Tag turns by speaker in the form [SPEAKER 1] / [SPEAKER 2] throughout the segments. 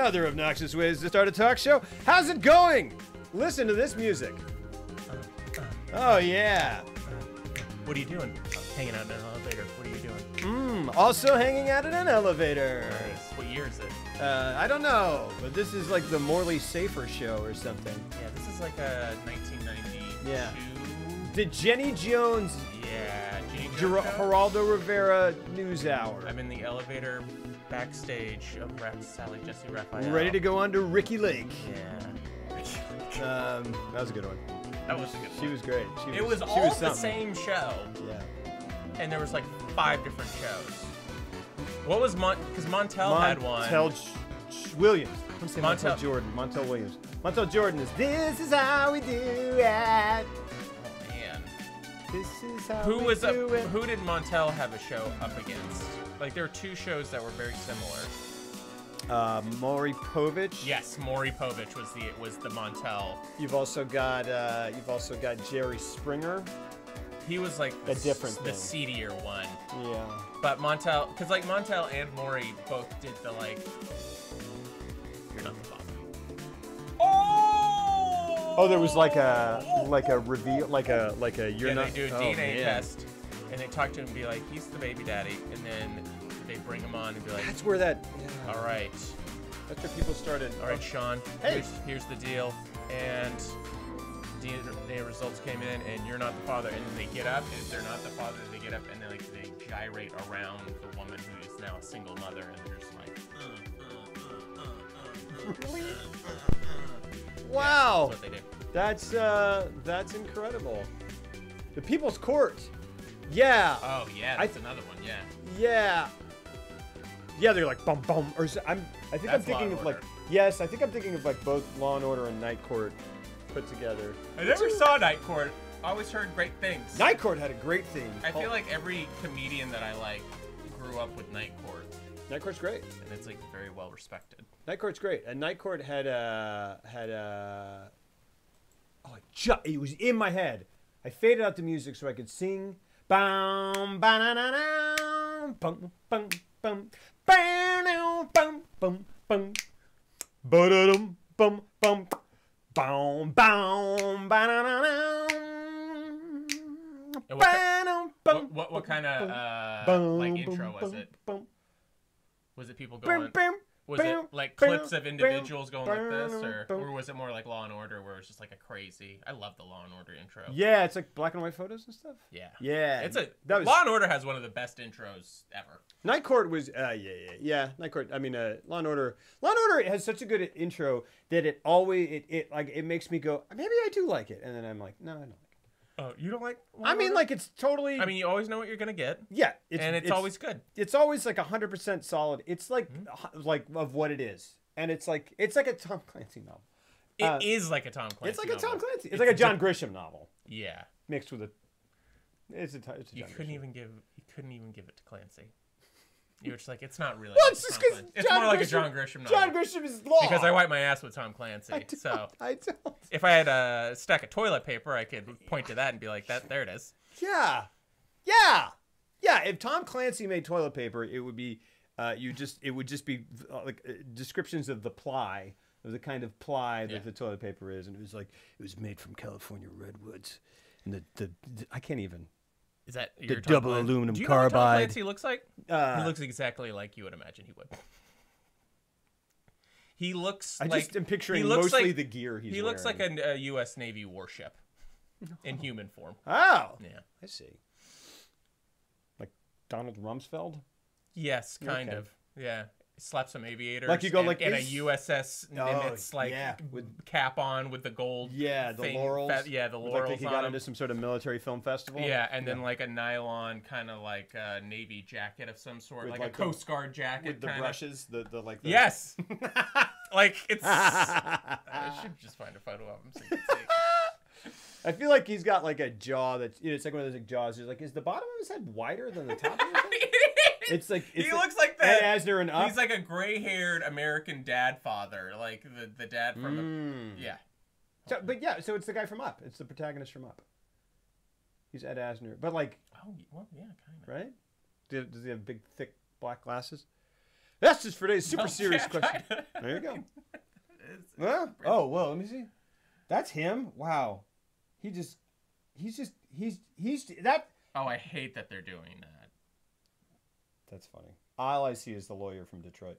[SPEAKER 1] other obnoxious ways to start a talk show. How's it going? Listen to this music. Oh, yeah.
[SPEAKER 2] What are you doing? Hanging out in an elevator. What are you doing?
[SPEAKER 1] Also hanging out in an elevator.
[SPEAKER 2] Nice. What year is it?
[SPEAKER 1] I don't know, but this is like the Morley Safer show or something.
[SPEAKER 2] Yeah, this is like a 1992.
[SPEAKER 1] Yeah. Did Jenny Jones,
[SPEAKER 2] Yeah, Jenny Jones show?
[SPEAKER 1] Geraldo Rivera News Hour.
[SPEAKER 2] I'm in the elevator backstage of Sally Jesse Raphael.
[SPEAKER 1] Ready to go under Ricky Lake.
[SPEAKER 2] Yeah.
[SPEAKER 1] That was a good one.
[SPEAKER 2] That was a good one.
[SPEAKER 1] She was great.
[SPEAKER 2] It was all the same show.
[SPEAKER 1] Yeah.
[SPEAKER 2] And there was like 5 different shows. What was because Montel had one.
[SPEAKER 1] Montel Williams. I'm saying
[SPEAKER 2] Montel
[SPEAKER 1] Jordan. Montel Williams. Montel Jordan is This Is How We Do It.
[SPEAKER 2] Oh man.
[SPEAKER 1] This is how
[SPEAKER 2] Who
[SPEAKER 1] we
[SPEAKER 2] was
[SPEAKER 1] do it.
[SPEAKER 2] who did Montel have a show up against? Like there were 2 shows that were very similar.
[SPEAKER 1] Maury Povich.
[SPEAKER 2] Yes, Maury Povich was the Montel.
[SPEAKER 1] You've also got Jerry Springer.
[SPEAKER 2] He was like
[SPEAKER 1] a different
[SPEAKER 2] the
[SPEAKER 1] thing.
[SPEAKER 2] seedier one.
[SPEAKER 1] Yeah.
[SPEAKER 2] But Montel, because like Montel and Maury both did the like, you're not the father.
[SPEAKER 1] Oh, there was like a reveal, like a you're not.
[SPEAKER 2] They do a DNA test, and they talk to him and be like, he's the baby daddy, and then they bring him on and be like,
[SPEAKER 1] That's where that. Yeah.
[SPEAKER 2] all right,
[SPEAKER 1] That's where people started.
[SPEAKER 2] all right, Sean,
[SPEAKER 1] Hey.
[SPEAKER 2] here's the deal, and DNA results came in, and you're not the father, and then they get up, and if they're not the father, they get up, and they gyrate around the woman who is now a single mother, and they're just like,
[SPEAKER 1] Wow.
[SPEAKER 2] yeah, that's what they do.
[SPEAKER 1] That's incredible. The People's Court. Yeah.
[SPEAKER 2] Oh yeah, that's another one. Yeah.
[SPEAKER 1] Yeah. Yeah, they're like bum bum. Or I think I'm
[SPEAKER 2] That's
[SPEAKER 1] thinking
[SPEAKER 2] Law
[SPEAKER 1] of
[SPEAKER 2] and
[SPEAKER 1] like yes, I think I'm thinking of like both Law and Order and Night Court put together.
[SPEAKER 2] I never saw Night Court. Always heard great things.
[SPEAKER 1] Night Court had a great theme.
[SPEAKER 2] I feel like every comedian that I like grew up with Night Court,
[SPEAKER 1] Night Court's great.
[SPEAKER 2] and it's like very well respected.
[SPEAKER 1] Night Court's great. And Night Court had it was in my head. I faded out the music so I could sing. Bum ba-na-na-na, bum bum bum, ba-na, bum bum bum, ba-da-dum, bum bum, bum bum ba-na-na-na,
[SPEAKER 2] And
[SPEAKER 1] ba-dum, bum,
[SPEAKER 2] what kind of
[SPEAKER 1] bum,
[SPEAKER 2] like
[SPEAKER 1] bum,
[SPEAKER 2] intro was
[SPEAKER 1] bum,
[SPEAKER 2] it?
[SPEAKER 1] bum,
[SPEAKER 2] Was it people
[SPEAKER 1] bum,
[SPEAKER 2] going?
[SPEAKER 1] bum,
[SPEAKER 2] Was
[SPEAKER 1] bum,
[SPEAKER 2] it like
[SPEAKER 1] bum,
[SPEAKER 2] clips of individuals going like this,
[SPEAKER 1] bum,
[SPEAKER 2] or was it more like Law and Order, where it's just like a crazy? I love the Law and Order intro.
[SPEAKER 1] Yeah, it's like black and white photos and stuff.
[SPEAKER 2] Yeah.
[SPEAKER 1] Yeah.
[SPEAKER 2] It's
[SPEAKER 1] that was
[SPEAKER 2] Law and Order has one of the best intros ever.
[SPEAKER 1] Night Court was yeah. Night Court. I mean, Law and Order. Law and Order has such a good intro that it makes me go, maybe I do like it, and then I'm like, no, I don't like it.
[SPEAKER 2] Oh, you don't like?
[SPEAKER 1] I mean, like it's totally.
[SPEAKER 2] I mean, you always know what you're gonna get.
[SPEAKER 1] Yeah,
[SPEAKER 2] it's always good.
[SPEAKER 1] It's always like 100% solid. It's like like of what it is, and it's like a Tom Clancy novel.
[SPEAKER 2] It is like a Tom Clancy.
[SPEAKER 1] It's like
[SPEAKER 2] novel.
[SPEAKER 1] a Tom Clancy. It's like a John Grisham novel
[SPEAKER 2] Yeah.
[SPEAKER 1] mixed with a. It's a John
[SPEAKER 2] You couldn't even give it to Clancy. You were just like, it's not really.
[SPEAKER 1] Well,
[SPEAKER 2] like
[SPEAKER 1] it's just
[SPEAKER 2] Tom
[SPEAKER 1] 'cause
[SPEAKER 2] Clancy. It's more like a John Grisham novel.
[SPEAKER 1] John Grisham is law.
[SPEAKER 2] Because I wipe my ass with Tom Clancy.
[SPEAKER 1] I don't.
[SPEAKER 2] So
[SPEAKER 1] I don't.
[SPEAKER 2] if I had a stack of toilet paper, I could point to that and be like, there it is.
[SPEAKER 1] Yeah. If Tom Clancy made toilet paper, it would be, it would just be descriptions of the ply, of the kind of ply that the toilet paper is, and it was like it was made from California redwoods, and the I can't even.
[SPEAKER 2] Is that
[SPEAKER 1] The
[SPEAKER 2] your
[SPEAKER 1] double
[SPEAKER 2] Tom
[SPEAKER 1] aluminum
[SPEAKER 2] Do you know what Tom
[SPEAKER 1] carbide.
[SPEAKER 2] Clancy looks like? He looks exactly like you would imagine he would. He looks
[SPEAKER 1] I
[SPEAKER 2] like
[SPEAKER 1] just am picturing
[SPEAKER 2] he looks
[SPEAKER 1] mostly
[SPEAKER 2] like,
[SPEAKER 1] the gear he's
[SPEAKER 2] He looks
[SPEAKER 1] wearing.
[SPEAKER 2] like a U.S. Navy warship in human form.
[SPEAKER 1] Oh,
[SPEAKER 2] Yeah.
[SPEAKER 1] I see. Like Donald Rumsfeld.
[SPEAKER 2] Yes, kind
[SPEAKER 1] Okay.
[SPEAKER 2] of. Yeah. Slap some aviators.
[SPEAKER 1] Like you go like
[SPEAKER 2] and a
[SPEAKER 1] this?
[SPEAKER 2] USS Nimitz
[SPEAKER 1] with
[SPEAKER 2] cap on with the gold.
[SPEAKER 1] the
[SPEAKER 2] thing,
[SPEAKER 1] laurels.
[SPEAKER 2] the
[SPEAKER 1] Like
[SPEAKER 2] laurels
[SPEAKER 1] he
[SPEAKER 2] on
[SPEAKER 1] got
[SPEAKER 2] them.
[SPEAKER 1] into some sort of military film festival.
[SPEAKER 2] Yeah, and then like a nylon kind of like navy jacket of some sort,
[SPEAKER 1] With
[SPEAKER 2] like a Coast Guard jacket.
[SPEAKER 1] with the
[SPEAKER 2] kinda.
[SPEAKER 1] brushes, the like. The...
[SPEAKER 2] Yes. Like it's. I should just find a photo of him so you can see.
[SPEAKER 1] I feel like he's got like a jaw that's it's like one of those like jaws. He's like, is the bottom of his head wider than the top of his head? It's like
[SPEAKER 2] he looks like
[SPEAKER 1] Ed
[SPEAKER 2] that.
[SPEAKER 1] Asner and Up.
[SPEAKER 2] He's like a gray-haired American dad father, like the dad from yeah.
[SPEAKER 1] So, so it's the guy from Up. It's the protagonist from Up. He's Ed Asner, but like,
[SPEAKER 2] Oh well, yeah, kind of.
[SPEAKER 1] right? Does he have big, thick black glasses? That's just for today's super
[SPEAKER 2] Oh,
[SPEAKER 1] serious
[SPEAKER 2] yeah,
[SPEAKER 1] question.
[SPEAKER 2] kinda.
[SPEAKER 1] There you go.
[SPEAKER 2] It's
[SPEAKER 1] Well, oh, well, let me see. That's him. Wow. He's that.
[SPEAKER 2] Oh, I hate that they're doing that.
[SPEAKER 1] That's funny. All I see is the lawyer from Detroit.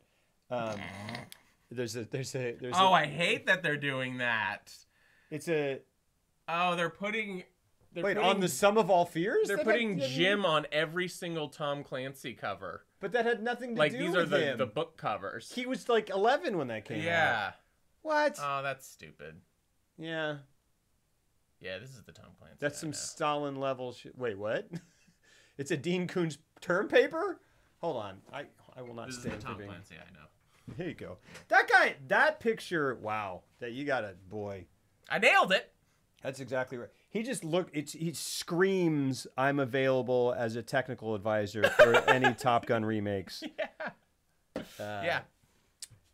[SPEAKER 1] There's
[SPEAKER 2] Oh, I hate that they're doing that.
[SPEAKER 1] It's a.
[SPEAKER 2] Oh, they're putting.
[SPEAKER 1] Wait, on the Sum of All Fears?
[SPEAKER 2] They're putting Jim on every single Tom Clancy cover.
[SPEAKER 1] But that had nothing to
[SPEAKER 2] Like
[SPEAKER 1] do
[SPEAKER 2] these
[SPEAKER 1] with
[SPEAKER 2] are
[SPEAKER 1] him.
[SPEAKER 2] the book covers.
[SPEAKER 1] He was like 11 when that came out.
[SPEAKER 2] Yeah.
[SPEAKER 1] What?
[SPEAKER 2] Oh, that's stupid.
[SPEAKER 1] Yeah.
[SPEAKER 2] Yeah, this is the Tom Clancy.
[SPEAKER 1] That's
[SPEAKER 2] I
[SPEAKER 1] some
[SPEAKER 2] know.
[SPEAKER 1] Stalin level shit. Wait, what? It's a Dean Koontz term paper? Hold on. I will not
[SPEAKER 2] This is the
[SPEAKER 1] stand for
[SPEAKER 2] Tom
[SPEAKER 1] being.
[SPEAKER 2] Clancy I know.
[SPEAKER 1] Here you go. That guy, that picture, wow. That you got it, boy.
[SPEAKER 2] I nailed it.
[SPEAKER 1] That's exactly right. He just he screams, I'm available as a technical advisor for any Top Gun remakes.
[SPEAKER 2] Yeah.
[SPEAKER 1] Uh,
[SPEAKER 2] Yeah.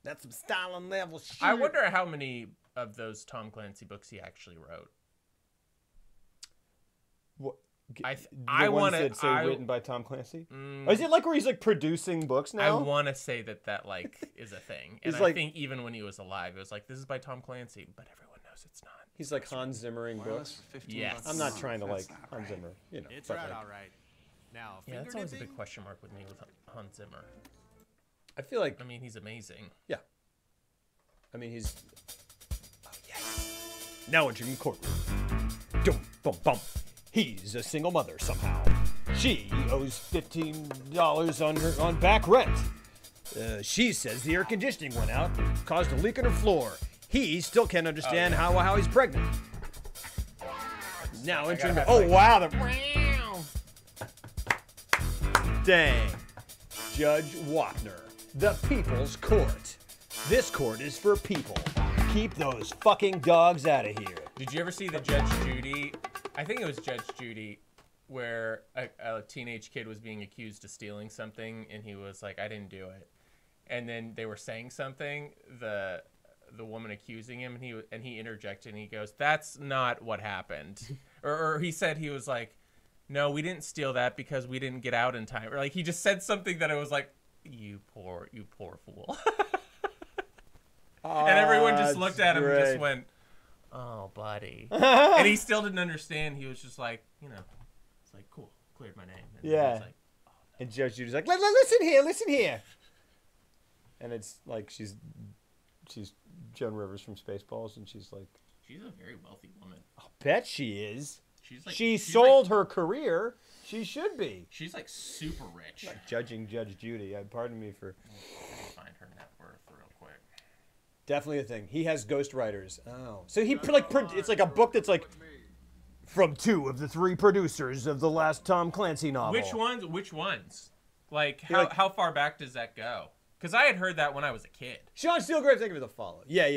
[SPEAKER 1] That's some Stalin level shit.
[SPEAKER 2] I wonder how many of those Tom Clancy books he actually wrote.
[SPEAKER 1] What,
[SPEAKER 2] I
[SPEAKER 1] the ones
[SPEAKER 2] wanna-
[SPEAKER 1] that say
[SPEAKER 2] I-
[SPEAKER 1] written by Tom Clancy?
[SPEAKER 2] Mm,
[SPEAKER 1] Or is it like where he's like producing books
[SPEAKER 2] I
[SPEAKER 1] now?
[SPEAKER 2] want to say that like is a thing, and
[SPEAKER 1] He's
[SPEAKER 2] I
[SPEAKER 1] like-
[SPEAKER 2] think even when he was alive, it was like this is by Tom Clancy, but everyone knows it's not.
[SPEAKER 1] He's like Hans Zimmering books.
[SPEAKER 2] Yes.
[SPEAKER 1] I'm not trying to like Hans Zimmer, you know.
[SPEAKER 3] It's
[SPEAKER 1] but,
[SPEAKER 3] right,
[SPEAKER 1] like,
[SPEAKER 3] all right. Now,
[SPEAKER 2] Yeah, that's always a
[SPEAKER 3] finger
[SPEAKER 2] big question mark with me with Hans Zimmer.
[SPEAKER 1] I feel like,
[SPEAKER 2] I mean, he's amazing.
[SPEAKER 1] yeah. I mean, he's. Oh, yes. Now entering the courtroom. Dum, bum, bum. He's a single mother somehow. She owes $15 on back rent. She says the air conditioning went out and caused a leak in her floor. He still can't understand how he's pregnant. Now entering the. Oh, wow. Dang. Judge Wapner. The People's Court. This court is for people. Keep those fucking dogs out of here.
[SPEAKER 2] Did you ever see the Judge Judy? I think it was Judge Judy, where a teenage kid was being accused of stealing something, and he was like, "I didn't do it." And then they were saying something, the woman accusing him, and he interjected, and he goes, "That's not what happened," or he said he was like, "No, we didn't steal that because we didn't get out in time," or like he just said something that it was like, "You poor fool." And everyone just looked at him and just went, "Oh, buddy." And he still didn't understand. He was just like, it's like, cool, cleared my name. And
[SPEAKER 1] Yeah.
[SPEAKER 2] he was like,
[SPEAKER 1] And Judge Judy's like, listen here. And it's like she's Joan Rivers from Spaceballs, and she's like,
[SPEAKER 2] she's a very wealthy woman.
[SPEAKER 1] I'll bet she is.
[SPEAKER 2] She's like,
[SPEAKER 1] She
[SPEAKER 2] she's
[SPEAKER 1] sold
[SPEAKER 2] like,
[SPEAKER 1] her career. She should be.
[SPEAKER 2] She's like super rich.
[SPEAKER 1] Judging Judge Judy. Pardon me for.
[SPEAKER 2] Let me find her net worth real quick.
[SPEAKER 1] Definitely a thing. He has ghostwriters. Oh. So he, it's like a book that's like, from 2 of the 3 producers of the last Tom Clancy novel.
[SPEAKER 2] Which ones? Like,
[SPEAKER 1] You're like-
[SPEAKER 2] how far back does that go? Because I had heard that when I was a kid.
[SPEAKER 1] Sean Steelgrave, thank you for the follow. Yeah.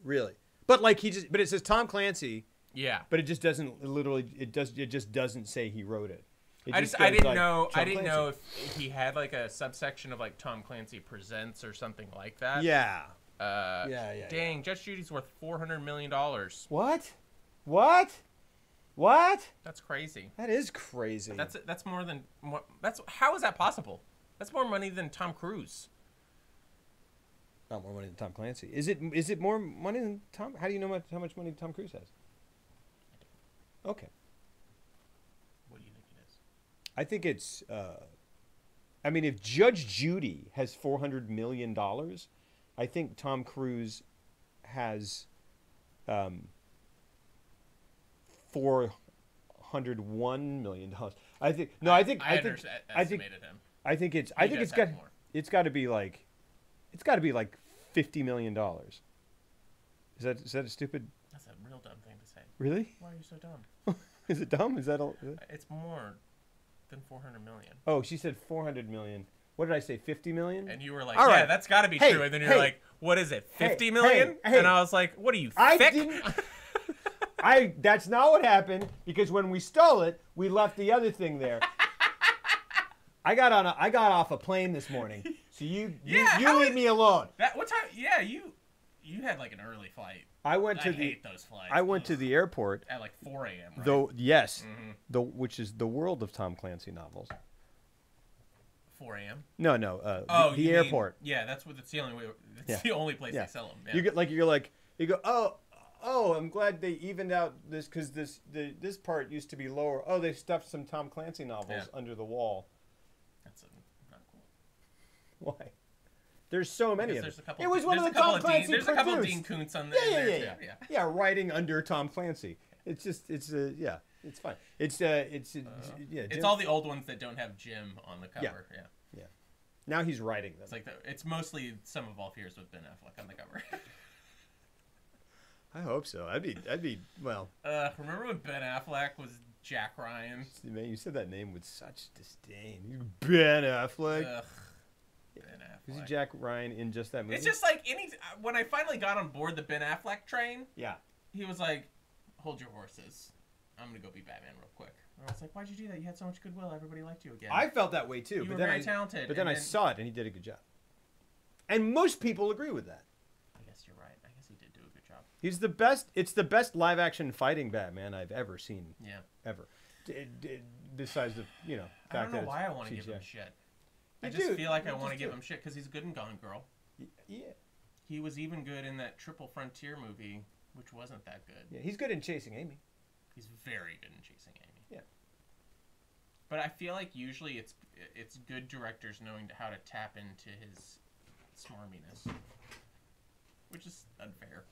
[SPEAKER 1] Really. But like but it says Tom Clancy,
[SPEAKER 2] Yeah.
[SPEAKER 1] but it just doesn't it just doesn't say he wrote it.
[SPEAKER 2] I
[SPEAKER 1] goes
[SPEAKER 2] didn't
[SPEAKER 1] like,
[SPEAKER 2] know
[SPEAKER 1] Tom
[SPEAKER 2] know
[SPEAKER 1] Clancy.
[SPEAKER 2] if he had like a subsection of like Tom Clancy Presents or something like that.
[SPEAKER 1] Yeah.
[SPEAKER 2] Yeah. Dang, Judge Judy's worth $400 million.
[SPEAKER 1] What?
[SPEAKER 2] That's crazy.
[SPEAKER 1] That is crazy.
[SPEAKER 2] That's more than how is that possible? That's more money than Tom Cruise.
[SPEAKER 1] Not more money than Tom Clancy. Is it more money than Tom? How do you know how much money Tom Cruise has? Okay.
[SPEAKER 2] What do you think it is?
[SPEAKER 1] I think it's. I mean, if Judge Judy has $400 million, I think Tom Cruise has $401 million. I think
[SPEAKER 2] Estimated him.
[SPEAKER 1] I think it's
[SPEAKER 2] does have more.
[SPEAKER 1] it's got to be like $50 million. Is that a stupid?
[SPEAKER 2] That's a real dumb thing to say.
[SPEAKER 1] Really?
[SPEAKER 2] Why are you so dumb?
[SPEAKER 1] Is it dumb? Is that all?
[SPEAKER 2] It's more than 400 million.
[SPEAKER 1] Oh, she said 400 million. What did I say? 50 million?
[SPEAKER 2] And you were like,
[SPEAKER 1] All
[SPEAKER 2] yeah,
[SPEAKER 1] right.
[SPEAKER 2] that's got to be
[SPEAKER 1] Hey,
[SPEAKER 2] true. And then you're
[SPEAKER 1] hey.
[SPEAKER 2] like, what is it?
[SPEAKER 1] Hey,
[SPEAKER 2] 50 million?
[SPEAKER 1] hey.
[SPEAKER 2] And I was like, what are you,
[SPEAKER 1] I
[SPEAKER 2] thick?
[SPEAKER 1] didn't. That's not what happened, because when we stole it, we left the other thing there. I got off a plane this morning, so you leave me alone.
[SPEAKER 2] What time? Yeah, you had like an early flight.
[SPEAKER 1] I
[SPEAKER 2] hate those flights.
[SPEAKER 1] I went to the airport.
[SPEAKER 2] At like 4 a.m., right?
[SPEAKER 1] Though yes,
[SPEAKER 2] Mm-hmm.
[SPEAKER 1] which is the world of Tom Clancy novels.
[SPEAKER 2] 4 4 a.m.
[SPEAKER 1] No, the
[SPEAKER 2] you mean-
[SPEAKER 1] airport.
[SPEAKER 2] yeah, that's the only way. It's
[SPEAKER 1] Yeah.
[SPEAKER 2] the only place
[SPEAKER 1] Yeah.
[SPEAKER 2] they sell them. Yeah.
[SPEAKER 1] You go, oh, I'm glad they evened out this because this part used to be lower. Oh, they stuffed some Tom Clancy novels under the wall.
[SPEAKER 2] That's not cool.
[SPEAKER 1] Why? There's so many
[SPEAKER 2] Because
[SPEAKER 1] of them.
[SPEAKER 2] there's a couple.
[SPEAKER 1] It was one of the
[SPEAKER 2] there's a couple
[SPEAKER 1] Tom Clancy
[SPEAKER 2] There's a couple of
[SPEAKER 1] produced.
[SPEAKER 2] Dean Koontz on
[SPEAKER 1] Yeah,
[SPEAKER 2] there
[SPEAKER 1] yeah.
[SPEAKER 2] too.
[SPEAKER 1] Yeah, writing under Tom Clancy. It's just, it's fine. It's Jim,
[SPEAKER 2] all the old ones that don't have Jim on the cover. Yeah.
[SPEAKER 1] now he's writing them.
[SPEAKER 2] It's like it's mostly Sum of All Fears with Ben Affleck on the cover.
[SPEAKER 1] I hope so. I'd be well.
[SPEAKER 2] Remember when Ben Affleck was Jack Ryan?
[SPEAKER 1] Man, you said that name with such disdain. Ben Affleck.
[SPEAKER 2] Ugh. Ben Affleck.
[SPEAKER 1] Was he Jack Ryan in just that movie?
[SPEAKER 2] It's just like when I finally got on board the Ben Affleck train,
[SPEAKER 1] yeah.
[SPEAKER 2] he was like, "Hold your horses. I'm gonna go be Batman real quick." And I was like, "Why'd you do that? You had so much goodwill. Everybody liked you again."
[SPEAKER 1] I felt that way too.
[SPEAKER 2] You were very talented.
[SPEAKER 1] But then I saw it and he did a good job. And most people agree with that.
[SPEAKER 2] I guess you're right. I guess he did do a good job.
[SPEAKER 1] He's the best. It's the best live action fighting Batman I've ever seen.
[SPEAKER 2] Yeah.
[SPEAKER 1] Ever. Besides the
[SPEAKER 2] I don't know
[SPEAKER 1] fact
[SPEAKER 2] why
[SPEAKER 1] that
[SPEAKER 2] I want to
[SPEAKER 1] it's
[SPEAKER 2] give him
[SPEAKER 1] CGI.
[SPEAKER 2] shit.
[SPEAKER 1] You
[SPEAKER 2] I just
[SPEAKER 1] do.
[SPEAKER 2] feel like I
[SPEAKER 1] You
[SPEAKER 2] want to
[SPEAKER 1] just
[SPEAKER 2] give
[SPEAKER 1] do.
[SPEAKER 2] him shit because he's good in Gone Girl.
[SPEAKER 1] Yeah.
[SPEAKER 2] He was even good in that Triple Frontier movie, which wasn't that good.
[SPEAKER 1] Yeah. He's good in Chasing Amy.
[SPEAKER 2] He's very good in Chasing Amy.
[SPEAKER 1] Yeah.
[SPEAKER 2] But I feel like usually it's good directors knowing how to tap into his smarminess, which is unfair.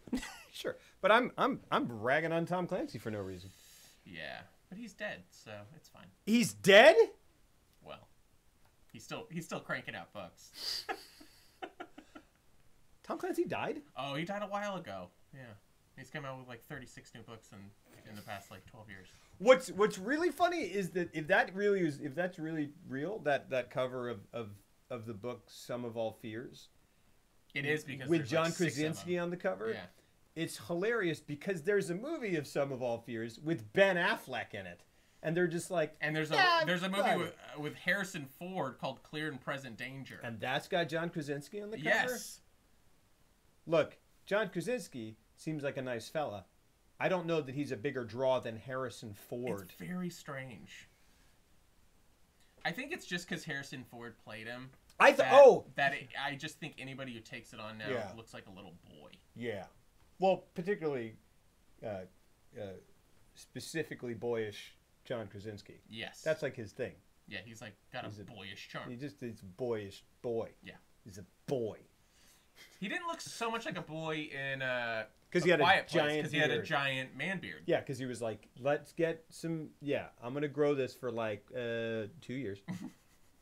[SPEAKER 1] Sure, but I'm ragging on Tom Clancy for no reason.
[SPEAKER 2] Yeah, but he's dead, so it's fine.
[SPEAKER 1] He's dead?
[SPEAKER 2] Well, he's still cranking out books.
[SPEAKER 1] Tom Clancy died?
[SPEAKER 2] Oh, he died a while ago. Yeah, he's come out with like 36 new books in the past like 12 years.
[SPEAKER 1] What's really funny is that if that's really real, that cover of the book Sum of All Fears.
[SPEAKER 2] It is because
[SPEAKER 1] with
[SPEAKER 2] there's
[SPEAKER 1] John
[SPEAKER 2] like 6 of
[SPEAKER 1] Krasinski
[SPEAKER 2] them.
[SPEAKER 1] on the cover.
[SPEAKER 2] Yeah.
[SPEAKER 1] It's hilarious because there's a movie of Sum of All Fears with Ben Affleck in it, and they're just like.
[SPEAKER 2] And there's a movie with Harrison Ford called Clear and Present Danger.
[SPEAKER 1] And that's got John Krasinski on the cover.
[SPEAKER 2] Yes.
[SPEAKER 1] Look, John Krasinski seems like a nice fella. I don't know that he's a bigger draw than Harrison Ford.
[SPEAKER 2] It's very strange. I think it's just because Harrison Ford played him. I just think anybody who takes it on now looks like a little boy.
[SPEAKER 1] Yeah. Well, particularly, specifically boyish John Krasinski.
[SPEAKER 2] Yes.
[SPEAKER 1] That's like his thing.
[SPEAKER 2] Yeah, he's like got a boyish charm.
[SPEAKER 1] He's a boyish boy.
[SPEAKER 2] Yeah.
[SPEAKER 1] He's a boy.
[SPEAKER 2] He didn't look so much like a boy in
[SPEAKER 1] because he had a giant
[SPEAKER 2] beard. Because he had a giant man beard.
[SPEAKER 1] Yeah, because he was like, let's get some. Yeah, I'm gonna grow this for like 2 years.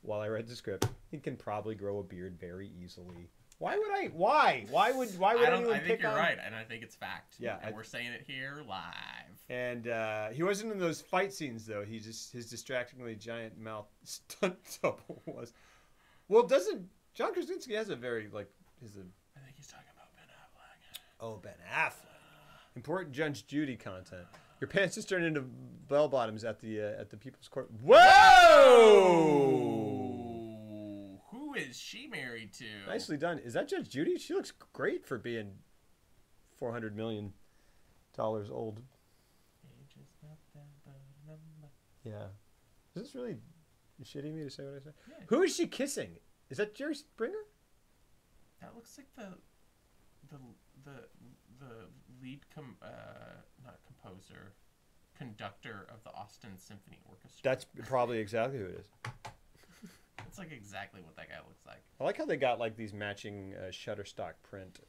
[SPEAKER 1] While I read the script, he can probably grow a beard very easily. Why would I? Why? Why would anyone
[SPEAKER 2] I
[SPEAKER 1] pick
[SPEAKER 2] think you're
[SPEAKER 1] on?
[SPEAKER 2] right, and I think it's fact.
[SPEAKER 1] Yeah,
[SPEAKER 2] and we're saying it here live.
[SPEAKER 1] And he wasn't in those fight scenes though. He just his distractingly giant mouth stunt double was. Well, doesn't John Krasinski has a very like his.
[SPEAKER 2] I think he's talking about Ben Affleck.
[SPEAKER 1] Oh, Ben Affleck. Important Judge Judy content. Your pants just turned into bell bottoms at the People's Court. Whoa!
[SPEAKER 2] Who is she married to?
[SPEAKER 1] Nicely done. Is that Judge Judy? She looks great for being $400 million old.
[SPEAKER 2] Age is not that but a number.
[SPEAKER 1] Yeah. Is this really shitting me to say what I said?
[SPEAKER 2] Yeah.
[SPEAKER 1] Who is she kissing? Is that Jerry Springer?
[SPEAKER 2] That looks like the lead not composer, conductor of the Austin Symphony Orchestra.
[SPEAKER 1] That's probably exactly who it is.
[SPEAKER 2] That's like exactly what that guy looks like.
[SPEAKER 1] I like how they got like these matching Shutterstock print.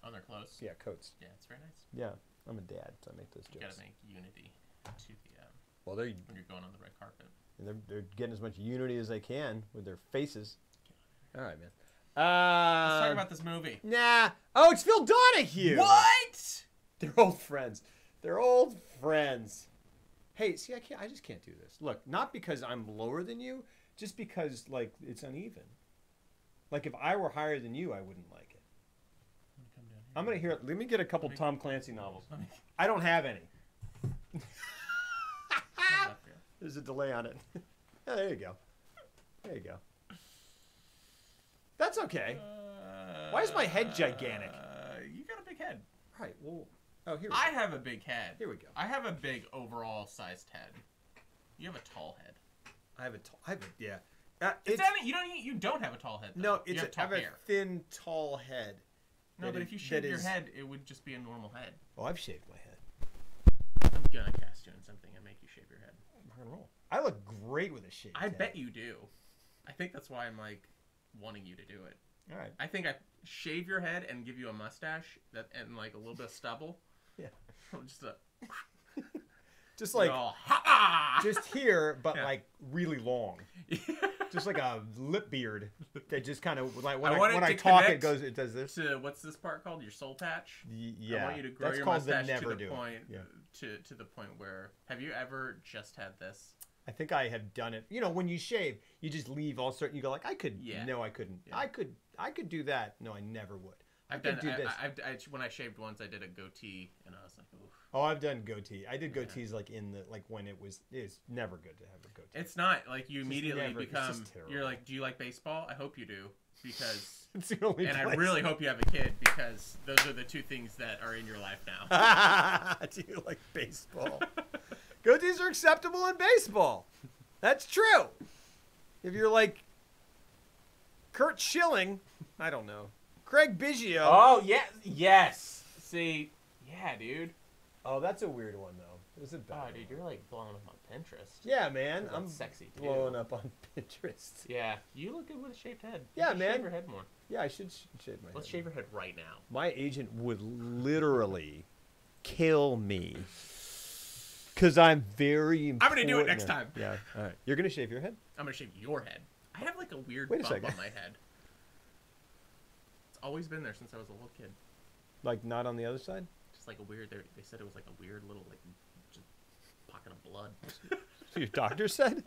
[SPEAKER 2] On their clothes.
[SPEAKER 1] Yeah, coats.
[SPEAKER 2] Yeah, it's very nice.
[SPEAKER 1] Yeah, I'm a dad, so I make those
[SPEAKER 2] You
[SPEAKER 1] jokes.
[SPEAKER 2] gotta make unity to the
[SPEAKER 1] Well,
[SPEAKER 2] when you're going on the red carpet.
[SPEAKER 1] they're getting as much unity as they can with their faces. All right, man.
[SPEAKER 2] Let's talk about this movie.
[SPEAKER 1] Nah. Oh, it's Phil Donahue.
[SPEAKER 2] What?
[SPEAKER 1] They're old friends. They're old friends. Hey, see, I just can't do this. Look, not because I'm lower than you, just because like it's uneven. Like if I were higher than you, I wouldn't like it. I'm gonna hear it. Let me get a couple Tom Clancy novels. I don't have any. There's a delay on it. Yeah, there you go. There you go. That's okay. Why is my head gigantic?
[SPEAKER 2] You got a big head.
[SPEAKER 1] Right. Well. Oh, here we go.
[SPEAKER 2] I have a big head.
[SPEAKER 1] Here we go.
[SPEAKER 2] I have a big overall sized head. You have a tall head.
[SPEAKER 1] I have a tall. Yeah.
[SPEAKER 2] You don't have a tall head. Though.
[SPEAKER 1] No,
[SPEAKER 2] you have
[SPEAKER 1] I have
[SPEAKER 2] tall hair.
[SPEAKER 1] a thin, tall head.
[SPEAKER 2] No, but if you shave your head, it would just be a normal head.
[SPEAKER 1] Oh, I've shaved my head.
[SPEAKER 2] I'm gonna cast you in something and make you shave your head.
[SPEAKER 1] Rock and roll. I look great with a shaved head.
[SPEAKER 2] I bet you do. I think that's why I'm like wanting you to do it.
[SPEAKER 1] All right.
[SPEAKER 2] I think I shave your head and give you a mustache and like a little bit of stubble.
[SPEAKER 1] Yeah.
[SPEAKER 2] Just
[SPEAKER 1] just like
[SPEAKER 2] ha!
[SPEAKER 1] just here, but like really long. Just like a lip beard that just kind of like when I talk, it does this.
[SPEAKER 2] To what's this part called? Your soul patch.
[SPEAKER 1] Yeah.
[SPEAKER 2] I want you to grow
[SPEAKER 1] That's
[SPEAKER 2] your
[SPEAKER 1] called
[SPEAKER 2] mustache
[SPEAKER 1] the never
[SPEAKER 2] to the
[SPEAKER 1] do
[SPEAKER 2] point
[SPEAKER 1] it.
[SPEAKER 2] to the point where have you ever just had this?
[SPEAKER 1] I think I have done it. You know, when you shave, you just leave all certain. You go like, I could.
[SPEAKER 2] Yeah.
[SPEAKER 1] No, I couldn't.
[SPEAKER 2] Yeah.
[SPEAKER 1] I could do that. No, I never would.
[SPEAKER 2] I've done. When I shaved once, I did a goatee, and I was like, oof.
[SPEAKER 1] Oh, I've done goatee. I did goatees like when it was. It's never good to have a goatee.
[SPEAKER 2] It's not like you immediately become.
[SPEAKER 1] terrible.
[SPEAKER 2] You're like, do you like baseball? I hope you do, because.
[SPEAKER 1] It's the only
[SPEAKER 2] and
[SPEAKER 1] place.
[SPEAKER 2] I really hope you have a kid because those are the two things that are in your life now.
[SPEAKER 1] Do you like baseball? Goatees are acceptable in baseball. That's true. If you're like Kurt Schilling, I don't know. Craig Biggio.
[SPEAKER 2] Oh, yes. See, yeah, dude.
[SPEAKER 1] Oh, that's a weird one, though. Is it bad?
[SPEAKER 2] Oh, dude, you're like blowing up on Pinterest.
[SPEAKER 1] Yeah, man. I'm
[SPEAKER 2] sexy, too.
[SPEAKER 1] blowing up on Pinterest.
[SPEAKER 2] Yeah, you look good with a shaved head.
[SPEAKER 1] Yeah,
[SPEAKER 2] man. Shave your head more.
[SPEAKER 1] Yeah, I should shave my head.
[SPEAKER 2] Let's shave your head right now.
[SPEAKER 1] My agent would literally kill me. Because I'm very important.
[SPEAKER 2] I'm going to do it next time.
[SPEAKER 1] Yeah, all right. You're going to shave your head?
[SPEAKER 2] I'm going to shave your head. I have like a weird
[SPEAKER 1] Wait a
[SPEAKER 2] bump
[SPEAKER 1] second.
[SPEAKER 2] on my head. It's always been there since I was a little kid.
[SPEAKER 1] Like not on the other side?
[SPEAKER 2] Just like a weird, they said it was like a weird little like just pocket of blood.
[SPEAKER 1] So your doctor said?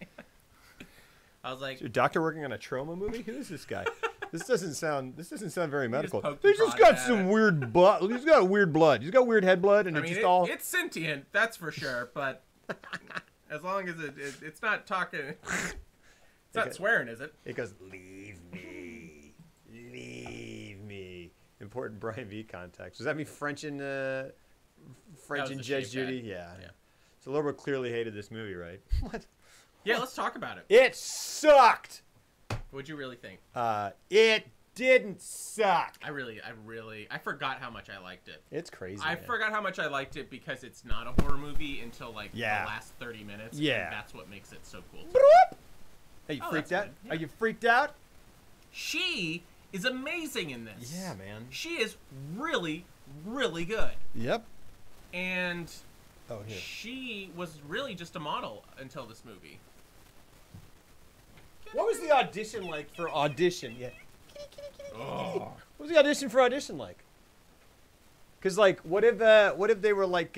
[SPEAKER 2] I was like,
[SPEAKER 1] Is your doctor working on a trauma movie? Who is this guy? This doesn't sound very medical.
[SPEAKER 2] poked
[SPEAKER 1] He's
[SPEAKER 2] and
[SPEAKER 1] just
[SPEAKER 2] prodded
[SPEAKER 1] got
[SPEAKER 2] at
[SPEAKER 1] some
[SPEAKER 2] it.
[SPEAKER 1] weird blood. He's got weird blood. He's got weird head blood, and
[SPEAKER 2] I
[SPEAKER 1] it's
[SPEAKER 2] mean,
[SPEAKER 1] just all.
[SPEAKER 2] it's sentient, that's for sure. But as long as it's not talking, it's not swearing, is it?
[SPEAKER 1] It goes, leave me, leave me. Important Brian V context. Was that me French and
[SPEAKER 2] the
[SPEAKER 1] Judge
[SPEAKER 2] shaved
[SPEAKER 1] Judy?
[SPEAKER 2] head.
[SPEAKER 1] Yeah.
[SPEAKER 2] Yeah.
[SPEAKER 1] So Laura clearly hated this movie, right? What?
[SPEAKER 2] Yeah, let's talk about it.
[SPEAKER 1] It sucked.
[SPEAKER 2] What'd you really think?
[SPEAKER 1] It didn't suck.
[SPEAKER 2] I forgot how much I liked it.
[SPEAKER 1] It's crazy.
[SPEAKER 2] I
[SPEAKER 1] man.
[SPEAKER 2] forgot how much I liked it because it's not a horror movie until like
[SPEAKER 1] Yeah.
[SPEAKER 2] the last 30 minutes.
[SPEAKER 1] Yeah.
[SPEAKER 2] And that's what makes it so cool.
[SPEAKER 1] Are you
[SPEAKER 2] Oh,
[SPEAKER 1] freaked
[SPEAKER 2] that's
[SPEAKER 1] out?
[SPEAKER 2] good. Yeah.
[SPEAKER 1] Are you freaked out?
[SPEAKER 2] She is amazing in this.
[SPEAKER 1] Yeah, man.
[SPEAKER 2] She is really, really good.
[SPEAKER 1] Yep.
[SPEAKER 2] And
[SPEAKER 1] Oh, here.
[SPEAKER 2] she was really just a model until this movie.
[SPEAKER 1] What was the audition like for audition? Yeah.
[SPEAKER 2] Oh.
[SPEAKER 1] What was the audition for audition like? Cause like, what if they were like,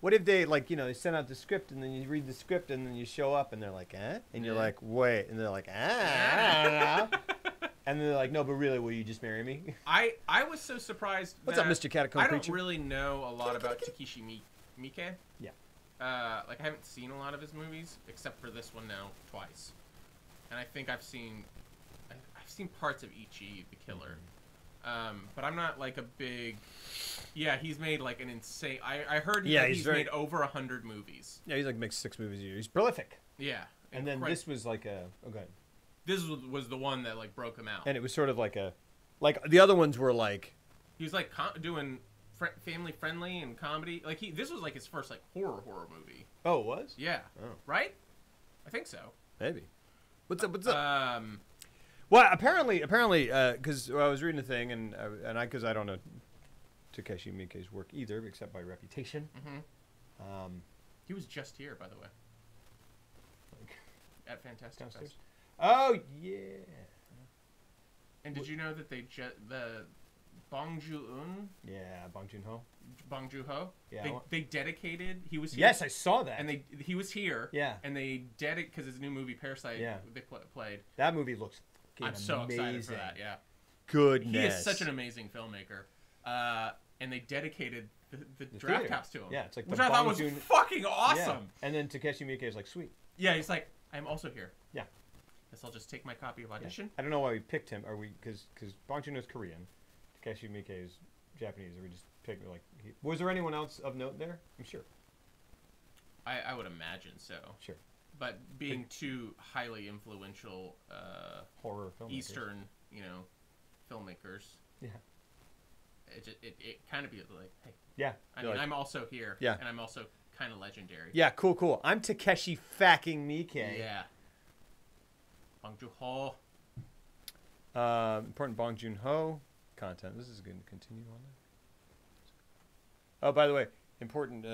[SPEAKER 1] what if they like, they sent out the script and then you read the script and then you show up and they're like, and you're like, wait, and they're like, I don't know. And they're like, no, but really, will you just marry me?
[SPEAKER 2] I was so surprised.
[SPEAKER 1] What's up, Mr. Catacomb
[SPEAKER 2] I don't
[SPEAKER 1] Preacher?
[SPEAKER 2] really know a lot about Takashi Miike.
[SPEAKER 1] Yeah.
[SPEAKER 2] Like I haven't seen a lot of his movies except for this one now twice, and I think I've seen parts of Ichi the Killer, but I'm not like a big. Yeah, he's made like an insane. I heard that he's made over 100 movies.
[SPEAKER 1] Yeah, he's like makes 6 movies a year. He's prolific.
[SPEAKER 2] Yeah.
[SPEAKER 1] And then this was like a. Oh, go ahead.
[SPEAKER 2] This was the one that like broke him out.
[SPEAKER 1] And it was sort of like the other ones were like.
[SPEAKER 2] He was like doing family friendly and comedy. Like this was like his first like horror movie.
[SPEAKER 1] Oh, it was?
[SPEAKER 2] Yeah.
[SPEAKER 1] Oh.
[SPEAKER 2] Right? I think so.
[SPEAKER 1] Maybe. What's up? Well, apparently, because I was reading a thing, and because I don't know Takashi Miike's work either, except by reputation.
[SPEAKER 2] Mm-hmm. He was just here, by the way.
[SPEAKER 1] Like,
[SPEAKER 2] at Fantastic Fest.
[SPEAKER 1] Oh yeah.
[SPEAKER 2] And did you know that the Bong Joon-un?
[SPEAKER 1] Yeah, Bong Joon-ho.
[SPEAKER 2] Bong Joon-ho.
[SPEAKER 1] Yeah.
[SPEAKER 2] They dedicated. He was here.
[SPEAKER 1] Yes, I saw that.
[SPEAKER 2] And he was here.
[SPEAKER 1] Yeah.
[SPEAKER 2] And they because his new movie Parasite.
[SPEAKER 1] Yeah.
[SPEAKER 2] They played.
[SPEAKER 1] That movie looks.
[SPEAKER 2] I'm so excited for that. Yeah.
[SPEAKER 1] Goodness.
[SPEAKER 2] He is such an amazing filmmaker. And they dedicated the draft
[SPEAKER 1] theater.
[SPEAKER 2] house to him.
[SPEAKER 1] Yeah, it's like
[SPEAKER 2] which
[SPEAKER 1] the
[SPEAKER 2] I thought
[SPEAKER 1] Bong
[SPEAKER 2] was
[SPEAKER 1] Joon-
[SPEAKER 2] fucking awesome.
[SPEAKER 1] Yeah. And then Takashi Miike is like, sweet.
[SPEAKER 2] Yeah, he's like, I'm also here.
[SPEAKER 1] Yeah.
[SPEAKER 2] Guess I'll just take my copy of Audition.
[SPEAKER 1] Yeah. I don't know why we picked him. Are we because Bong Joon-ho is Korean, Takashi Miike is Japanese. Or we just picked like. Was there anyone else of note there? I'm sure.
[SPEAKER 2] I would imagine so.
[SPEAKER 1] Sure.
[SPEAKER 2] but being two highly influential
[SPEAKER 1] horror filmmakers.
[SPEAKER 2] Eastern, filmmakers.
[SPEAKER 1] Yeah.
[SPEAKER 2] It kind of be like, hey.
[SPEAKER 1] Yeah.
[SPEAKER 2] I mean, I'm also here.
[SPEAKER 1] Yeah.
[SPEAKER 2] And I'm also kind of legendary.
[SPEAKER 1] Yeah, cool. I'm Takashi fucking Miike.
[SPEAKER 2] Yeah. Bong Joon-ho.
[SPEAKER 1] Important Bong Joon-ho content. This is going to continue on that. Oh, by the way, important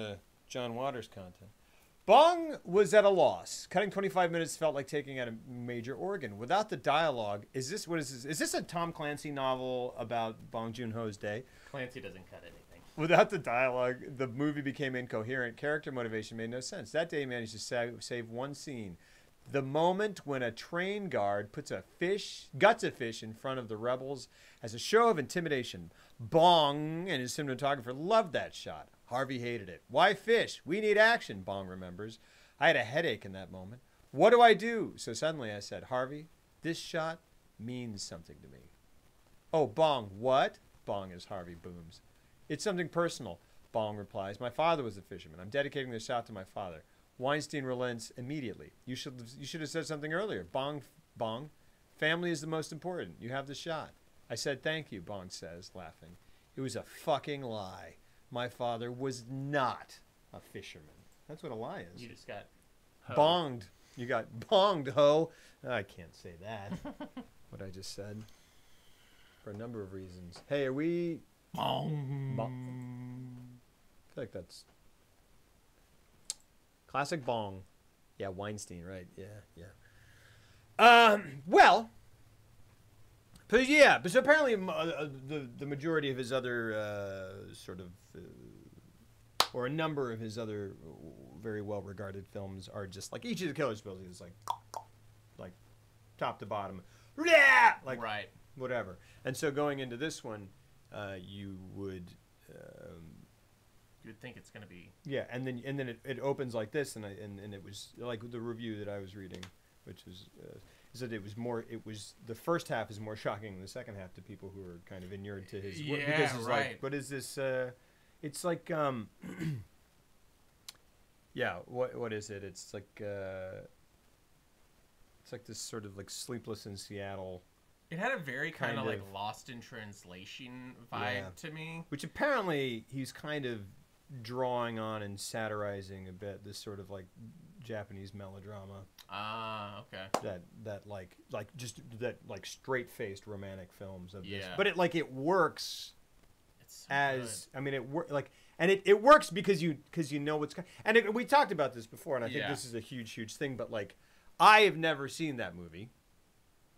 [SPEAKER 1] John Waters content. Bong was at a loss. Cutting 25 minutes felt like taking out a major organ. Without the dialogue, is this a Tom Clancy novel about Bong Joon-ho's day?
[SPEAKER 2] Clancy doesn't cut anything.
[SPEAKER 1] Without the dialogue, the movie became incoherent. Character motivation made no sense. That day, he managed to save one scene. The moment when a train guard guts a fish in front of the rebels as a show of intimidation. Bong and his cinematographer loved that shot. Harvey hated it. Why fish? We need action, Bong remembers. I had a headache in that moment. What do I do? So suddenly I said, Harvey, this shot means something to me. Oh, Bong, what? Bong as Harvey booms. It's something personal, Bong replies. My father was a fisherman. I'm dedicating this shot to my father. Weinstein relents immediately. You should have said something earlier. Bong, family is the most important. You have the shot. I said thank you, Bong says, laughing. It was a fucking lie. My father was not a fisherman. That's what a lie is.
[SPEAKER 2] You just got
[SPEAKER 1] bonged. You got bonged, ho. I can't say that. What I just said. For a number of reasons. Hey, are we...
[SPEAKER 2] Bong.
[SPEAKER 1] I feel like that's... Classic Bong. Yeah, Weinstein, right. Yeah. Well... But yeah, so apparently the majority of his other or a number of his other very well-regarded films are just like each of the Killer's buildings is like top to bottom, like
[SPEAKER 2] right,
[SPEAKER 1] whatever. And so going into this one, you would
[SPEAKER 2] think it's gonna be
[SPEAKER 1] and then it opens like this, and it was like the review that I was reading, which was. That the first half is more shocking than the second half to people who are kind of inured to his work.
[SPEAKER 2] Yeah,
[SPEAKER 1] because it's
[SPEAKER 2] right.
[SPEAKER 1] Like, what is this? It's like, yeah, what is it? It's like this sort of like Sleepless in Seattle.
[SPEAKER 2] It had a very kind of like Lost in Translation vibe to me.
[SPEAKER 1] Which apparently he's kind of drawing on and satirizing a bit, this sort of like Japanese melodrama.
[SPEAKER 2] Ah, okay.
[SPEAKER 1] That straight-faced romantic films of this.
[SPEAKER 2] Yeah.
[SPEAKER 1] But it works.
[SPEAKER 2] It's so
[SPEAKER 1] as
[SPEAKER 2] good.
[SPEAKER 1] I mean it works because you know what's coming. And we talked about this before, and I think this is a huge thing. But like, I have never seen that movie.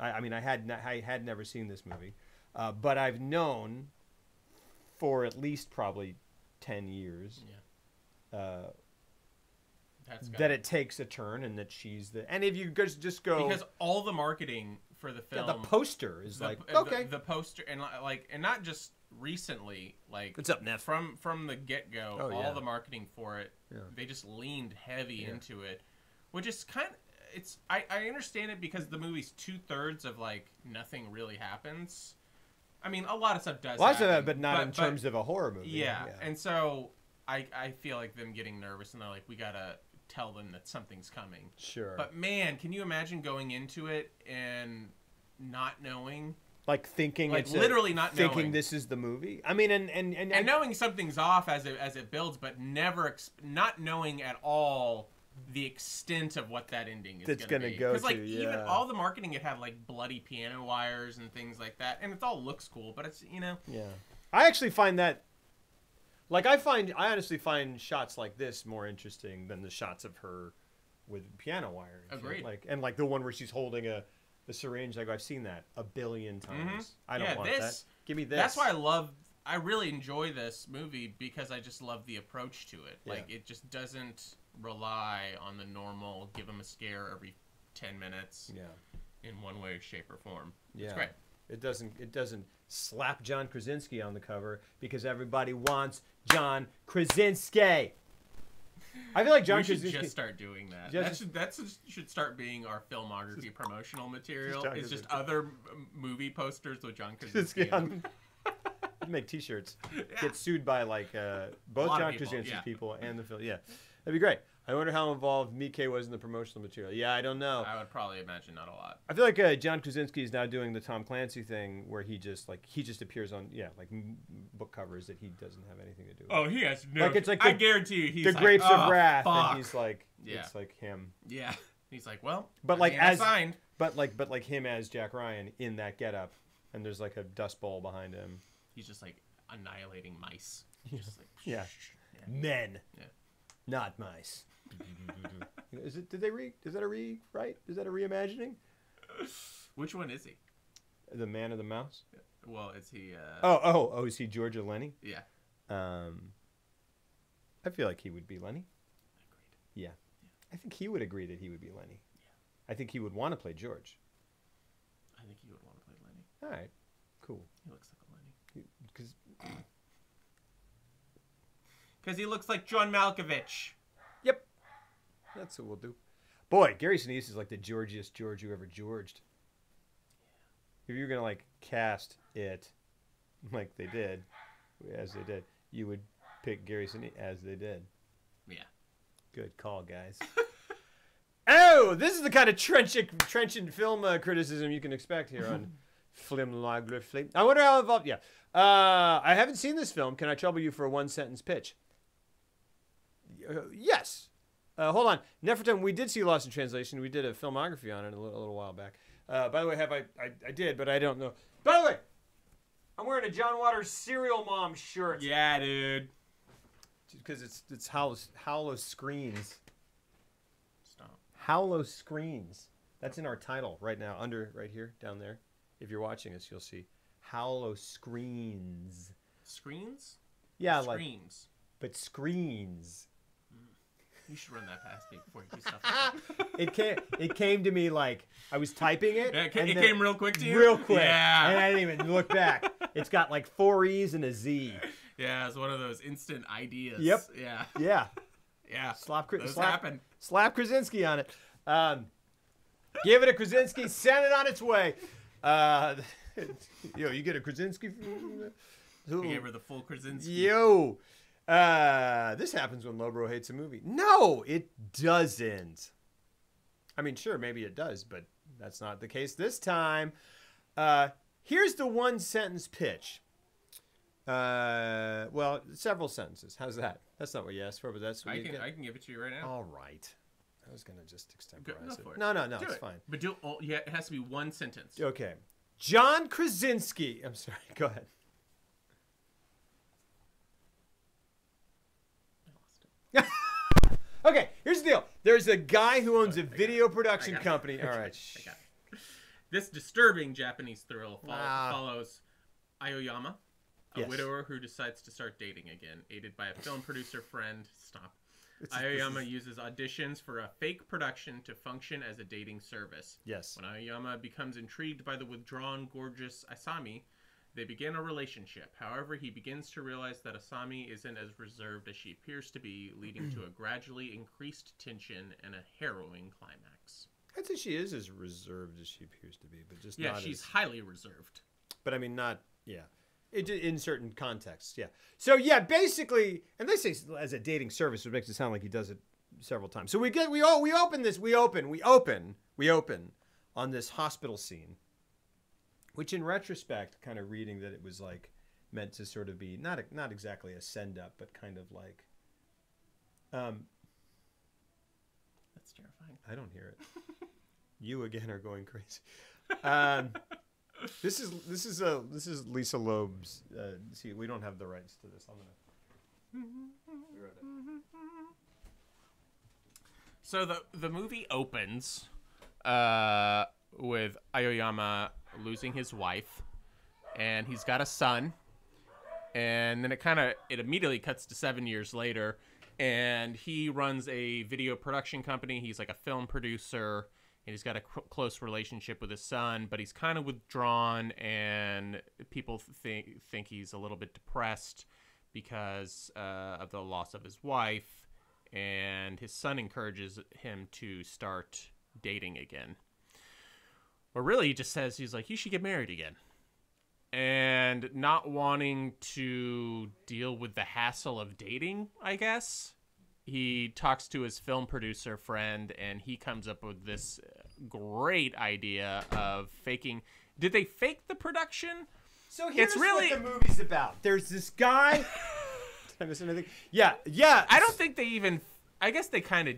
[SPEAKER 1] I had never seen this movie, but I've known for at least probably 10 years.
[SPEAKER 2] Yeah.
[SPEAKER 1] That it takes a turn, and that she's and if you just go
[SPEAKER 2] because all the marketing for the film,
[SPEAKER 1] the poster is okay,
[SPEAKER 2] the poster and not just recently, like
[SPEAKER 1] it's up Neff
[SPEAKER 2] from the get go, all the marketing for it, they just leaned heavy into it, which is kind of I understand it because the movie's 2/3 of like nothing really happens. I mean, a lot of stuff does happen,
[SPEAKER 1] but not in terms of a horror movie.
[SPEAKER 2] Yeah, and so I feel like them getting nervous, and they're like, we gotta tell them that something's coming.
[SPEAKER 1] Sure.
[SPEAKER 2] But man, can you imagine going into it and not knowing?
[SPEAKER 1] Like thinking
[SPEAKER 2] like literally not knowing.
[SPEAKER 1] Thinking this is the movie. I mean, and
[SPEAKER 2] knowing something's off as it builds, but never not knowing at all the extent of what that ending is going to be.
[SPEAKER 1] Because
[SPEAKER 2] like even all the marketing, it had like bloody piano wires and things like that, and it all looks cool, but it's
[SPEAKER 1] Yeah. I actually find that. Like I honestly find shots like this more interesting than the shots of her with piano wires.
[SPEAKER 2] Agreed.
[SPEAKER 1] Like the one where she's holding a syringe. Like I've seen that a billion times.
[SPEAKER 2] Mm-hmm.
[SPEAKER 1] I don't want that. Give me this.
[SPEAKER 2] That's why I really enjoy this movie because I just love the approach to it.
[SPEAKER 1] Yeah.
[SPEAKER 2] Like it just doesn't rely on the normal give them a scare every 10 minutes.
[SPEAKER 1] Yeah.
[SPEAKER 2] In one way, shape, or form.
[SPEAKER 1] Yeah.
[SPEAKER 2] It's great.
[SPEAKER 1] It doesn't slap John Krasinski on the cover because everybody wants John Krasinski. I feel like John Krasinski
[SPEAKER 2] should just start doing that. That should start being our filmography promotional material. It's just other movie posters with John Krasinski.
[SPEAKER 1] Make T-shirts. Yeah. Get sued by like both John Krasinski people and the film. Yeah, that'd be great. I wonder how involved Miike was in the promotional material. Yeah, I don't know.
[SPEAKER 2] I would probably imagine not a lot.
[SPEAKER 1] I feel like John Krasinski is now doing the Tom Clancy thing where he just appears on book covers that he doesn't have anything to do with.
[SPEAKER 2] Oh, he has no.
[SPEAKER 1] Like it's like
[SPEAKER 2] I guarantee you, he's
[SPEAKER 1] the
[SPEAKER 2] like,
[SPEAKER 1] Grapes of
[SPEAKER 2] "Oh,
[SPEAKER 1] Wrath,
[SPEAKER 2] fuck."
[SPEAKER 1] and he's like,
[SPEAKER 2] Yeah.
[SPEAKER 1] it's like him.
[SPEAKER 2] Yeah. He's like, well,
[SPEAKER 1] But like
[SPEAKER 2] I signed.
[SPEAKER 1] but like him as Jack Ryan in that getup, and there's like a dust bowl behind him.
[SPEAKER 2] He's just like annihilating mice.
[SPEAKER 1] Yeah.
[SPEAKER 2] Just like,
[SPEAKER 1] Yeah.
[SPEAKER 2] yeah.
[SPEAKER 1] Men,
[SPEAKER 2] Yeah.
[SPEAKER 1] not mice. Is that a rewrite? Is that a reimagining?
[SPEAKER 2] Which one is he?
[SPEAKER 1] The Man of the Mouse?
[SPEAKER 2] Well, is he?
[SPEAKER 1] Is he George or Lenny?
[SPEAKER 2] Yeah.
[SPEAKER 1] I feel like he would be Lenny.
[SPEAKER 2] Agreed.
[SPEAKER 1] Yeah. I think he would agree that he would be Lenny.
[SPEAKER 2] Yeah.
[SPEAKER 1] I think he would want to play George.
[SPEAKER 2] I think he would want to play Lenny.
[SPEAKER 1] All right. Cool.
[SPEAKER 2] He looks like a Lenny. Because he looks like John Malkovich.
[SPEAKER 1] Yep. That's what we'll do. Boy, Gary Sinise is like the Georgiest George who ever Georged. If you were going to like cast it like they did, as they did, you would pick Gary Sinise as they did.
[SPEAKER 2] Yeah.
[SPEAKER 1] Good call, guys. Oh, this is the kind of trenchant film criticism you can expect here on Film Lager Fleet. I wonder how involved. Yeah. I haven't seen this film. Can I trouble you for a one-sentence pitch? Yes. Hold on. Nefertum, we did see Lost in Translation. We did a filmography on it a little while back. By the way, I did, but I don't know. By the way, I'm wearing a John Waters Serial Mom shirt.
[SPEAKER 2] Yeah, dude.
[SPEAKER 1] Because it's Howlow Screens.
[SPEAKER 2] Stop.
[SPEAKER 1] Howlow Screens. That's in our title right now, right here, down there. If you're watching us, you'll see Howlow Screens.
[SPEAKER 2] Screens?
[SPEAKER 1] Yeah,
[SPEAKER 2] Screams.
[SPEAKER 1] but screens.
[SPEAKER 2] You should run that past me before you do stuff like that.
[SPEAKER 1] It came to me like I was typing it.
[SPEAKER 2] It
[SPEAKER 1] and then-
[SPEAKER 2] came real quick to you?
[SPEAKER 1] Real quick.
[SPEAKER 2] Yeah.
[SPEAKER 1] And I didn't even look back. It's got like 4 E's and a Z.
[SPEAKER 2] Yeah, it's one of those instant ideas.
[SPEAKER 1] Yep.
[SPEAKER 2] Yeah.
[SPEAKER 1] Yeah.
[SPEAKER 2] Yeah.
[SPEAKER 1] Those
[SPEAKER 2] happen.
[SPEAKER 1] Slap Krasinski on it. Give it a Krasinski. Send it on its way. You get a Krasinski.
[SPEAKER 2] You gave her the full Krasinski.
[SPEAKER 1] Yo. This happens when Lobro hates a movie. No, it doesn't. I mean, sure, maybe it does, but that's not the case this time. Here's the one-sentence pitch. Well, several sentences. How's that? That's not what you asked for, but that's what you get.
[SPEAKER 2] I can give it to you right now.
[SPEAKER 1] All right. I was going to just extemporize
[SPEAKER 2] Go for it.
[SPEAKER 1] No,
[SPEAKER 2] Do
[SPEAKER 1] it's
[SPEAKER 2] it.
[SPEAKER 1] fine.
[SPEAKER 2] But it has to be one sentence.
[SPEAKER 1] Okay. John Krasinski. I'm sorry. Go ahead.
[SPEAKER 2] I lost it.
[SPEAKER 1] Okay, here's the deal. There's a guy who owns a video production company. All right.
[SPEAKER 2] I got it. This disturbing Japanese thrill
[SPEAKER 1] Wow.
[SPEAKER 2] follows Aoyama, a
[SPEAKER 1] Yes.
[SPEAKER 2] widower who decides to start dating again, aided by a film producer friend. Stop.
[SPEAKER 1] This
[SPEAKER 2] Aoyama
[SPEAKER 1] is-
[SPEAKER 2] uses auditions for a fake production to function as a dating service.
[SPEAKER 1] Yes.
[SPEAKER 2] When Aoyama becomes intrigued by the withdrawn, gorgeous Asami, they begin a relationship. However, he begins to realize that Asami isn't as reserved as she appears to be, leading to a gradually increased tension and a harrowing climax.
[SPEAKER 1] I'd say she is as reserved as she appears to be, but just
[SPEAKER 2] Yeah,
[SPEAKER 1] not
[SPEAKER 2] she's
[SPEAKER 1] as...
[SPEAKER 2] highly reserved.
[SPEAKER 1] But I mean, not... Yeah. In certain contexts, yeah. So, yeah, basically... And they say as a dating service, which makes it sound like he does it several times. So we open on this hospital scene, which in retrospect, kind of reading that it was like meant to sort of be not exactly a send up, but kind of like
[SPEAKER 2] That's terrifying.
[SPEAKER 1] I don't hear it. You again are going crazy. This is Lisa Loeb's. See, we don't have the rights to this. I'm gonna. We wrote it.
[SPEAKER 2] So the movie opens with Aoyama losing his wife, and he's got a son, and then it immediately cuts to 7 years later, and he runs a video production company. He's like a film producer, and he's got a close relationship with his son, but he's kind of withdrawn, and people think he's a little bit depressed because of the loss of his wife, and his son encourages him to start dating again. Or really, he just says, he's like, you should get married again. And not wanting to deal with the hassle of dating, I guess, he talks to his film producer friend, and he comes up with this great idea of faking. Did they fake the production?
[SPEAKER 1] So here's
[SPEAKER 2] It's really-
[SPEAKER 1] what the movie's about. There's this guy. Did I miss anything? Yeah.
[SPEAKER 2] I don't think they even. I guess they kind of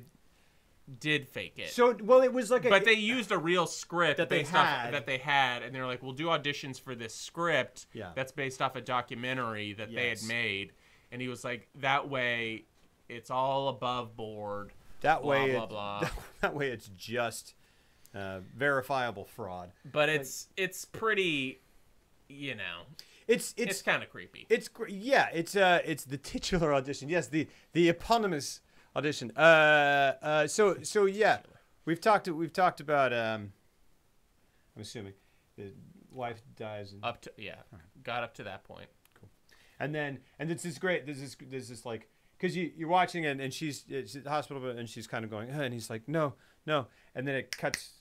[SPEAKER 2] did fake it.
[SPEAKER 1] So well, it was like
[SPEAKER 2] But they used a real script
[SPEAKER 1] that they
[SPEAKER 2] based off-
[SPEAKER 1] had.
[SPEAKER 2] that they had, and they were like, "We'll do auditions for this script
[SPEAKER 1] Yeah.
[SPEAKER 2] that's based off a documentary that they had
[SPEAKER 1] Yes.
[SPEAKER 2] made." And he was like, "That way, it's all above board.
[SPEAKER 1] that
[SPEAKER 2] blah,
[SPEAKER 1] way.
[SPEAKER 2] blah, blah."
[SPEAKER 1] That way, it's just verifiable fraud.
[SPEAKER 2] But it's pretty, you know,
[SPEAKER 1] It's
[SPEAKER 2] it's kind of creepy.
[SPEAKER 1] It's it's the titular audition. Yes, the eponymous audition. So yeah, we've talked about. I'm assuming the wife dies. And,
[SPEAKER 2] Up to got up to that point.
[SPEAKER 1] and it's this great. There's this like because you're watching it and she's at the hospital and she's kind of going and he's like no, and then it cuts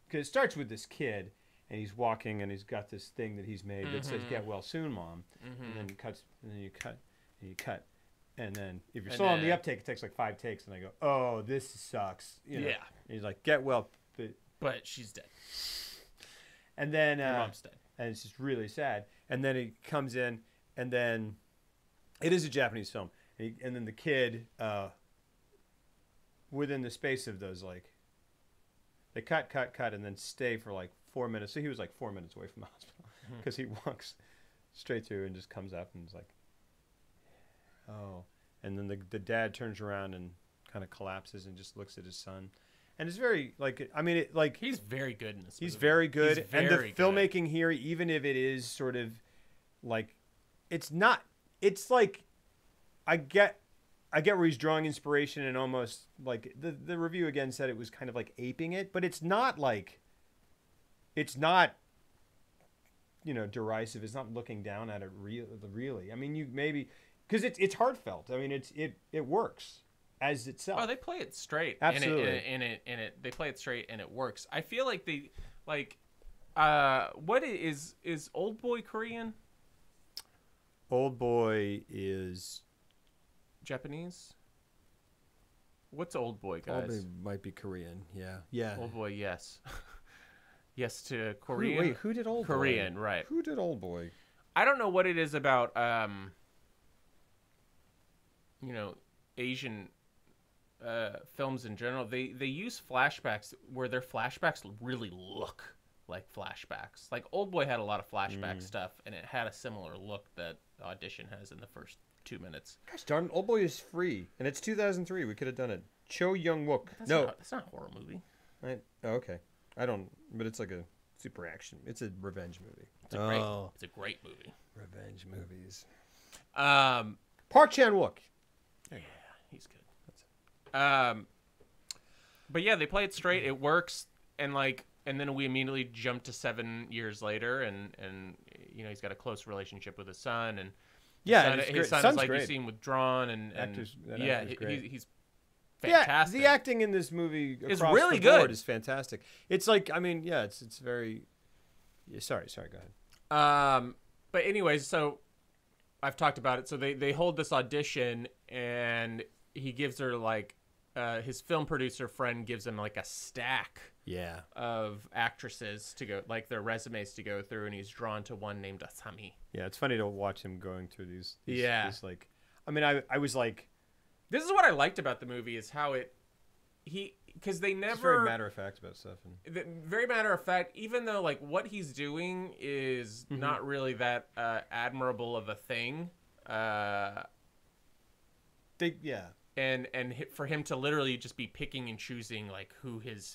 [SPEAKER 1] because it starts with this kid. And he's walking, and he's got this thing that he's made that says "Get well soon, Mom." And then it cuts, and then you cut, and you cut, and then if you're slow on the uptake, it takes like 5 takes. And I go, "Oh, this sucks." You know?
[SPEAKER 2] Yeah.
[SPEAKER 1] And he's like, "Get well,"
[SPEAKER 2] But she's dead.
[SPEAKER 1] and then
[SPEAKER 2] Your mom's dead.
[SPEAKER 1] and it's just really sad. And then he comes in, and then it is a Japanese film, and then the kid, within the space of those like, they cut, and then stay for like 4 minutes. So he was like 4 minutes away from the hospital because he walks straight through and just comes up and is like, oh. And then the dad turns around and kind of collapses and just looks at his son. And it's very, like, I mean, it like...
[SPEAKER 2] He's very good in this movie.
[SPEAKER 1] He's very good.
[SPEAKER 2] He's
[SPEAKER 1] And
[SPEAKER 2] very
[SPEAKER 1] the filmmaking here, even if it is sort of like, it's not, it's like, I get where he's drawing inspiration and almost like the review again said it was kind of like aping it, but it's not like, it's not, you know, derisive. It's not looking down at it really. I mean, you maybe, because it's heartfelt. I mean, it works as itself.
[SPEAKER 2] Oh, they play it straight.
[SPEAKER 1] Absolutely.
[SPEAKER 2] And they play it straight and it works. I feel like they, like, what is Old Boy Korean?
[SPEAKER 1] Old Boy is...
[SPEAKER 2] Japanese? What's Old Boy, guys?
[SPEAKER 1] Old Boy might be Korean. Yeah.
[SPEAKER 2] Old Boy, yes. Yes to Korean.
[SPEAKER 1] Wait, who did Old Boy?
[SPEAKER 2] Korean, right.
[SPEAKER 1] Who did Old Boy?
[SPEAKER 2] I don't know what it is about, you know, Asian films in general. They use flashbacks where their flashbacks really look like flashbacks. Like Old Boy had a lot of flashback stuff, and it had a similar look that Audition has in the first 2 minutes.
[SPEAKER 1] Gosh darn, Old Boy is free, and it's 2003. We could have done it. Cho Young-wook.
[SPEAKER 2] That's not a horror movie.
[SPEAKER 1] Okay. I don't, but it's like a super action. It's a revenge movie.
[SPEAKER 2] It's a great movie.
[SPEAKER 1] Revenge movies.
[SPEAKER 2] Park
[SPEAKER 1] Chan-wook.
[SPEAKER 2] Yeah, he's good. That's it. But yeah, they play it straight. It works, and then we immediately jump to 7 years later, and you know he's got a close relationship with his son, and his son is like you see him withdrawn, and he's fantastic.
[SPEAKER 1] Yeah, the acting in this movie
[SPEAKER 2] is
[SPEAKER 1] across
[SPEAKER 2] really
[SPEAKER 1] the board
[SPEAKER 2] good.
[SPEAKER 1] is fantastic. It's like, I mean, yeah, it's very. Yeah, sorry, go
[SPEAKER 2] ahead. But anyways, so I've talked about it. So they hold this audition, and he gives her like his film producer friend gives him like a stack.
[SPEAKER 1] Yeah.
[SPEAKER 2] Of actresses to go, like their resumes to go through, and he's drawn to one named Asami.
[SPEAKER 1] Yeah, it's funny to watch him going through these
[SPEAKER 2] these,
[SPEAKER 1] like, I mean, I was like,
[SPEAKER 2] this is what I liked about the movie is how because they never.
[SPEAKER 1] It's very matter of fact about stuff.
[SPEAKER 2] Very matter of fact, even though like what he's doing is not really that admirable of a thing. And for him to literally just be picking and choosing like who his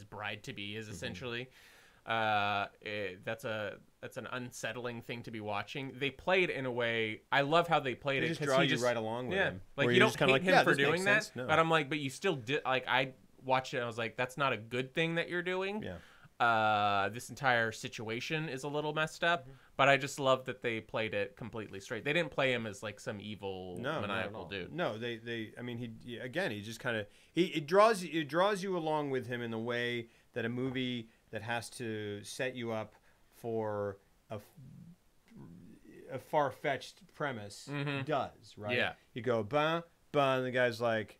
[SPEAKER 2] bride to be is essentially, that's an unsettling thing to be watching. They played in a way. I love how they played it
[SPEAKER 1] because draw you right along with him.
[SPEAKER 2] Like you don't hate him for doing that, but I'm like, but you still did. Like I watched it, and I was like, that's not a good thing that you're doing. Yeah. This entire situation is a little messed up, but I just love that they played it completely straight. They didn't play him as like some evil maniacal dude.
[SPEAKER 1] No, they. I mean, he just kind of it draws you along with him in the way that a movie that has to set you up for a far-fetched premise does, right?
[SPEAKER 2] Yeah.
[SPEAKER 1] You go, bah, and the guy's like,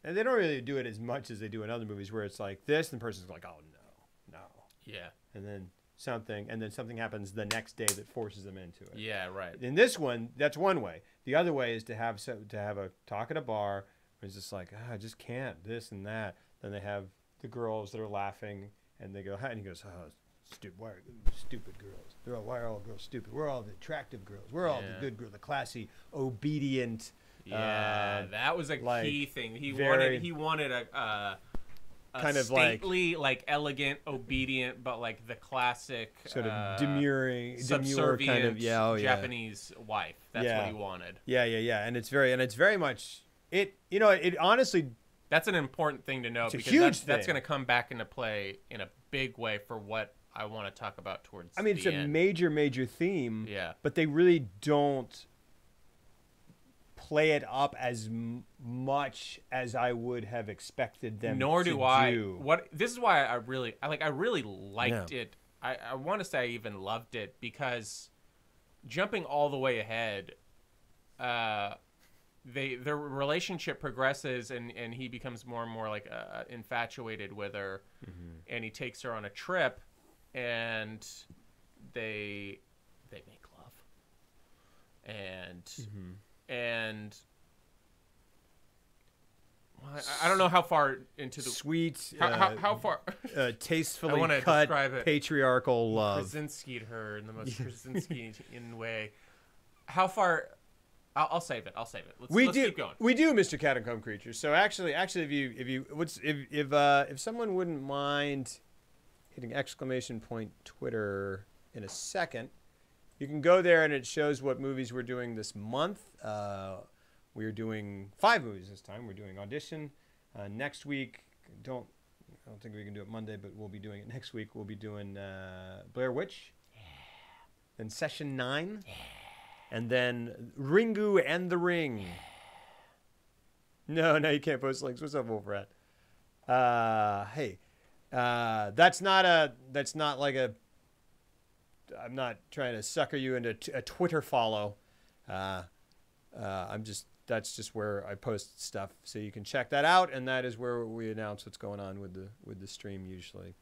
[SPEAKER 1] and they don't really do it as much as they do in other movies where it's like this, and the person's like, oh no.
[SPEAKER 2] Yeah.
[SPEAKER 1] And then something happens the next day that forces them into it.
[SPEAKER 2] Yeah, right.
[SPEAKER 1] In this one, that's one way. The other way is to have a talk at a bar where it's just like, I just can't, this and that. Then they have the girls that are laughing, and they go, hi, and he goes, oh, stupid, why are stupid girls? Why are all girls stupid? We're all the attractive girls. We're all the good girls, the classy, obedient.
[SPEAKER 2] Yeah, that was a key thing. He wanted a
[SPEAKER 1] kind of
[SPEAKER 2] stately, like elegant, obedient, but like the classic
[SPEAKER 1] sort of demure
[SPEAKER 2] subservient
[SPEAKER 1] kind of
[SPEAKER 2] Japanese wife. That's what he wanted.
[SPEAKER 1] Yeah, and it's very much it. You know, it honestly.
[SPEAKER 2] That's an important thing to know because that's going to come back into play in a big way for what I want to talk about towards. I mean,
[SPEAKER 1] it's a major theme.
[SPEAKER 2] Yeah,
[SPEAKER 1] but they really don't play it up as much as I would have expected them.
[SPEAKER 2] Nor do I. This is why I really liked it. I want to say I even loved it because jumping all the way ahead, their relationship progresses and he becomes more and more like infatuated with her, and he takes her on a trip, and they make love, and I don't know how far into the
[SPEAKER 1] sweet,
[SPEAKER 2] how far
[SPEAKER 1] tastefully cut patriarchal love.
[SPEAKER 2] Krasinski'd her in the most Krasinskian way. How far? I'll save it. Let's keep going.
[SPEAKER 1] We do, Mr. Catacomb Creature. So actually, if someone wouldn't mind hitting ! Twitter in a second, you can go there and it shows what movies we're doing this month. We're doing 5 movies this time. We're doing Audition. Next week, I don't think we can do it Monday, but we'll be doing it next week. We'll be doing Blair Witch. Yeah. Then Session 9. Yeah. And then Ringu and the Ring. No, you can't post links. What's up, Wolfrat? Hey, that's not like a. I'm not trying to sucker you into a Twitter follow. That's just where I post stuff, so you can check that out, and that is where we announce what's going on with the stream usually.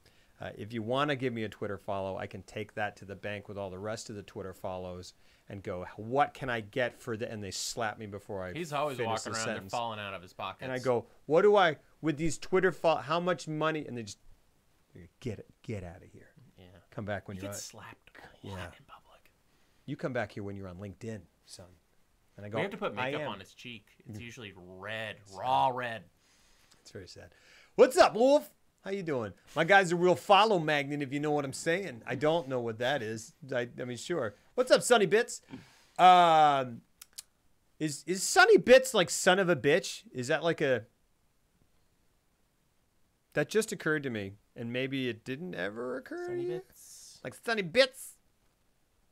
[SPEAKER 1] If you want to give me a Twitter follow, I can take that to the bank with all the rest of the Twitter follows and go, what can I get for the? And they slap me before I.
[SPEAKER 2] He's always walking around there falling out of his pockets.
[SPEAKER 1] And I go, what do I with these Twitter how much money? And they just get out of here.
[SPEAKER 2] Yeah.
[SPEAKER 1] Come back when
[SPEAKER 2] you
[SPEAKER 1] you're
[SPEAKER 2] get slapped a lot in public.
[SPEAKER 1] You come back here when you're on LinkedIn, son. And I go,
[SPEAKER 2] we have to put makeup on his cheek. It's usually red, raw red.
[SPEAKER 1] It's very sad. What's up, Wolf? How you doing? My guy's a real follow magnet, if you know what I'm saying. I don't know what that is. I mean, sure. What's up, Sonny Bits? Is Sonny Bits like son of a bitch? Is that like a... That just occurred to me, and maybe it didn't ever occur to you?
[SPEAKER 2] Bits?
[SPEAKER 1] Like Sonny Bits?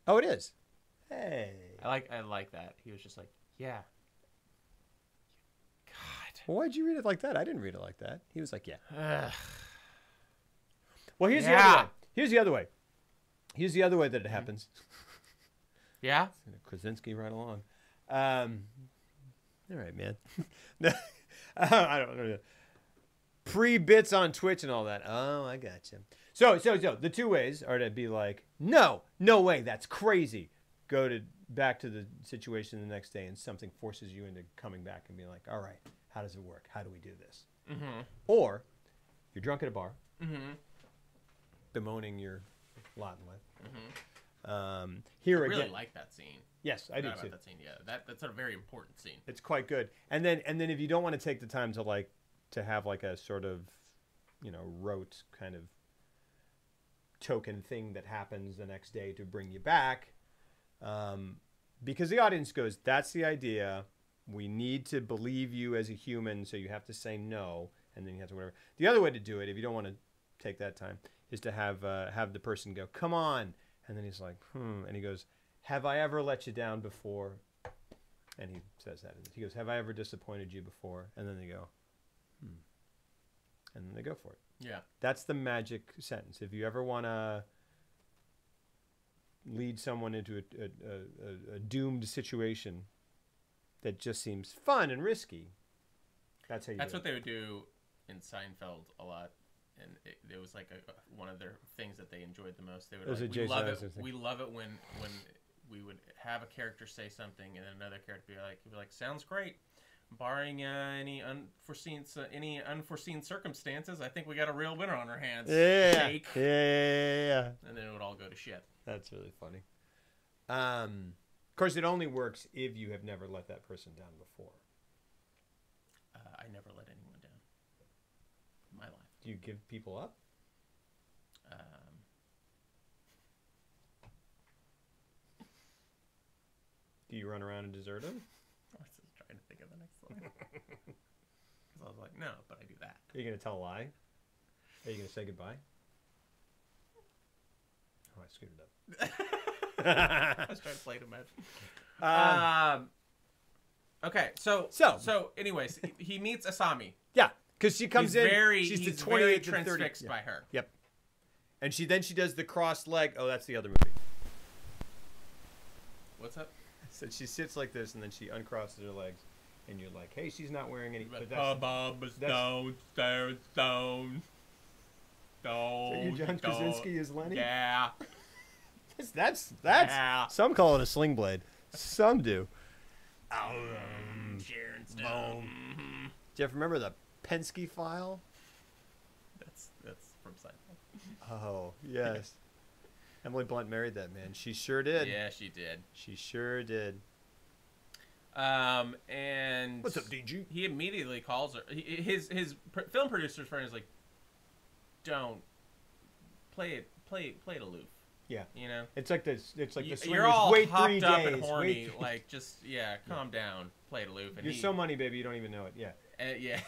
[SPEAKER 1] Oh, it is. Hey.
[SPEAKER 2] I like that. He was just like, yeah. God.
[SPEAKER 1] Well, why'd you read it like that? I didn't read it like that. He was like, yeah. Well, here's the other way. Here's the other way that it happens.
[SPEAKER 2] Yeah?
[SPEAKER 1] Krasinski right along. All right, man. I don't know. Pre-bits on Twitch and all that. Oh, I gotcha. So the two ways are to be like, no way, that's crazy. Go back to the situation the next day and something forces you into coming back and being like, all right, how does it work? How do we do this?
[SPEAKER 2] Mm-hmm.
[SPEAKER 1] Or you're drunk at a bar,
[SPEAKER 2] bemoaning
[SPEAKER 1] your lot in life.
[SPEAKER 2] Mm-hmm.
[SPEAKER 1] Here
[SPEAKER 2] I
[SPEAKER 1] again,
[SPEAKER 2] really like that scene.
[SPEAKER 1] Yes, I do too.
[SPEAKER 2] That scene, yeah, that's a very important scene.
[SPEAKER 1] It's quite good. And then if you don't want to take the time to have like a sort of, rote kind of token thing that happens the next day to bring you back, because the audience goes, that's the idea. We need to believe you as a human, so you have to say no, and then you have to whatever. The other way to do it, if you don't want to take that time, is to have the person go, come on, and then he's like, and he goes, have I ever let you down before? And he says that. He goes, have I ever disappointed you before? And then they go, and then they go for it.
[SPEAKER 2] Yeah.
[SPEAKER 1] That's the magic sentence. If you ever want to lead someone into a doomed situation, that just seems fun and risky. That's how you.
[SPEAKER 2] That's
[SPEAKER 1] do
[SPEAKER 2] what
[SPEAKER 1] it.
[SPEAKER 2] they would do in Seinfeld a lot, and it was like one of their things that they enjoyed the most. They would
[SPEAKER 1] Those
[SPEAKER 2] like,
[SPEAKER 1] are Jay Silent thing.
[SPEAKER 2] we love it when we would have a character say something and another character be like, sounds great. Barring any unforeseen circumstances, I think we got a real winner on our hands.
[SPEAKER 1] Yeah.
[SPEAKER 2] Shake.
[SPEAKER 1] Yeah.
[SPEAKER 2] And then it would all go to shit.
[SPEAKER 1] That's really funny. Of course, it only works if you have never let that person down before.
[SPEAKER 2] I never let anyone down in my life.
[SPEAKER 1] Do you give people up? Do you run around and desert them?
[SPEAKER 2] I was just trying to think of the next line. Because I was like, no, but I do that.
[SPEAKER 1] Are you going to tell a lie? Are you going to say goodbye? Oh, I screwed it up.
[SPEAKER 2] I was trying to play to imagine. Okay, so anyways, he meets Asami.
[SPEAKER 1] Yeah, because she comes in. She's
[SPEAKER 2] he's
[SPEAKER 1] the
[SPEAKER 2] very
[SPEAKER 1] 28th and 30th.
[SPEAKER 2] transfixed by her.
[SPEAKER 1] Yep. And she does the crossed leg. Oh, that's the other movie.
[SPEAKER 2] What's up?
[SPEAKER 1] So she sits like this, and then she uncrosses her legs, and you're like, "Hey, she's not wearing any." But
[SPEAKER 2] Stone.
[SPEAKER 1] So you, John Krasinski, is Lenny.
[SPEAKER 2] Yeah.
[SPEAKER 1] That's
[SPEAKER 2] Yeah.
[SPEAKER 1] Some call it a sling blade. Some do.
[SPEAKER 2] Sharon Stone.
[SPEAKER 1] Do you ever remember the Penske file?
[SPEAKER 2] That's from Seinfeld.
[SPEAKER 1] Oh yes. Emily Blunt married that man. She sure did.
[SPEAKER 2] Yeah, she did.
[SPEAKER 1] She sure did.
[SPEAKER 2] And
[SPEAKER 1] What's up, DG?
[SPEAKER 2] He immediately calls her. His film producer's friend is like, "Don't play it aloof."
[SPEAKER 1] Yeah.
[SPEAKER 2] You know.
[SPEAKER 1] It's like this. It's like the swingers.
[SPEAKER 2] You're all
[SPEAKER 1] Wait
[SPEAKER 2] hopped
[SPEAKER 1] 3
[SPEAKER 2] up
[SPEAKER 1] days.
[SPEAKER 2] and horny.
[SPEAKER 1] Wait.
[SPEAKER 2] Like, just calm down. Play it aloof. And
[SPEAKER 1] You're so money, baby. You don't even know it. Yeah.
[SPEAKER 2] Yeah,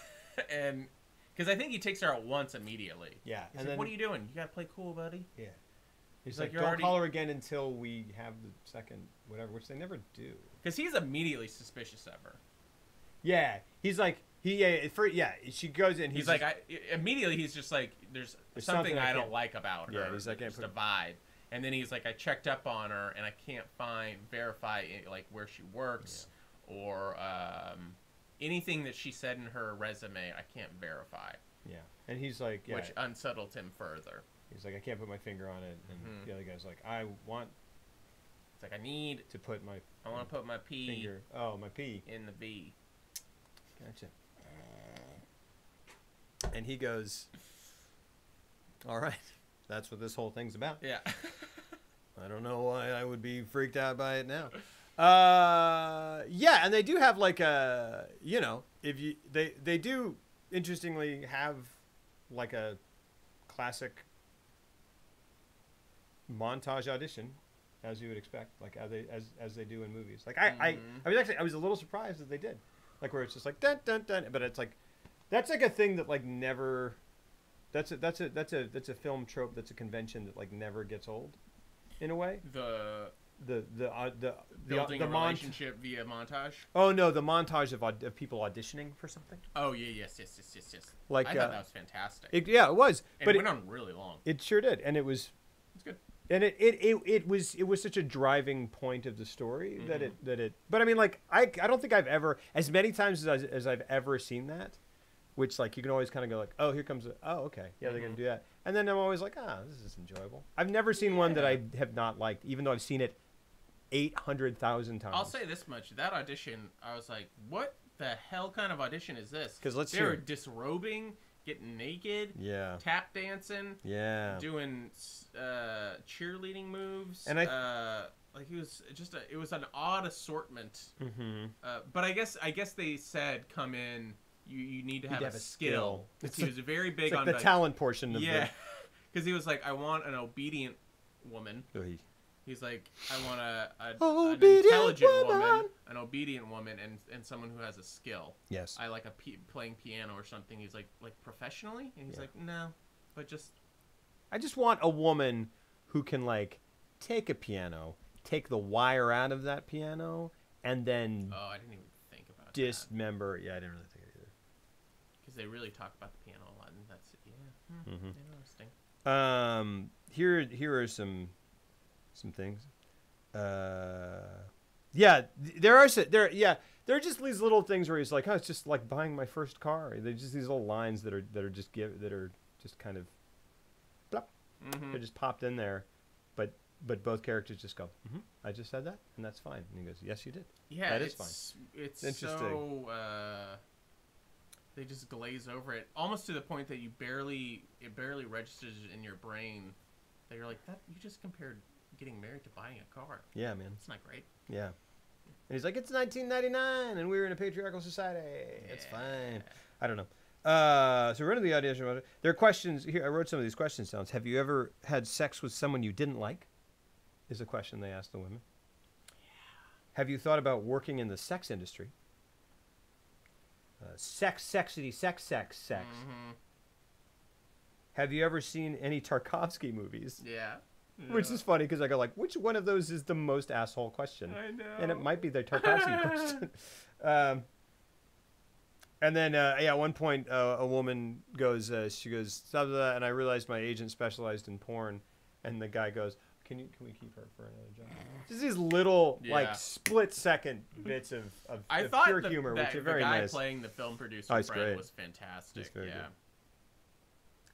[SPEAKER 2] and because I think he takes her out once immediately.
[SPEAKER 1] Yeah.
[SPEAKER 2] He's
[SPEAKER 1] And
[SPEAKER 2] like,
[SPEAKER 1] then,
[SPEAKER 2] "What are you doing? You gotta play cool, buddy."
[SPEAKER 1] Yeah. He's
[SPEAKER 2] like,
[SPEAKER 1] like,
[SPEAKER 2] "You're
[SPEAKER 1] don't
[SPEAKER 2] already-"
[SPEAKER 1] call her again until we have the second whatever, which they never do.
[SPEAKER 2] Because he's immediately suspicious of her.
[SPEAKER 1] Yeah. He's like, she goes in.
[SPEAKER 2] He's like, immediately he's just like, there's something I don't like about her.
[SPEAKER 1] Yeah, he's like,
[SPEAKER 2] just a vibe. And then he's like, I checked up on her and I can't verify like where she works or anything that she said in her resume. I can't verify.
[SPEAKER 1] Yeah, and he's like,
[SPEAKER 2] which unsettled him further.
[SPEAKER 1] He's like, I can't put my finger on it, and the other guy's like, I want.
[SPEAKER 2] It's like I need
[SPEAKER 1] to put my.
[SPEAKER 2] I want to put my P.
[SPEAKER 1] Finger. Oh, my P.
[SPEAKER 2] In the V.
[SPEAKER 1] Gotcha. And he goes, all right, that's what this whole thing's about.
[SPEAKER 2] Yeah.
[SPEAKER 1] I don't know why I would be freaked out by it now. Yeah, and they do have like a, they do interestingly have like a classic montage audition, as you would expect, like as they do in movies. Like I was a little surprised that they did, like where it's just like dun dun dun, but it's like that's like a thing that like never. That's a film trope. That's a convention that like never gets old, in a way.
[SPEAKER 2] The
[SPEAKER 1] building
[SPEAKER 2] a relationship via montage.
[SPEAKER 1] Oh no, the montage of people auditioning for something.
[SPEAKER 2] Oh yeah, yes.
[SPEAKER 1] Like
[SPEAKER 2] I thought that was fantastic.
[SPEAKER 1] It was,
[SPEAKER 2] but it went on really long.
[SPEAKER 1] It sure did, and it's
[SPEAKER 2] good.
[SPEAKER 1] And it was such a driving point of the story that it. But I mean, like I don't think I've ever, as many times as I've ever seen that. Which, like, you can always kind of go like, oh, here comes okay. Yeah, they're going to do that. And then I'm always like, this is enjoyable. I've never seen one that I have not liked, even though I've seen it 800,000 times.
[SPEAKER 2] I'll say this much. That audition, I was like, what the hell kind of audition is this?
[SPEAKER 1] Because
[SPEAKER 2] they were disrobing, getting naked, tap dancing, doing cheerleading moves. And like, it was an odd assortment. But I guess they said come in. You need to have a skill. He was very big on
[SPEAKER 1] the talent portion of
[SPEAKER 2] because he was like, I want an obedient woman. He's like, I want an intelligent woman, an obedient woman, and someone who has a skill.
[SPEAKER 1] Yes.
[SPEAKER 2] I like playing piano or something. He's like professionally, and he's like, no, but
[SPEAKER 1] I just want a woman who can like take a piano, take the wire out of that piano, and then
[SPEAKER 2] I didn't even think about
[SPEAKER 1] dismember. Yeah, I didn't really think.
[SPEAKER 2] Because they really talk about the piano a lot, and that's interesting.
[SPEAKER 1] Here are some things. There There are just these little things where he's like, "Oh, it's just like buying my first car." They're just these little lines that are just kind of, plop. They're just popped in there, but both characters just go, "I just said that, and that's fine." And he goes, "Yes, you did.
[SPEAKER 2] Yeah,
[SPEAKER 1] that is fine."
[SPEAKER 2] It's
[SPEAKER 1] interesting.
[SPEAKER 2] So they just glaze over it, almost to the point that it barely registers in your brain that you're like, that you just compared getting married to buying a car.
[SPEAKER 1] Yeah, man.
[SPEAKER 2] It's not great.
[SPEAKER 1] Yeah. And he's like, it's 1999, and we were in a patriarchal society. Yeah. It's fine. I don't know. So we're into the audition. There are questions here. I wrote some of these questions down. Have you ever had sex with someone you didn't like? Is a question they asked the women. Yeah. Have you thought about working in the sex industry? Sexity, sex. Have you ever seen any Tarkovsky movies?
[SPEAKER 2] Yeah.
[SPEAKER 1] Which is funny because I go like, which one of those is the most asshole question?
[SPEAKER 2] I know.
[SPEAKER 1] And it might be the Tarkovsky question. And then, at one point, a woman goes, she goes, stop that, and I realized my agent specialized in porn. And the guy goes, can we keep her for another job? Just these little, like, split-second bits of pure humor, which are very nice.
[SPEAKER 2] The guy playing the film producer
[SPEAKER 1] great.
[SPEAKER 2] Was fantastic.
[SPEAKER 1] Good.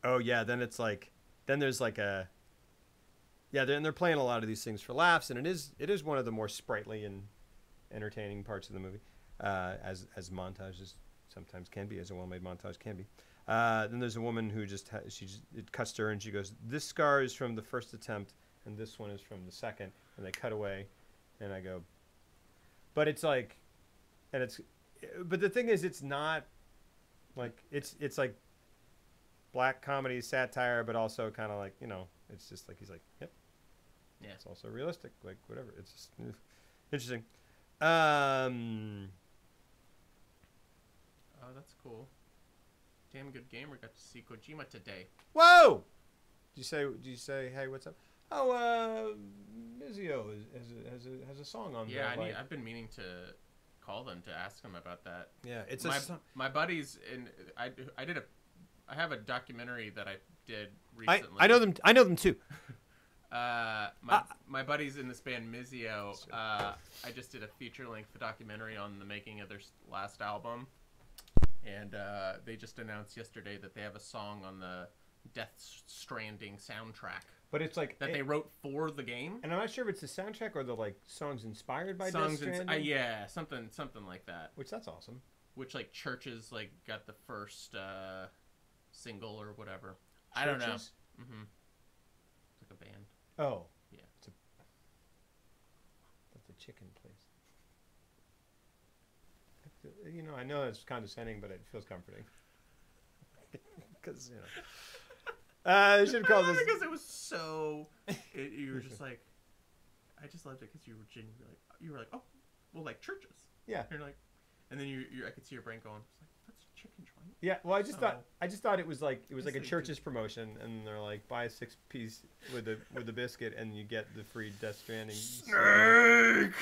[SPEAKER 1] Oh, yeah, then it's like, then there's like a... Yeah, they're playing a lot of these things for laughs, and it is one of the more sprightly and entertaining parts of the movie, as montages sometimes can be, as a well-made montage can be. Then there's a woman who it cuts to her, and she goes, "This scar is from the first attempt, and this one is from the second." And they cut away, and I go, but it's like, but the thing is, it's not like it's like black comedy satire, but also kind of like, it's just like he's like, yep. Yeah. It's also realistic, like whatever. It's just interesting.
[SPEAKER 2] Oh, that's cool. Damn Good Gamer got to see Kojima today.
[SPEAKER 1] Whoa! Did you say, hey, what's up? Oh, Mizio has a song on.
[SPEAKER 2] Yeah, I've been meaning to call them to ask them about that.
[SPEAKER 1] Yeah, it's
[SPEAKER 2] my buddies I have a documentary that I did recently.
[SPEAKER 1] I know them too.
[SPEAKER 2] My buddies in this band Mizio, I just did a feature-length documentary on the making of their last album, and they just announced yesterday that they have a song on the Death Stranding soundtrack.
[SPEAKER 1] But it's like
[SPEAKER 2] that they wrote for the game,
[SPEAKER 1] and I'm not sure if it's the soundtrack or the like songs inspired by Death Stranding.
[SPEAKER 2] Yeah, something like that.
[SPEAKER 1] Which that's awesome.
[SPEAKER 2] Which like Churches like got the first single or whatever. Churches? I don't know. Mm-hmm. It's like a band.
[SPEAKER 1] Oh.
[SPEAKER 2] Yeah.
[SPEAKER 1] That's a chicken place. I know it's condescending, but it feels comforting. Because, they should call this...
[SPEAKER 2] Because it was so... you were just like... I just loved it because you were genuinely like... You were like, oh, well, like Churches.
[SPEAKER 1] Yeah.
[SPEAKER 2] And you're like... And then I could see your brain going, it's like, that's a chicken joint.
[SPEAKER 1] Yeah, well, I just thought it was like a Church's promotion, and they're like, buy a 6-piece with a biscuit, and you get the free Death Stranding.
[SPEAKER 2] Snake.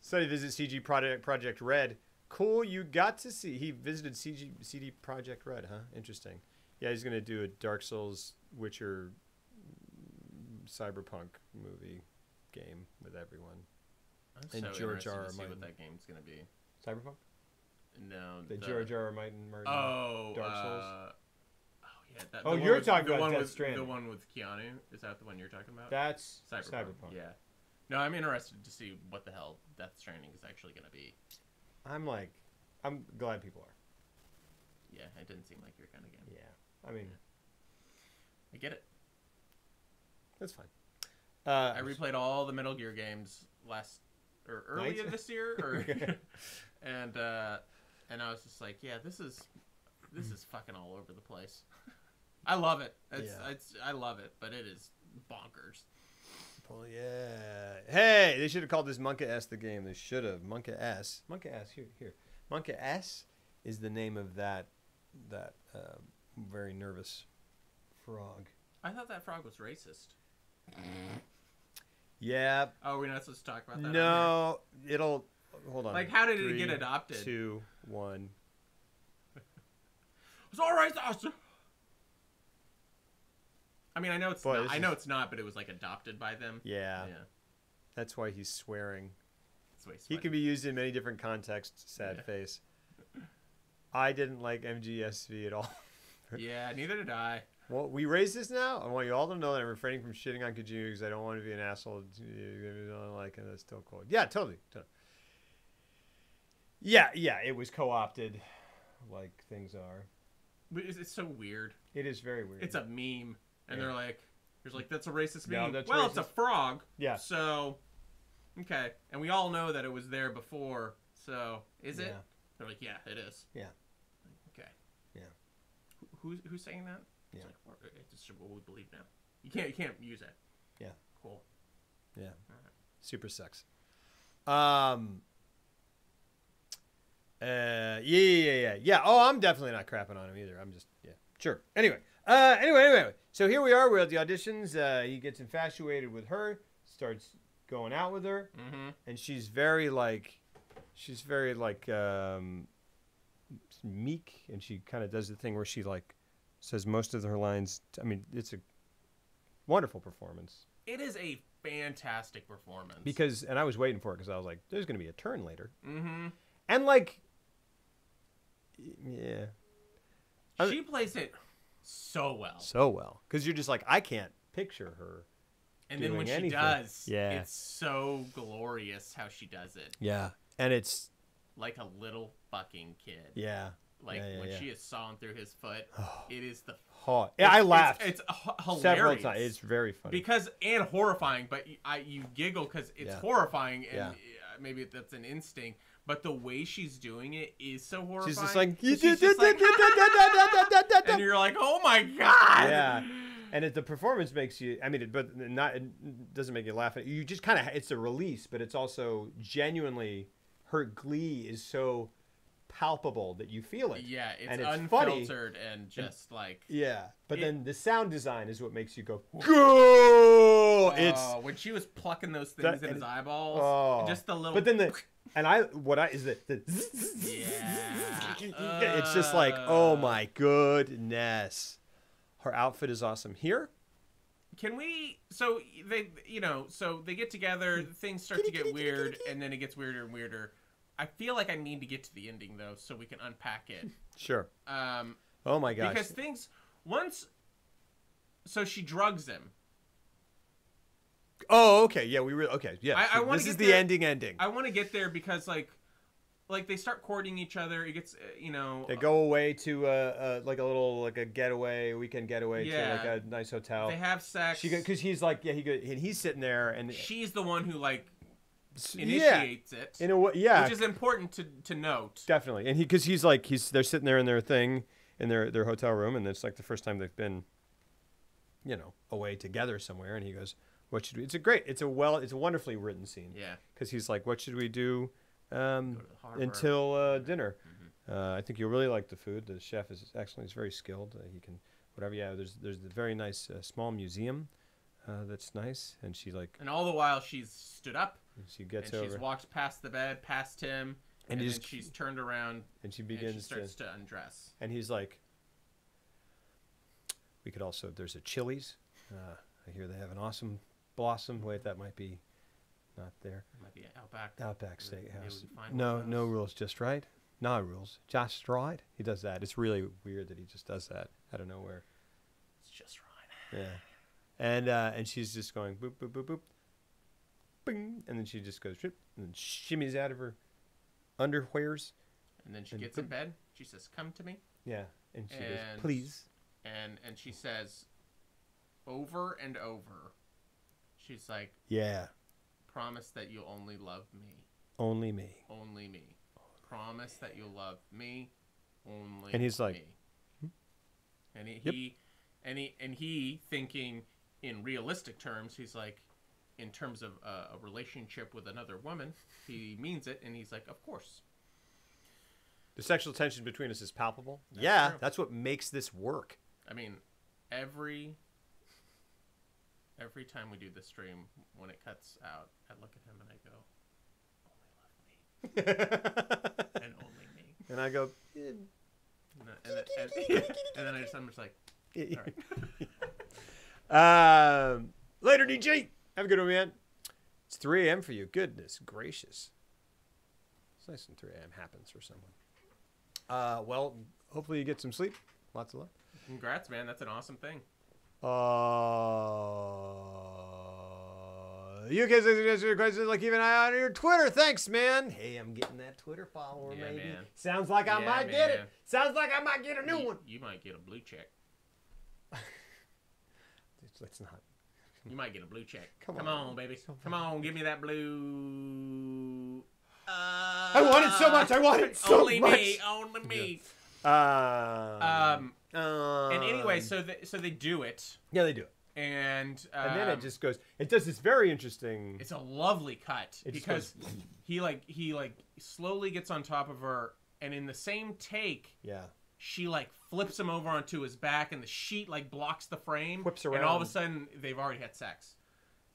[SPEAKER 1] Study visit CG Project Red. Cool, you got to see. He visited CD Project Red, huh? Interesting. Yeah, he's gonna do a Dark Souls, Witcher, cyberpunk movie game with everyone.
[SPEAKER 2] I'm so George R. R. Martin. What that game's gonna be?
[SPEAKER 1] Cyberpunk?
[SPEAKER 2] No.
[SPEAKER 1] The George R. R. Martin.
[SPEAKER 2] Oh.
[SPEAKER 1] Dark Souls.
[SPEAKER 2] Yeah.
[SPEAKER 1] You're talking about Death Stranding.
[SPEAKER 2] The one with Keanu. Is that the one you're talking about?
[SPEAKER 1] That's Cyberpunk.
[SPEAKER 2] Yeah. No, I'm interested to see what the hell Death Stranding is actually gonna be.
[SPEAKER 1] I'm glad people are.
[SPEAKER 2] Yeah, it didn't seem like your kind of game.
[SPEAKER 1] Yeah, I mean,
[SPEAKER 2] I get it.
[SPEAKER 1] That's fine.
[SPEAKER 2] I replayed all the Metal Gear games earlier this year, and I was just like, yeah, this is fucking all over the place. I love it. I love it, but it is bonkers.
[SPEAKER 1] Well, yeah. Hey, they should have called this Monka S the game. They should have. Monka S. Here. Monka S is the name of that very nervous frog.
[SPEAKER 2] I thought that frog was racist.
[SPEAKER 1] Yeah.
[SPEAKER 2] Oh, we're not supposed to talk about that?
[SPEAKER 1] No, it'll... Hold on.
[SPEAKER 2] Like, how did it get adopted?
[SPEAKER 1] 3, 2, 1.
[SPEAKER 2] It's all racist! I mean, I know it's not, but it was like adopted by them.
[SPEAKER 1] Yeah. That's why he's swearing.
[SPEAKER 2] That's why he's
[SPEAKER 1] He can be used in many different contexts. Sad face. I didn't like MGSV at all.
[SPEAKER 2] Yeah, neither did I.
[SPEAKER 1] Well, we raised this now. I want you all to know that I'm refraining from shitting on Kojima because I don't want to be an asshole. I don't like it. That's still cool. Yeah, totally. Yeah, it was co-opted, like things are.
[SPEAKER 2] It's so weird.
[SPEAKER 1] It is very weird.
[SPEAKER 2] It's a meme, and they're like, "There's like that's a racist
[SPEAKER 1] No,
[SPEAKER 2] meme."
[SPEAKER 1] that's
[SPEAKER 2] Well,
[SPEAKER 1] racist.
[SPEAKER 2] it's a frog.
[SPEAKER 1] Yeah.
[SPEAKER 2] So, okay, and we all know that it was there before. So, is it?
[SPEAKER 1] Yeah.
[SPEAKER 2] They're like, "Yeah, it is."
[SPEAKER 1] Yeah.
[SPEAKER 2] Okay.
[SPEAKER 1] Yeah.
[SPEAKER 2] Who's saying that?
[SPEAKER 1] Yeah.
[SPEAKER 2] It's like, it's just what we believe now. You can't use it.
[SPEAKER 1] Yeah.
[SPEAKER 2] Cool.
[SPEAKER 1] Yeah.
[SPEAKER 2] All right.
[SPEAKER 1] Super sucks. Yeah. Oh, I'm definitely not crapping on him either. I'm just sure. Anyway. So here we are. We're at the auditions. He gets infatuated with her, starts going out with her, and she's very meek, and she kind of does the thing where she like says most of her lines. I mean, it's a wonderful performance.
[SPEAKER 2] It is a fantastic performance.
[SPEAKER 1] And I was waiting for it because I was like, there's going to be a turn later.
[SPEAKER 2] Mm-hmm.
[SPEAKER 1] And like, yeah.
[SPEAKER 2] She plays it so well.
[SPEAKER 1] So well. Because you're just like, I can't picture her.
[SPEAKER 2] And then when
[SPEAKER 1] anything.
[SPEAKER 2] she does,
[SPEAKER 1] yeah.
[SPEAKER 2] it's so glorious how she does it.
[SPEAKER 1] Yeah. And it's
[SPEAKER 2] like a little fucking kid.
[SPEAKER 1] Yeah.
[SPEAKER 2] Like when she is sawing through his foot, it is the
[SPEAKER 1] yeah, I laughed.
[SPEAKER 2] It's hilarious.
[SPEAKER 1] Several times. It's very funny.
[SPEAKER 2] And horrifying, but you giggle because it's horrifying, and maybe that's an instinct. But the way she's doing it is so horrifying.
[SPEAKER 1] She's just like,
[SPEAKER 2] and you're like, oh my god.
[SPEAKER 1] Yeah. And the performance makes you, I mean, it doesn't make you laugh. You just kind of, it's a release, but it's also genuinely, her glee is so palpable that you feel it.
[SPEAKER 2] Yeah, it's
[SPEAKER 1] unfiltered
[SPEAKER 2] funny. And just like.
[SPEAKER 1] Yeah, but then the sound design is what makes you go, go!
[SPEAKER 2] When she was plucking those things in his eyeballs, just the little.
[SPEAKER 1] But then the it's just like, oh my goodness. Her outfit is awesome. Here?
[SPEAKER 2] Can we? So they get together. Things start to get weird, and then it gets weirder and weirder. I feel like I need to get to the ending though, so we can unpack it.
[SPEAKER 1] Sure. Oh my gosh.
[SPEAKER 2] Because so she drugs him.
[SPEAKER 1] Oh, okay. Yeah, okay. Yeah.
[SPEAKER 2] I want to
[SPEAKER 1] This is
[SPEAKER 2] get
[SPEAKER 1] the
[SPEAKER 2] there.
[SPEAKER 1] ending.
[SPEAKER 2] I want to get there because like they start courting each other. It gets
[SPEAKER 1] They go away to like a getaway, weekend getaway to like a nice hotel.
[SPEAKER 2] They have sex.
[SPEAKER 1] Because he's like, and he's sitting there, and
[SPEAKER 2] she's the one who like initiates it.
[SPEAKER 1] In a way, yeah.
[SPEAKER 2] Which is important to note.
[SPEAKER 1] Definitely, and they're sitting there in their thing in their hotel room, and it's like the first time they've been, away together somewhere, and he goes, "What should we?" It's a wonderfully written scene.
[SPEAKER 2] Yeah.
[SPEAKER 1] Because he's like, "What should we do?" Until dinner. I think you'll really like the food. The chef is excellent. He's very skilled. He can whatever. Yeah, there's the very nice small museum that's nice, and she like.
[SPEAKER 2] And all the while she's stood up.
[SPEAKER 1] And she gets
[SPEAKER 2] and
[SPEAKER 1] over.
[SPEAKER 2] She's walked past the bed, past him, and then she's turned around.
[SPEAKER 1] And she begins.
[SPEAKER 2] And she starts to undress.
[SPEAKER 1] And he's like. We could also. There's a Chili's. I hear they have an awesome Blossom. Wait, that might be. Not there.
[SPEAKER 2] It might be Outback.
[SPEAKER 1] Outback Steakhouse. No rules, just right. No rules, just right. He does that. It's really weird that he just does that out of nowhere.
[SPEAKER 2] It's just right.
[SPEAKER 1] Yeah, and she's just going boop boop boop boop, bing, and then she just goes and then shimmies out of her underwears.
[SPEAKER 2] And then she gets in bed. She says, "Come to me."
[SPEAKER 1] Yeah, and she goes, "Please."
[SPEAKER 2] And she says, over and over, she's like,
[SPEAKER 1] "Yeah."
[SPEAKER 2] Promise that you'll only love me.
[SPEAKER 1] Only me.
[SPEAKER 2] Only me. Promise that you'll love me. Only.
[SPEAKER 1] And he's like,
[SPEAKER 2] me. And he thinking in realistic terms. He's like, in terms of a relationship with another woman, he means it, and he's like, of course.
[SPEAKER 1] The sexual tension between us is palpable.
[SPEAKER 2] True.
[SPEAKER 1] That's what makes this work.
[SPEAKER 2] I mean, every time we do the stream, when it cuts out, I look at him and I go, only love me. And only me.
[SPEAKER 1] And I go,
[SPEAKER 2] and then I'm just like, all
[SPEAKER 1] right. Later, DJ. Have a good one, man. It's 3 a.m. for you. Goodness gracious. It's nice when 3 a.m. happens for someone. Well, hopefully you get some sleep. Lots of luck.
[SPEAKER 2] Congrats, man. That's an awesome thing.
[SPEAKER 1] You guys answer your questions like keep an eye on your Twitter. Thanks, man. Hey, I'm getting that Twitter follower,
[SPEAKER 2] Yeah,
[SPEAKER 1] maybe.
[SPEAKER 2] man.
[SPEAKER 1] Sounds like I
[SPEAKER 2] Yeah,
[SPEAKER 1] might get it.
[SPEAKER 2] man.
[SPEAKER 1] Sounds like I might get a new one.
[SPEAKER 2] You might get a blue check.
[SPEAKER 1] Let's not.
[SPEAKER 2] You might get a blue check.
[SPEAKER 1] Come
[SPEAKER 2] Come
[SPEAKER 1] on.
[SPEAKER 2] on, baby. Come on, give me that blue.
[SPEAKER 1] I want it so much. I want it so
[SPEAKER 2] only
[SPEAKER 1] much.
[SPEAKER 2] me. Only me. And anyway, so they do it,
[SPEAKER 1] yeah, they do it.
[SPEAKER 2] and
[SPEAKER 1] And then it just goes. It does this very interesting.
[SPEAKER 2] it's a lovely cut
[SPEAKER 1] It just
[SPEAKER 2] because
[SPEAKER 1] goes-
[SPEAKER 2] he slowly gets on top of her, and in the same take,
[SPEAKER 1] Yeah.
[SPEAKER 2] she flips him over onto his back, and the sheet blocks the frame,
[SPEAKER 1] Whips
[SPEAKER 2] and all of
[SPEAKER 1] around.
[SPEAKER 2] a sudden they've already had sex.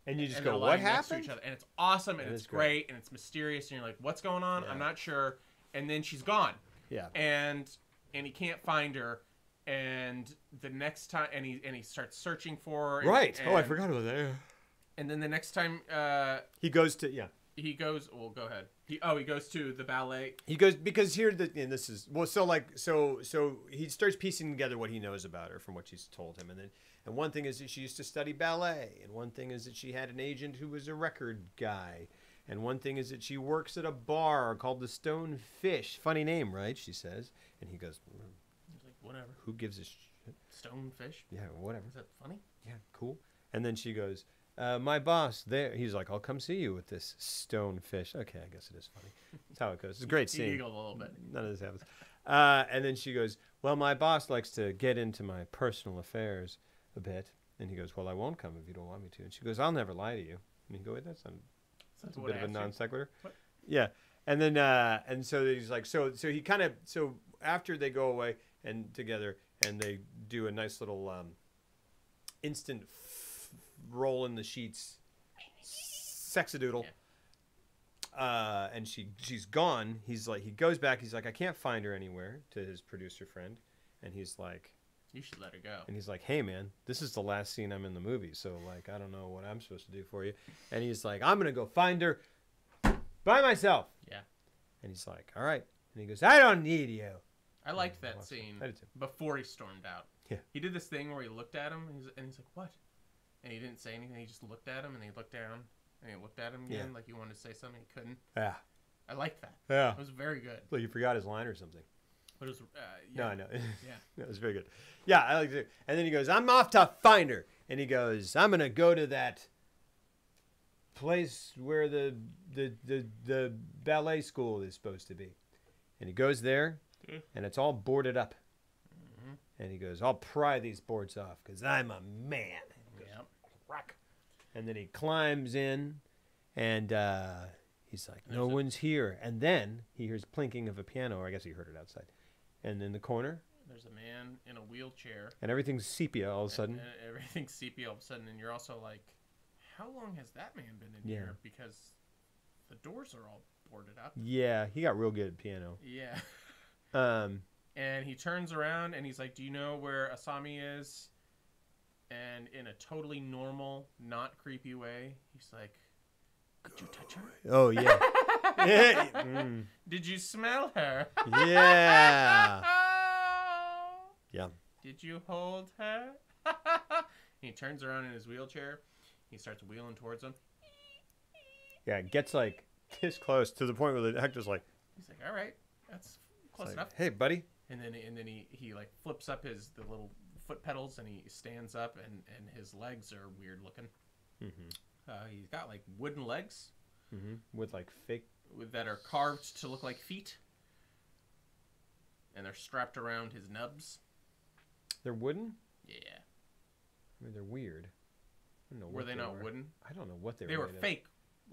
[SPEAKER 1] And you just
[SPEAKER 2] And
[SPEAKER 1] go,
[SPEAKER 2] they're
[SPEAKER 1] what
[SPEAKER 2] lying next to
[SPEAKER 1] happened?
[SPEAKER 2] each other, and it's awesome, and
[SPEAKER 1] It
[SPEAKER 2] it's
[SPEAKER 1] is great.
[SPEAKER 2] great, and it's mysterious, and you're like, what's going on?
[SPEAKER 1] Yeah.
[SPEAKER 2] I'm not sure. And then she's gone,
[SPEAKER 1] Yeah.
[SPEAKER 2] and he can't find her. And the next time, and he starts searching for her. And,
[SPEAKER 1] Right. Oh, I
[SPEAKER 2] and-
[SPEAKER 1] forgot about that.
[SPEAKER 2] And then the next time
[SPEAKER 1] He goes to
[SPEAKER 2] he goes, well, go ahead. He goes to the ballet.
[SPEAKER 1] He goes because here and this is well so he starts piecing together what he knows about her from what she's told him, and one thing is that she used to study ballet, and one thing is that she had an agent who was a record guy, and one thing is that she works at a bar called the Stone Fish. Funny name, right? She says, and he goes,
[SPEAKER 2] He's like, whatever.
[SPEAKER 1] who gives a shit?
[SPEAKER 2] Stonefish.
[SPEAKER 1] Yeah, whatever.
[SPEAKER 2] Is that funny?
[SPEAKER 1] Yeah, cool. And then she goes, my boss there. He's like, I'll come see you with this stone fish. Okay, I guess it is funny. That's how it goes. It's a great
[SPEAKER 2] He
[SPEAKER 1] scene.
[SPEAKER 2] giggled a little bit.
[SPEAKER 1] None of this happens. And then she goes, well, my boss likes to get into my personal affairs a bit. And he goes, well, I won't come if you don't want me to. And she goes, I'll never lie to you. And you go, wait, that's a
[SPEAKER 2] what
[SPEAKER 1] bit
[SPEAKER 2] I
[SPEAKER 1] of a
[SPEAKER 2] asked you.
[SPEAKER 1] non sequitur.
[SPEAKER 2] What?
[SPEAKER 1] Yeah. And then, and so he's like, so he kind of, so after they go away and together and they do a nice little instant roll in the sheets, sexadoodle.
[SPEAKER 2] Yeah.
[SPEAKER 1] And she's gone. He's like, he goes back. He's like, I can't find her anywhere, to his producer friend. And he's like,
[SPEAKER 2] You should let her go.
[SPEAKER 1] and he's like, hey man, this is the last scene I'm in the movie, so like I don't know what I'm supposed to do for you. And he's like, I'm gonna go find her by myself.
[SPEAKER 2] Yeah.
[SPEAKER 1] And he's like, all right. And he goes, I don't need you.
[SPEAKER 2] I liked that
[SPEAKER 1] Awesome.
[SPEAKER 2] scene
[SPEAKER 1] I did too.
[SPEAKER 2] before he stormed out.
[SPEAKER 1] Yeah.
[SPEAKER 2] He did this thing where he looked at him, and he's like, what? And he didn't say anything. He just looked at him, and he looked down, and he looked at him again,
[SPEAKER 1] Yeah.
[SPEAKER 2] like he wanted to say something. He couldn't.
[SPEAKER 1] Yeah.
[SPEAKER 2] I liked that.
[SPEAKER 1] Yeah.
[SPEAKER 2] It was very good.
[SPEAKER 1] Like you forgot his line or something.
[SPEAKER 2] But it was,
[SPEAKER 1] No,
[SPEAKER 2] yeah.
[SPEAKER 1] I know.
[SPEAKER 2] Yeah.
[SPEAKER 1] No, it was very good. Yeah, I like it. And then he goes, I'm off to find her. And he goes, I'm gonna go to that place where the ballet school is supposed to be. And he goes there, and it's all boarded up. And he goes, I'll pry these boards off because I'm a man. He goes,
[SPEAKER 2] Yep.
[SPEAKER 1] "Rock." And then he climbs in, and he's like, no
[SPEAKER 2] There's a-
[SPEAKER 1] one's here. And then he hears plinking of a piano, or I guess he heard it outside. And in the corner,
[SPEAKER 2] There's a man in a wheelchair.
[SPEAKER 1] and everything's sepia all of a sudden.
[SPEAKER 2] And everything's sepia all of a sudden, and you're also like, how long has that man been in
[SPEAKER 1] Yeah.
[SPEAKER 2] here? Because the doors are all boarded up.
[SPEAKER 1] Yeah, he got real good at piano.
[SPEAKER 2] Yeah.
[SPEAKER 1] And
[SPEAKER 2] he turns around and he's like, do you know where Asami is? And in a totally normal, not creepy way, he's like, did you touch her?
[SPEAKER 1] oh yeah, yeah,
[SPEAKER 2] Did you smell her?
[SPEAKER 1] yeah, yeah.
[SPEAKER 2] Did you hold her? He turns around in his wheelchair. He starts wheeling towards him.
[SPEAKER 1] Yeah, it gets like this close to the point where the actor's like,
[SPEAKER 2] He's like, all right, that's close
[SPEAKER 1] like,
[SPEAKER 2] enough.
[SPEAKER 1] hey buddy.
[SPEAKER 2] And then he like flips up the little foot pedals and he stands up and his legs are weird looking. He's got like wooden legs
[SPEAKER 1] With like fake.
[SPEAKER 2] that are carved to look like feet, and they're strapped around his nubs.
[SPEAKER 1] They're wooden.
[SPEAKER 2] Yeah.
[SPEAKER 1] I mean, they're weird. I don't know
[SPEAKER 2] Were
[SPEAKER 1] what
[SPEAKER 2] they not
[SPEAKER 1] were.
[SPEAKER 2] wooden?
[SPEAKER 1] I don't know what they were.
[SPEAKER 2] They were
[SPEAKER 1] made of.
[SPEAKER 2] fake.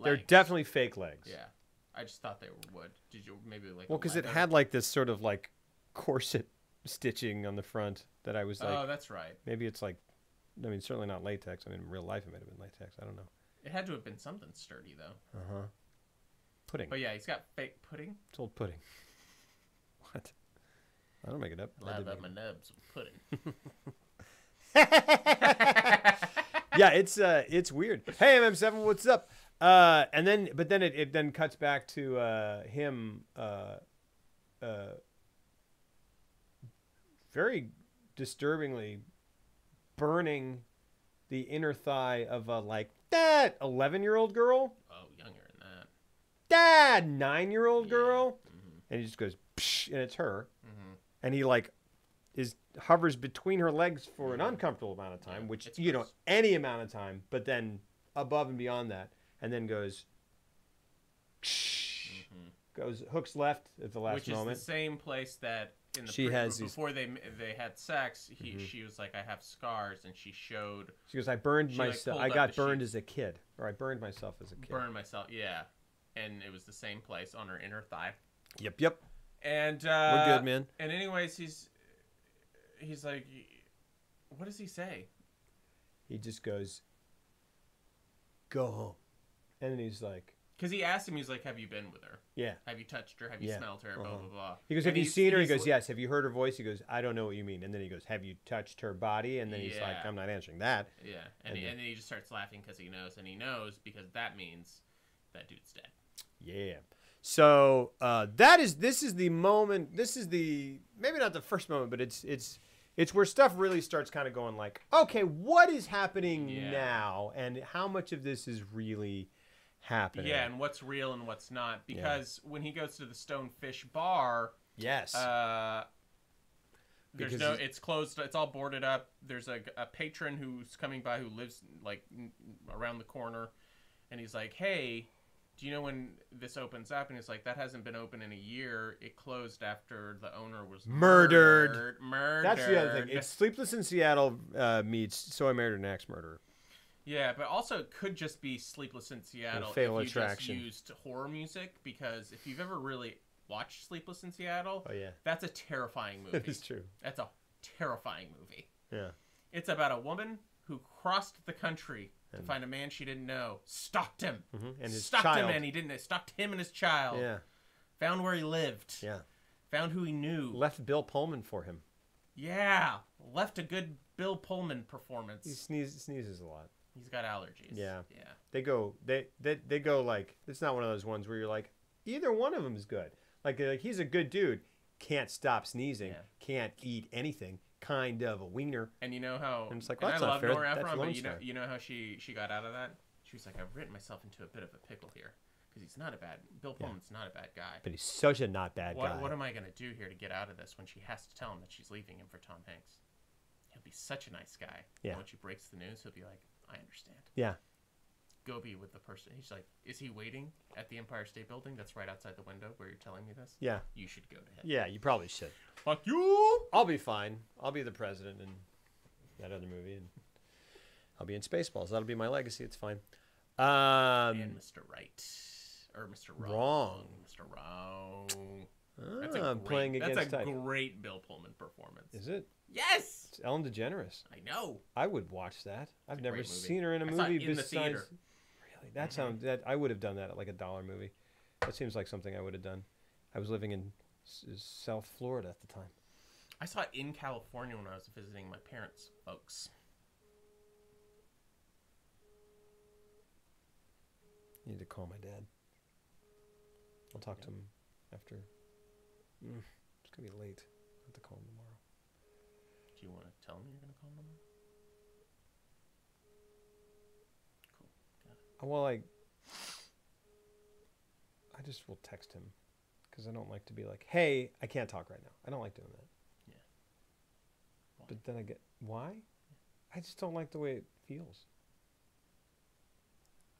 [SPEAKER 1] They're
[SPEAKER 2] legs.
[SPEAKER 1] definitely fake legs.
[SPEAKER 2] Yeah. I just thought they were wood. Did you maybe like?
[SPEAKER 1] Well, because it had like this sort of like corset stitching on the front that I was like,
[SPEAKER 2] Oh, that's right.
[SPEAKER 1] maybe it's like, I mean, certainly not latex. I mean, in real life it might have been latex. I don't know.
[SPEAKER 2] It had to have been something sturdy though.
[SPEAKER 1] Pudding.
[SPEAKER 2] But yeah, he's got fake pudding.
[SPEAKER 1] It's old pudding. What? I don't make it up. I
[SPEAKER 2] Lather
[SPEAKER 1] did
[SPEAKER 2] up my
[SPEAKER 1] make
[SPEAKER 2] nubs with pudding.
[SPEAKER 1] it. Yeah, it's weird. Hey, MM7, what's up? And then, but then it then cuts back to him very disturbingly burning the inner thigh of a like that 11-year-old girl.
[SPEAKER 2] Oh, younger than that.
[SPEAKER 1] Dad, 9-year-old girl.
[SPEAKER 2] Mm-hmm.
[SPEAKER 1] And he just goes, psh, and it's her.
[SPEAKER 2] Mm-hmm.
[SPEAKER 1] And he like hovers between her legs for an uncomfortable amount of time, which any amount of time, but then above and beyond that, and then goes, hooks left at the last moment.
[SPEAKER 2] Which is the same place that in the before they had sex, she was like, I have scars, and she showed.
[SPEAKER 1] She goes, I burned myself. I got burned as a kid, or I burned myself as a kid.
[SPEAKER 2] Burned myself, yeah, and it was the same place on her inner thigh.
[SPEAKER 1] Yep.
[SPEAKER 2] And
[SPEAKER 1] we're good, man.
[SPEAKER 2] And anyways, he's like, what does he say?
[SPEAKER 1] He just goes, go home. And then he's like,
[SPEAKER 2] because he asked him, he's like, have you been with her?
[SPEAKER 1] Yeah.
[SPEAKER 2] Have you touched her? Have you smelled her? Blah, blah, blah.
[SPEAKER 1] He goes, have you seen her? He goes, yes. Have you heard her voice? He goes, I don't know what you mean. And then he goes, have you touched her body? And then he's like, I'm not answering that.
[SPEAKER 2] Yeah. And then he just starts laughing because he knows. And he knows because that means that dude's dead.
[SPEAKER 1] Yeah. So this is the moment. This is the, maybe not the first moment, but it's where stuff really starts kind of going like, okay, what is happening now? And how much of this is really happening?
[SPEAKER 2] Yeah, and what's real and what's not. Because when he goes to the Stonefish bar,
[SPEAKER 1] yes,
[SPEAKER 2] there's it's closed. It's all boarded up. There's a patron who's coming by who lives like around the corner, and he's like, hey, do you know when this opens up? And he's like, that hasn't been open in a year. It closed after the owner was murdered.
[SPEAKER 1] That's the other thing. It's Sleepless in Seattle meets So I Married an Axe Murderer.
[SPEAKER 2] Yeah, but also it could just be Sleepless in Seattle
[SPEAKER 1] Fatal
[SPEAKER 2] if you
[SPEAKER 1] Attraction.
[SPEAKER 2] just used horror music, because if you've ever really watched Sleepless in Seattle,
[SPEAKER 1] oh yeah,
[SPEAKER 2] that's a terrifying movie.
[SPEAKER 1] It is true.
[SPEAKER 2] That's a terrifying movie.
[SPEAKER 1] Yeah.
[SPEAKER 2] It's about a woman who crossed the country to find a man she didn't know, stalked him,
[SPEAKER 1] and his
[SPEAKER 2] stalked
[SPEAKER 1] child.
[SPEAKER 2] him, and he didn't. Stalked him and his child.
[SPEAKER 1] Yeah.
[SPEAKER 2] Found where he lived.
[SPEAKER 1] Yeah.
[SPEAKER 2] Found who he knew.
[SPEAKER 1] Left Bill Pullman for him.
[SPEAKER 2] Yeah. Left a good Bill Pullman performance.
[SPEAKER 1] He sneezes a lot.
[SPEAKER 2] He's got allergies.
[SPEAKER 1] Yeah.
[SPEAKER 2] Yeah.
[SPEAKER 1] They go like, it's not one of those ones where you're like, either one of them is good. Like he's a good dude, can't stop sneezing, can't eat anything, kind of a wiener.
[SPEAKER 2] And you know how,
[SPEAKER 1] and it's like,
[SPEAKER 2] well,
[SPEAKER 1] that's
[SPEAKER 2] I
[SPEAKER 1] not
[SPEAKER 2] love
[SPEAKER 1] fair.
[SPEAKER 2] Nora Ephron, but
[SPEAKER 1] fair.
[SPEAKER 2] you know how she got out of that? She was like, I've written myself into a bit of a pickle here. Because he's not a bad, Bill Pullman's not a bad guy.
[SPEAKER 1] But he's such a not bad guy.
[SPEAKER 2] What am I going to do here to get out of this when she has to tell him that she's leaving him for Tom Hanks? He'll be such a nice guy.
[SPEAKER 1] Yeah.
[SPEAKER 2] And when she breaks the news, he'll be like, I understand.
[SPEAKER 1] Yeah.
[SPEAKER 2] Go be with the person. He's like, is he waiting at the Empire State Building that's right outside the window where you're telling me this?
[SPEAKER 1] Yeah.
[SPEAKER 2] You should go to him.
[SPEAKER 1] Yeah, you probably should.
[SPEAKER 2] Fuck you!
[SPEAKER 1] I'll be fine. I'll be the president in that other movie, and I'll be in Spaceballs. That'll be my legacy. It's fine.
[SPEAKER 2] And Mr. Right. Or Mr. Wrong.
[SPEAKER 1] Wrong.
[SPEAKER 2] Mr. Wrong.
[SPEAKER 1] That's
[SPEAKER 2] a great Bill Pullman performance.
[SPEAKER 1] Is it?
[SPEAKER 2] Yes!
[SPEAKER 1] It's Ellen DeGeneres.
[SPEAKER 2] I know.
[SPEAKER 1] I would watch that. I've never
[SPEAKER 2] great movie.
[SPEAKER 1] seen her in a
[SPEAKER 2] I saw
[SPEAKER 1] movie
[SPEAKER 2] it in the
[SPEAKER 1] besides.
[SPEAKER 2] theater.
[SPEAKER 1] Really? That sounds. That I would have done that at like a dollar movie. That seems like something I would have done. I was living in South Florida at the time.
[SPEAKER 2] I saw it in California when I was visiting my parents' folks.
[SPEAKER 1] Need to call my dad. I'll talk to him after. It's gonna be late. I'll have to call him tomorrow.
[SPEAKER 2] Do you want to tell him you're gonna call him tomorrow? Cool. Got it.
[SPEAKER 1] Well, I just will text him because I don't like to be like, "Hey, I can't talk right now." I don't like doing that.
[SPEAKER 2] Yeah. Why?
[SPEAKER 1] But then I get why? I just don't like the way it feels.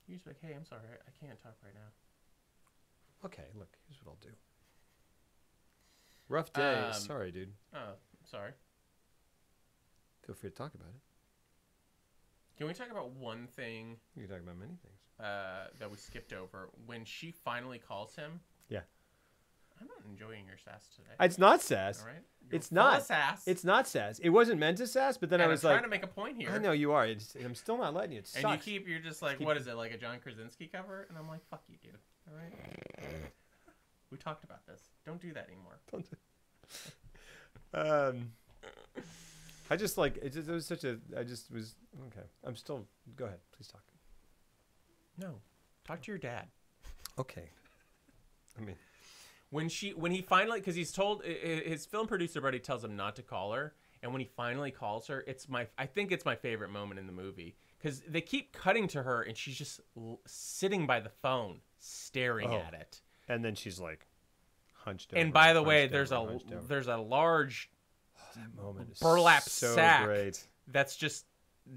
[SPEAKER 2] You're just like, hey, I'm sorry, I can't talk right now.
[SPEAKER 1] Okay, look, here's what I'll do. Rough day. Sorry, dude.
[SPEAKER 2] Oh, sorry.
[SPEAKER 1] Feel free to talk about it.
[SPEAKER 2] Can we talk about one thing?
[SPEAKER 1] You can talk about many things.
[SPEAKER 2] That we skipped over. When she finally calls him.
[SPEAKER 1] Yeah.
[SPEAKER 2] I'm not enjoying your sass today.
[SPEAKER 1] It's not sass.
[SPEAKER 2] All right.
[SPEAKER 1] It's not
[SPEAKER 2] sass.
[SPEAKER 1] It's not sass. It wasn't meant to sass, but then I was
[SPEAKER 2] I'm
[SPEAKER 1] like,
[SPEAKER 2] trying to make a point here.
[SPEAKER 1] I know you are. I'm still not letting you. It sucks.
[SPEAKER 2] And you're just like, what is it, like a John Krasinski cover? And I'm like, fuck you, dude. All right. We talked about this. Don't do that anymore.
[SPEAKER 1] I just like it. Just, it was such a. I just was okay. I'm still. Go ahead, please talk.
[SPEAKER 2] No. Talk to your dad.
[SPEAKER 1] Okay. I mean,
[SPEAKER 2] When he finally, because he's told, his film producer buddy tells him not to call her, and when he finally calls her, I think it's my favorite moment in the movie, because they keep cutting to her and she's just sitting by the phone staring at it.
[SPEAKER 1] And then she's like hunched over.
[SPEAKER 2] And by the way, there's a large
[SPEAKER 1] that moment is
[SPEAKER 2] burlap
[SPEAKER 1] so
[SPEAKER 2] sack
[SPEAKER 1] great.
[SPEAKER 2] that's just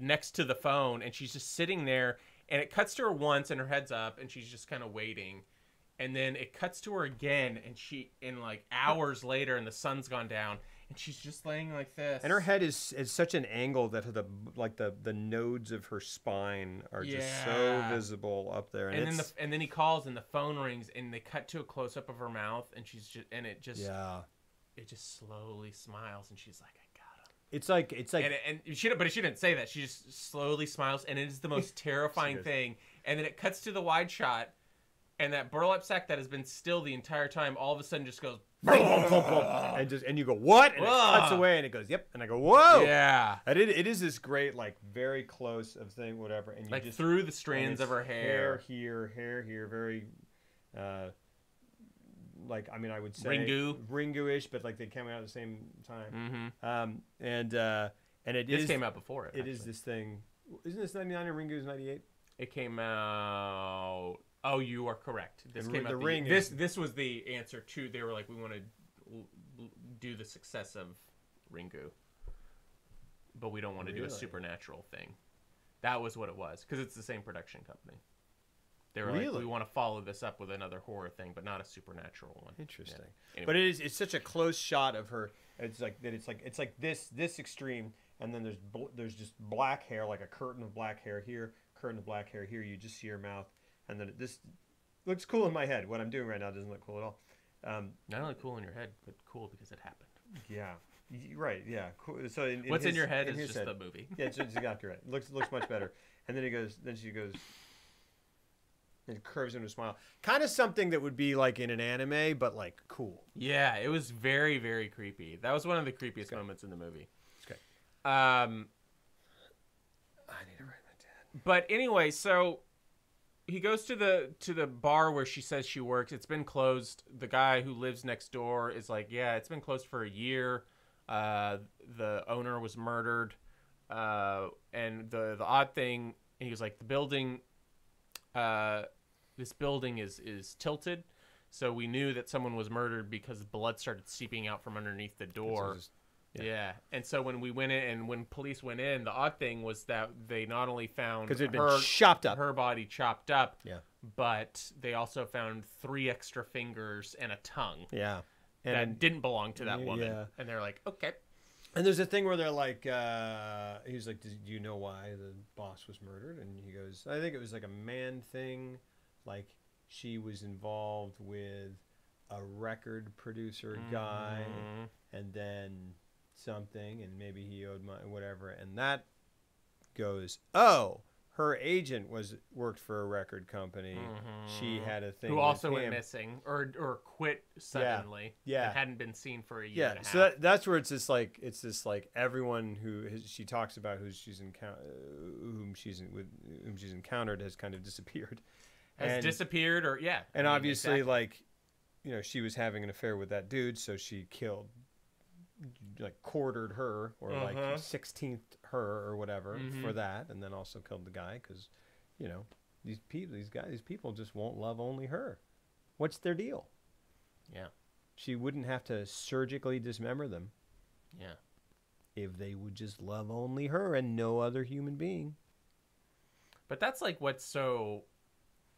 [SPEAKER 2] next to the phone, and she's just sitting there, and it cuts to her once and her head's up and she's just kind of waiting. And then it cuts to her again, and like hours later, and the sun's gone down, and she's just laying like this.
[SPEAKER 1] And her head is such an angle that the nodes of her spine are just so visible up there. And
[SPEAKER 2] then he calls, and the phone rings, and they cut to a close up of her mouth, and it just slowly smiles, and she's like, I got him.
[SPEAKER 1] It's like
[SPEAKER 2] but she didn't say that. She just slowly smiles, and it is the most terrifying thing. And then it cuts to the wide shot. And that burlap sack that has been still the entire time, all of a sudden just goes,
[SPEAKER 1] and you go, what? And it cuts away, and it goes, yep. And I go, whoa.
[SPEAKER 2] Yeah.
[SPEAKER 1] And it is this great, like, very close of thing, whatever. And you
[SPEAKER 2] like
[SPEAKER 1] just
[SPEAKER 2] through the strands of her hair.
[SPEAKER 1] Hair here, very, like, I mean, I would say Ringu-ish, but like they came out at the same time.
[SPEAKER 2] Mm-hmm.
[SPEAKER 1] And
[SPEAKER 2] this came out before it.
[SPEAKER 1] It is this thing. Isn't this 99 and Ringu's 98?
[SPEAKER 2] It came out. Oh, you are correct. This came out. This was the answer to. They were like, we want to do the success of Ringu, but we don't want to do a supernatural thing. That was what it was, because it's the same production company. They were like, we want to follow this up with another horror thing, but not a supernatural one.
[SPEAKER 1] Interesting.
[SPEAKER 2] Yeah. Anyway.
[SPEAKER 1] But it's such a close shot of her. It's like this extreme, and then there's just black hair, like a curtain of black hair here, curtain of black hair here. You just see her mouth. And then this looks cool in my head. What I'm doing right now doesn't look cool at all.
[SPEAKER 2] Not only cool in your head, but cool because it happened.
[SPEAKER 1] Yeah, right. Yeah, cool. So
[SPEAKER 2] what's in your head is just the movie.
[SPEAKER 1] Yeah, it's exactly right. It looks much better. And then she goes, and it curves into a smile. Kind of something that would be like in an anime, but like cool.
[SPEAKER 2] Yeah, it was very, very creepy. That was one of the creepiest moments in the movie.
[SPEAKER 1] It's great.
[SPEAKER 2] I
[SPEAKER 1] need to write my dad.
[SPEAKER 2] But anyway, so. He goes to the bar where she says she works. It's been closed. The guy who lives next door is like, yeah, it's been closed for a year. The owner was murdered. And the odd thing, and he was like, the building, this building is tilted. So we knew that someone was murdered because blood started seeping out from underneath the door. Yeah. And so when we went in, and when police went in, the odd thing was that they not only found her body chopped up, but they also found 3 extra fingers and a tongue.
[SPEAKER 1] Yeah.
[SPEAKER 2] That didn't belong to that woman. Yeah. And they're like, okay.
[SPEAKER 1] And there's a thing where they're like, he's like, do you know why the boss was murdered? And he goes, I think it was like a man thing. Like she was involved with a record producer guy, and then something, and maybe he owed money, whatever, and that goes, oh, her agent worked for a record company. She had a thing.
[SPEAKER 2] Who also went missing or quit suddenly.
[SPEAKER 1] Yeah.
[SPEAKER 2] And hadn't been seen for a year and a half.
[SPEAKER 1] So that's where it's this like everyone she talks about whom she's encountered has kind of disappeared.
[SPEAKER 2] Disappeared or yeah.
[SPEAKER 1] And obviously like, you know, she was having an affair with that dude, so she quartered her or like 16th her or whatever for that, and then also killed the guy because, you know, these people just won't love only her. What's their deal?
[SPEAKER 2] Yeah,
[SPEAKER 1] she wouldn't have to surgically dismember them.
[SPEAKER 2] Yeah,
[SPEAKER 1] if they would just love only her and no other human being.
[SPEAKER 2] But that's like what's so.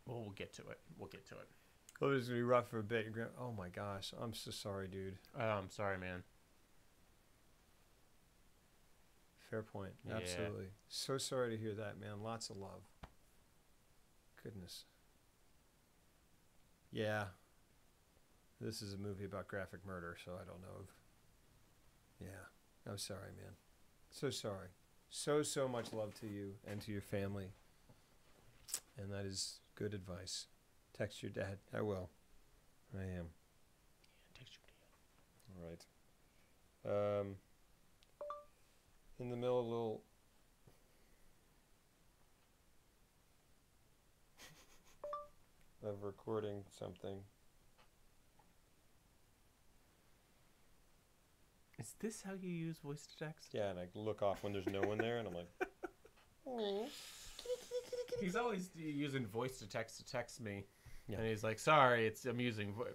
[SPEAKER 2] Well, we'll get to it.
[SPEAKER 1] Oh, this is gonna be rough for a bit. You're going, oh my gosh, I'm so sorry, dude.
[SPEAKER 2] I'm sorry, man.
[SPEAKER 1] Fair point. Yeah. Absolutely. So sorry to hear that, man. Lots of love. Goodness. Yeah. This is a movie about graphic murder, so I don't know. Yeah. I'm sorry, man. So sorry. So much love to you and to your family. And that is good advice. Text your dad. I will. I am.
[SPEAKER 2] Yeah, text your dad.
[SPEAKER 1] All right. In the middle, a little. of recording something.
[SPEAKER 2] Is this how you use voice to text?
[SPEAKER 1] Yeah, and I look off when there's no one there, and I'm like,
[SPEAKER 2] He's always using voice to text me,
[SPEAKER 1] Yeah.
[SPEAKER 2] and he's like, "Sorry, I'm using voice."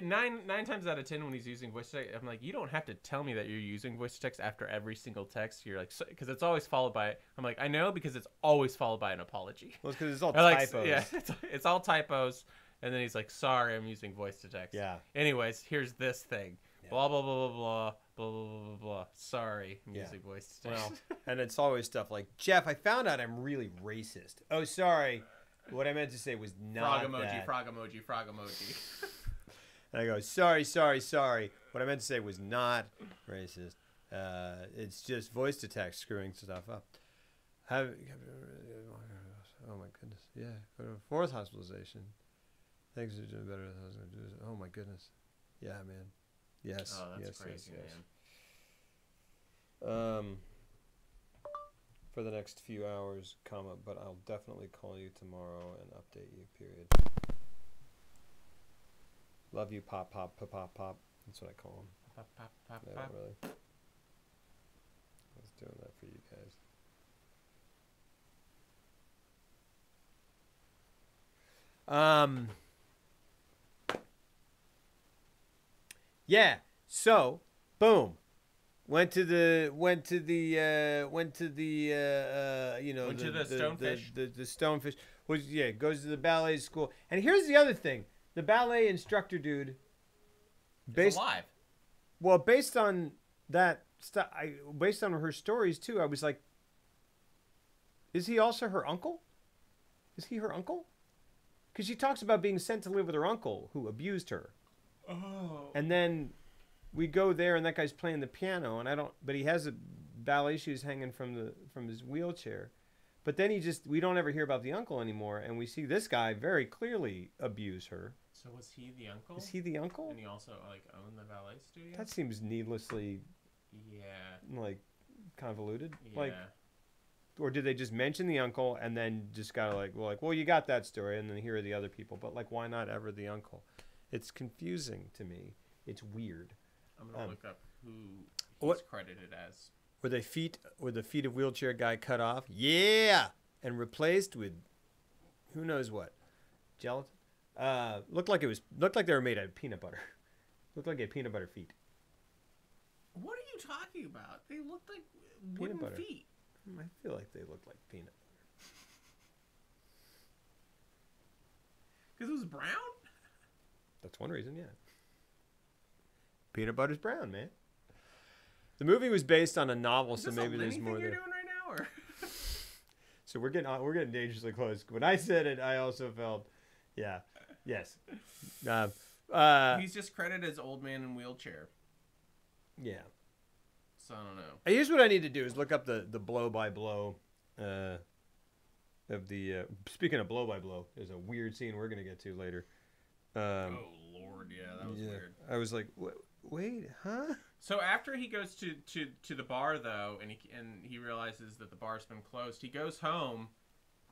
[SPEAKER 2] Nine times out of 10, when he's using voice to text, I'm like, "You don't have to tell me that you're using voice to text after every single text." You're like, because it's always followed by. I'm like, I know, because it's always followed by an apology.
[SPEAKER 1] well, it's because it's all
[SPEAKER 2] Or like,
[SPEAKER 1] typos.
[SPEAKER 2] yeah, it's all typos, and then he's like, "Sorry, I'm using voice to text."
[SPEAKER 1] Yeah.
[SPEAKER 2] Anyways, here's this thing.
[SPEAKER 1] Yeah.
[SPEAKER 2] Blah blah blah blah blah blah blah blah blah. Sorry, I'm using voice to text.
[SPEAKER 1] Well, and it's always stuff like, Jeff, I found out I'm really racist. Oh, sorry. What I meant to say was not
[SPEAKER 2] frog emoji,
[SPEAKER 1] that.
[SPEAKER 2] frog emoji, frog emoji.
[SPEAKER 1] And I go, sorry. What I meant to say was not racist. It's just voice to text screwing stuff up. Oh my goodness. Yeah. Fourth hospitalization. Things are doing better than I was going to do. Oh my goodness. Yeah, man. Yes.
[SPEAKER 2] Oh, that's
[SPEAKER 1] yes,
[SPEAKER 2] crazy,
[SPEAKER 1] yes,
[SPEAKER 2] man.
[SPEAKER 1] yes. For the next few hours, but I'll definitely call you tomorrow and update you, period. Love you, pop. That's what I call him.
[SPEAKER 2] Pop, pop, pop,
[SPEAKER 1] No,
[SPEAKER 2] pop.
[SPEAKER 1] not really. I was doing that for you guys. Yeah. So, boom. Went to the
[SPEAKER 2] Stonefish.
[SPEAKER 1] The Stonefish. Goes to the ballet school. And here's the other thing. The ballet instructor dude,
[SPEAKER 2] It's alive.
[SPEAKER 1] well, based on that stuff, based on her stories too, I was like, is he also her uncle? Is he her uncle? Because she talks about being sent to live with her uncle who abused her.
[SPEAKER 2] Oh.
[SPEAKER 1] And then we go there, and that guy's playing the piano, but he has ballet shoes hanging from his wheelchair. But then we don't ever hear about the uncle anymore, and we see this guy very clearly abuse her.
[SPEAKER 2] So was he the uncle?
[SPEAKER 1] Is he the uncle?
[SPEAKER 2] And he also owned the ballet studio?
[SPEAKER 1] That seems needlessly convoluted.
[SPEAKER 2] Yeah.
[SPEAKER 1] Or did they just mention the uncle and then just got well, you got that story, and then here are the other people. But why not ever the uncle? It's confusing to me. It's weird.
[SPEAKER 2] I'm gonna look up who
[SPEAKER 1] what-
[SPEAKER 2] he's credited as.
[SPEAKER 1] Were the feet of wheelchair guy cut off? Yeah, and replaced with who knows what, gelatin. Looked like they were made out of peanut butter. Looked like he had peanut butter feet.
[SPEAKER 2] What are you talking about? They looked like
[SPEAKER 1] Peanut
[SPEAKER 2] wooden
[SPEAKER 1] butter.
[SPEAKER 2] feet.
[SPEAKER 1] I feel like they looked like peanut butter.
[SPEAKER 2] Because it was brown?
[SPEAKER 1] That's one reason, yeah. Peanut butter's brown, man. The movie was based on a novel, so maybe there's more
[SPEAKER 2] you're
[SPEAKER 1] there.
[SPEAKER 2] doing right now, or?
[SPEAKER 1] So we're getting dangerously close. When I said it, I also felt, yeah, yes.
[SPEAKER 2] He's just credited as old man in wheelchair.
[SPEAKER 1] Yeah.
[SPEAKER 2] So I don't know.
[SPEAKER 1] Here's what I need to do is look up the blow by blow of the. Speaking of blow by blow, there's a weird scene we're gonna get to later.
[SPEAKER 2] Oh Lord, yeah, that was weird.
[SPEAKER 1] I was like, wait, huh?
[SPEAKER 2] So after he goes to the bar though, and he realizes that the bar's been closed, he goes home,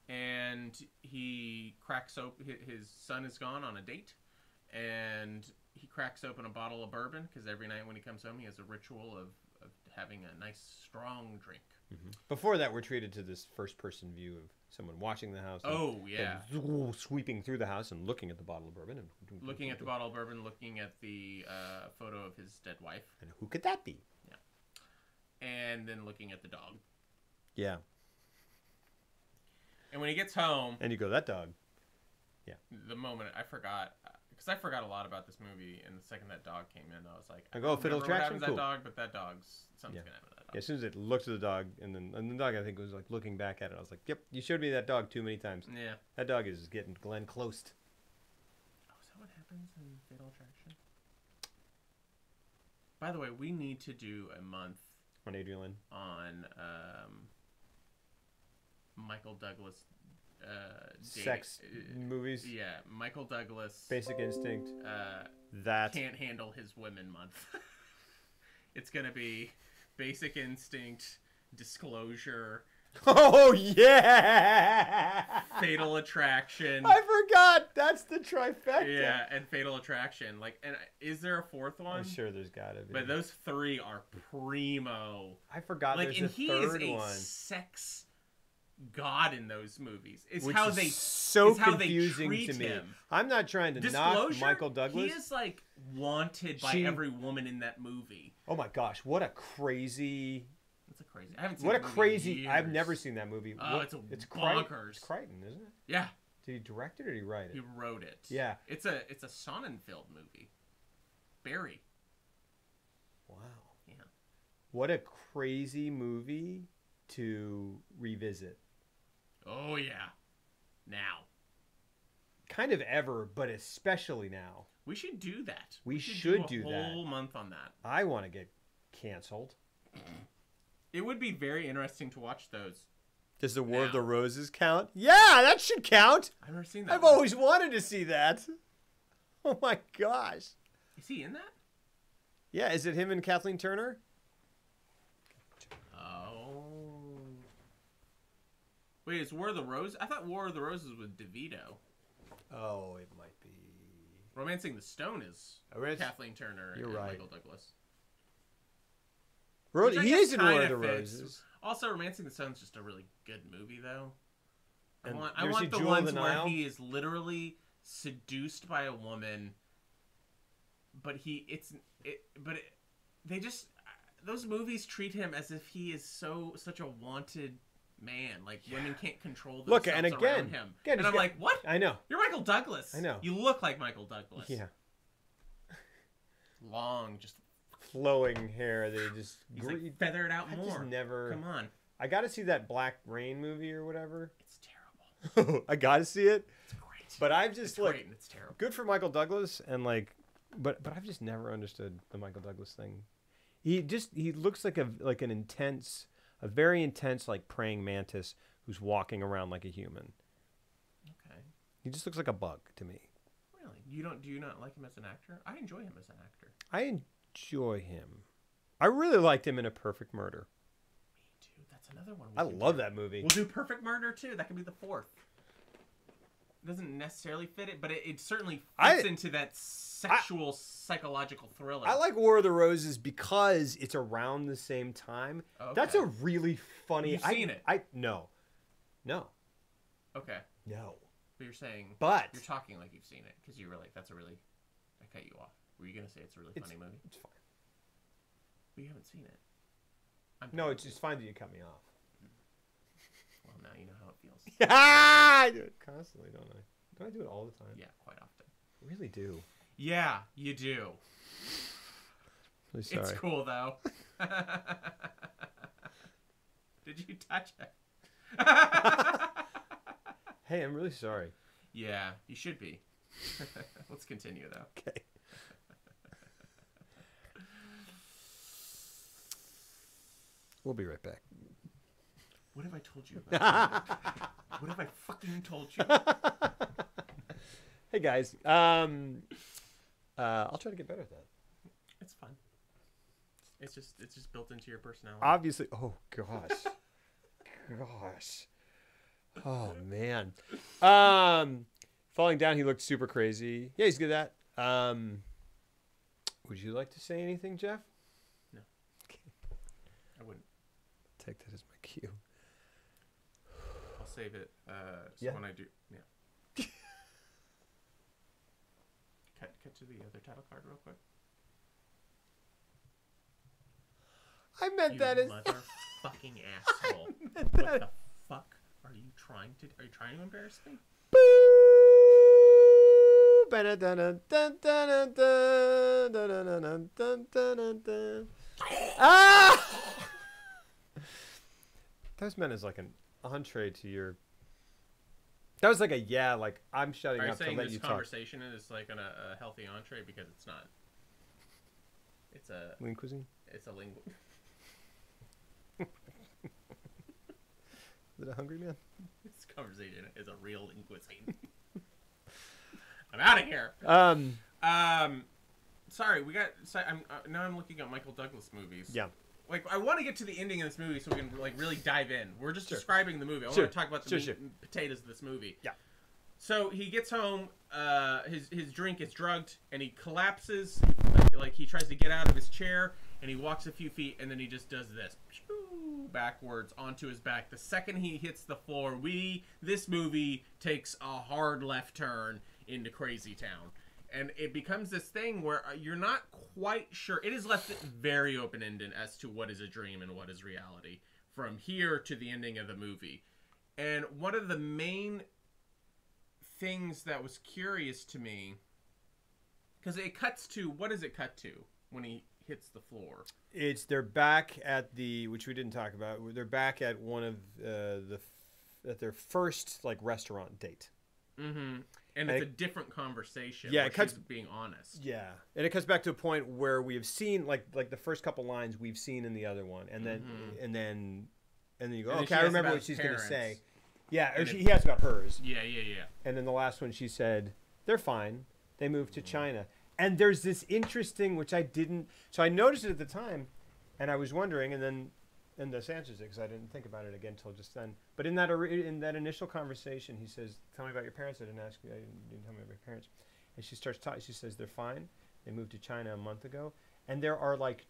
[SPEAKER 2] and he cracks open. His son is gone on a date, and he cracks open a bottle of bourbon because every night when he comes home, he has a ritual of having a nice strong drink.
[SPEAKER 1] Mm-hmm. Before that, we're treated to this first-person view of someone watching the house.
[SPEAKER 2] Oh, yeah.
[SPEAKER 1] And sweeping through the house and looking at the bottle of bourbon.
[SPEAKER 2] Looking at the bottle of bourbon, looking at the photo of his dead wife.
[SPEAKER 1] And who could that be?
[SPEAKER 2] Yeah. And then looking at the dog.
[SPEAKER 1] Yeah.
[SPEAKER 2] And when he gets home...
[SPEAKER 1] And you go, that dog. Yeah.
[SPEAKER 2] The moment, I forgot... Because I forgot a lot about this movie, and the second that dog came in, I was like...
[SPEAKER 1] I go, Fiddle Attraction?
[SPEAKER 2] Cool. That dog, but that dog's... Something's going to happen to that dog.
[SPEAKER 1] Yeah, as soon as it looked at the dog, and the dog, I think, was looking back at it. I was like, yep, you showed me that dog too many times.
[SPEAKER 2] Yeah.
[SPEAKER 1] That dog is getting Glenn close.
[SPEAKER 2] Oh, is that what happens in Fatal Attraction? By the way, we need to do a month...
[SPEAKER 1] On Adrian Lynn?
[SPEAKER 2] On Michael Douglas...
[SPEAKER 1] sex movies.
[SPEAKER 2] Yeah, Michael Douglas.
[SPEAKER 1] Basic Instinct.
[SPEAKER 2] That can't handle his women month. It's gonna be Basic Instinct, Disclosure,
[SPEAKER 1] Oh yeah.
[SPEAKER 2] Fatal Attraction.
[SPEAKER 1] I forgot. That's the trifecta.
[SPEAKER 2] Yeah, and Fatal Attraction. Like, and is there a fourth one?
[SPEAKER 1] I'm sure there's gotta be.
[SPEAKER 2] But those three are primo.
[SPEAKER 1] I forgot
[SPEAKER 2] Like,
[SPEAKER 1] there's
[SPEAKER 2] and
[SPEAKER 1] a
[SPEAKER 2] he
[SPEAKER 1] third
[SPEAKER 2] is a
[SPEAKER 1] one.
[SPEAKER 2] sex god in those movies. It's
[SPEAKER 1] Which
[SPEAKER 2] how
[SPEAKER 1] is
[SPEAKER 2] they
[SPEAKER 1] so
[SPEAKER 2] it's how
[SPEAKER 1] confusing
[SPEAKER 2] they treat
[SPEAKER 1] to me.
[SPEAKER 2] him.
[SPEAKER 1] I'm not trying to
[SPEAKER 2] Disclosure,
[SPEAKER 1] knock Michael Douglas.
[SPEAKER 2] He is like wanted by every woman in that movie.
[SPEAKER 1] Oh my gosh, what a crazy!
[SPEAKER 2] That's a crazy. I haven't seen.
[SPEAKER 1] What a
[SPEAKER 2] that movie
[SPEAKER 1] crazy!
[SPEAKER 2] in years.
[SPEAKER 1] I've never seen that movie.
[SPEAKER 2] Oh,
[SPEAKER 1] what,
[SPEAKER 2] it's
[SPEAKER 1] Crichton.
[SPEAKER 2] bonkers.
[SPEAKER 1] It's Crichton, isn't it?
[SPEAKER 2] Yeah.
[SPEAKER 1] Did he direct it or did he write it?
[SPEAKER 2] He wrote it.
[SPEAKER 1] Yeah.
[SPEAKER 2] It's a Sonnenfeld movie. Barry.
[SPEAKER 1] Wow.
[SPEAKER 2] Yeah.
[SPEAKER 1] What a crazy movie to revisit.
[SPEAKER 2] Oh yeah. Now.
[SPEAKER 1] Kind of ever, but especially now.
[SPEAKER 2] We should do that.
[SPEAKER 1] We should do
[SPEAKER 2] a
[SPEAKER 1] that.
[SPEAKER 2] whole month on that.
[SPEAKER 1] I want to get canceled.
[SPEAKER 2] It would be very interesting to watch those.
[SPEAKER 1] Does the War of
[SPEAKER 2] Now.
[SPEAKER 1] the Roses count? Yeah, that should count.
[SPEAKER 2] I've never seen that.
[SPEAKER 1] I've
[SPEAKER 2] one.
[SPEAKER 1] always wanted to see that. Oh my gosh.
[SPEAKER 2] Is he in that?
[SPEAKER 1] Yeah, is it him and Kathleen Turner?
[SPEAKER 2] Oh. Wait, it's War of the Roses? I thought War of the Roses was DeVito.
[SPEAKER 1] Oh, it might be.
[SPEAKER 2] Romancing the Stone is Kathleen Turner
[SPEAKER 1] You're
[SPEAKER 2] and
[SPEAKER 1] right.
[SPEAKER 2] Michael Douglas.
[SPEAKER 1] He
[SPEAKER 2] Which I guess
[SPEAKER 1] is in War
[SPEAKER 2] kinda
[SPEAKER 1] of the
[SPEAKER 2] fits.
[SPEAKER 1] Roses.
[SPEAKER 2] Also, Romancing the Stone's just a really good movie, though. I
[SPEAKER 1] And
[SPEAKER 2] want
[SPEAKER 1] you ever see
[SPEAKER 2] the
[SPEAKER 1] Jewel of
[SPEAKER 2] ones
[SPEAKER 1] the
[SPEAKER 2] where
[SPEAKER 1] Nile?
[SPEAKER 2] he is literally seduced by a woman, but they just those movies treat him as if he is such a wanted man. Like women can't control themselves
[SPEAKER 1] Look, and
[SPEAKER 2] around
[SPEAKER 1] again,
[SPEAKER 2] him.
[SPEAKER 1] again,
[SPEAKER 2] And I'm like, what?
[SPEAKER 1] I know.
[SPEAKER 2] You're Michael Douglas.
[SPEAKER 1] I know.
[SPEAKER 2] You look like Michael Douglas.
[SPEAKER 1] Yeah.
[SPEAKER 2] Long, just
[SPEAKER 1] Flowing hair. They just.
[SPEAKER 2] he's like feathered out
[SPEAKER 1] I
[SPEAKER 2] more.
[SPEAKER 1] just never.
[SPEAKER 2] Come on.
[SPEAKER 1] I got to see that Black Rain movie or whatever.
[SPEAKER 2] It's terrible.
[SPEAKER 1] I got to see it.
[SPEAKER 2] It's great.
[SPEAKER 1] But I've just
[SPEAKER 2] It's
[SPEAKER 1] like
[SPEAKER 2] great and it's terrible.
[SPEAKER 1] good for Michael Douglas and like, but I've just never understood the Michael Douglas thing. He looks like a very intense like praying mantis who's walking around like a human.
[SPEAKER 2] Okay.
[SPEAKER 1] He just looks like a bug to me.
[SPEAKER 2] Really? Do you not like him as an actor? I enjoy him as an actor.
[SPEAKER 1] I enjoy him. I really liked him in A Perfect Murder.
[SPEAKER 2] Me too. That's another one.
[SPEAKER 1] I love that movie.
[SPEAKER 2] We'll do Perfect Murder too. That could be the fourth. It doesn't necessarily fit it, but it certainly fits into that sexual psychological thriller.
[SPEAKER 1] I like War of the Roses because it's around the same time.
[SPEAKER 2] Okay.
[SPEAKER 1] That's a really funny.
[SPEAKER 2] You've seen it?
[SPEAKER 1] No.
[SPEAKER 2] Okay.
[SPEAKER 1] No.
[SPEAKER 2] But you're saying.
[SPEAKER 1] But
[SPEAKER 2] you're talking like you've seen it because you were like, that's a really. I cut you off. Were you gonna say it's a really funny movie?
[SPEAKER 1] It's fine.
[SPEAKER 2] But you haven't seen it.
[SPEAKER 1] No, it's just fine that you cut me off.
[SPEAKER 2] Well, now you know how it feels.
[SPEAKER 1] I do it constantly, don't I? Don't I do it all the time?
[SPEAKER 2] Yeah, quite often.
[SPEAKER 1] I really do.
[SPEAKER 2] Yeah, you do.
[SPEAKER 1] Really sorry.
[SPEAKER 2] It's cool though. Did you touch it?
[SPEAKER 1] Hey, I'm really sorry.
[SPEAKER 2] Yeah, you should be. Let's continue though.
[SPEAKER 1] Okay. We'll be right back.
[SPEAKER 2] What have I told you about? What have I fucking told you?
[SPEAKER 1] Hey guys, I'll try to get better at that.
[SPEAKER 2] It's fun. It's just built into your personality.
[SPEAKER 1] Obviously, oh gosh, gosh, oh man. Falling down, he looked super crazy. Yeah, he's good at that. Would you like to say anything, Jeff?
[SPEAKER 2] No.
[SPEAKER 1] Okay.
[SPEAKER 2] I wouldn't.
[SPEAKER 1] Take that as my cue.
[SPEAKER 2] I'll save it.
[SPEAKER 1] Yeah.
[SPEAKER 2] When I do, yeah. Cut to the other title card real quick.
[SPEAKER 1] I meant
[SPEAKER 2] You
[SPEAKER 1] that as
[SPEAKER 2] motherfucking asshole.
[SPEAKER 1] meant
[SPEAKER 2] What
[SPEAKER 1] that.
[SPEAKER 2] the fuck are you trying to? Are you trying to embarrass me?
[SPEAKER 1] Boo! Ba-da-da-da-da-da-da-da-da-da-da-da-da-da-da-da. Ah! That was meant as like an entree to your. That was like a like I'm shutting
[SPEAKER 2] Are you
[SPEAKER 1] up to
[SPEAKER 2] saying
[SPEAKER 1] let
[SPEAKER 2] this
[SPEAKER 1] you talk.
[SPEAKER 2] conversation is like a healthy entree because it's not? It's a
[SPEAKER 1] Lean cuisine.
[SPEAKER 2] it's a lingual.
[SPEAKER 1] Is it a hungry man?
[SPEAKER 2] This conversation is a real linguisine. I'm out of here. Sorry, we got. Now I'm looking at Michael Douglas movies.
[SPEAKER 1] Yeah.
[SPEAKER 2] like I want to get to the ending of this movie so we can like really dive in. We're just
[SPEAKER 1] Sure.
[SPEAKER 2] describing the movie. I
[SPEAKER 1] Sure.
[SPEAKER 2] want to talk about the
[SPEAKER 1] Sure,
[SPEAKER 2] meat
[SPEAKER 1] sure.
[SPEAKER 2] and potatoes of this movie.
[SPEAKER 1] Yeah.
[SPEAKER 2] So he gets home, his drink is drugged, and he collapses, like he tries to get out of his chair, and he walks a few feet, and then he just does this, backwards onto his back. The second he hits the floor, this movie takes a hard left turn into Crazy Town. And it becomes this thing where you're not quite sure. It is left very open-ended as to what is a dream and what is reality from here to the ending of the movie. And one of the main things that was curious to me, because it cuts to, what does it cut to when he hits the floor?
[SPEAKER 1] They're back at which we didn't talk about. They're back at one of at their first like restaurant date.
[SPEAKER 2] Mm-hmm. And it's a different conversation.
[SPEAKER 1] Yeah,
[SPEAKER 2] where
[SPEAKER 1] it cuts,
[SPEAKER 2] she's being honest.
[SPEAKER 1] Yeah, and it comes back to a point where we have seen like the first couple lines we've seen in the other one, and then and then you go, okay, I remember what she's going to say. Yeah, or he asked about hers.
[SPEAKER 2] Yeah.
[SPEAKER 1] And then the last one, she said, they're fine. They moved to China. And there's this interesting, which I didn't, so I noticed it at the time, and I was wondering, and this answers it, because I didn't think about it again until just then. But in that initial conversation, he says, tell me about your parents. I didn't ask you, you didn't tell me about your parents. And she starts talking, she says, they're fine. They moved to China a month ago. And there are like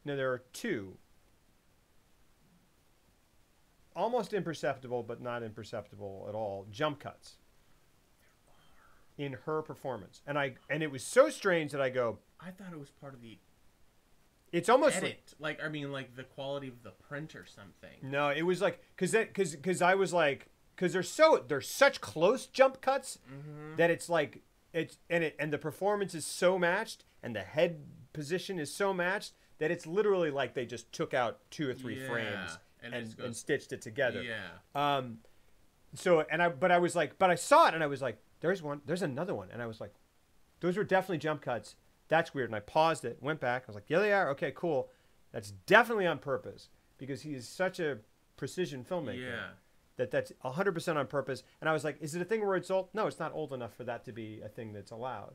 [SPEAKER 1] there are two, almost imperceptible, but not imperceptible at all, jump cuts in her performance. And it was so strange that I go,
[SPEAKER 2] I thought it was part of the
[SPEAKER 1] it's almost
[SPEAKER 2] edit. Like the quality of the print or something.
[SPEAKER 1] No, it was like, because I was like, because they're such close jump cuts that it's like, and the performance is so matched, and the head position is so matched that it's literally like they just took out 2 or 3 frames and stitched it together.
[SPEAKER 2] Yeah.
[SPEAKER 1] But I saw it and I was like, there's another one, and I was like, those were definitely jump cuts. That's weird. And I paused it, went back. I was like, yeah, they are. Okay, cool. That's definitely on purpose, because he is such a precision filmmaker.
[SPEAKER 2] Yeah.
[SPEAKER 1] That's 100% on purpose. And I was like, is it a thing where it's old? No, it's not old enough for that to be a thing that's allowed.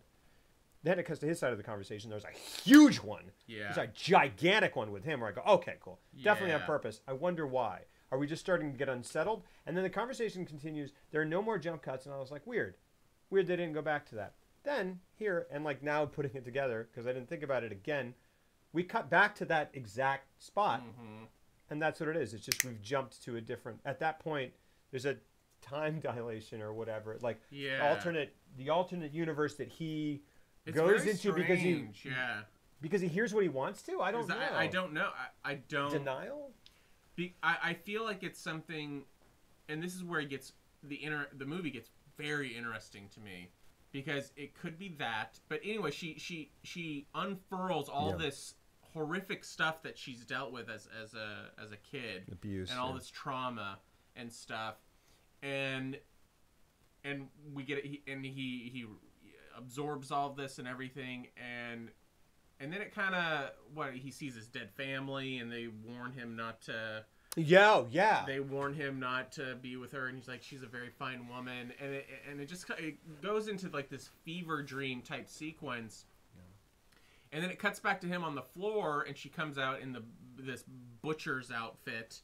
[SPEAKER 1] Then it comes to his side of the conversation. There's a huge one.
[SPEAKER 2] Yeah.
[SPEAKER 1] There's a gigantic one with him where I go, okay, cool. Definitely on purpose. I wonder why. Are we just starting to get unsettled? And then the conversation continues. There are no more jump cuts. And I was like, weird. Weird they didn't go back to that. Then here, and like now putting it together, because I didn't think about it again, we cut back to that exact spot. And that's what it is. It's just we've jumped to a different, at that point, there's a time dilation or whatever. Like the alternate universe that he goes into because he hears what he wants to. I don't know.
[SPEAKER 2] I don't know. I don't.
[SPEAKER 1] Denial?
[SPEAKER 2] I feel like it's something, and this is where the movie gets very interesting to me, because it could be that. But anyway, she unfurls all this horrific stuff that she's dealt with as a kid,
[SPEAKER 1] abuse,
[SPEAKER 2] and all this trauma and stuff, and we get it. He absorbs all of this and everything, and then it kind of he sees his dead family, and they warn him not to. They warn him not to be with her, and he's like, she's a very fine woman, and it goes into like this fever dream type sequence. And then it cuts back to him on the floor, and she comes out in this butcher's outfit,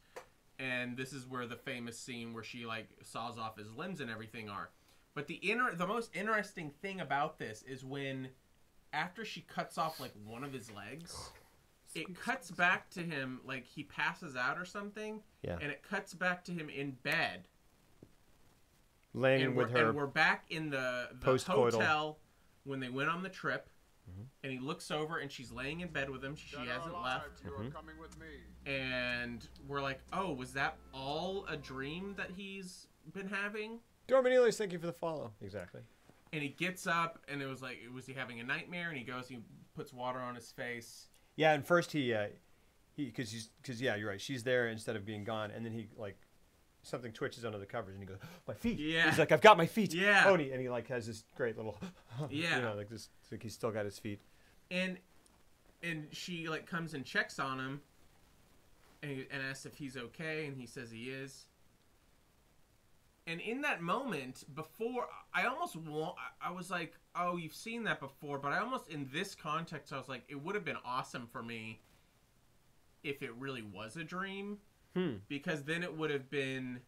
[SPEAKER 2] and this is where the famous scene where she like saws off his limbs and everything are. But the most interesting thing about this is when, after she cuts off like one of his legs, it cuts back to him like he passes out or something, and it cuts back to him in bed,
[SPEAKER 1] laying with her.
[SPEAKER 2] And we're back in the hotel when they went on the trip. And he looks over, and she's laying in bed with him. She hasn't left. And we're like, oh, was that all a dream that he's been having?
[SPEAKER 1] Dora Manelius, thank you for the follow. Exactly.
[SPEAKER 2] And he gets up, and it was like, was he having a nightmare? And he goes, he puts water on his face.
[SPEAKER 1] Yeah, and first because you're right. She's there instead of being gone, and then he like something twitches under the covers, and he goes, oh, my feet.
[SPEAKER 2] Yeah.
[SPEAKER 1] He's like, I've got my feet.
[SPEAKER 2] Yeah.
[SPEAKER 1] Oh, and he like has this great little. Like this, like he's still got his feet.
[SPEAKER 2] And she like comes and checks on him, and asks if he's okay, and he says he is. And in that moment, before, I was like, oh, you've seen that before, but I almost, in this context, I was like, it would have been awesome for me if it really was a dream, because then it would have been,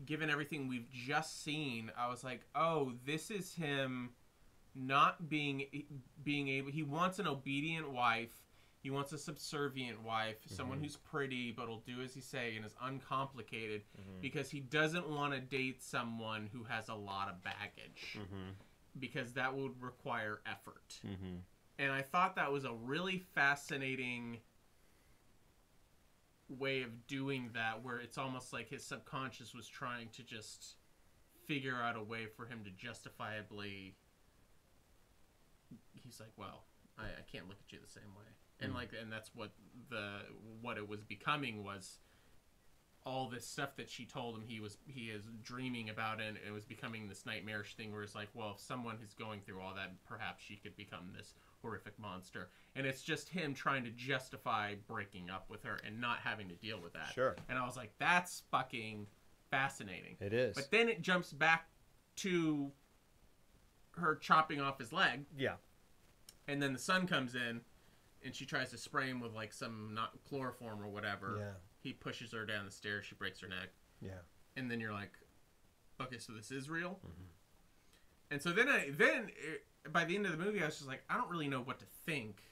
[SPEAKER 2] given everything we've just seen, I was like, oh, this is him not being able. He wants an obedient wife. He wants a subservient wife, someone who's pretty but will do as he say and is uncomplicated, because he doesn't want to date someone who has a lot of baggage, because that would require effort. And I thought that was a really fascinating way of doing that, where it's almost like his subconscious was trying to just figure out a way for him to justifiably. He's like, well, I can't look at you the same way. And and that's what it was becoming, was all this stuff that she told him he is dreaming about, and it was becoming this nightmarish thing where it's like, well, if someone is going through all that, perhaps she could become this horrific monster. And it's just him trying to justify breaking up with her and not having to deal with that.
[SPEAKER 1] Sure.
[SPEAKER 2] And I was like, that's fucking fascinating.
[SPEAKER 1] It is.
[SPEAKER 2] But then it jumps back to her chopping off his leg.
[SPEAKER 1] Yeah.
[SPEAKER 2] And then the sun comes in, and she tries to spray him with like some not chloroform or whatever.
[SPEAKER 1] Yeah.
[SPEAKER 2] He pushes her down the stairs. She breaks her neck.
[SPEAKER 1] Yeah. And
[SPEAKER 2] then you're like, okay, so this is real. And so then by the end of the movie, I was just like, I don't really know what to think.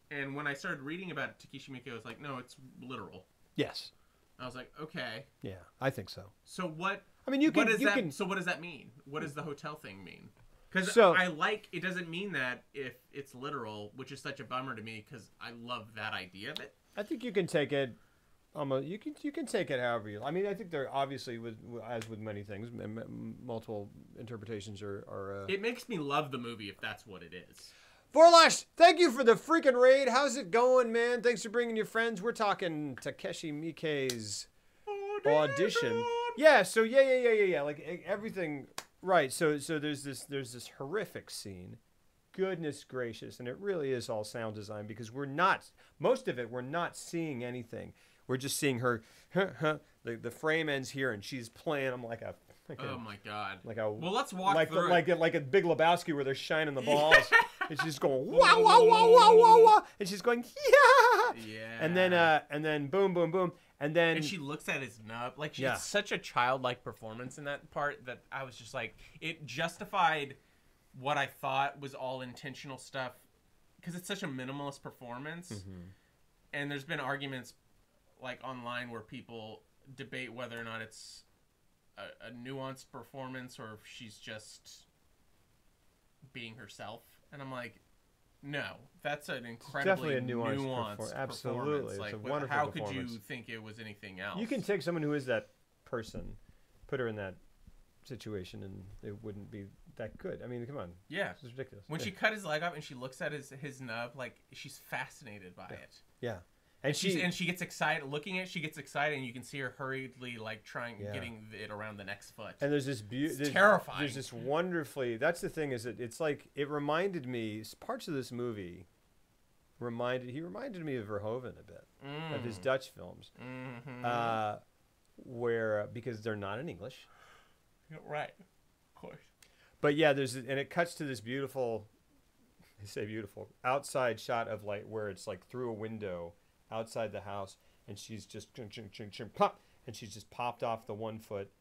[SPEAKER 2] And when I started reading about Takashi Miike, I was like, no, it's literal.
[SPEAKER 1] Yes.
[SPEAKER 2] I was like, okay.
[SPEAKER 1] Yeah, I think so.
[SPEAKER 2] So what?
[SPEAKER 1] I mean, you can.
[SPEAKER 2] So what does that mean? What does the hotel thing mean? Because it doesn't mean that if it's literal, which is such a bummer to me, because I love that idea of it.
[SPEAKER 1] I think you can take it. You can take it however you. I mean, I think there obviously, as with many things, multiple interpretations are.
[SPEAKER 2] It makes me love the movie if that's what it is.
[SPEAKER 1] Vorlash, thank you for the freaking raid. How's it going, man? Thanks for bringing your friends. We're talking Takashi Miike's Audition. Yeah. So yeah. Like everything. Right, so there's this horrific scene, goodness gracious, and it really is all sound design, because most of it we're not seeing anything. We're just seeing her, the frame ends here, and she's playing them like a
[SPEAKER 2] oh my god,
[SPEAKER 1] well,
[SPEAKER 2] let's walk through
[SPEAKER 1] like a Big Lebowski where they're shining the balls, and she's going wah wah wah wah wah wah, and she's going and then boom boom boom. And
[SPEAKER 2] she looks at his nub. Like, she has such a childlike performance in that part that I was just like, it justified what I thought was all intentional stuff, because it's such a minimalist performance. And there's been arguments, like, online where people debate whether or not it's a nuanced performance or if she's just being herself. And I'm like, no, that's an incredibly nuanced
[SPEAKER 1] absolutely.
[SPEAKER 2] performance. Like,
[SPEAKER 1] it's a wonderful
[SPEAKER 2] how
[SPEAKER 1] performance.
[SPEAKER 2] could you think it was anything else?
[SPEAKER 1] You can take someone who is that person, put her in that situation, and it wouldn't be that good. I mean, come on.
[SPEAKER 2] Yeah.
[SPEAKER 1] It's ridiculous.
[SPEAKER 2] When she cut his leg off and she looks at his nub, like, she's fascinated by it.
[SPEAKER 1] Yeah. And
[SPEAKER 2] she gets excited. Looking at it, she gets excited, and you can see her hurriedly, like, getting it around the next foot.
[SPEAKER 1] And there's this
[SPEAKER 2] terrifying.
[SPEAKER 1] There's this wonderfully. That's the thing, is that it's like, it reminded me, parts of this movie reminded me of Verhoeven a bit, of his Dutch films, where, because they're not in English.
[SPEAKER 2] Right. Of course.
[SPEAKER 1] But yeah, and it cuts to this beautiful, I say beautiful, outside shot of, like, where it's like through a window outside the house, and she's just pop, and she's just popped off the one foot,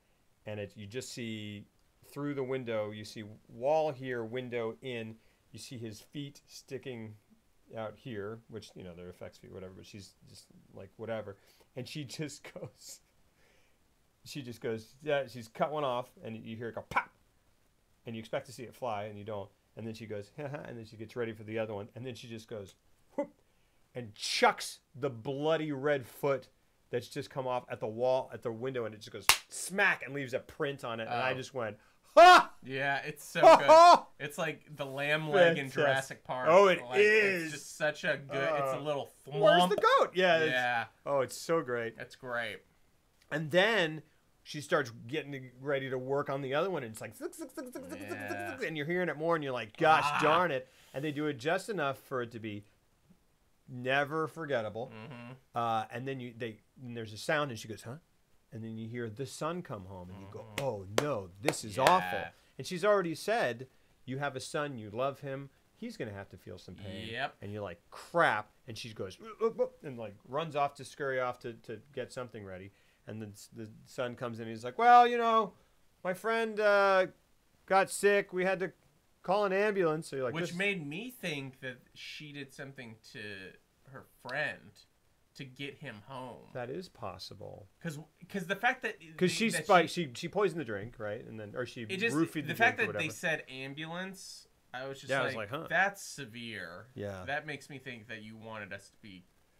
[SPEAKER 1] and you just see through the window, you see wall here, window in, you see his feet sticking out here, which, they're effects feet, whatever, but she's just like whatever, and she just goes, yeah, she's cut one off, and you hear it go pop, and you expect to see it fly, and you don't, and then she goes, and then she gets ready for the other one, and then she just goes, whoop, and chucks the bloody red foot that's just come off at the wall, at the window, and it just goes smack and leaves a print on it. And I just went, ha!
[SPEAKER 2] Yeah, it's so good. It's like the lamb leg in Jurassic Park.
[SPEAKER 1] Oh, it
[SPEAKER 2] is. It's just such a good, it's a little thwomp.
[SPEAKER 1] Where's the goat?
[SPEAKER 2] Yeah.
[SPEAKER 1] Oh, it's so great.
[SPEAKER 2] It's great.
[SPEAKER 1] And then she starts getting ready to work on the other one, and it's like, and you're hearing it more, and you're like, gosh darn it. And they do it just enough for it to be never forgettable. And then there's a sound, and she goes, huh? And then you hear the son come home, and you go, oh no, this is awful. And she's already said, you have a son, you love him, he's gonna have to feel some pain.
[SPEAKER 2] Yep.
[SPEAKER 1] And you're like, crap. And she goes and like runs off to scurry off to get something ready. And then the son comes in and he's like, well, you know, my friend got sick. We had to call an ambulance. So you're like,
[SPEAKER 2] which made me think that she did something to her friend to get him home.
[SPEAKER 1] That is possible.
[SPEAKER 2] Because the fact that
[SPEAKER 1] she poisoned the drink, right? And then she roofied
[SPEAKER 2] the fact that they said ambulance, I was just huh. That's severe.
[SPEAKER 1] Yeah.
[SPEAKER 2] That makes me think that you wanted us to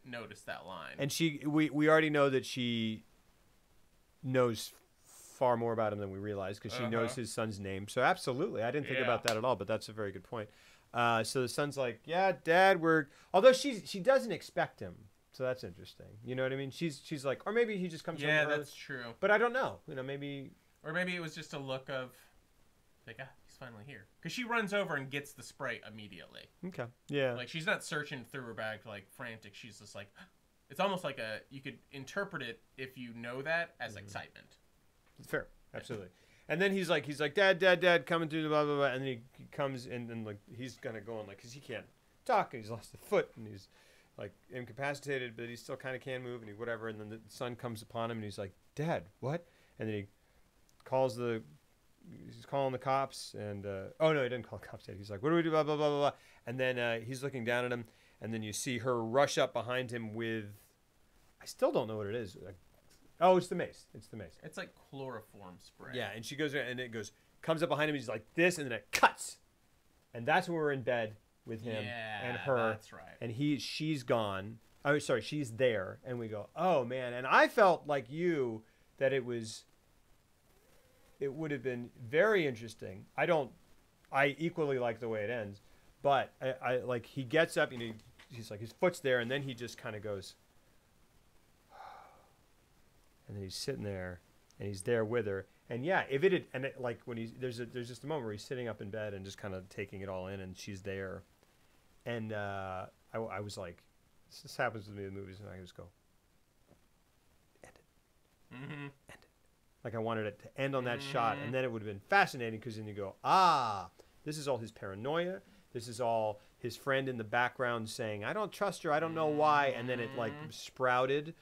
[SPEAKER 2] notice that line.
[SPEAKER 1] And we already know that she knows far more about him than we realize because she knows his son's name. So absolutely, I didn't think about that at all. But that's a very good point. So the son's like, yeah, Dad, although she doesn't expect him. So that's interesting. You know what I mean? She's like, or maybe he just comes.
[SPEAKER 2] Yeah, that's true.
[SPEAKER 1] But I don't know. You know, maybe.
[SPEAKER 2] Or maybe it was just a look of, like, he's finally here. Because she runs over and gets the spray immediately.
[SPEAKER 1] Okay. Yeah.
[SPEAKER 2] Like, she's not searching through her bag like frantic. She's just like, it's almost like you could interpret it if you know that as excitement.
[SPEAKER 1] Fair. Absolutely. And then he's like, Dad, coming through the blah blah blah, and then he comes and like he's gonna go on like because he can't talk and he's lost a foot and he's like incapacitated, but he still kind of can move and whatever. And then the son comes upon him and he's like, Dad, what? And then he's calling the cops and oh no, he didn't call the cops yet. He's like, what do we do? Blah blah blah blah blah. And then he's looking down at him, and then you see her rush up behind him with, I still don't know what it is. Oh, it's the mace.
[SPEAKER 2] It's like chloroform spray.
[SPEAKER 1] Yeah, and she goes and it comes up behind him. He's like this, and then it cuts, and that's when we're in bed with him and her.
[SPEAKER 2] That's right.
[SPEAKER 1] And she's gone. Oh, sorry, she's there, and we go, oh man. And I felt like you that it would have been very interesting. I equally like the way it ends, but I like he gets up and he's like his foot's there, and then he just kind of goes. And then he's sitting there, and he's there with her. And yeah, if it had, and it, like when there's just a moment where he's sitting up in bed and just kind of taking it all in, and she's there, and I was like, this happens with me in movies, and I just go, end it, end it. Like I wanted it to end on that shot, and then it would have been fascinating because then you go, this is all his paranoia. This is all his friend in the background saying, I don't trust her, I don't know why, and then it like sprouted.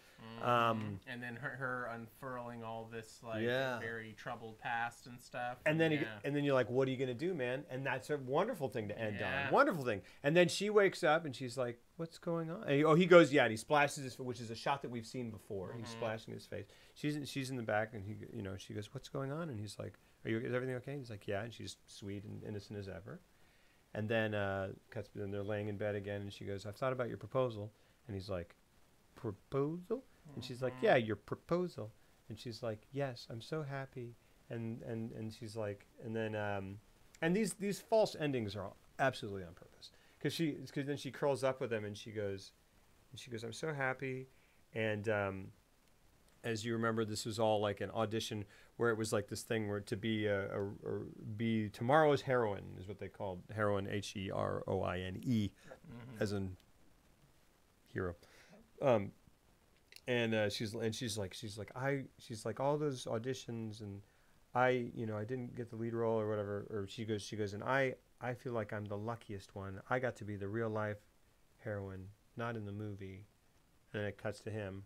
[SPEAKER 2] And then her unfurling all this like very troubled past and stuff.
[SPEAKER 1] And then and then you're like, what are you gonna do, man? And that's a wonderful thing to end on. Wonderful thing. And then she wakes up and she's like, what's going on? And he goes, and he splashes his face, which is a shot that we've seen before. He's splashing his face. She's in the back, and she goes, what's going on? And he's like, is everything okay? He's like, yeah. And she's sweet and innocent as ever. And then then they're laying in bed again, and she goes, I've thought about your proposal. And he's like, proposal? And she's like, yeah, your proposal. And she's like, yes, I'm so happy. And she's like, and then and these false endings are absolutely on purpose because then she curls up with him and she goes, I'm so happy. And as you remember, this was all like an audition where it was like this thing where to be tomorrow's heroine is what they called heroine, heroine, as in hero. And she's like all those auditions and I didn't get the lead role or whatever, or she goes and I feel like I'm the luckiest one. I got to be the real life heroine, not in the movie. And then it cuts to him,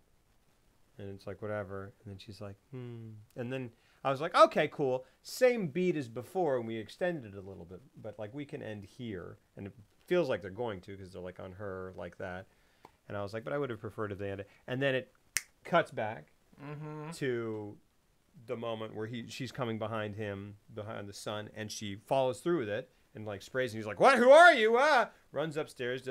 [SPEAKER 1] and it's like whatever. And then she's like, And then I was like, okay, cool. Same beat as before, and we extended it a little bit, but like we can end here, and it feels like they're going to because they're like on her like that. And I was like, but I would have preferred if they ended. And then it cuts back to the moment where she's coming behind him, behind the son, and she follows through with it and like sprays. And he's like, "What? Who are you?" Runs upstairs.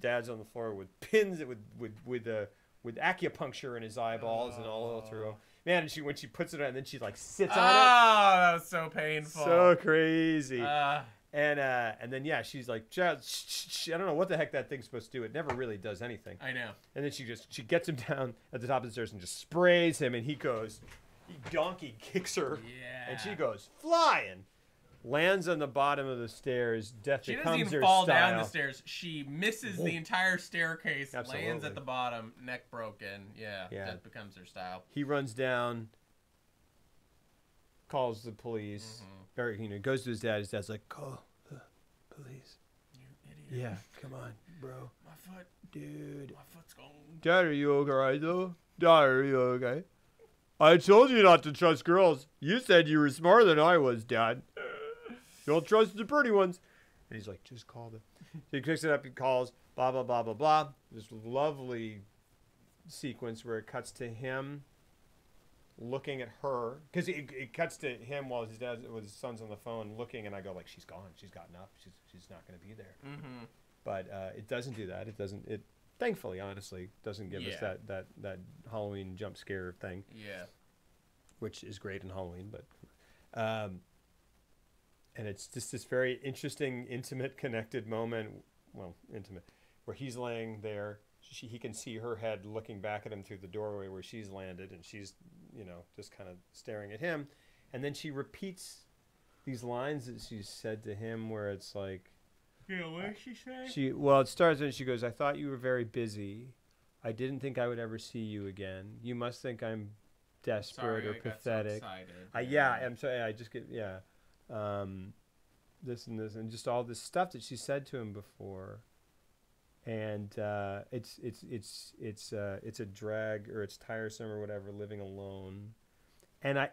[SPEAKER 1] Dad's on the floor with pins with acupuncture in his eyeballs and all through him. Man, and when she puts it on, and then she like sits on it.
[SPEAKER 2] Oh, that was so painful.
[SPEAKER 1] So crazy. And then she's like, I don't know what the heck that thing's supposed to do. It never really does anything.
[SPEAKER 2] I know.
[SPEAKER 1] And then she gets him down at the top of the stairs and just sprays him, and he donkey kicks her, and she goes flying, lands on the bottom of the stairs. Death becomes her style. She doesn't even fall down the stairs.
[SPEAKER 2] She misses the entire staircase, lands at the bottom, neck broken. Yeah. Death becomes her style.
[SPEAKER 1] He runs down, calls the police. Goes to his dad. His dad's like, call the police. Yeah, come on, bro.
[SPEAKER 2] My foot.
[SPEAKER 1] Dude.
[SPEAKER 2] My foot's gone.
[SPEAKER 1] Dad, are you okay, though? Dad, are you okay? I told you not to trust girls. You said you were smarter than I was, Dad. Don't trust the pretty ones. And he's like, just call them. So he picks it up, he calls, blah, blah, blah, blah, blah. This lovely sequence where it cuts to him looking at her. Because it cuts to him while his dad with his son's on the phone looking, and I go, like, she's gone. She's gotten up. She's not going to be there.
[SPEAKER 2] Mm-hmm.
[SPEAKER 1] But it doesn't do that. It thankfully, honestly, doesn't give us that Halloween jump scare thing.
[SPEAKER 2] Yeah.
[SPEAKER 1] Which is great in Halloween, but and it's just this very interesting, intimate, connected moment. Well, intimate, where he's laying there. He can see her head looking back at him through the doorway where she's landed, and she's, just kind of staring at him. And then she repeats these lines that she said to him, where it's like,
[SPEAKER 2] yeah, what did she say?
[SPEAKER 1] It starts and she goes, "I thought you were very busy. I didn't think I would ever see you again. You must think I'm desperate or pathetic."
[SPEAKER 2] Got so
[SPEAKER 1] excited. I'm sorry. I just get this and this and just all this stuff that she said to him before, and it's a drag, or it's tiresome or whatever, living alone, and I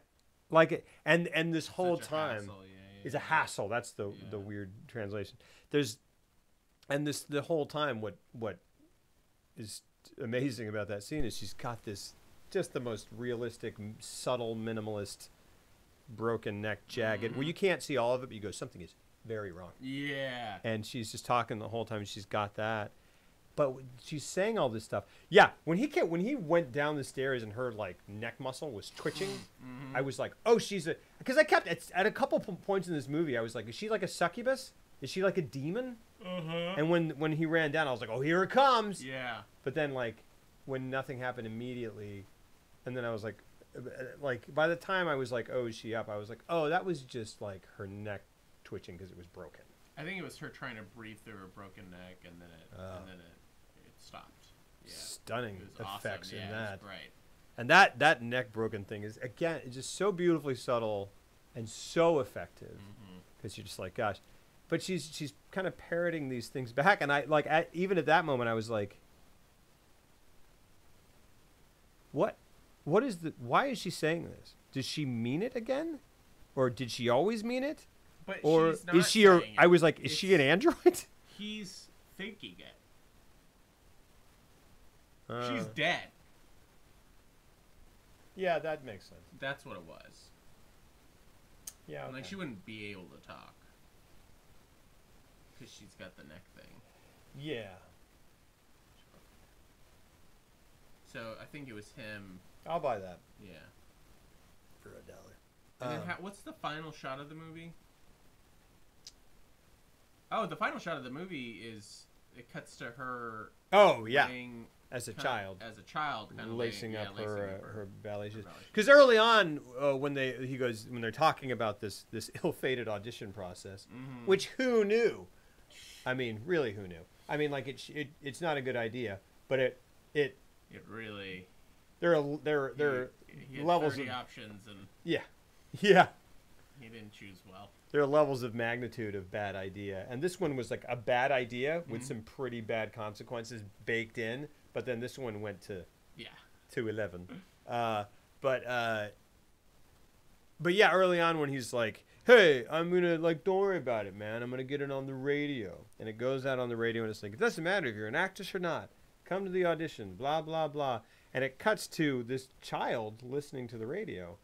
[SPEAKER 1] like it, and this whole time is a hassle. That's the weird translation. The whole time what is amazing about that scene is she's got this just the most realistic, subtle, minimalist, broken neck, jagged, where you can't see all of it, but you go, something is very wrong.
[SPEAKER 2] Yeah.
[SPEAKER 1] And she's just talking the whole time. She's got that, but she's saying all this stuff. Yeah, when he went down the stairs and her like neck muscle was twitching, I was like, oh, because I kept at a couple points in this movie, I was like, is she like a succubus? Is she like a demon? And when he ran down, I was like, oh, here it comes.
[SPEAKER 2] Yeah.
[SPEAKER 1] But then like when nothing happened immediately, and then I was like by the time I was like, oh, is she up? I was like, oh, that was just like her neck twitching because it was broken.
[SPEAKER 2] I think it was her trying to breathe through her broken neck, and then it stopped. Yeah.
[SPEAKER 1] Stunning effects
[SPEAKER 2] awesome.
[SPEAKER 1] in that.
[SPEAKER 2] Right.
[SPEAKER 1] And that neck broken thing is, again, just so beautifully subtle and so effective, because you're just like, gosh. But she's kind of parroting these things back, and I like even at that moment I was like, what is why is she saying this? Does she mean it again, or did she always mean it?
[SPEAKER 2] But
[SPEAKER 1] or
[SPEAKER 2] she's not
[SPEAKER 1] is she? I was like, is she an android?
[SPEAKER 2] He's thinking it. She's dead.
[SPEAKER 1] Yeah, that makes sense.
[SPEAKER 2] That's what it was.
[SPEAKER 1] Yeah.
[SPEAKER 2] Okay. Like she wouldn't be able to talk because she's got the neck thing.
[SPEAKER 1] Yeah.
[SPEAKER 2] So I think it was him.
[SPEAKER 1] I'll buy that.
[SPEAKER 2] Yeah.
[SPEAKER 1] For $1.
[SPEAKER 2] And then what's the final shot of the movie? Oh, the final shot of the movie is it cuts to her.
[SPEAKER 1] Oh yeah. As a child,
[SPEAKER 2] kind of
[SPEAKER 1] lacing up her ballet shoes. Because early on, when they're talking about this ill-fated audition process, which who knew? I mean, really, who knew? I mean, like it's not a good idea, but it
[SPEAKER 2] really.
[SPEAKER 1] There are levels
[SPEAKER 2] 30
[SPEAKER 1] of
[SPEAKER 2] options and
[SPEAKER 1] yeah.
[SPEAKER 2] He didn't choose well.
[SPEAKER 1] There are levels of magnitude of bad idea, and this one was like a bad idea with some pretty bad consequences baked in. But then this one went to 11. But yeah, early on when he's like, hey, I'm gonna don't worry about it, man. I'm gonna get it on the radio, and it goes out on the radio, and it's like, it doesn't matter if you're an actress or not. Come to the audition, blah blah blah. And it cuts to this child listening to the radio,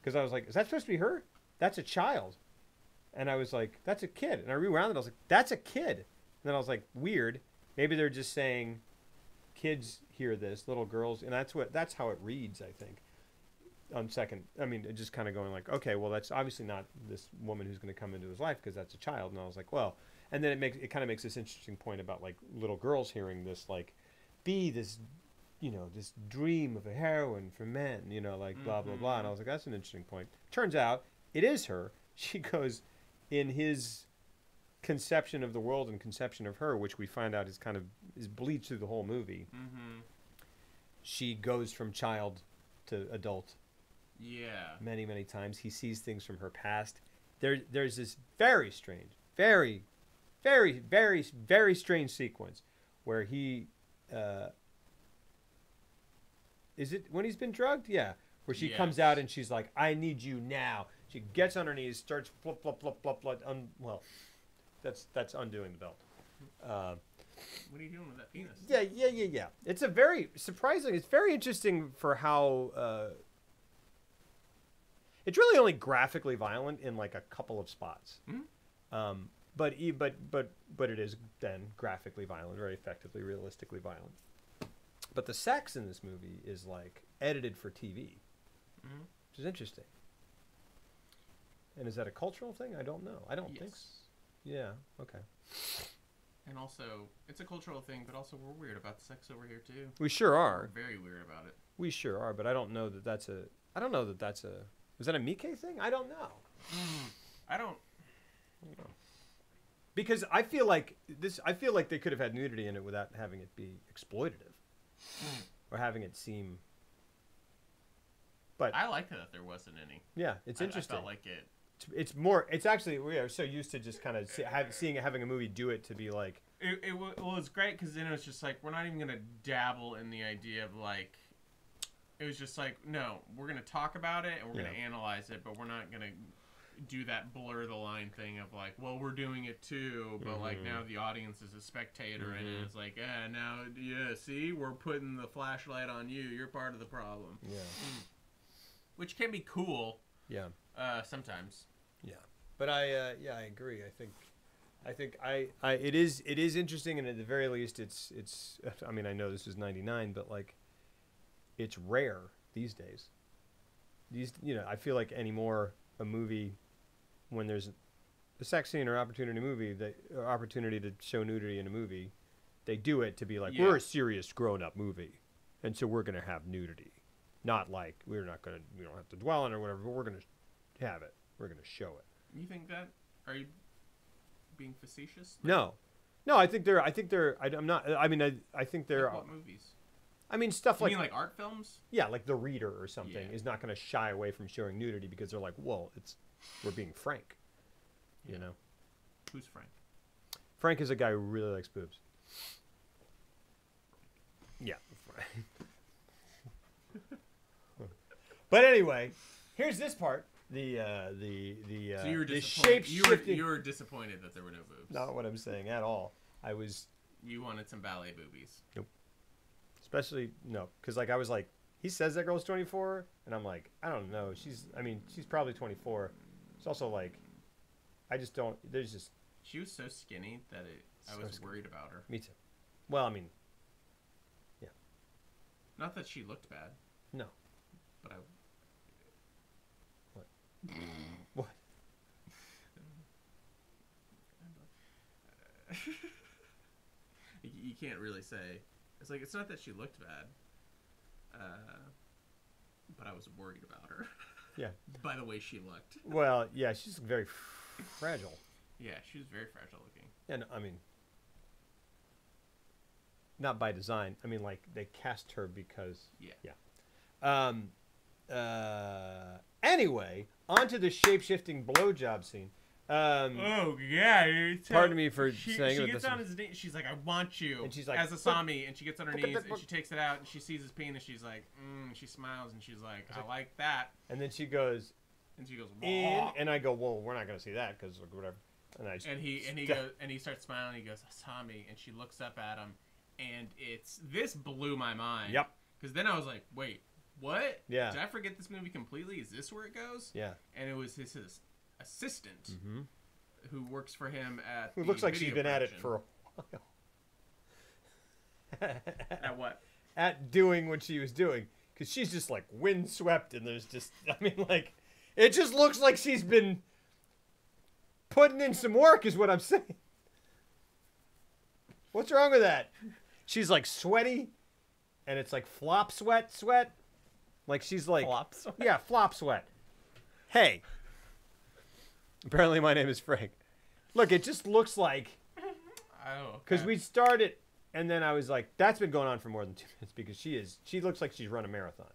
[SPEAKER 1] because I was like, is that supposed to be her? That's a child. And I was like, that's a kid. And I rewound it. I was like, that's a kid. And then I was like, weird. Maybe they're just saying kids hear this, little girls, and that's how it reads, I think. On second, I mean, just kind of going like, okay, well, that's obviously not this woman who's going to come into his life because that's a child. And I was like, well, and then it kind of makes this interesting point about like little girls hearing this, like, be this, this dream of a heroine for men, like blah blah blah. And I was like, that's an interesting point. Turns out it is her. She goes in his conception of the world and conception of her, which we find out is bleeds through the whole movie. She goes from child to adult.
[SPEAKER 2] Yeah.
[SPEAKER 1] Many, many times. He sees things from her past. There's this very strange, very, very, very, very strange sequence where he is it when he's been drugged? Yeah, where she comes out and she's like, "I need you now." She gets on her knees, starts flip, flip, flip, flip, flip. Well, that's undoing the belt.
[SPEAKER 2] What are you doing with that penis?
[SPEAKER 1] Yeah. It's a very surprising. It's very interesting for how. It's really only graphically violent in like a couple of spots.
[SPEAKER 2] Mm-hmm.
[SPEAKER 1] But it is then graphically violent, very effectively, realistically violent. But the sex in this movie is like edited for TV, which is interesting. And is that a cultural thing? I don't know. I don't think so. Yeah. Okay.
[SPEAKER 2] And also, it's a cultural thing, but also we're weird about sex over here too.
[SPEAKER 1] We sure are.
[SPEAKER 2] We're very weird about it.
[SPEAKER 1] We sure are, but I don't know that that's a. I don't know that that's a. Was that a Miike thing? I don't know.
[SPEAKER 2] I don't
[SPEAKER 1] know. Because I feel like they could have had nudity in it without having it be exploitative, or having it seem. But
[SPEAKER 2] I liked that there wasn't any.
[SPEAKER 1] Yeah, it's interesting.
[SPEAKER 2] I felt like it.
[SPEAKER 1] It's more. It's actually we are so used to just kind of having a movie do it to be like.
[SPEAKER 2] It was great because then it was just like we're not even gonna dabble in the idea of like. It was just like no, we're gonna talk about it and we're gonna analyze it, but we're not gonna do that blur the line thing of like, well, we're doing it too, but like now the audience is a spectator and it's like, see, we're putting the flashlight on you. You're part of the problem.
[SPEAKER 1] Yeah.
[SPEAKER 2] Which can be cool.
[SPEAKER 1] Yeah.
[SPEAKER 2] Sometimes.
[SPEAKER 1] Yeah. But I agree. I think it is interesting, and at the very least it's I mean, I know this is 99, but like it's rare these days. I feel like anymore a movie when there's a sex scene or opportunity to show nudity in a movie, they do it to be like we're a serious grown-up movie, and so we're going to have nudity. Not like we don't have to dwell on it or whatever, but we're going to have it. We're going to show it.
[SPEAKER 2] You think that? Are you being facetious?
[SPEAKER 1] No, I think they're. I'm not. I mean, I think they're.
[SPEAKER 2] Like what movies?
[SPEAKER 1] I mean, stuff
[SPEAKER 2] you mean like art films?
[SPEAKER 1] Yeah, like The Reader or something is not going to shy away from showing nudity because they're like, well, we're being frank. You know.
[SPEAKER 2] Who's Frank?
[SPEAKER 1] Frank is a guy who really likes boobs. Yeah. But anyway, here's this part. So
[SPEAKER 2] you were
[SPEAKER 1] the
[SPEAKER 2] disappointed.
[SPEAKER 1] shape-shifting.
[SPEAKER 2] You were disappointed that there were no boobs.
[SPEAKER 1] Not what I'm saying at all.
[SPEAKER 2] You wanted some ballet boobies.
[SPEAKER 1] Nope. Especially no, because like I was like, he says that girl's 24, and I'm like, I don't know. She's probably 24. It's also like, I just don't. There's just.
[SPEAKER 2] She was so skinny that I was worried about her.
[SPEAKER 1] Me too. Well, I mean. Yeah.
[SPEAKER 2] Not that she looked bad.
[SPEAKER 1] No.
[SPEAKER 2] But I.
[SPEAKER 1] What? What?
[SPEAKER 2] You can't really say. It's like, it's not that she looked bad. But I was worried about her.
[SPEAKER 1] Yeah.
[SPEAKER 2] By the way she looked.
[SPEAKER 1] Well, yeah, she's very fragile.
[SPEAKER 2] Yeah, she was very fragile looking.
[SPEAKER 1] And I mean, not by design. I mean, like they cast her because. Yeah. Anyway, onto the shape-shifting blowjob scene.
[SPEAKER 2] Oh yeah!
[SPEAKER 1] Pardon me for saying
[SPEAKER 2] she gets on his knee. She's like, "I want you,"
[SPEAKER 1] and she's like,
[SPEAKER 2] as Asami, and she gets on her knees and she takes it out and she sees his penis. She's like, she smiles and she's like, "I like that."
[SPEAKER 1] And then she goes, in, and I go, "Well, we're not gonna see that because whatever." And
[SPEAKER 2] he starts smiling. He goes, "Asami," and she looks up at him, and this blew my mind.
[SPEAKER 1] Yep.
[SPEAKER 2] Because then I was like, "Wait, what?
[SPEAKER 1] Yeah.
[SPEAKER 2] Did I forget this movie completely? Is this where it goes?"
[SPEAKER 1] Yeah.
[SPEAKER 2] And it was his assistant who works for him at
[SPEAKER 1] who looks like she's been at it for a while.
[SPEAKER 2] At what?
[SPEAKER 1] At doing what she was doing, because she's just like windswept, and there's just, I mean, like, it just looks like she's been putting in some work, is what I'm saying. What's wrong with that? She's like sweaty, and it's like flop sweat. Like she's like
[SPEAKER 2] flop sweat.
[SPEAKER 1] Yeah, flop sweat. Hey. Apparently my name is Frank. Look, it just looks like...
[SPEAKER 2] Oh,
[SPEAKER 1] because we started, and then I was like, that's been going on for more than 2 minutes, because she looks like she's run a marathon.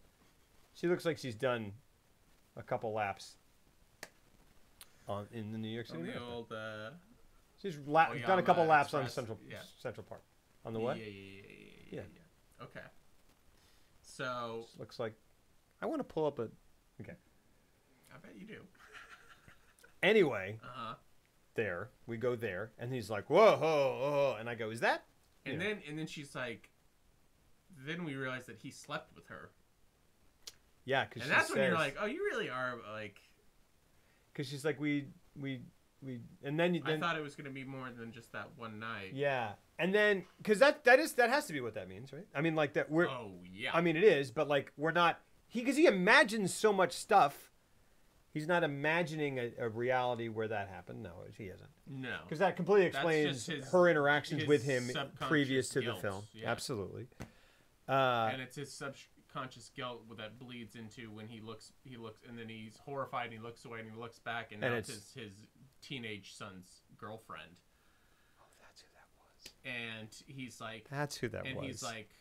[SPEAKER 1] She looks like she's done a couple laps in the New York City
[SPEAKER 2] on the
[SPEAKER 1] Marathon.
[SPEAKER 2] old
[SPEAKER 1] She's done a couple laps on Central Park. On the what?
[SPEAKER 2] Yeah. Okay. So
[SPEAKER 1] looks like I want to pull up a. Okay.
[SPEAKER 2] I bet you do.
[SPEAKER 1] Anyway, there we go there, and he's like, "Whoa, whoa, whoa," and I go, "Is that?"
[SPEAKER 2] And then she's like, then we realize that he slept with her.
[SPEAKER 1] Yeah, because
[SPEAKER 2] that's when you're like, "Oh, you really are like."
[SPEAKER 1] Because she's like, we, and then
[SPEAKER 2] I thought it was gonna be more than just that one night.
[SPEAKER 1] Yeah, and then because that has to be what that means, right? I mean, like that we're.
[SPEAKER 2] Oh yeah.
[SPEAKER 1] I mean, it is, but like we're not. Because he imagines so much stuff. He's not imagining a reality where that happened. No, he isn't.
[SPEAKER 2] No.
[SPEAKER 1] Because that completely explains her interactions with him previous to the film.
[SPEAKER 2] Yeah.
[SPEAKER 1] Absolutely.
[SPEAKER 2] And it's his subconscious guilt that bleeds into when he looks, and then he's horrified, and he looks away, and he looks back, and now it's his teenage son's girlfriend.
[SPEAKER 1] Oh, that's who that was.
[SPEAKER 2] And he's like...
[SPEAKER 1] That's who that was.
[SPEAKER 2] And he's like...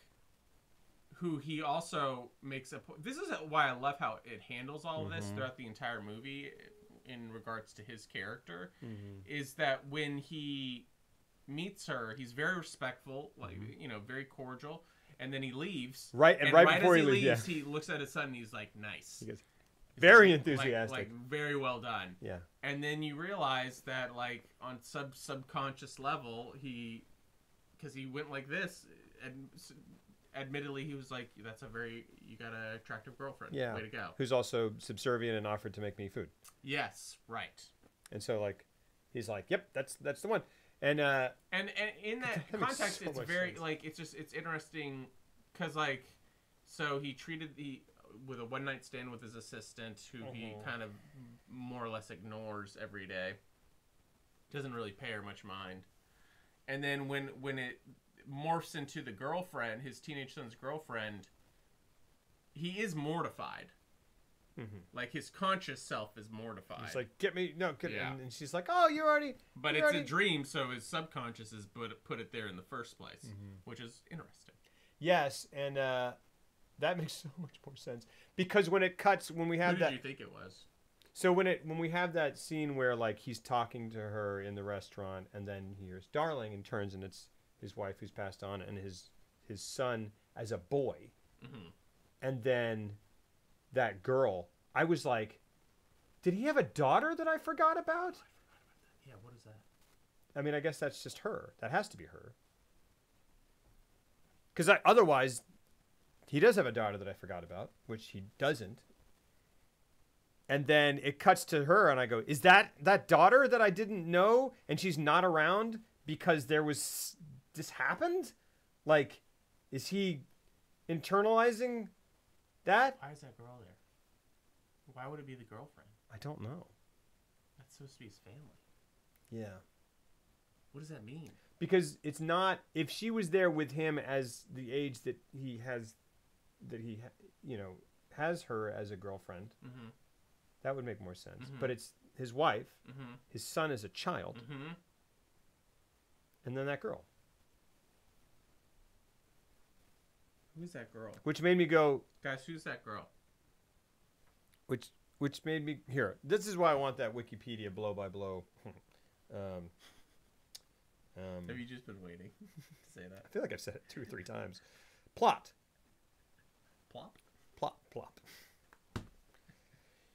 [SPEAKER 2] Who he also makes a... This is why I love how it handles all of this throughout the entire movie in regards to his character, is that when he meets her, he's very respectful, like, very cordial, and then he leaves.
[SPEAKER 1] Right, and right before he leaves,
[SPEAKER 2] he looks at his son and he's like, nice.
[SPEAKER 1] He goes, very enthusiastic.
[SPEAKER 2] Like, very well done.
[SPEAKER 1] Yeah.
[SPEAKER 2] And then you realize that, like, on subconscious level, because he went like this, and... Admittedly, he was like, you got an attractive girlfriend.
[SPEAKER 1] Yeah.
[SPEAKER 2] Way to go.
[SPEAKER 1] Who's also subservient and offered to make me food.
[SPEAKER 2] Yes, right.
[SPEAKER 1] And so, like, he's like, yep, that's the one. And
[SPEAKER 2] in that context, it's very, sense. Like, it's interesting, because, like, so he treated with a one-night stand with his assistant, who he kind of more or less ignores every day. Doesn't really pay her much mind. And then when it morphs into the girlfriend, his teenage son's girlfriend, he is mortified. Like, his conscious self is mortified.
[SPEAKER 1] He's like, and she's like, oh, you already...
[SPEAKER 2] But it's a dream, so his subconscious has put it there in the first place, which is interesting.
[SPEAKER 1] Yes, and that makes so much more sense. Because when it cuts, when we have that...
[SPEAKER 2] Who did you think it was?
[SPEAKER 1] So when we have that scene where, like, he's talking to her in the restaurant, and then he hears darling, and turns, and it's his wife who's passed on, and his son as a boy. And then that girl, I was like, did he have a daughter that I forgot about?
[SPEAKER 2] I forgot about that. Yeah, what is that?
[SPEAKER 1] I mean, I guess that's just her. That has to be her. Because otherwise, he does have a daughter that I forgot about, which he doesn't. And then it cuts to her, and I go, is that daughter that I didn't know, and she's not around because this happened? Like, is he internalizing that?
[SPEAKER 2] Why is that girl there? Why would it be the girlfriend?
[SPEAKER 1] I don't know.
[SPEAKER 2] That's supposed to be his family. Yeah. What does that mean? Because
[SPEAKER 1] it's not... If she was there with him as the age that he has... has her as a girlfriend, that would make more sense. But it's his wife, his son is a child, and then that girl.
[SPEAKER 2] Who's that girl?
[SPEAKER 1] Which made me go...
[SPEAKER 2] Guys, who's that girl?
[SPEAKER 1] Which made me... Here, this is why I want that Wikipedia blow-by-blow.
[SPEAKER 2] Have you just been waiting to say that?
[SPEAKER 1] I feel like I've said it 2 or 3 times. Plot.
[SPEAKER 2] Plop?
[SPEAKER 1] Plop, plop.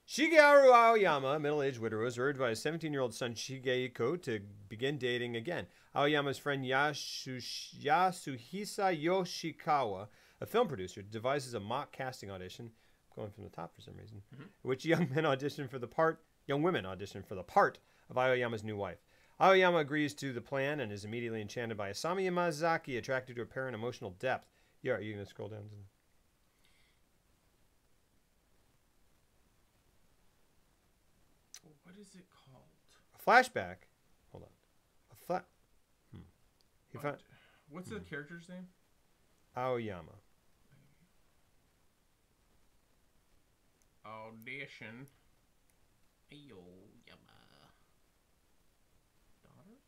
[SPEAKER 1] Shigeru Aoyama, a middle-aged widower, is urged by his 17-year-old son Shigehiko to begin dating again. Aoyama's friend Yasuhisa Yoshikawa, a film producer, devises a mock casting audition, going from the top for some reason, in which young women audition for the part of Aoyama's new wife. Aoyama agrees to the plan and is immediately enchanted by Asami Yamazaki, attracted to her apparent emotional depth. Yeah, are you going to scroll down to the...
[SPEAKER 2] What is it called?
[SPEAKER 1] A flashback. Hold on.
[SPEAKER 2] What's the character's name?
[SPEAKER 1] Aoyama.
[SPEAKER 2] Audition. Aoyama. Daughter?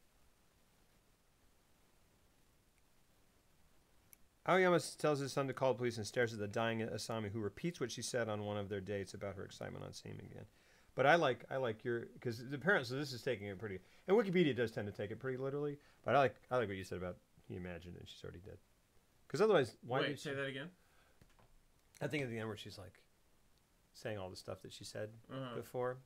[SPEAKER 1] Aoyama tells his son to call the police and stares at the dying Asami, who repeats what she said on one of their dates about her excitement on seeing him again. But I like your because apparently so this is taking it pretty, and Wikipedia does tend to take it pretty literally. But I like what you said about he imagined and she's already dead. Because otherwise, why?
[SPEAKER 2] Wait, say that again.
[SPEAKER 1] I think at the end where she's like saying all the stuff that she said before,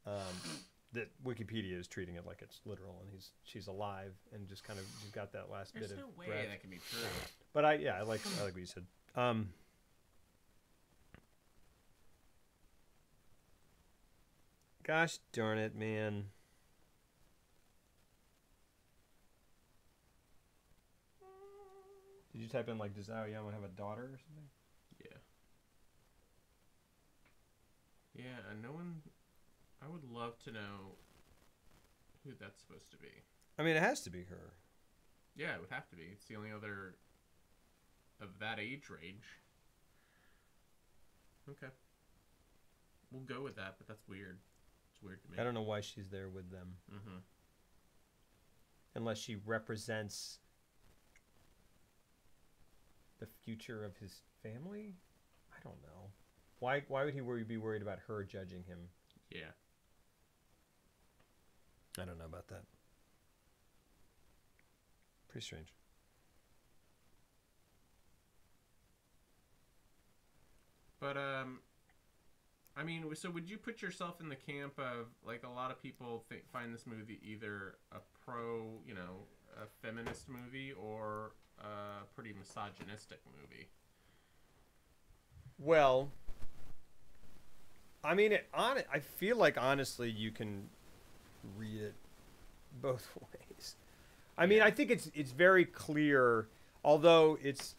[SPEAKER 1] that Wikipedia is treating it like it's literal, and she's alive and just kind of she's got that last
[SPEAKER 2] There's
[SPEAKER 1] bit
[SPEAKER 2] no
[SPEAKER 1] of
[SPEAKER 2] way
[SPEAKER 1] breath.
[SPEAKER 2] that can be true.
[SPEAKER 1] But I like what you said. Gosh darn it, man. Did you type in like, does Aoyama have a daughter or something?
[SPEAKER 2] Yeah. Yeah, and no one. I would love to know who that's supposed to be.
[SPEAKER 1] I mean, it has to be her.
[SPEAKER 2] Yeah, it would have to be. It's the only other of that age range. Okay. We'll go with that, but that's weird. It's weird to me.
[SPEAKER 1] I don't know why she's there with them.
[SPEAKER 2] Mm-hmm.
[SPEAKER 1] Unless she represents the future of his family? I don't know. Why would he be worried about her judging him?
[SPEAKER 2] Yeah.
[SPEAKER 1] I don't know about that. Pretty strange.
[SPEAKER 2] But, I mean, so would you put yourself in the camp of, like, a lot of people find this movie either a a feminist movie or a pretty misogynistic movie?
[SPEAKER 1] Well, I mean, I feel like, honestly, you can read it both ways. I mean, I think it's very clear, although it's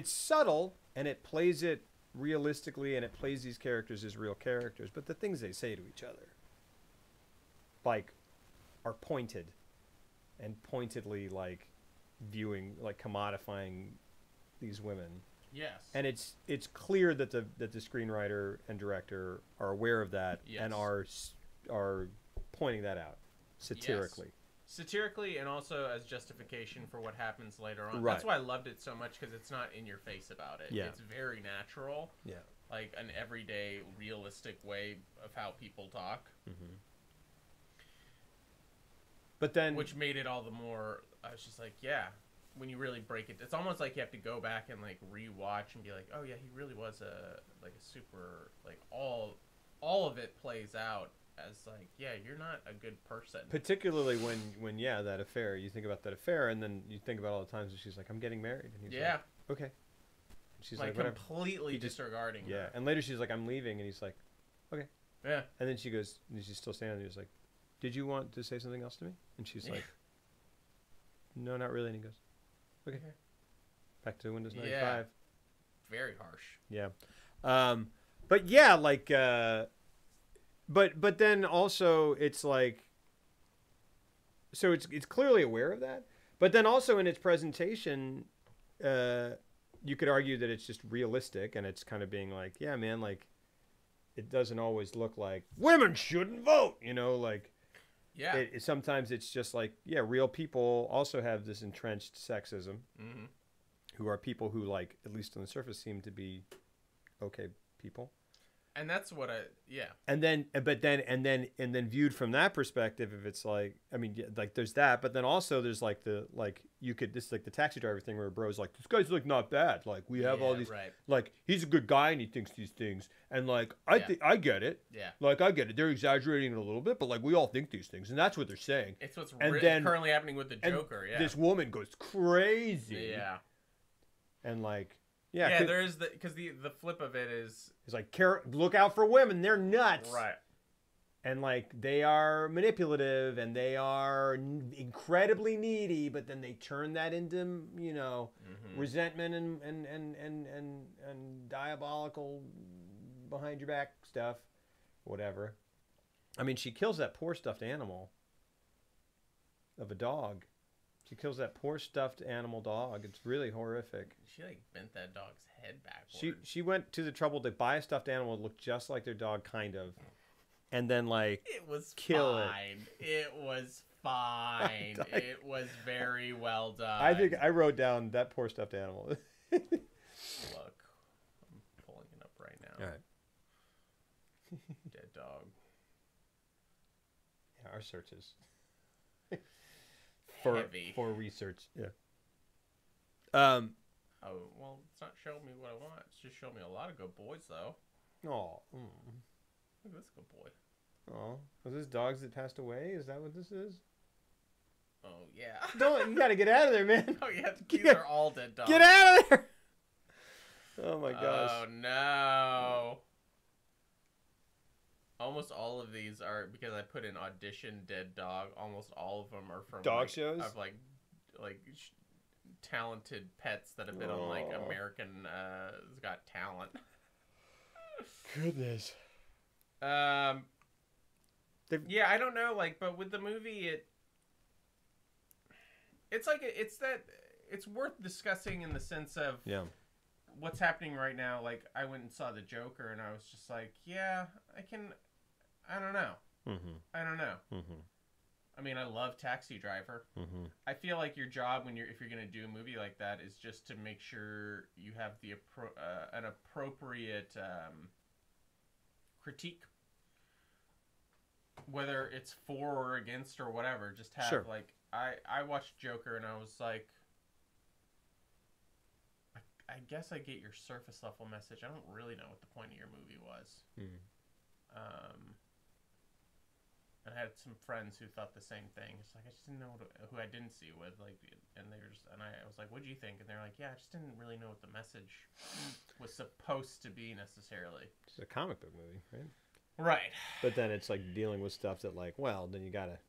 [SPEAKER 1] subtle and it plays it realistically and it plays these characters as real characters, but the things they say to each other, like, are pointed and pointedly like commodifying these women.
[SPEAKER 2] Yes.
[SPEAKER 1] And it's clear that the screenwriter and director are aware of that and are pointing that out satirically.
[SPEAKER 2] Yes. Satirically, and also as justification for what happens later on.
[SPEAKER 1] Right.
[SPEAKER 2] That's why I loved it so much, because it's not in your face about it.
[SPEAKER 1] Yeah.
[SPEAKER 2] It's very natural.
[SPEAKER 1] Yeah.
[SPEAKER 2] Like an everyday, realistic way of how people talk.
[SPEAKER 1] Mm-hmm. But then,
[SPEAKER 2] which made it all the more. I was just like, yeah. When you really break it, it's almost like you have to go back and like rewatch and be like, oh yeah, he really was a super, like, all of it plays out as like, yeah, you're not a good person.
[SPEAKER 1] Particularly when that affair, you think about that affair, and then you think about all the times that she's like, I'm getting married, and he's like, okay. And she's like
[SPEAKER 2] completely disregarding her.
[SPEAKER 1] Yeah, and later she's like, I'm leaving, and he's like, okay.
[SPEAKER 2] Yeah.
[SPEAKER 1] And then she goes, and she's still standing there. He's like, did you want to say something else to me? And she's like, no, not really. And he goes, okay. Back to Windows 95.
[SPEAKER 2] Yeah. Very harsh.
[SPEAKER 1] Yeah. But yeah, like, but then also it's like, so it's clearly aware of that. But then also in its presentation, you could argue that it's just realistic, and it's kind of being like, yeah, man, like, it doesn't always look like women shouldn't vote, like.
[SPEAKER 2] Yeah.
[SPEAKER 1] Sometimes it's just like, yeah, real people also have this entrenched sexism, who are people who, like, at least on the surface, seem to be okay people.
[SPEAKER 2] And that's what
[SPEAKER 1] And then viewed from that perspective, if it's like, I mean, yeah, like, there's that, but then also there's like this is like the taxi driver thing where a bro's like, this guy's like not bad. Like, we have all these, like, he's a good guy and he thinks these things. And like, I get it.
[SPEAKER 2] Yeah.
[SPEAKER 1] Like, I get it. They're exaggerating it a little bit, but like, we all think these things. And that's what they're saying.
[SPEAKER 2] It's what's currently happening with the Joker. Yeah.
[SPEAKER 1] This woman goes crazy.
[SPEAKER 2] Yeah.
[SPEAKER 1] And like,
[SPEAKER 2] yeah, there is because the flip of it is
[SPEAKER 1] it's like, look out for women, they're nuts,
[SPEAKER 2] right? And
[SPEAKER 1] like, they are manipulative and they are incredibly needy, but then they turn that into resentment and diabolical behind your back stuff, whatever. I mean, she kills that poor stuffed animal of a dog. She kills that poor stuffed animal dog. It's really horrific.
[SPEAKER 2] She like bent that dog's head backwards.
[SPEAKER 1] She went to the trouble to buy a stuffed animal that looked just like their dog, kind of, and then like
[SPEAKER 2] it was
[SPEAKER 1] kill
[SPEAKER 2] fine. It was fine. It was very well done.
[SPEAKER 1] I think I wrote down that poor stuffed animal.
[SPEAKER 2] Look, I'm pulling it up right now.
[SPEAKER 1] All right.
[SPEAKER 2] Dead dog.
[SPEAKER 1] Yeah, our searches.
[SPEAKER 2] Heavy.
[SPEAKER 1] For research. Yeah.
[SPEAKER 2] Oh, well, it's not showing me what I want. It's just showing me a lot of good boys, though.
[SPEAKER 1] Oh.
[SPEAKER 2] Look at this good boy.
[SPEAKER 1] Oh. Was this dogs that passed away? Is that what this is?
[SPEAKER 2] Oh, yeah.
[SPEAKER 1] Don't, you gotta get out of there, man.
[SPEAKER 2] Oh, yeah. These are all dead dogs.
[SPEAKER 1] Get out of there! Oh my gosh.
[SPEAKER 2] Oh, no. Almost all of these are, because I put in audition dead dog, almost all of them are from
[SPEAKER 1] dog shows?
[SPEAKER 2] Of talented pets that have been on like American Got Talent.
[SPEAKER 1] Goodness.
[SPEAKER 2] Yeah, I don't know, like, but with the movie, it's worth discussing in the sense of what's happening right now. Like, I went and saw The Joker, and I was just like, yeah, I don't know. I don't know. I mean, I love Taxi Driver. I feel like your job if you're gonna do a movie like that is just to make sure you have an appropriate critique, whether it's for or against or whatever. Just have like I watched Joker and I was like, I guess I get your surface level message. I don't really know what the point of your movie was. And I had some friends who thought the same thing. It's like, I just didn't know who I didn't see with, like, and I was like, what do you think? And they're like, yeah, I just didn't really know what the message was supposed to be necessarily.
[SPEAKER 1] It's a comic book movie, right?
[SPEAKER 2] Right.
[SPEAKER 1] But then it's like dealing with stuff that, like, well, then you gotta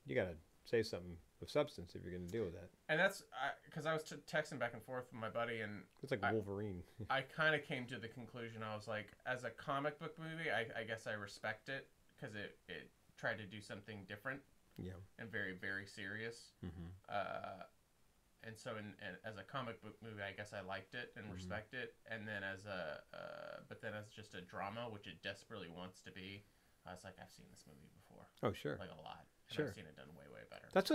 [SPEAKER 1] say something of substance if you're gonna deal with that.
[SPEAKER 2] And that's because I was texting back and forth with my buddy, and
[SPEAKER 1] it's like Wolverine.
[SPEAKER 2] I kind of came to the conclusion. I was like, as a comic book movie, I guess I respect it because it tried to do something different, and very, very serious. And so, as a comic book movie, I guess I liked it and respect it. And then but then as just a drama, which it desperately wants to be, I was like, I've seen this movie before.
[SPEAKER 1] Oh, sure,
[SPEAKER 2] like a lot. And I've seen it done way, way better.
[SPEAKER 1] That's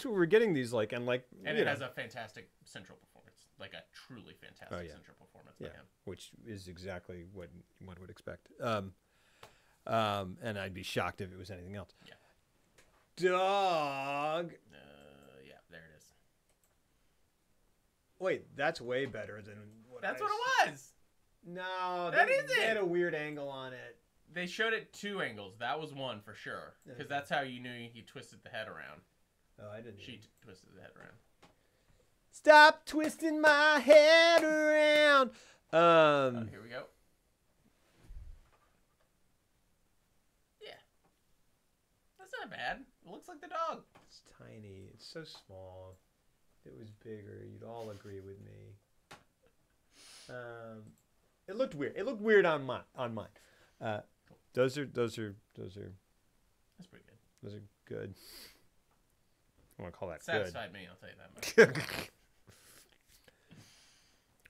[SPEAKER 1] what we're getting these like, and like,
[SPEAKER 2] and it has a fantastic central performance, like a truly fantastic central performance by him,
[SPEAKER 1] which is exactly what one would expect. And I'd be shocked if it was anything else.
[SPEAKER 2] Yeah.
[SPEAKER 1] Dog.
[SPEAKER 2] Yeah, there it is.
[SPEAKER 1] Wait, that's way better than what
[SPEAKER 2] That's what it was.
[SPEAKER 1] No,
[SPEAKER 2] that is
[SPEAKER 1] they had a weird angle on it.
[SPEAKER 2] They showed it two angles. That was one for sure, because that's how you knew he twisted the head around.
[SPEAKER 1] Oh, I didn't.
[SPEAKER 2] She twisted the head around.
[SPEAKER 1] Stop twisting my head around.
[SPEAKER 2] Here we go. That's not bad. It looks like the dog.
[SPEAKER 1] It's tiny. It's so small. If it was bigger, you'd all agree with me. It looked weird. It looked weird on mine. Those are.
[SPEAKER 2] That's pretty good.
[SPEAKER 1] Those are good. I want to call that
[SPEAKER 2] satisfied me. I'll tell you that much.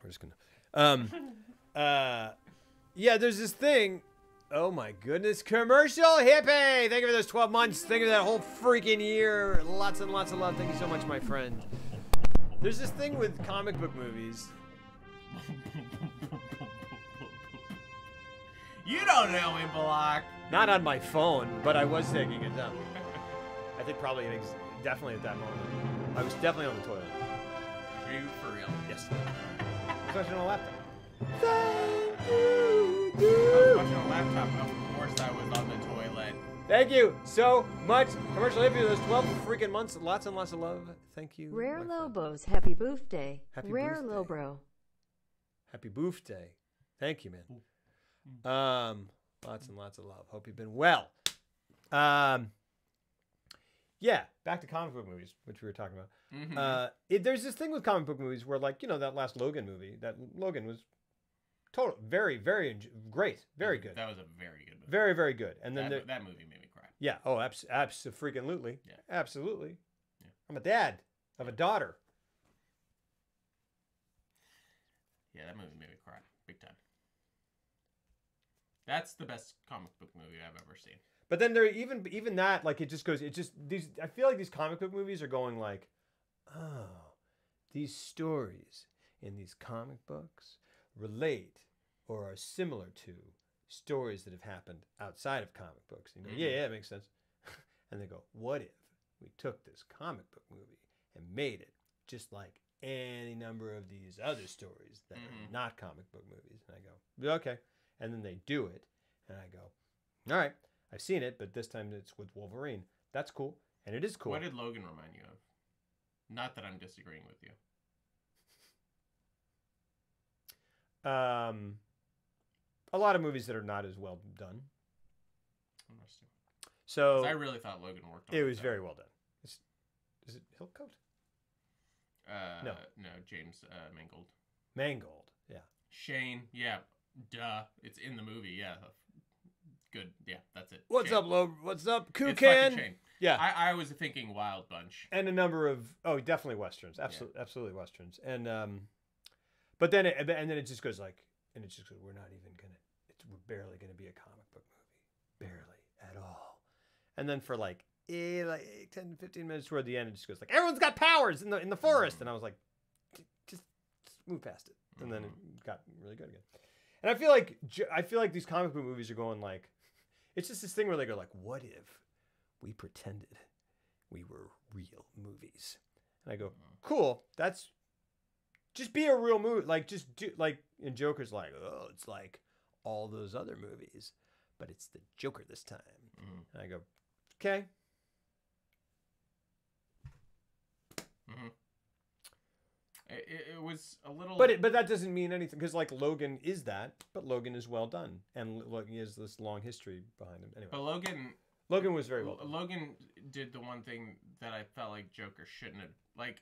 [SPEAKER 1] We're just gonna. Yeah. There's this thing. Oh my goodness, commercial hippie! Thank you for those 12 months. Thank you for that whole freaking year. Lots and lots of love. Thank you so much, my friend. There's this thing with comic book movies.
[SPEAKER 2] You don't know me, Balak.
[SPEAKER 1] Not on my phone, but I was taking it down. I think probably, definitely at that moment. I was definitely on the toilet.
[SPEAKER 2] Are you for real?
[SPEAKER 1] Yes. I was watching on a laptop.
[SPEAKER 2] Thank you, dude. I was watching on a laptop. Of course I was on the toilet.
[SPEAKER 1] Thank you so much. Commercial hippie for those 12 freaking months. Lots and lots of love. Thank you.
[SPEAKER 3] Rare Lobos, happy birthday.
[SPEAKER 1] Happy
[SPEAKER 3] Rare
[SPEAKER 1] birthday.
[SPEAKER 3] Lobro.
[SPEAKER 1] Happy birthday. Thank you, man. Lots and lots of love. Hope you've been well. Yeah, back to comic book movies, which we were talking about. There's this thing with comic book movies where, like, you know, that last Logan movie, that Logan was very, very great. Very good.
[SPEAKER 2] That was a very good movie.
[SPEAKER 1] Very, very good. And then
[SPEAKER 2] that movie made me cry.
[SPEAKER 1] Yeah. Oh, absolutely.
[SPEAKER 2] Yeah.
[SPEAKER 1] Absolutely.
[SPEAKER 2] Yeah.
[SPEAKER 1] I'm a dad of a daughter.
[SPEAKER 2] Yeah, that movie made me cry. Big time. That's the best comic book movie I've ever seen.
[SPEAKER 1] But then there even that, like, I feel like these comic book movies are going like, oh, these stories in these comic books relate or are similar to stories that have happened outside of comic books. You go, yeah, it makes sense. And they go, what if we took this comic book movie and made it just like any number of these other stories that are not comic book movies? And I go, okay. And then they do it. And I go, all right, I've seen it, but this time it's with Wolverine. That's cool. And it is cool.
[SPEAKER 2] What did Logan remind you of? Not that I'm disagreeing with you.
[SPEAKER 1] A lot of movies that are not as well done.
[SPEAKER 2] Interesting.
[SPEAKER 1] So
[SPEAKER 2] I really thought Logan worked on
[SPEAKER 1] it. Was very well done. Is it Hillcoat?
[SPEAKER 2] No, James Mangold.
[SPEAKER 1] Mangold, yeah.
[SPEAKER 2] Shane, yeah, duh. It's in the movie, yeah. Good, yeah, that's it.
[SPEAKER 1] What's
[SPEAKER 2] Shane.
[SPEAKER 1] up, Loeb? What's up,
[SPEAKER 2] It's fucking
[SPEAKER 1] Kukan?
[SPEAKER 2] Shane.
[SPEAKER 1] Yeah.
[SPEAKER 2] I was thinking Wild Bunch.
[SPEAKER 1] And a number of definitely westerns, absolutely westerns, and but then it just goes like, we're not even gonna, we're barely gonna be a comic book movie, barely at all, and then for like 10, 15 minutes toward the end, it just goes like, everyone's got powers in the forest, and I was like, just move past it, and then it got really good again, and I feel like these comic book movies are going like, it's just this thing where they go like, what if we pretended we were real movies? And I go, cool, that's just be a real movie. Like, just do, like, and Joker's like, oh, it's like all those other movies, but it's the Joker this time. And I go, okay.
[SPEAKER 2] It was a little...
[SPEAKER 1] But that doesn't mean anything, because, like, Logan is that, but Logan is well done. And he has this long history behind him. Anyway.
[SPEAKER 2] But
[SPEAKER 1] Logan was very well done.
[SPEAKER 2] Logan did the one thing that I felt like Joker shouldn't have. Like,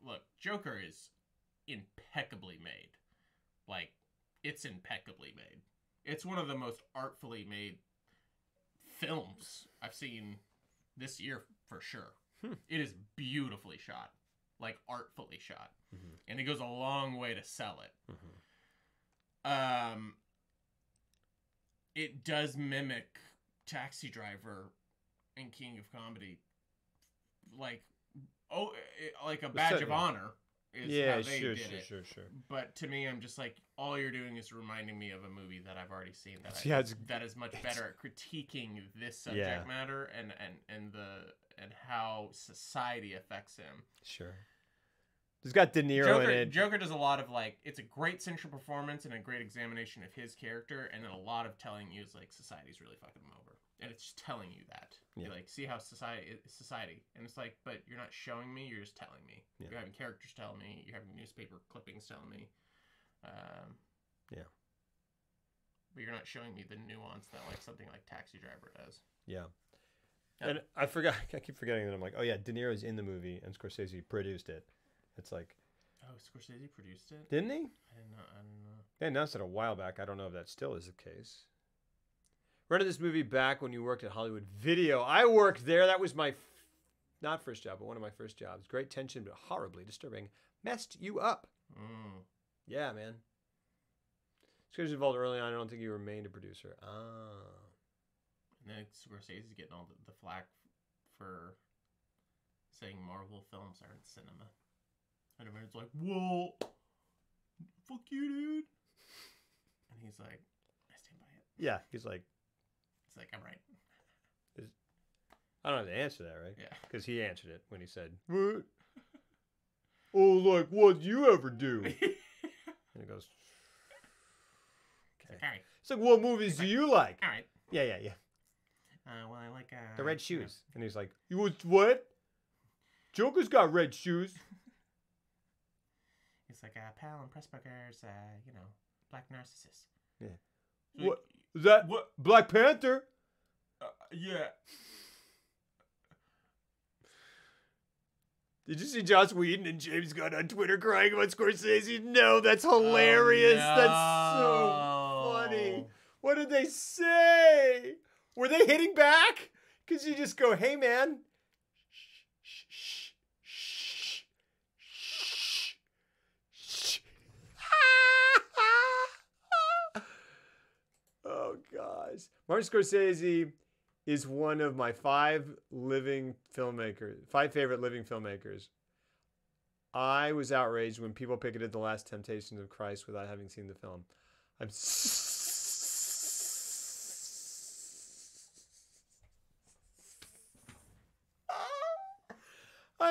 [SPEAKER 2] look, Joker is impeccably made. Like, it's impeccably made. It's one of the most artfully made films I've seen this year for sure. It is beautifully shot. Like, artfully shot. And it goes a long way to sell it. It does mimic Taxi Driver and King of Comedy, like a badge of honor is how they did it. Sure. But to me, I'm just like, all you're doing is reminding me of a movie that I've already seen that is much better at critiquing this subject matter and how society affects him.
[SPEAKER 1] Sure. It's got De Niro in it.
[SPEAKER 2] Joker does a lot of, like, it's a great central performance and a great examination of his character, and then a lot of telling you is like, society's really fucking him over. And it's just telling you that. Yeah. You're like, see how society. And it's like, but you're not showing me, you're just telling me. Yeah. You're having characters tell me, you're having newspaper clippings tell me.
[SPEAKER 1] Yeah.
[SPEAKER 2] But you're not showing me the nuance that, like, something like Taxi Driver does.
[SPEAKER 1] Yeah. And I keep forgetting that I'm like, oh yeah, De Niro's in the movie and Scorsese produced it. It's like,
[SPEAKER 2] oh, Scorsese produced it?
[SPEAKER 1] Didn't he?
[SPEAKER 2] I didn't know.
[SPEAKER 1] They announced it a while back. I don't know if that still is the case. Rented this movie back when you worked at Hollywood Video. I worked there. That was my, not first job, but one of my first jobs. Great tension, but horribly disturbing. Messed you up. Yeah, man. Scorsese involved early on. I don't think you remained a producer.
[SPEAKER 2] And then Scorsese's getting all the flack for saying Marvel films aren't cinema. And everyone's like, well, fuck you, dude. And he's like, I stand by it.
[SPEAKER 1] Yeah, he's like,
[SPEAKER 2] I'm right.
[SPEAKER 1] I don't have to answer that, right?
[SPEAKER 2] Yeah.
[SPEAKER 1] Because he answered it when he said, what? Oh, like, what'd you ever do? And he goes, okay.
[SPEAKER 2] All right.
[SPEAKER 1] It's like, what movies do you like?
[SPEAKER 2] All right.
[SPEAKER 1] Yeah.
[SPEAKER 2] Well, I like...
[SPEAKER 1] the red shoes. Yeah. And he's like, you what? Joker's got red shoes.
[SPEAKER 2] It's like Pal and Pressburger's, black narcissist.
[SPEAKER 1] Yeah.
[SPEAKER 2] So
[SPEAKER 1] what? Is that
[SPEAKER 2] what?
[SPEAKER 1] Black Panther?
[SPEAKER 2] Yeah.
[SPEAKER 1] Did you see Joss Whedon and James Gunn on Twitter crying about Scorsese? No, that's hilarious.
[SPEAKER 2] Oh, no.
[SPEAKER 1] That's so funny. What did they say? Were they hitting back? Because you just go, hey, man. Oh, gosh. Martin Scorsese is one of my five favorite living filmmakers. I was outraged when people picketed The Last Temptations of Christ without having seen the film. I'm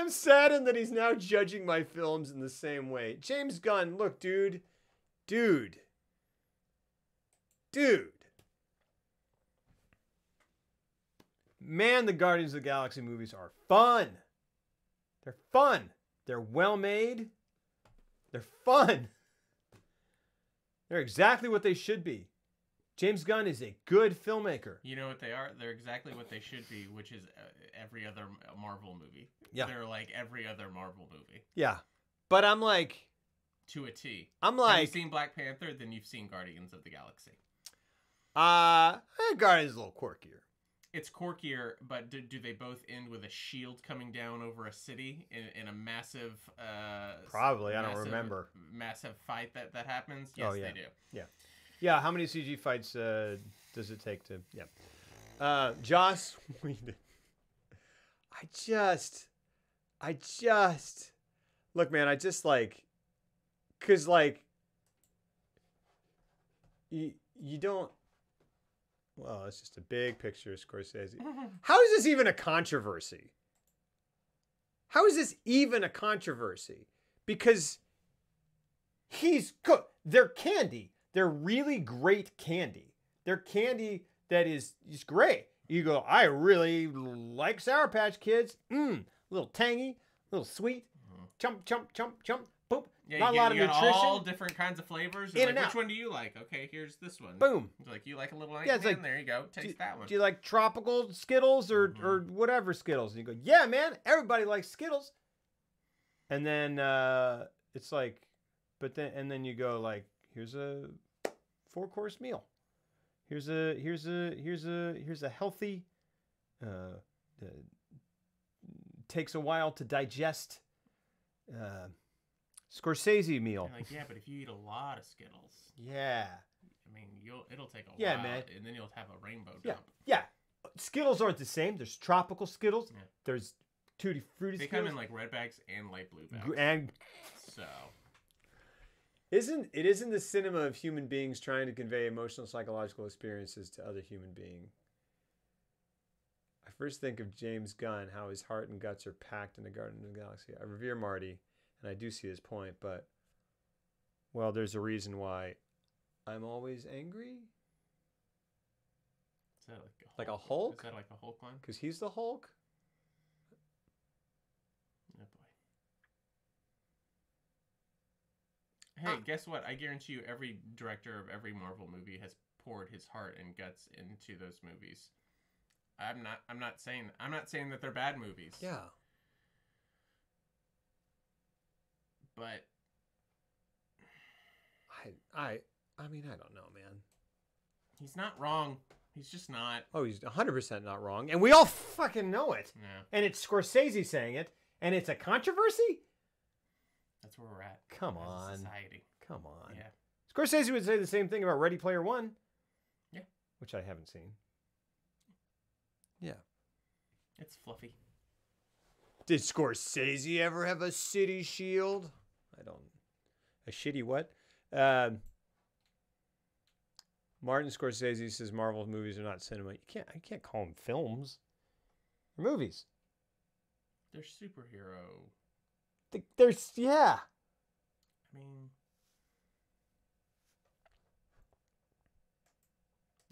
[SPEAKER 1] I'm saddened that he's now judging my films in the same way. James Gunn, look, dude. Man, the Guardians of the Galaxy movies are fun. They're fun. They're well made. They're fun. They're exactly what they should be. James Gunn is a good filmmaker.
[SPEAKER 2] You know what they are? They're exactly what they should be, which is every other Marvel movie.
[SPEAKER 1] Yeah.
[SPEAKER 2] They're like every other Marvel movie.
[SPEAKER 1] Yeah. But I'm like...
[SPEAKER 2] To a T.
[SPEAKER 1] I'm like...
[SPEAKER 2] Have you seen Black Panther? Then you've seen Guardians of the Galaxy.
[SPEAKER 1] Guardians is a little quirkier.
[SPEAKER 2] It's quirkier, but do they both end with a shield coming down over a city in a massive...
[SPEAKER 1] Probably. I don't remember.
[SPEAKER 2] Massive fight that happens? Yes, they do.
[SPEAKER 1] Yeah. Yeah, how many CG fights does it take to... Yeah. Joss Whedon. I just... Look, man, I just like... Because, like... You don't... Well, it's just a big picture of Scorsese. How is this even a controversy? How is this even a controversy? Because he's cooked. They're candy. They're really great candy. They're candy that is great. You go, I really like Sour Patch Kids. A little tangy, a little sweet. Chump, chump, chump, chump. Boop.
[SPEAKER 2] Yeah,
[SPEAKER 1] Not a lot of nutrition.
[SPEAKER 2] All different kinds of flavors.
[SPEAKER 1] In
[SPEAKER 2] Like,
[SPEAKER 1] and out.
[SPEAKER 2] which one do you like? Okay, here's this one.
[SPEAKER 1] Boom.
[SPEAKER 2] It's like, you like a little
[SPEAKER 1] Yeah, it's like,
[SPEAKER 2] there you go. Taste that one.
[SPEAKER 1] Do you like tropical Skittles or whatever Skittles? And you go, yeah, man, everybody likes Skittles. And then it's like, and then you go like, here's a 4-course meal. Here's a healthy, takes a while to digest, Scorsese meal.
[SPEAKER 2] You're like, yeah, but if you eat a lot of Skittles,
[SPEAKER 1] yeah,
[SPEAKER 2] I mean, it'll take a
[SPEAKER 1] Yeah,
[SPEAKER 2] while,
[SPEAKER 1] man.
[SPEAKER 2] and then you'll have a rainbow
[SPEAKER 1] yeah,
[SPEAKER 2] dump.
[SPEAKER 1] yeah. Skittles aren't the same. There's tropical Skittles.
[SPEAKER 2] Yeah.
[SPEAKER 1] There's tutti frutti
[SPEAKER 2] They
[SPEAKER 1] Skittles.
[SPEAKER 2] come in like red bags and light blue bags.
[SPEAKER 1] And
[SPEAKER 2] So
[SPEAKER 1] isn't the cinema of human beings trying to convey emotional, psychological experiences to other human beings? I first think of James Gunn, how his heart and guts are packed in the Garden of the Galaxy. I revere Marty, and I do see his point, but, well, there's a reason why I'm always angry.
[SPEAKER 2] is that
[SPEAKER 1] Like a Hulk?
[SPEAKER 2] Is that like a Hulk line?
[SPEAKER 1] Because he's the Hulk?
[SPEAKER 2] Oh boy. Hey, guess what? I guarantee you every director of every Marvel movie has poured his heart and guts into those movies. I'm not saying that they're bad movies.
[SPEAKER 1] Yeah.
[SPEAKER 2] But
[SPEAKER 1] I mean, I don't know, man.
[SPEAKER 2] he's not wrong. He's just not.
[SPEAKER 1] Oh, he's 100% not wrong. And we all fucking know it.
[SPEAKER 2] Yeah.
[SPEAKER 1] And it's Scorsese saying it. And it's a controversy?
[SPEAKER 2] That's where we're at.
[SPEAKER 1] Come
[SPEAKER 2] as a
[SPEAKER 1] on.
[SPEAKER 2] society.
[SPEAKER 1] Come on.
[SPEAKER 2] Yeah.
[SPEAKER 1] Scorsese would say the same thing about Ready Player One.
[SPEAKER 2] Yeah.
[SPEAKER 1] Which I haven't seen. Yeah.
[SPEAKER 2] It's fluffy.
[SPEAKER 1] Did Scorsese ever have a city shield? I don't. A shitty what? Martin Scorsese says Marvel movies are not cinema. I can't call them films. They're movies.
[SPEAKER 2] They're superhero.
[SPEAKER 1] There's yeah.
[SPEAKER 2] I mean,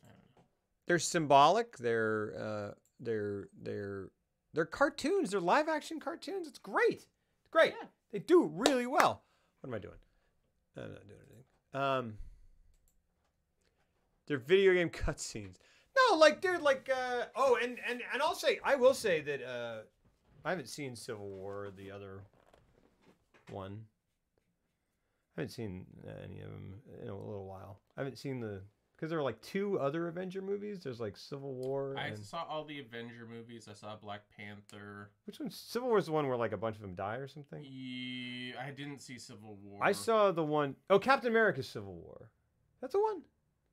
[SPEAKER 2] I don't know.
[SPEAKER 1] They're symbolic. They're cartoons. They're live action cartoons. It's great. It's great.
[SPEAKER 2] Yeah.
[SPEAKER 1] They do really well. What am I doing? I'm not doing anything. They're video game cutscenes. No, like, dude, like, and I will say that I haven't seen Civil War, the other one. I haven't seen any of them in a little while. I haven't seen because there are like 2 other Avenger movies. There's like Civil War.
[SPEAKER 2] I saw all the Avenger movies. I saw Black Panther.
[SPEAKER 1] Which one? Civil War is the one where like a bunch of them die or something?
[SPEAKER 2] Yeah, I didn't see Civil War.
[SPEAKER 1] I saw the one oh Captain America's Civil War. That's the one?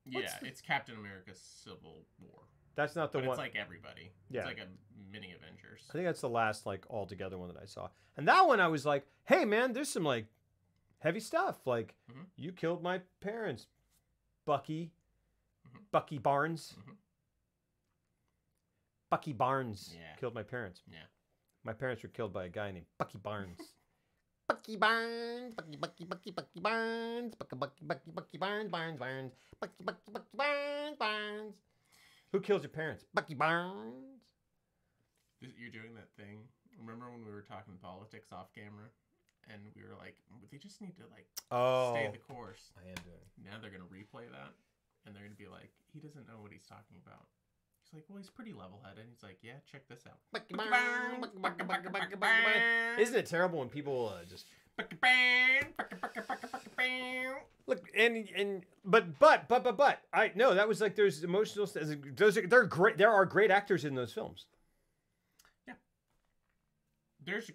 [SPEAKER 2] Yeah, it's Captain America's Civil War.
[SPEAKER 1] That's not the
[SPEAKER 2] But
[SPEAKER 1] one.
[SPEAKER 2] it's like everybody.
[SPEAKER 1] Yeah.
[SPEAKER 2] It's like a mini Avengers.
[SPEAKER 1] I think that's the last like all together one that I saw. And that one I was like, hey man, there's some like heavy stuff. Like you killed my parents, Bucky. Bucky Barnes. Bucky Barnes killed my parents.
[SPEAKER 2] Yeah.
[SPEAKER 1] My parents were killed by a guy named Bucky Barnes. Bucky Barnes, Bucky Barnes, Bucky Barnes, Bucky Barnes. Who kills your parents? Bucky Barnes.
[SPEAKER 2] You're doing that thing. Remember when we were talking politics off camera? And we were like, they just need to stay the course.
[SPEAKER 1] I am doing it.
[SPEAKER 2] Now they're going to replay that. And they're going to be like, he doesn't know what he's talking about. He's like, well, he's pretty level-headed. He's like, yeah, check this out.
[SPEAKER 1] Isn't it terrible when people just look but I no, that was like there's emotional. They're great. There are great actors in those films.
[SPEAKER 2] Yeah, there's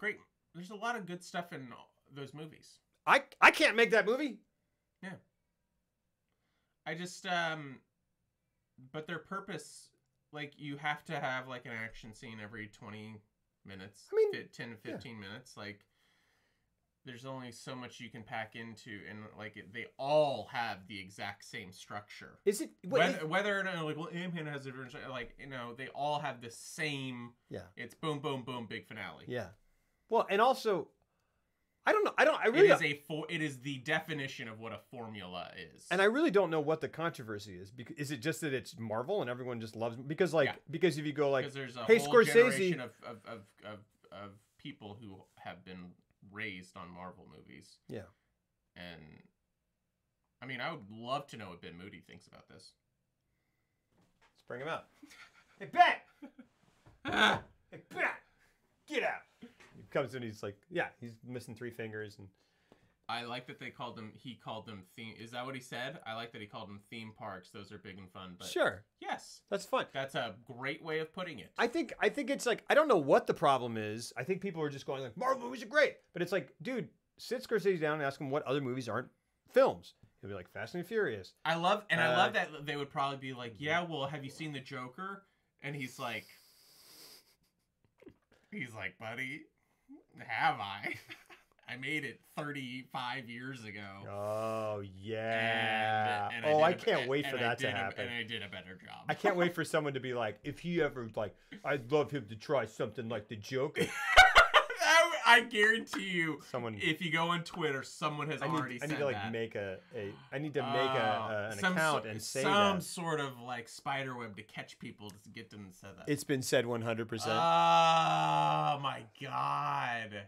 [SPEAKER 2] a lot of good stuff in those movies.
[SPEAKER 1] I can't make that movie.
[SPEAKER 2] Yeah, I just but their purpose. Like, you have to have, like, an action scene every 20 minutes. I mean, 10 to 15 minutes. Like, there's only so much you can pack into. And, like, they all have the exact same structure.
[SPEAKER 1] Is it?
[SPEAKER 2] Whether or not, like, well, Ant-Man has a different... Like, you know, they all have the same...
[SPEAKER 1] Yeah.
[SPEAKER 2] It's boom, boom, boom, big finale.
[SPEAKER 1] Yeah. Well, and also... I don't know.
[SPEAKER 2] It is the definition of what a formula is.
[SPEAKER 1] And I really don't know what the controversy is. Because is it just that it's Marvel and everyone just loves because because if you go like,
[SPEAKER 2] there's a
[SPEAKER 1] hey,
[SPEAKER 2] whole
[SPEAKER 1] Scorsese,
[SPEAKER 2] generation of people who have been raised on Marvel movies.
[SPEAKER 1] Yeah.
[SPEAKER 2] And I mean, I would love to know what Ben Moody thinks about this.
[SPEAKER 1] Let's bring him out. Hey, Ben! Hey, Ben! Get out! He comes in, he's like, yeah, he's missing 3 fingers. And
[SPEAKER 2] I like that he called them theme. Is that what he said? I like that he called them theme parks. Those are big and fun. But
[SPEAKER 1] sure.
[SPEAKER 2] Yes.
[SPEAKER 1] That's fun.
[SPEAKER 2] That's a great way of putting it.
[SPEAKER 1] I think it's like, I don't know what the problem is. I think people are just going like, Marvel movies are great. But it's like, dude, sit Scorsese down and ask him what other movies aren't films. He'll be like, Fast and Furious.
[SPEAKER 2] I love that they would probably be like, yeah, well, have you seen The Joker? And he's like, buddy, have I? I made it 35 years ago.
[SPEAKER 1] Oh, yeah.
[SPEAKER 2] And
[SPEAKER 1] I can't wait for that to happen.
[SPEAKER 2] And I did a better job.
[SPEAKER 1] I can't wait for someone to be like, if he ever, like, I'd love him to try something like The Joker.
[SPEAKER 2] I guarantee you,
[SPEAKER 1] someone,
[SPEAKER 2] if you go on Twitter, someone has already said that.
[SPEAKER 1] I need to, like, make an account and say
[SPEAKER 2] some
[SPEAKER 1] that.
[SPEAKER 2] sort of, like, spider web to catch people to get them to say that.
[SPEAKER 1] It's been said 100%.
[SPEAKER 2] Oh, my God.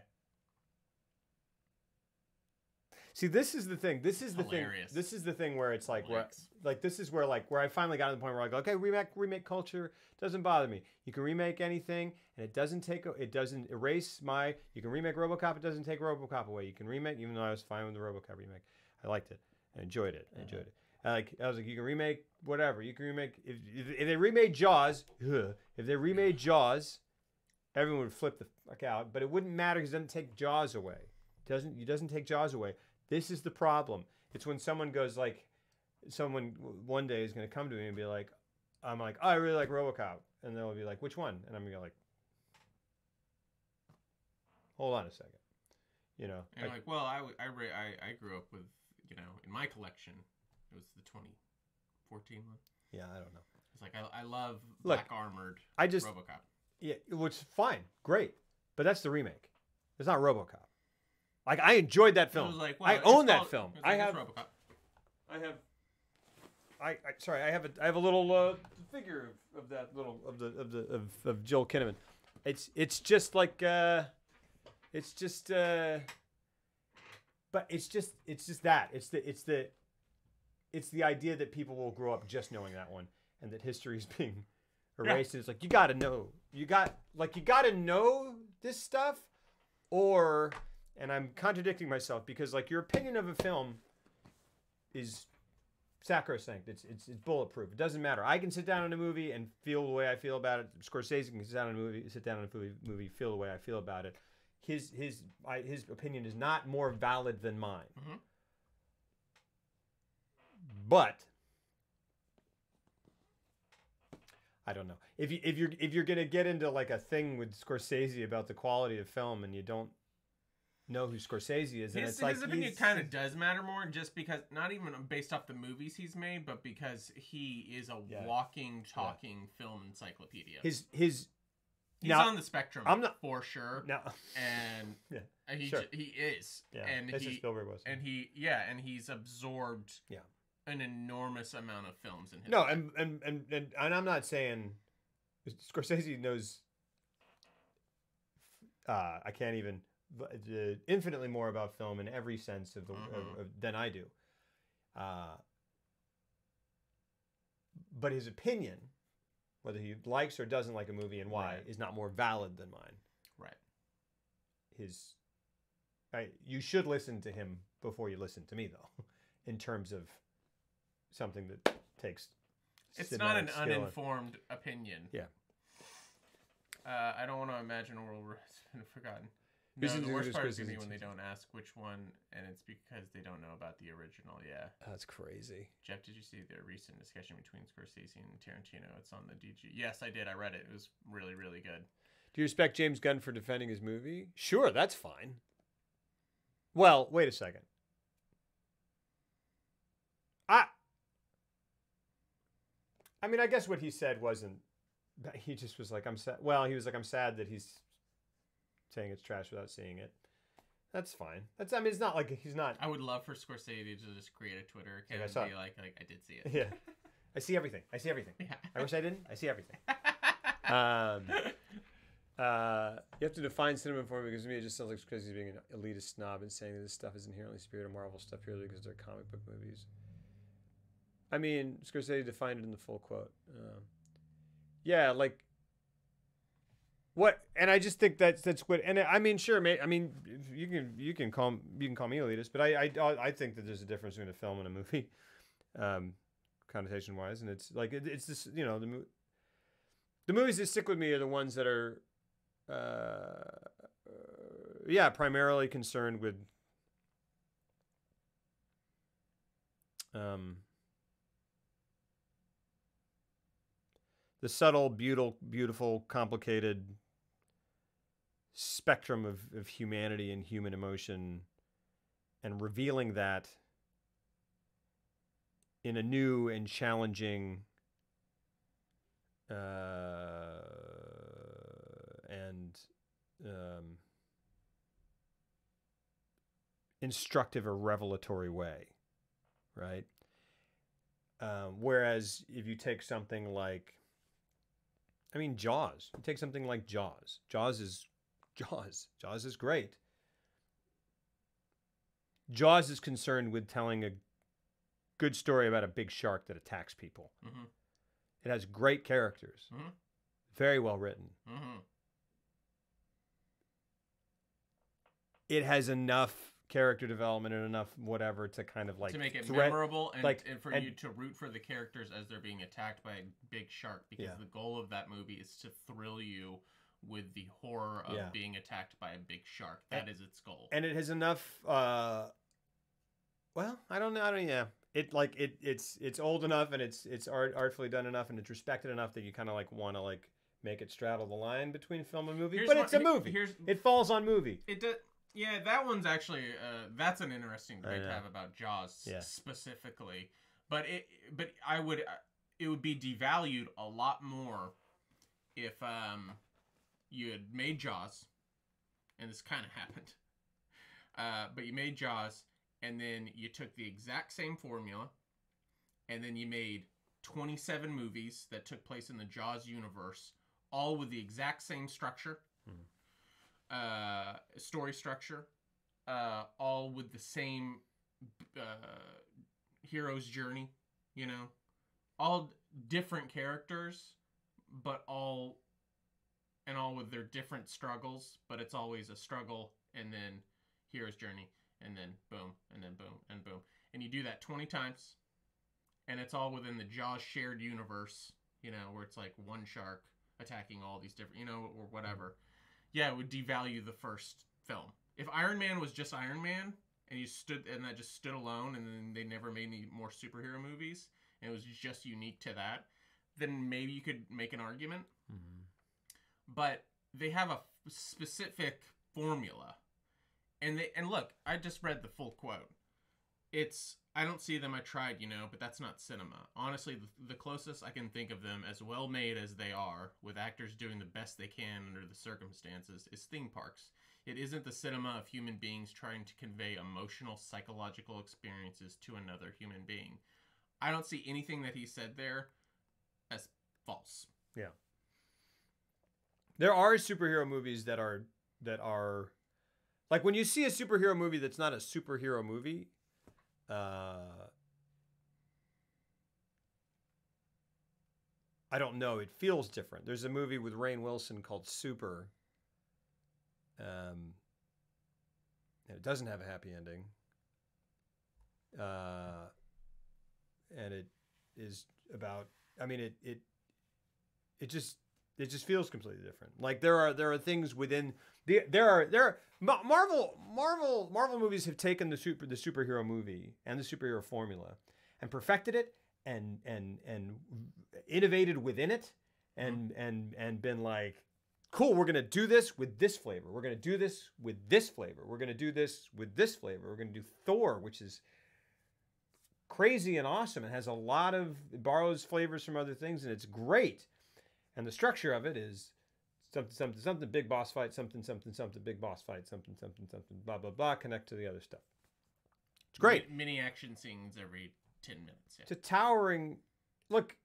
[SPEAKER 1] See, this is the thing. This is the
[SPEAKER 2] Hilarious.
[SPEAKER 1] thing. This is the thing where it's like, where I finally got to the point where I go, okay, remake culture doesn't bother me. You can remake anything, and it doesn't erase my. You can remake RoboCop. It doesn't take RoboCop away. You can remake, even though I was fine with the RoboCop remake. I liked it. I enjoyed it. I was like, you can remake whatever. You can remake if they remade Jaws. If they remade Jaws, everyone would flip the fuck out. But it wouldn't matter because it doesn't take Jaws away. It doesn't take Jaws away. This is the problem. It's when someone goes like, someone one day is going to come to me and be like, I'm like, oh, I really like RoboCop. And they'll be like, which one? And I'm going to go like, hold on a second. You know?
[SPEAKER 2] And like, well, I grew up with, you know, in my collection, it was the 2014 one.
[SPEAKER 1] Yeah, I don't know.
[SPEAKER 2] It's like, I love black armored RoboCop.
[SPEAKER 1] Yeah, which is fine. Great. But that's the remake. It's not RoboCop. Like, I enjoyed that film.
[SPEAKER 2] Like, well,
[SPEAKER 1] I own that film.
[SPEAKER 2] Like, I have
[SPEAKER 1] a little figure of that little of Joel Kinnaman. It's just like but it's just that. It's the idea that people will grow up just knowing that one, and that history is being erased. Yeah. It's like you gotta know this stuff, or. And I'm contradicting myself because, like, your opinion of a film is sacrosanct. It's bulletproof. It doesn't matter. I can sit down on a movie and feel the way I feel about it. Scorsese can sit down on a movie, feel the way I feel about it. His opinion is not more valid than mine. Mm-hmm. But I don't know if you're gonna get into like a thing with Scorsese about the quality of film and you don't know who Scorsese is, and it's like
[SPEAKER 2] his opinion kind of does matter more, just because not even based off the movies he's made, but because he is a walking, talking film encyclopedia. He's
[SPEAKER 1] Now,
[SPEAKER 2] on the spectrum,
[SPEAKER 1] I'm not
[SPEAKER 2] for sure.
[SPEAKER 1] No.
[SPEAKER 2] And
[SPEAKER 1] Yeah.
[SPEAKER 2] he
[SPEAKER 1] Sure.
[SPEAKER 2] he is.
[SPEAKER 1] Yeah.
[SPEAKER 2] And
[SPEAKER 1] That's what Spielberg was.
[SPEAKER 2] and he's absorbed an enormous amount of films in his
[SPEAKER 1] No,
[SPEAKER 2] life.
[SPEAKER 1] and I'm not saying Scorsese knows I can't even infinitely more about film in every sense of the than I do. But his opinion, whether he likes or doesn't like a movie and why, is not more valid than mine.
[SPEAKER 2] Right.
[SPEAKER 1] You should listen to him before you listen to me, though, in terms of something that takes.
[SPEAKER 2] It's not an
[SPEAKER 1] skill
[SPEAKER 2] uninformed opinion.
[SPEAKER 1] Yeah.
[SPEAKER 2] I don't want to imagine a world where it's been forgotten.
[SPEAKER 1] This
[SPEAKER 2] No,
[SPEAKER 1] is-
[SPEAKER 2] the worst
[SPEAKER 1] this
[SPEAKER 2] part
[SPEAKER 1] is
[SPEAKER 2] is going to be
[SPEAKER 1] crazy.
[SPEAKER 2] when they don't ask which one, and it's because they don't know about the original. Yeah.
[SPEAKER 1] That's crazy.
[SPEAKER 2] Jeff, did you see the recent discussion between Scorsese and Tarantino? It's on the DG. Yes, I did. I read it. It was really, really good.
[SPEAKER 1] Do you respect James Gunn for defending his movie? Sure, that's fine. Well, wait a second. I mean, I guess what he said wasn't. He just was like, I'm sad. Well, he was like, I'm sad that he's saying it's trash without seeing it. That's fine. I mean, it's not like he's not.
[SPEAKER 2] I would love for Scorsese to just create a Twitter account
[SPEAKER 1] I saw
[SPEAKER 2] and be
[SPEAKER 1] it.
[SPEAKER 2] like, I did see it.
[SPEAKER 1] Yeah. I see everything. I see everything.
[SPEAKER 2] Yeah.
[SPEAKER 1] I wish I didn't. I see everything. You have to define cinema for me because to me it just sounds like Scorsese's being an elitist snob and saying that this stuff is inherently superior to Marvel stuff purely because they're comic book movies. I mean, Scorsese defined it in the full quote. Yeah, like what? And I just think that's what. And I mean, sure, I mean, you can call me elitist, but I think that there's a difference between a film and a movie, connotation wise, and it's like it's this, you know, the movies that stick with me are the ones that are, primarily concerned with, the subtle, beautiful, complicated spectrum of humanity and human emotion, and revealing that in a new and challenging and instructive or revelatory way, right? Whereas if you take something like, I mean, Jaws. You take something like Jaws. Jaws is great. Jaws is concerned with telling a good story about a big shark that attacks people.
[SPEAKER 2] Mm-hmm.
[SPEAKER 1] It has great characters.
[SPEAKER 2] Mm-hmm.
[SPEAKER 1] Very well written.
[SPEAKER 2] Mm-hmm.
[SPEAKER 1] It has enough character development and enough whatever to kind of like
[SPEAKER 2] to make it memorable and, and for you to root for the characters as they're being attacked by a big shark, because the goal of that movie is to thrill you with the horror of being attacked by a big shark. That is its goal.
[SPEAKER 1] And it has enough well, I don't know. It's old enough and it's artfully done enough and it's respected enough that you kind of like want to like make it straddle the line between film and movie. But it's a movie. It falls on movie.
[SPEAKER 2] It does. Yeah, that one's actually that's an interesting debate to have about Jaws specifically. But it would be devalued a lot more if you had made Jaws, and this kind of happened. But you made Jaws, and then you took the exact same formula, and then you made 27 movies that took place in the Jaws universe, all with the exact same structure. Story structure, all with the same hero's journey, you know, all different characters, but all with their different struggles, but it's always a struggle and then hero's journey and then boom and then boom and boom. And you do that 20 times and it's all within the Jaws shared universe, you know, where it's like one shark attacking all these different, you know, or whatever. Yeah, it would devalue the first film. If Iron Man was just Iron Man, and that just stood alone, and then they never made any more superhero movies, and it was just unique to that, then maybe you could make an argument. Mm-hmm. But they have a specific formula, and look, I just read the full quote. I don't see them. I tried, but that's not cinema. Honestly, the closest I can think of them, as well made as they are, with actors doing the best they can under the circumstances, is theme parks. It isn't the cinema of human beings trying to convey emotional, psychological experiences to another human being. I don't see anything that he said there as false.
[SPEAKER 1] Yeah. There are superhero movies that are like when you see a superhero movie that's not a superhero movie, I don't know. It feels different. There's a movie with Rainn Wilson called Super. And it doesn't have a happy ending. And it is about, I mean, it just feels completely different. Like there are things within Marvel movies have taken the superhero movie and the superhero formula and perfected it and innovated within it and been like, cool, we're going to do this with this flavor. We're going to do this with this flavor. We're going to do this with this flavor. We're going to do Thor, which is crazy and awesome. It has it borrows flavors from other things, and it's great. And the structure of it is something, big boss fight, something, big boss fight, something, blah, blah, blah, connect to the other stuff. It's great.
[SPEAKER 2] Mini action scenes every 10 minutes. Yeah.
[SPEAKER 1] It's a towering... Look,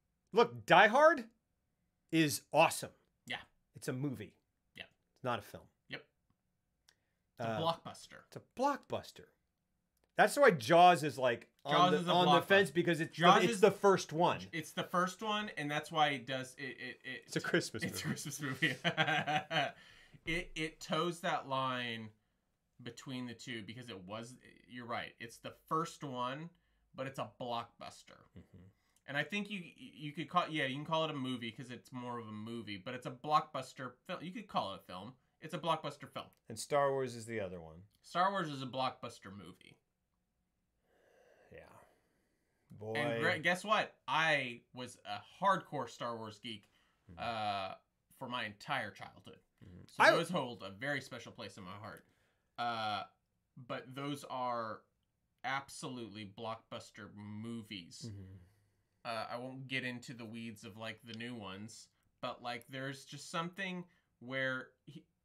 [SPEAKER 1] Die Hard is awesome.
[SPEAKER 2] Yeah.
[SPEAKER 1] It's a movie.
[SPEAKER 2] Yeah.
[SPEAKER 1] It's not a film.
[SPEAKER 2] Yep. It's a blockbuster.
[SPEAKER 1] It's a blockbuster. That's why Jaws is like on the fence, because it's the first one.
[SPEAKER 2] It's the first one, and that's why it does
[SPEAKER 1] it's a Christmas movie.
[SPEAKER 2] It's a Christmas movie. It toes that line between the two because you're right. It's the first one, but it's a blockbuster. Mm-hmm. And I think you could call you can call it a movie because it's more of a movie, but it's a blockbuster film. You could call it a film. It's a blockbuster film.
[SPEAKER 1] And Star Wars is the other one.
[SPEAKER 2] Star Wars is a blockbuster movie.
[SPEAKER 1] Yeah. Boy.
[SPEAKER 2] And guess what? I was a hardcore Star Wars geek for my entire childhood. Mm-hmm. So those hold a very special place in my heart. But those are absolutely blockbuster movies. Mm-hmm. I won't get into the weeds of like the new ones, but like there's just something where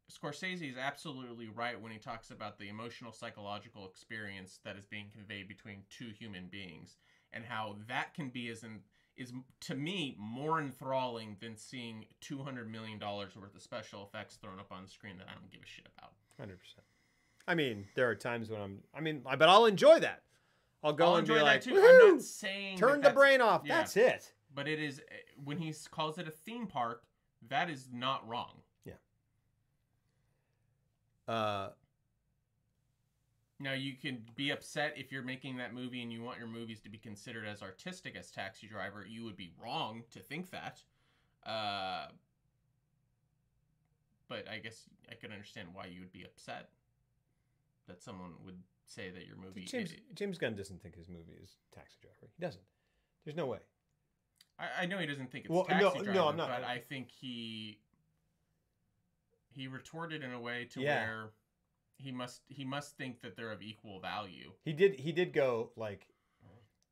[SPEAKER 2] Scorsese is absolutely right when he talks about the emotional, psychological experience that is being conveyed between two human beings, and how that can be is to me more enthralling than seeing $200 million worth of special effects thrown up on the screen that I don't give a shit about.
[SPEAKER 1] 100%. I mean, there are times when but I'll enjoy that. I'll go and be like,
[SPEAKER 2] too. I'm not saying
[SPEAKER 1] turn the brain off. Yeah. That's it.
[SPEAKER 2] But it is, when he calls it a theme park, that is not wrong. Now, you can be upset if you're making that movie and you want your movies to be considered as artistic as Taxi Driver. You would be wrong to think that. But I guess I could understand why you would be upset that someone would say that your movie...
[SPEAKER 1] James Gunn doesn't think his movie is Taxi Driver. He doesn't. There's no way.
[SPEAKER 2] I know he doesn't think it's Taxi Driver,
[SPEAKER 1] no, I'm not.
[SPEAKER 2] But I think he retorted in a way to where he must think that they're of equal value.
[SPEAKER 1] He did go like,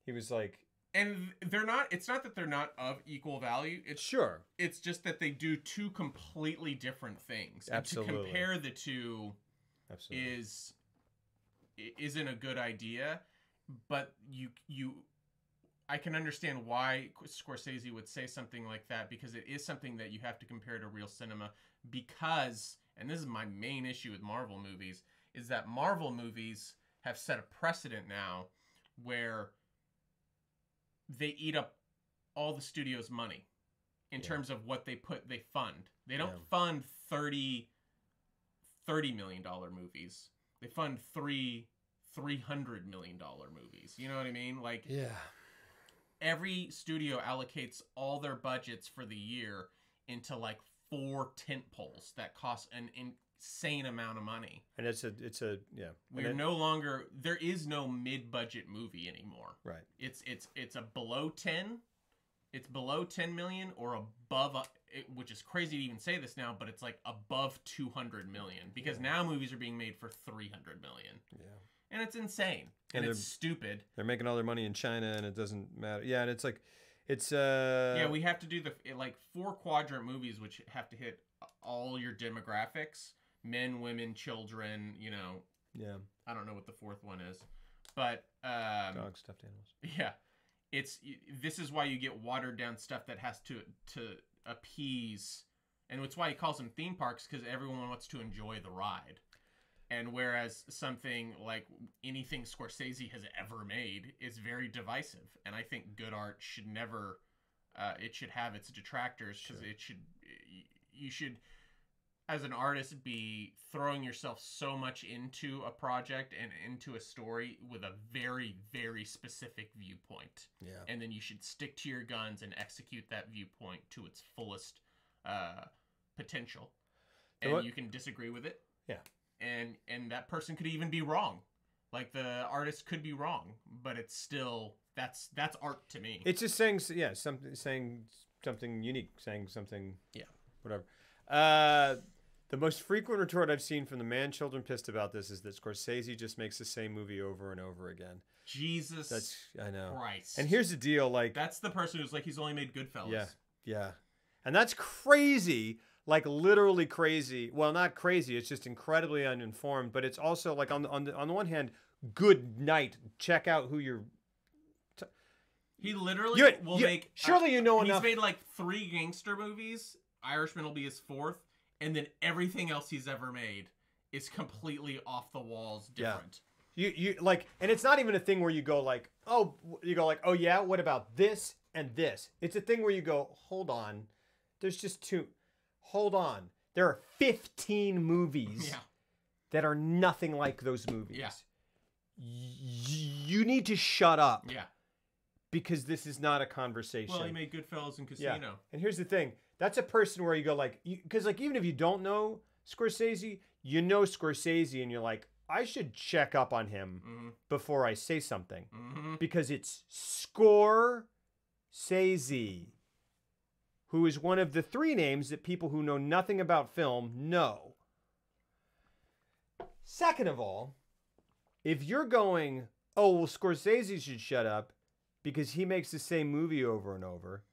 [SPEAKER 1] he was like,
[SPEAKER 2] and they're not. It's not that they're not of equal value. It's
[SPEAKER 1] sure.
[SPEAKER 2] It's just that they do two completely different things.
[SPEAKER 1] Absolutely.
[SPEAKER 2] And to compare the two,
[SPEAKER 1] absolutely,
[SPEAKER 2] isn't a good idea. But I can understand why Scorsese would say something like that, because it is something that you have to compare to real cinema. Because, and this is my main issue with Marvel movies, is that Marvel movies have set a precedent now where they eat up all the studio's money in terms of what they fund. They don't fund $30 million movies. They fund $300 million movies. You know what I mean? Like, every studio allocates all their budgets for the year into like 4 tent poles that cost an insane amount of money.
[SPEAKER 1] And it's a
[SPEAKER 2] We're no longer, there is no mid-budget movie anymore.
[SPEAKER 1] Right.
[SPEAKER 2] It's a below 10. It's below 10 million or above, which is crazy to even say this now, but it's like above 200 million, because now movies are being made for 300 million.
[SPEAKER 1] Yeah.
[SPEAKER 2] And it's insane. And it's stupid.
[SPEAKER 1] They're making all their money in China, and it doesn't matter. Yeah, and it's like, it's...
[SPEAKER 2] Yeah, we have to do the, like, 4-quadrant movies, which have to hit all your demographics. Men, women, children, you know.
[SPEAKER 1] Yeah.
[SPEAKER 2] I don't know what the fourth one is. But...
[SPEAKER 1] dogs, stuffed animals.
[SPEAKER 2] Yeah. This is why you get watered down stuff that has to appease... And it's why he calls them theme parks, because everyone wants to enjoy the ride. And whereas something like anything Scorsese has ever made is very divisive. And I think good art should never... it should have its detractors, because you should, as an artist, be throwing yourself so much into a project and into a story with a very, very specific viewpoint.
[SPEAKER 1] Yeah.
[SPEAKER 2] And then you should stick to your guns and execute that viewpoint to its fullest potential. And you can disagree with it.
[SPEAKER 1] Yeah.
[SPEAKER 2] And that person could even be wrong. Like, the artist could be wrong, but it's still... That's art to me.
[SPEAKER 1] It's just saying something unique, saying something, whatever. The most frequent retort I've seen from the man children pissed about this is that Scorsese just makes the same movie over and over again.
[SPEAKER 2] Jesus,
[SPEAKER 1] I know.
[SPEAKER 2] Christ.
[SPEAKER 1] And here's the deal, like,
[SPEAKER 2] that's the person who's like, he's only made Goodfellas.
[SPEAKER 1] Yeah, and that's crazy, like literally crazy. Well, not crazy. It's just incredibly uninformed. But it's also like on the one hand, good night. Check out who you're.
[SPEAKER 2] He literally will make...
[SPEAKER 1] Surely you know enough.
[SPEAKER 2] He's made like 3 gangster movies. Irishman will be his 4th. And then everything else he's ever made is completely off the walls different.
[SPEAKER 1] Yeah. You like, and it's not even a thing where you go like, oh yeah, what about this and this? It's a thing where you go, hold on. There's just 2. Hold on. There are 15 movies that are nothing like those movies.
[SPEAKER 2] Yeah.
[SPEAKER 1] You need to shut up.
[SPEAKER 2] Yeah.
[SPEAKER 1] Because this is not a conversation.
[SPEAKER 2] Well, he made Goodfellas and Casino.
[SPEAKER 1] Yeah. And here's the thing. That's a person where you go like, because like even if you don't know Scorsese, you know Scorsese and you're like, I should check up on him before I say something. Because it's Scorsese, who is one of the 3 names that people who know nothing about film know. Second of all, if you're going, oh, well, Scorsese should shut up because he makes the same movie over and over,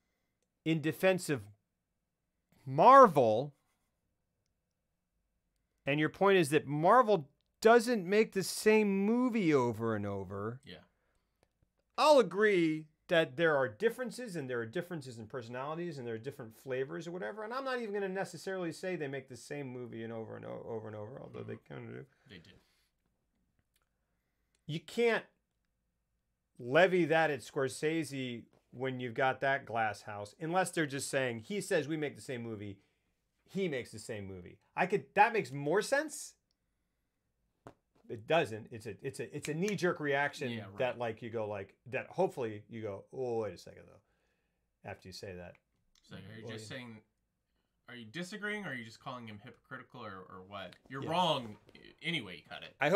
[SPEAKER 1] in defense of Marvel, and your point is that Marvel doesn't make the same movie over and over.
[SPEAKER 2] Yeah.
[SPEAKER 1] I'll agree that there are differences, and there are differences in personalities, and there are different flavors or whatever, and I'm not even going to necessarily say they make the same movie and over and over, although they kind of do.
[SPEAKER 2] They do.
[SPEAKER 1] You can't levy that at Scorsese when you've got that glass house, unless they're just saying, he says we make the same movie, he makes the same movie. That makes more sense. It doesn't. It's a knee-jerk reaction that like you go like that. Hopefully you go, oh, wait a second though. After you say that,
[SPEAKER 2] so are you just saying? Are you disagreeing, or are you just calling him hypocritical, or what? You're wrong. Anyway, you cut it.
[SPEAKER 1] I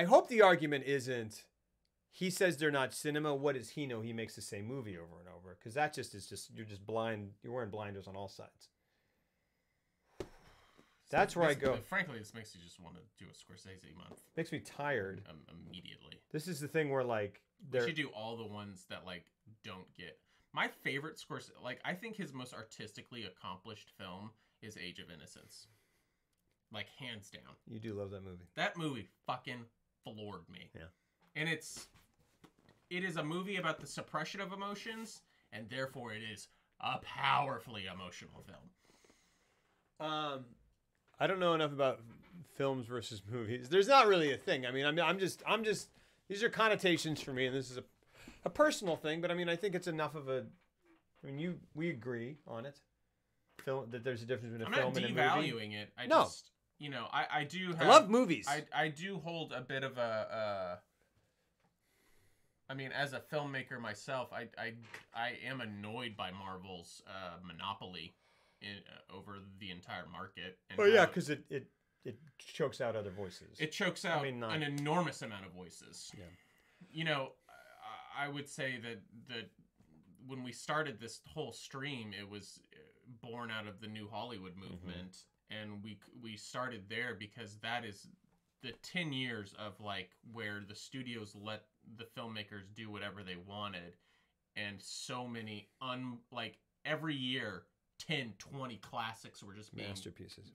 [SPEAKER 1] hope the argument isn't. He says they're not cinema. What does he know? He makes the same movie over and over. Because that just is just, you're just blind. You're wearing blinders on all sides. That's where I go.
[SPEAKER 2] Frankly, this makes you just want to do a Scorsese month.
[SPEAKER 1] Makes me tired.
[SPEAKER 2] Immediately.
[SPEAKER 1] This is the thing where like...
[SPEAKER 2] We should do all the ones that like don't get... My favorite Scorsese... Like, I think his most artistically accomplished film is Age of Innocence. Like, hands down.
[SPEAKER 1] You do love that movie.
[SPEAKER 2] That movie fucking floored me.
[SPEAKER 1] Yeah.
[SPEAKER 2] And it is a movie about the suppression of emotions, and therefore it is a powerfully emotional film.
[SPEAKER 1] I don't know enough about films versus movies. There's not really a thing. I mean, I'm just. These are connotations for me, and this is a personal thing. But I mean, I think it's enough of a. I mean, we agree on it. Film that there's a difference between a film and a movie.
[SPEAKER 2] I'm not devaluing it. I just, you know, I do. I
[SPEAKER 1] love movies.
[SPEAKER 2] I do hold a bit of a. I mean, as a filmmaker myself, I am annoyed by Marvel's monopoly over the entire market. And
[SPEAKER 1] because it chokes out other voices.
[SPEAKER 2] It chokes out an enormous amount of voices. Yeah. You know, I would say that when we started this whole stream, it was born out of the New Hollywood movement, and we started there because that is the 10 years of like where the studios let the filmmakers do whatever they wanted, and so many like every year 10, 20 classics were just being
[SPEAKER 1] masterpieces,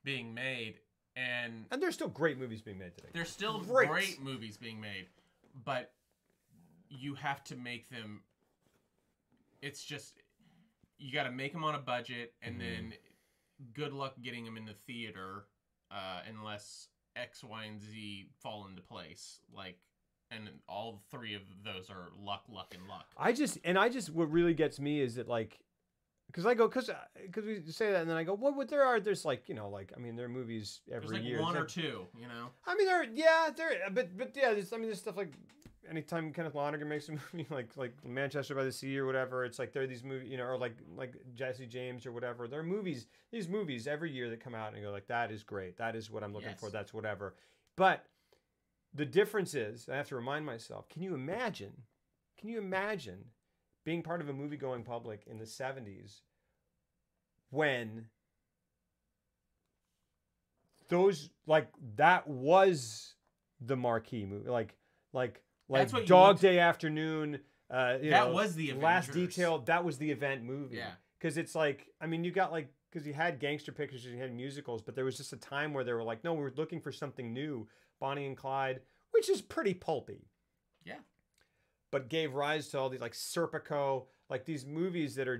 [SPEAKER 2] being made, and
[SPEAKER 1] there's still great movies being made today.
[SPEAKER 2] There's still great movies being made, but you have to make them. It's just you got to make them on a budget, and then good luck getting them in the theater, unless X, Y, and Z fall into place. Like, and all three of those are luck, and luck.
[SPEAKER 1] What really gets me is that like, because we say that, and then I go, what there are? There's like, there are movies every
[SPEAKER 2] there's like
[SPEAKER 1] year.
[SPEAKER 2] One or two,
[SPEAKER 1] I mean, there's stuff like anytime Kenneth Lonergan makes a movie like Manchester by the Sea or whatever, it's like there are these movies, or like Jesse James or whatever. There are these movies every year that come out and go like, that is great. That is what I'm looking for. That's whatever. But the difference is, I have to remind myself, can you imagine being part of a movie-going public in the 70s when those, like, that was the marquee movie, like Dog Day Afternoon,
[SPEAKER 2] that was the Avengers.
[SPEAKER 1] Last Detail, that was the event movie.
[SPEAKER 2] Yeah.
[SPEAKER 1] Because it's like, you got like, because you had gangster pictures, you had musicals, but there was just a time where they were like, no, we're looking for something new. Bonnie and Clyde, which is pretty pulpy.
[SPEAKER 2] Yeah.
[SPEAKER 1] But gave rise to all these like Serpico, like these movies that are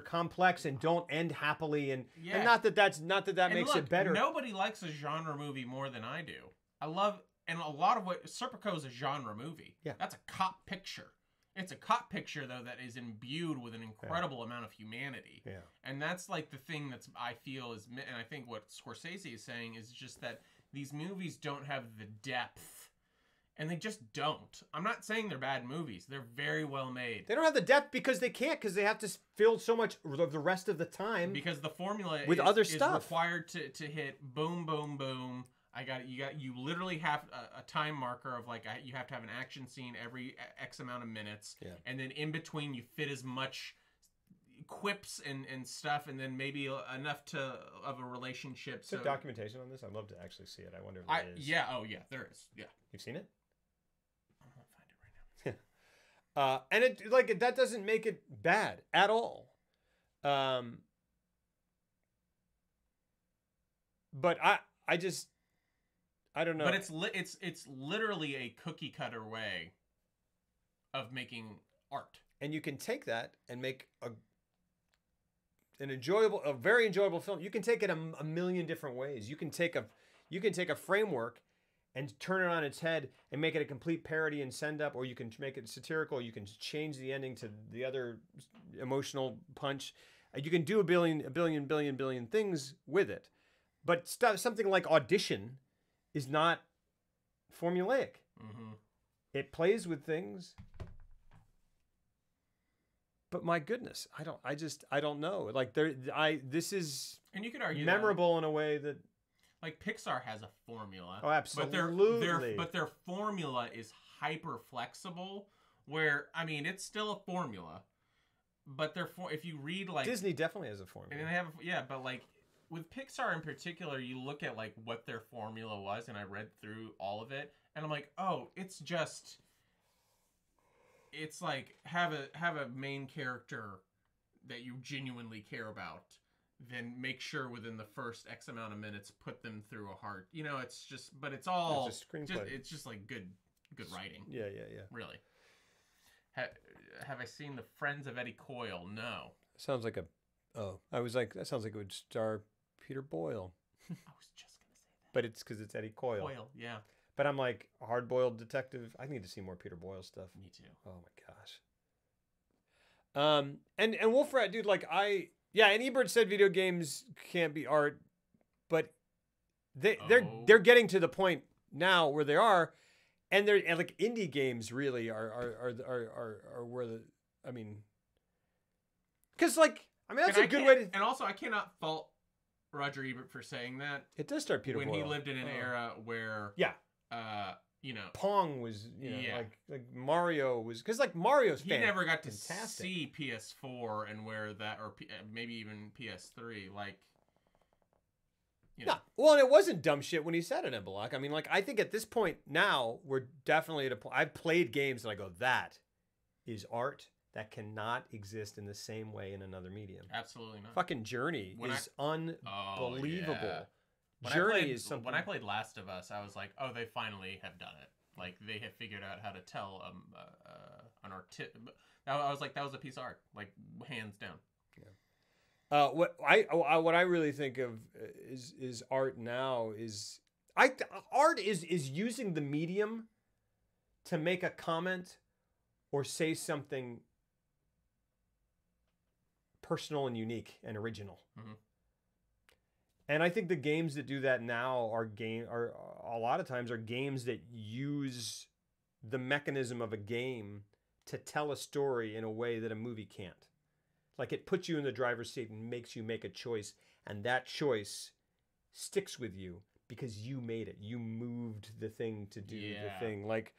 [SPEAKER 1] complex and don't end happily, and not that makes it better.
[SPEAKER 2] Nobody likes a genre movie more than I do. I love, and a lot of what Serpico is a genre movie. Yeah, that's a cop picture. It's a cop picture though that is imbued with an incredible amount of humanity. Yeah, and that's like the thing that's I feel is, and I think what Scorsese is saying is just that these movies don't have the depth. And they just don't. I'm not saying they're bad movies. They're very well made.
[SPEAKER 1] They don't have the depth because they can't, because they have to fill so much of the rest of the time.
[SPEAKER 2] Because the formula
[SPEAKER 1] with other stuff
[SPEAKER 2] is required to hit boom, boom, boom. You literally have a time marker of like you have to have an action scene every X amount of minutes, and then in between you fit as much quips and stuff, and then maybe enough of a relationship.
[SPEAKER 1] Is there documentation on this? I'd love to actually see it. I wonder if there is.
[SPEAKER 2] Yeah. Oh yeah, there is. Yeah.
[SPEAKER 1] You've seen it?
[SPEAKER 2] I'll find it right now.
[SPEAKER 1] And it like that doesn't make it bad at all. But I don't know.
[SPEAKER 2] But it's literally a cookie cutter way of making art.
[SPEAKER 1] And you can take that and make a very enjoyable film. You can take it a million different ways. You can take a framework and turn it on its head and make it a complete parody and send up, or you can make it satirical. You can change the ending to the other emotional punch. You can do a billion things with it. But something like Audition is not formulaic. Mm-hmm. It plays with things. But my goodness, I don't know. Like this is,
[SPEAKER 2] and you could argue
[SPEAKER 1] memorable in a way that,
[SPEAKER 2] like, Pixar has a formula.
[SPEAKER 1] Oh, absolutely.
[SPEAKER 2] But their formula is hyper flexible. Where it's still a formula, but if you read like
[SPEAKER 1] Disney definitely has a formula.
[SPEAKER 2] And they have but like with Pixar in particular, you look at like what their formula was, and I read through all of it, and I'm like, oh, it's like have a main character that you genuinely care about, then make sure within the first X amount of minutes put them through a hard. It's just, but it's all
[SPEAKER 1] it's a screenplay.
[SPEAKER 2] It's just like good writing.
[SPEAKER 1] Yeah.
[SPEAKER 2] Really. Have I seen The Friends of Eddie Coyle? No.
[SPEAKER 1] Sounds like I was like, that sounds like it would star Peter Boyle.
[SPEAKER 2] I was just gonna say that.
[SPEAKER 1] But it's because it's Eddie Coyle.
[SPEAKER 2] Yeah.
[SPEAKER 1] But I'm like, hard-boiled detective. I need to see more Peter Boyle stuff.
[SPEAKER 2] Me too.
[SPEAKER 1] Oh my gosh. And Wolf Rat, dude, like and Ebert said video games can't be art, but they're getting to the point now where they are, and like indie games really are where because that's a good way to.
[SPEAKER 2] And also, I cannot fault Roger Ebert for saying that.
[SPEAKER 1] It does start Peter Boyle.
[SPEAKER 2] When he lived in an era where
[SPEAKER 1] Pong was, like Mario was, because like Mario's
[SPEAKER 2] he never got to see PS4 and where that, or maybe even PS3, like, You know.
[SPEAKER 1] No. Well, and it wasn't dumb shit when he said it in Block. I mean, like, I think at this point now, we're definitely at a point. I've played games that I go, that is art that cannot exist in the same way in another medium.
[SPEAKER 2] Absolutely not.
[SPEAKER 1] Fucking Journey is unbelievable.
[SPEAKER 2] Yeah.
[SPEAKER 1] Journey is something.
[SPEAKER 2] When I played Last of Us, I was like, oh, they finally have done it. Like, they have figured out how to tell an artist. I was like, that was a piece of art, like, hands down.
[SPEAKER 1] Yeah. What I really think of is art now is art is using the medium to make a comment or say something personal and unique and original.
[SPEAKER 2] Mm-hmm.
[SPEAKER 1] And I think the games that do that now are a lot of times are games that use the mechanism of a game to tell a story in a way that a movie can't. Like, it puts you in the driver's seat and makes you make a choice, and that choice sticks with you because you made it. You moved the thing to do the thing. Like,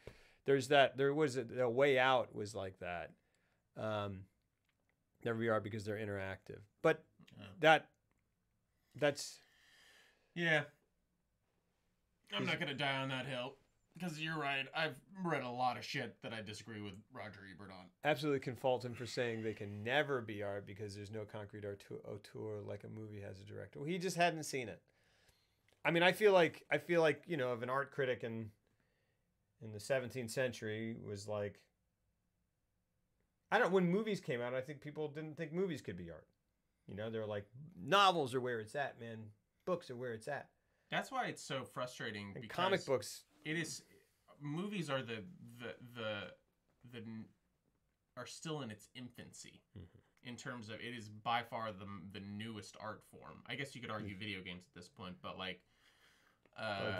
[SPEAKER 1] there was a Way Out was like that. Never VR because they're interactive. But that's...
[SPEAKER 2] Yeah. I'm not going to die on that hill. Because you're right. I've read a lot of shit that I disagree with Roger Ebert on.
[SPEAKER 1] Absolutely can fault him for saying they can never be art because there's no concrete auteur like a movie has a director. Well, he just hadn't seen it. I mean, I feel like you know, of an art critic in the 17th century was like, when movies came out, I think people didn't think movies could be art. You know, they're like, novels are where it's at, man. Books are where it's at.
[SPEAKER 2] That's why it's so frustrating.
[SPEAKER 1] And
[SPEAKER 2] because
[SPEAKER 1] comic books.
[SPEAKER 2] It is. Movies are are still in its infancy, in terms of it is by far the newest art form. I guess you could argue video games at this point, but like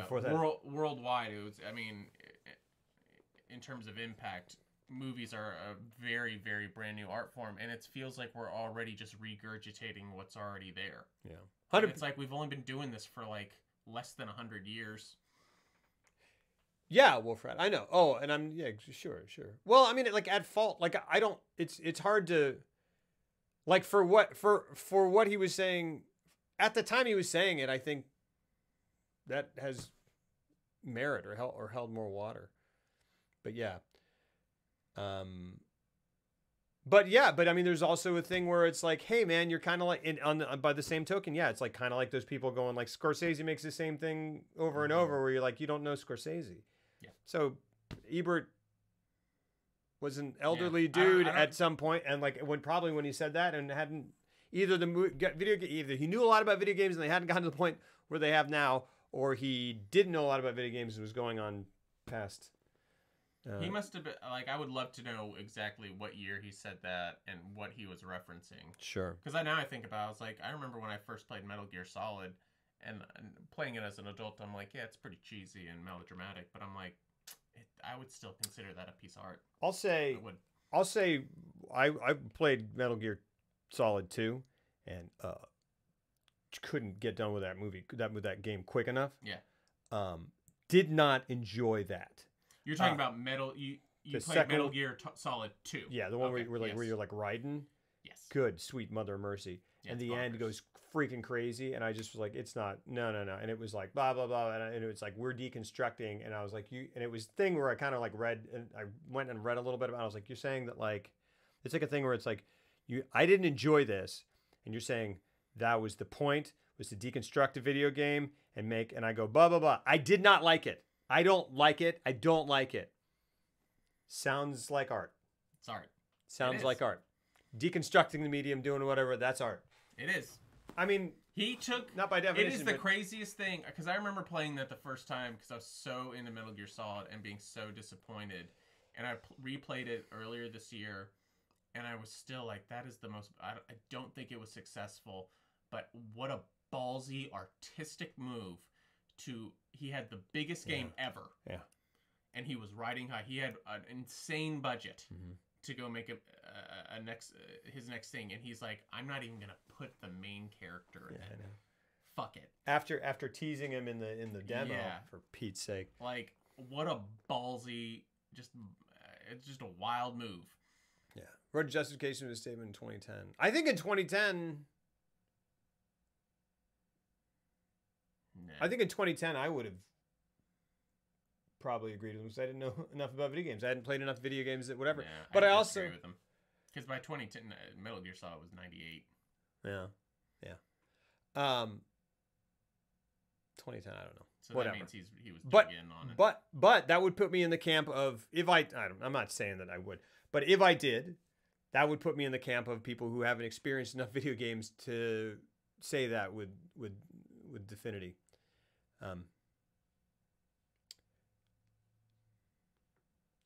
[SPEAKER 1] before that,
[SPEAKER 2] worldwide, it was. I mean, in terms of impact, movies are a very, very brand new art form, and it feels like we're already just regurgitating what's already there.
[SPEAKER 1] Yeah,
[SPEAKER 2] and it's like we've only been doing this for like less than 100 years.
[SPEAKER 1] Yeah, Wolfrat, I know. Oh, and sure. Well, I mean, like, at fault, like, I don't. It's hard to, like, for what he was saying at the time he was saying it. I think that has merit or held more water. But yeah. But I mean, there's also a thing where it's like, hey, man, you're kind of like, by the same token, yeah, it's like kind of like those people going like, Scorsese makes the same thing over and over, where you're like, you don't know Scorsese.
[SPEAKER 2] Yeah.
[SPEAKER 1] So Ebert was an elderly dude at some point, and like when he said that, and hadn't either either he knew a lot about video games and they hadn't gotten to the point where they have now, or he didn't know a lot about video games and was going on past.
[SPEAKER 2] He must have been, like, I would love to know exactly what year he said that and what he was referencing.
[SPEAKER 1] Sure.
[SPEAKER 2] Because now I think about it, I was like, I remember when I first played Metal Gear Solid, and playing it as an adult, I'm like, yeah, it's pretty cheesy and melodramatic, but I'm like, I would still consider that a piece of art.
[SPEAKER 1] I'll say I played Metal Gear Solid 2 and couldn't get done with that game quick enough.
[SPEAKER 2] Yeah.
[SPEAKER 1] Did not enjoy that.
[SPEAKER 2] You're talking about Metal. You played Metal Gear Solid 2.
[SPEAKER 1] Yeah, the one where you're like Raiden.
[SPEAKER 2] Yes.
[SPEAKER 1] Good, sweet mother of mercy.
[SPEAKER 2] Yeah,
[SPEAKER 1] and the end goes freaking crazy, and I just was like, it's not, no. And it was like, blah, blah, blah. And it was like, we're deconstructing. And I was like, and it was a thing where I kind of like read, and I went and read a little bit about it. I was like, you're saying that, like, it's like a thing where it's like, I didn't enjoy this. And you're saying that was the point, was to deconstruct a video game and I go, blah, blah, blah. I did not like it. I don't like it. I don't like it. Sounds like art.
[SPEAKER 2] It's art.
[SPEAKER 1] Sounds like art. Deconstructing the medium, doing whatever, that's art.
[SPEAKER 2] It is.
[SPEAKER 1] I mean,
[SPEAKER 2] he took...
[SPEAKER 1] Not by definition,
[SPEAKER 2] It is the craziest thing, because I remember playing that the first time, because I was so into Metal Gear Solid and being so disappointed. And I replayed it earlier this year, and I was still like, that is the most... I don't think it was successful, but what a ballsy, artistic move to... He had the biggest game ever.
[SPEAKER 1] Yeah.
[SPEAKER 2] And he was riding high. He had an insane budget to go make his next thing. And he's like, I'm not even going to put the main character in it.
[SPEAKER 1] I know.
[SPEAKER 2] Fuck it.
[SPEAKER 1] After teasing him in the demo, for Pete's sake.
[SPEAKER 2] Like, what a ballsy, it's just a wild move.
[SPEAKER 1] Yeah. Wrote a justification of his statement in 2010. I think in 2010...
[SPEAKER 2] Nah.
[SPEAKER 1] I think in 2010 I would have probably agreed with him because I didn't know enough about video games. I hadn't played enough video games, whatever.
[SPEAKER 2] Yeah,
[SPEAKER 1] but I
[SPEAKER 2] disagree
[SPEAKER 1] also
[SPEAKER 2] with him because by 2010, Metal Gear Solid was 98.
[SPEAKER 1] yeah. 2010, I don't know.
[SPEAKER 2] So
[SPEAKER 1] Whatever.
[SPEAKER 2] that means he was
[SPEAKER 1] But
[SPEAKER 2] dug in on it.
[SPEAKER 1] but that would put me in the camp of if I'm not saying that I would, but if I did, that would put me in the camp of people who haven't experienced enough video games to say that with definity.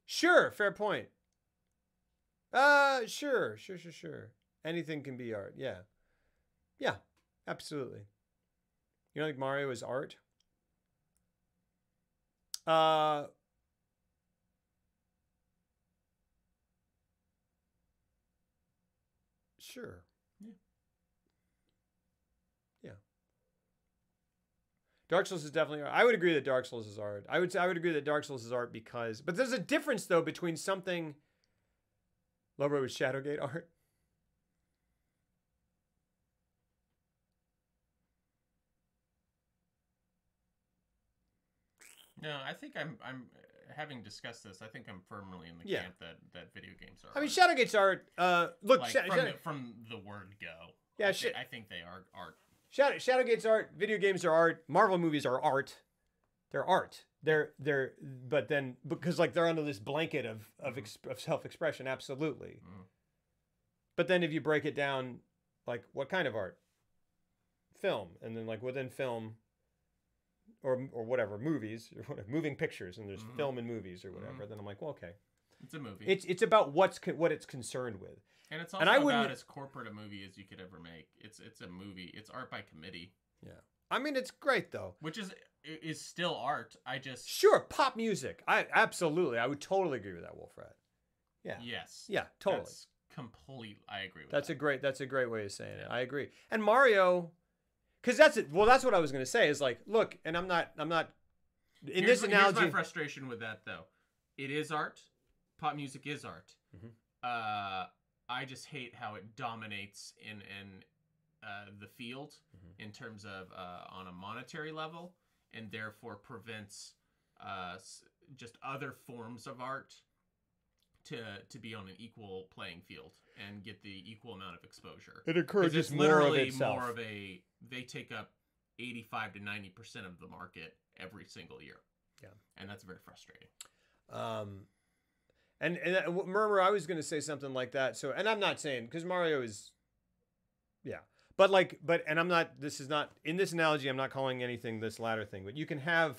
[SPEAKER 1] Sure, fair point. Sure. Anything can be art. Yeah, absolutely. You don't think Mario is art? Sure. Yeah. Dark Souls is definitely art. I would agree that Dark Souls is art. I would agree that Dark Souls is art because, but there's a difference though between something. Lobo was Shadowgate art.
[SPEAKER 2] No, I think I'm having discussed this. I think I'm firmly in the camp that video games are.
[SPEAKER 1] I mean, Shadowgate's art. Look,
[SPEAKER 2] like from the word go.
[SPEAKER 1] Yeah,
[SPEAKER 2] I think they are art.
[SPEAKER 1] Shadowgate's art. Video games are art. Marvel movies are art. They're art. But then because like they're under this blanket of self-expression, absolutely.
[SPEAKER 2] Mm.
[SPEAKER 1] But then if you break it down, like what kind of art? Film, and then like within film. Or whatever, movies or whatever, moving pictures, and there's film and movies or whatever. Then I'm like, well, okay,
[SPEAKER 2] it's a movie.
[SPEAKER 1] It's about what it's concerned with,
[SPEAKER 2] and it's also about as corporate a movie as you could ever make. It's a movie. It's art by committee.
[SPEAKER 1] Yeah, I mean it's great though,
[SPEAKER 2] which is still art.
[SPEAKER 1] Sure, pop music. I would totally agree with that, Wolfrat. Yeah.
[SPEAKER 2] Yes.
[SPEAKER 1] Yeah, totally.
[SPEAKER 2] That's complete. I agree with
[SPEAKER 1] that's
[SPEAKER 2] that.
[SPEAKER 1] That's a great way of saying it. I agree. And Mario. Because that's it. Well, that's what I was going to say. Is like, look, and I'm not. This analogy.
[SPEAKER 2] Here's my frustration with that, though. It is art. Pop music is art.
[SPEAKER 1] Mm-hmm.
[SPEAKER 2] I just hate how it dominates in the field in terms of on a monetary level, and therefore prevents just other forms of art to be on an equal playing field and get the equal amount of exposure.
[SPEAKER 1] It encourages
[SPEAKER 2] more of a they take up 85 to 90% of the market every single year.
[SPEAKER 1] Yeah. And
[SPEAKER 2] that's very frustrating.
[SPEAKER 1] And Murmur, I was going to say something like that. So, and I'm not saying because Mario is, yeah, and I'm not. This is not in this analogy. I'm not calling anything this latter thing. But you can have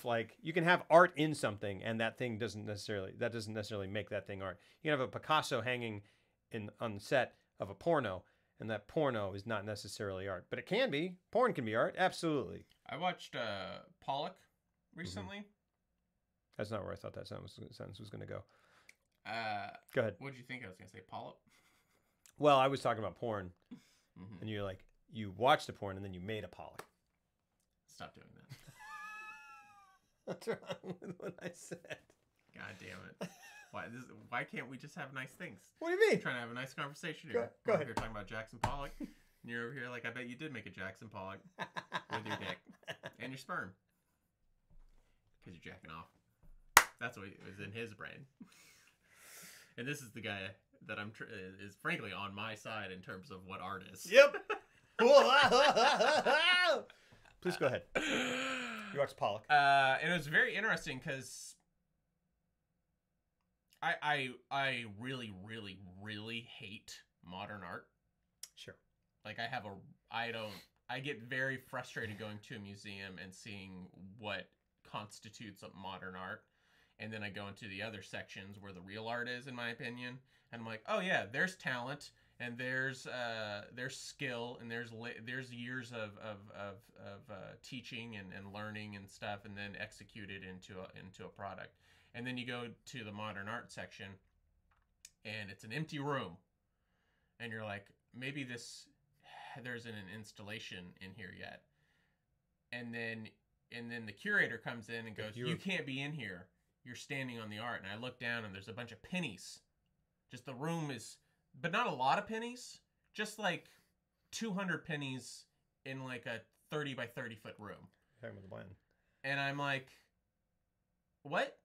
[SPEAKER 1] art in something, and that doesn't necessarily make that thing art. You can have a Picasso hanging on the set of a porno, and that porno is not necessarily art, but it can be. Porn can be art, absolutely.
[SPEAKER 2] I watched Pollock recently.
[SPEAKER 1] Mm-hmm. That's not where I thought that sentence was going to go.
[SPEAKER 2] Go ahead. What did you think I was going to say, Pollock?
[SPEAKER 1] Well, I was talking about porn, and you're like, you watched a porn and then you made a Pollock.
[SPEAKER 2] Stop doing that.
[SPEAKER 1] What's wrong with what I said?
[SPEAKER 2] God damn it. Why can't we just have nice things?
[SPEAKER 1] What do you mean?
[SPEAKER 2] I'm trying to have a nice conversation here.
[SPEAKER 1] Go ahead.
[SPEAKER 2] You're talking about Jackson Pollock. And you're over here like, I bet you did make a Jackson Pollock with your dick and your sperm. Because you're jacking off. That's what was in his brain. And this is the guy that is frankly on my side in terms of what art is.
[SPEAKER 1] Yep. Please go ahead. You watched Pollock.
[SPEAKER 2] And it was very interesting because I really, really, really hate modern art.
[SPEAKER 1] Sure.
[SPEAKER 2] Like I get very frustrated going to a museum and seeing what constitutes a modern art. And then I go into the other sections where the real art is, in my opinion. And I'm like, oh yeah, there's talent and there's skill and there's years of teaching and learning and stuff, and then executed into a product. And then you go to the modern art section, and it's an empty room, and you're like, maybe there isn't an installation in here yet. And then the curator comes in and goes, you can't be in here. You're standing on the art. And I look down and there's a bunch of pennies. Just the room is, but not a lot of pennies. Just like 200 pennies in like a 30 by 30 foot room.
[SPEAKER 1] Talking about the blind.
[SPEAKER 2] And I'm like, what?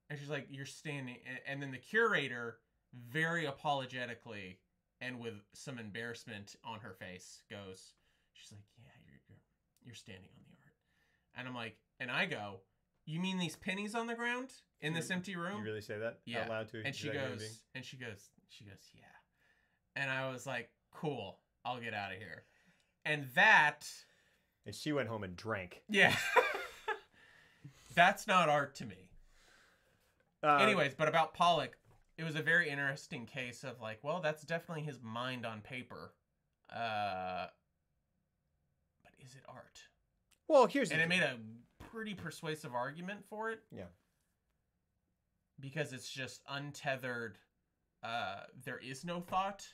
[SPEAKER 2] And she's like, you're standing. And then the curator, very apologetically and with some embarrassment on her face, she's like, yeah, you're standing on the art. And I'm like, and I go, you mean these pennies on the ground in this empty room?
[SPEAKER 1] You really say that out loud to?
[SPEAKER 2] And she goes, yeah. And I was like, cool, I'll get out of here. And
[SPEAKER 1] she went home and drank.
[SPEAKER 2] Yeah. That's not art to me. Anyways, but about Pollock, it was a very interesting case of like, well, that's definitely his mind on paper. But is it art?
[SPEAKER 1] Well, it
[SPEAKER 2] made a pretty persuasive argument for it.
[SPEAKER 1] Yeah.
[SPEAKER 2] Because it's just untethered. There is no thought,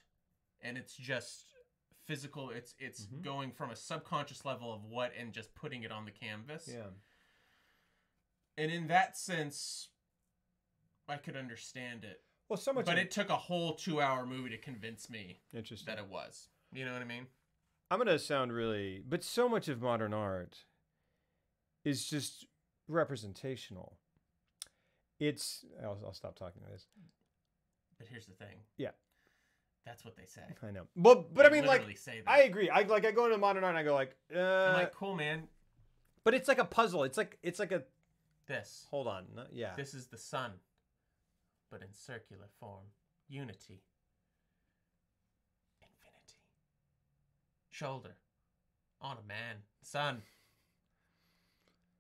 [SPEAKER 2] and it's just physical. It's going from a subconscious level of what and just putting it on the canvas.
[SPEAKER 1] Yeah. And
[SPEAKER 2] in that sense, I could understand it.
[SPEAKER 1] Well, so much.
[SPEAKER 2] But it took a whole 2-hour movie to convince me
[SPEAKER 1] that
[SPEAKER 2] it was. You know what I mean?
[SPEAKER 1] I'm going to sound really... But so much of modern art is just representational. I'll stop talking about this.
[SPEAKER 2] But here's the thing.
[SPEAKER 1] Yeah.
[SPEAKER 2] That's what they say.
[SPEAKER 1] I know. But I mean, like,
[SPEAKER 2] say that.
[SPEAKER 1] I agree. I go into modern art and I go like...
[SPEAKER 2] I'm like, cool, man.
[SPEAKER 1] But it's like a puzzle. It's like a...
[SPEAKER 2] This.
[SPEAKER 1] Hold on. Yeah.
[SPEAKER 2] This is the sun, but in circular form. Unity. Infinity. Shoulder. On a man. Sun.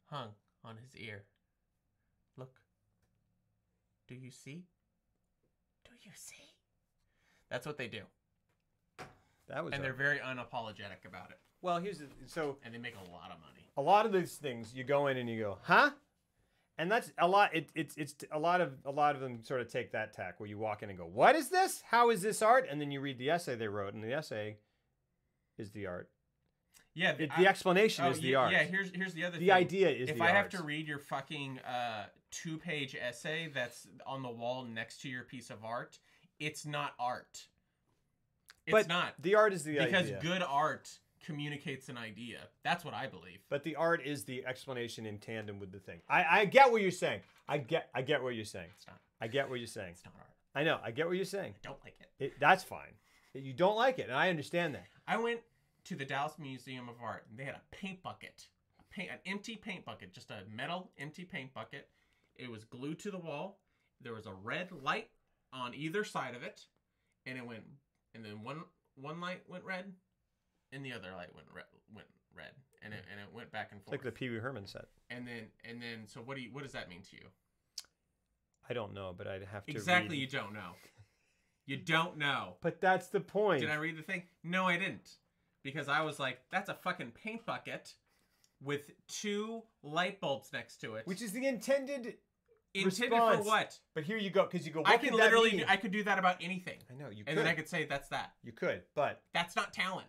[SPEAKER 2] Hung on his ear. Look. Do you see? Do you see? That's what they do. And they're very unapologetic about it.
[SPEAKER 1] Well, and
[SPEAKER 2] they make a lot of money.
[SPEAKER 1] A lot of these things, you go in and you go, huh? And that's a lot. It's a lot of them sort of take that tack where you walk in and go, what is this? How is this art? And then you read the essay they wrote, and the essay is the art.
[SPEAKER 2] Yeah,
[SPEAKER 1] the explanation is the art.
[SPEAKER 2] Yeah, here's the other thing.
[SPEAKER 1] The idea is the art.
[SPEAKER 2] If I have to read your fucking 2-page essay that's on the wall next to your piece of art, it's not art. It's not.
[SPEAKER 1] The art is the idea.
[SPEAKER 2] Because good art communicates an idea. That's what I believe.
[SPEAKER 1] But the art is the explanation in tandem with the thing. I get what you're saying. I get what you're saying.
[SPEAKER 2] It's not.
[SPEAKER 1] I get what you're saying.
[SPEAKER 2] It's not art.
[SPEAKER 1] I know. I get what you're saying.
[SPEAKER 2] I don't like it.
[SPEAKER 1] That's fine. You don't like it, and I understand that.
[SPEAKER 2] I went to the Dallas Museum of Art, and they had a paint bucket. An empty paint bucket. Just a metal empty paint bucket. It was glued to the wall. There was a red light on either side of it, and it went... And then one light went red, and the other light went red, and it went back and forth.
[SPEAKER 1] Like the Pee Wee Herman set.
[SPEAKER 2] And then so what does that mean to you?
[SPEAKER 1] I don't know, but I'd have to
[SPEAKER 2] Exactly, you don't know. You don't know.
[SPEAKER 1] But that's the point.
[SPEAKER 2] Did I read the thing? No, I didn't, because I was like, that's a fucking paint bucket with 2 light bulbs next to it,
[SPEAKER 1] which is the intended
[SPEAKER 2] for what?
[SPEAKER 1] But here you go, because you go,
[SPEAKER 2] I can literally I could do that about anything.
[SPEAKER 1] I know, you could.
[SPEAKER 2] And then I could say that's that.
[SPEAKER 1] You could, but...
[SPEAKER 2] That's not talent.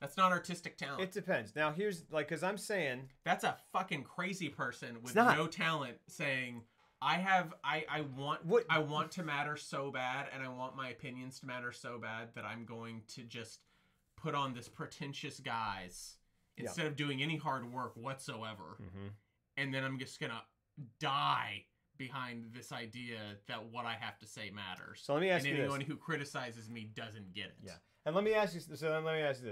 [SPEAKER 2] That's not artistic talent.
[SPEAKER 1] It depends. Now, here's, like, because I'm saying...
[SPEAKER 2] That's a fucking crazy person with no talent saying, I want to matter so bad, and I want my opinions to matter so bad that I'm going to just put on this pretentious guise instead of doing any hard work whatsoever. Mm-hmm. And then I'm just going to die behind this idea that what I have to say matters.
[SPEAKER 1] So let me ask you this.
[SPEAKER 2] And anyone who criticizes me doesn't get it.
[SPEAKER 1] Yeah. And let me ask you this.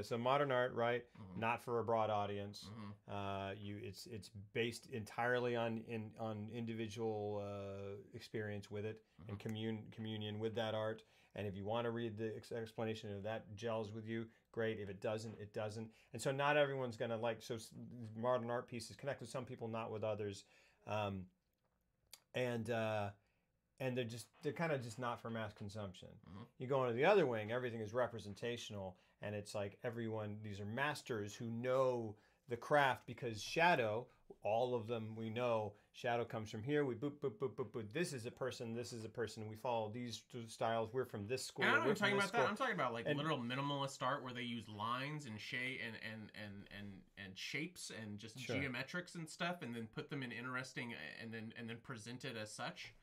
[SPEAKER 1] So modern art, right? Mm-hmm. Not for a broad audience. Mm-hmm. It's based entirely on individual experience with it, mm-hmm. and communion with that art. And if you want to read the explanation of that gels with you, great. If it doesn't, it doesn't. And so not everyone's going to like, so modern art pieces connect with some people, not with others. And they're kind of just not for mass consumption. Mm-hmm. You go into the other wing, everything is representational, and it's like these are masters who know the craft, because shadow, all of them we know, shadow comes from here, we boop, boop, boop, boop, boop, this is a person, we follow these styles, we're from this school.
[SPEAKER 2] And I'm not talking about that, I'm talking about like literal minimalist art where they use lines and shade and shapes and just geometrics and stuff, and then put them in interesting, and then present it as such.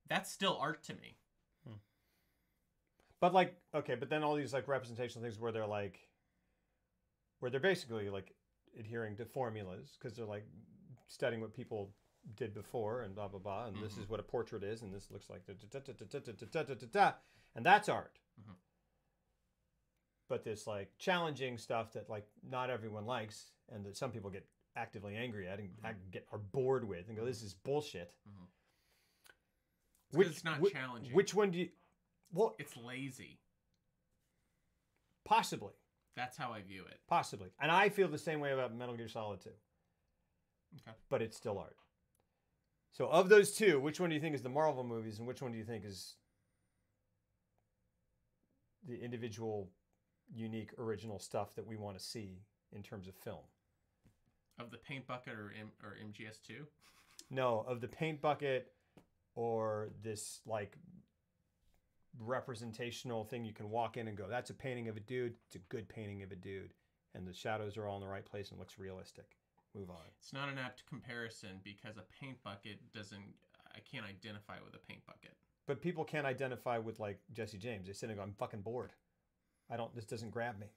[SPEAKER 2] That's still art to me.
[SPEAKER 1] But like, okay, but then all these like representational things where they're basically like adhering to formulas because they're like studying what people did before and blah blah blah, and this is what a portrait is, and this looks like and that's art. But this like challenging stuff that like not everyone likes, and that some people get actively angry at and are bored with, and go, "This is bullshit."
[SPEAKER 2] It's not challenging.
[SPEAKER 1] Which one do you? Well,
[SPEAKER 2] it's lazy.
[SPEAKER 1] Possibly.
[SPEAKER 2] That's how I view it.
[SPEAKER 1] Possibly, and I feel the same way about Metal Gear Solid 2.
[SPEAKER 2] Okay.
[SPEAKER 1] But it's still art. So of those two, which one do you think is the Marvel movies, and which one do you think is the individual, unique, original stuff that we want to see in terms of film?
[SPEAKER 2] Of the Paint Bucket or MGS2?
[SPEAKER 1] No, of the Paint Bucket or this like representational thing you can walk in and go, that's a painting of a dude. It's a good painting of a dude. And the shadows are all in the right place and looks realistic. Move on.
[SPEAKER 2] It's not an apt comparison because a paint bucket I can't identify with a paint bucket.
[SPEAKER 1] But people can't identify with like Jesse James. They sit and go, I'm fucking bored. This doesn't grab me.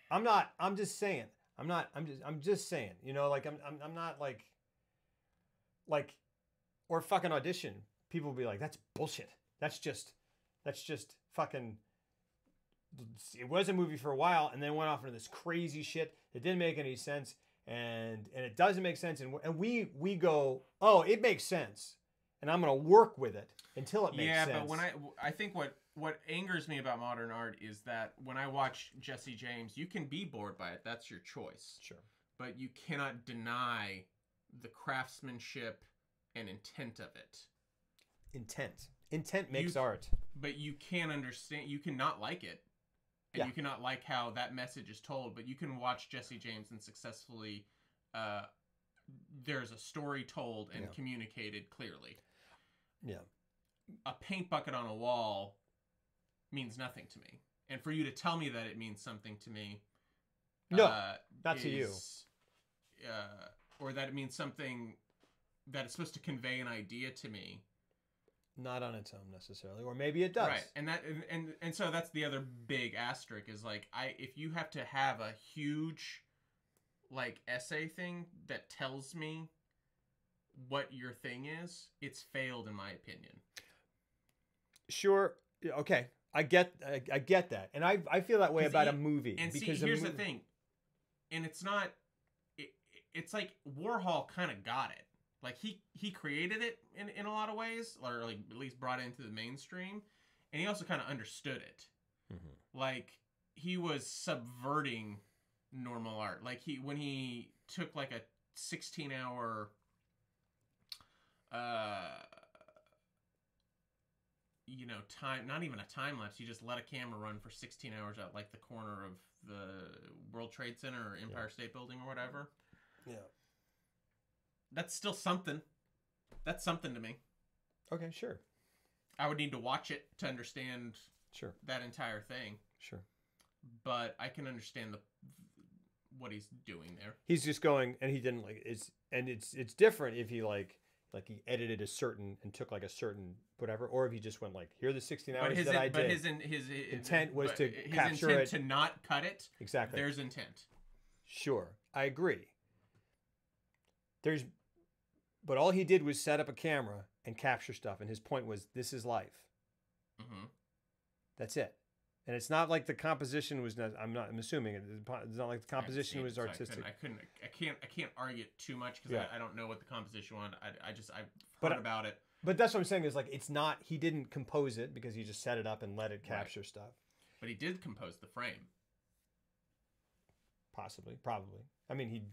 [SPEAKER 1] I'm just saying. I'm just saying, you know, like I'm not like, or fucking Audition. People will be like, that's bullshit. That's just fucking, it was a movie for a while and then went off into this crazy shit. It didn't make any sense. And it doesn't make sense. And we go, oh, it makes sense. And I'm going to work with it until it makes sense.
[SPEAKER 2] Yeah, but when I think what angers me about modern art is that when I watch Jesse James, you can be bored by it. That's your choice.
[SPEAKER 1] Sure.
[SPEAKER 2] But you cannot deny the craftsmanship and intent of it.
[SPEAKER 1] Intent makes art.
[SPEAKER 2] But you can't understand. You cannot like it. And you cannot like how that message is told. But you can watch Jesse James and successfully... there's a story told and communicated clearly.
[SPEAKER 1] Yeah.
[SPEAKER 2] A paint bucket on a wall means nothing to me. And for you to tell me that it means something to me...
[SPEAKER 1] No, not to you.
[SPEAKER 2] Or that it means something that it's supposed to convey an idea to me.
[SPEAKER 1] Not on its own necessarily, or maybe it does.
[SPEAKER 2] Right, and so that's the other big asterisk is like if you have to have a huge like essay thing that tells me what your thing is, it's failed in my opinion.
[SPEAKER 1] Sure, okay, I get that, and I feel that way about a movie.
[SPEAKER 2] And because see, here's the thing, and it's not. It's like Warhol kind of got it. Like he created it in a lot of ways, or like at least brought it into the mainstream, and he also kind of understood it. Like he was subverting normal art. Like when he took like a 16-hour, time, not even a time lapse. He just let a camera run for 16 hours at like the corner of the World Trade Center or Empire State Building or whatever.
[SPEAKER 1] Yeah.
[SPEAKER 2] That's still something. That's something to me.
[SPEAKER 1] Okay, sure.
[SPEAKER 2] I would need to watch it to understand that entire thing.
[SPEAKER 1] Sure.
[SPEAKER 2] But I can understand what he's doing there.
[SPEAKER 1] He's just going, and he didn't it's different if he like he edited a certain and took like a certain whatever, or if he just went like, here are the 16 hours that I did.
[SPEAKER 2] But his
[SPEAKER 1] intent was to capture
[SPEAKER 2] it. To not cut it.
[SPEAKER 1] Exactly.
[SPEAKER 2] There's intent.
[SPEAKER 1] Sure, I agree. But all he did was set up a camera and capture stuff, and his point was, this is life.
[SPEAKER 2] Mm-hmm.
[SPEAKER 1] That's it. And it's not like the composition was. I'm assuming it's not like the composition was artistic.
[SPEAKER 2] So I can't argue it too much because I don't know what the composition was. I've heard about it.
[SPEAKER 1] But that's what I'm saying is like it's not. He didn't compose it because he just set it up and let it capture stuff.
[SPEAKER 2] But he did compose the frame.
[SPEAKER 1] Possibly, probably. I mean, he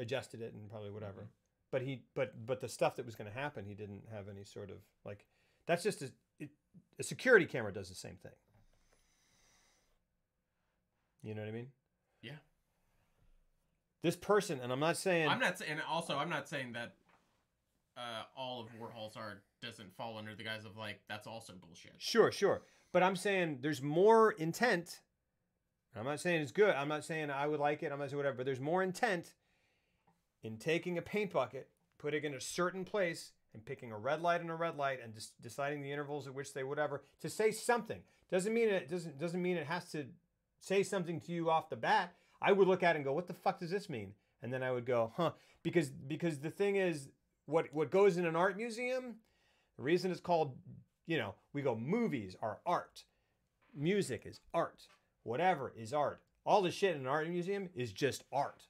[SPEAKER 1] adjusted it and probably whatever. But the stuff that was going to happen, he didn't have any sort of like. That's just a security camera does the same thing. You know what I mean?
[SPEAKER 2] Yeah.
[SPEAKER 1] This person, and I'm not saying
[SPEAKER 2] that all of Warhol's art doesn't fall under the guise of like that's also bullshit.
[SPEAKER 1] Sure. But I'm saying there's more intent. I'm not saying it's good. I'm not saying I would like it. I'm not saying whatever. But there's more intent in taking a paint bucket, putting it in a certain place, and picking a red light and a red light, and deciding the intervals at which they whatever to say something. Doesn't mean it has to say something to you off the bat, I would look at it and go, what the fuck does this mean? And then I would go, huh? Because the thing is, what goes in an art museum, the reason it's called, we go, movies are art. Music is art. Whatever is art. All the shit in an art museum is just art.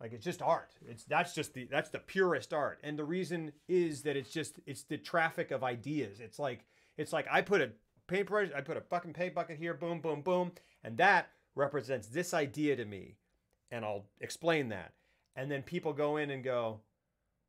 [SPEAKER 1] Like, it's just art. That's the purest art. And the reason is that it's the traffic of ideas. It's like I put a paintbrush, I put a fucking paint bucket here, boom, boom, boom, and that represents this idea to me. And I'll explain that. And then people go in and go,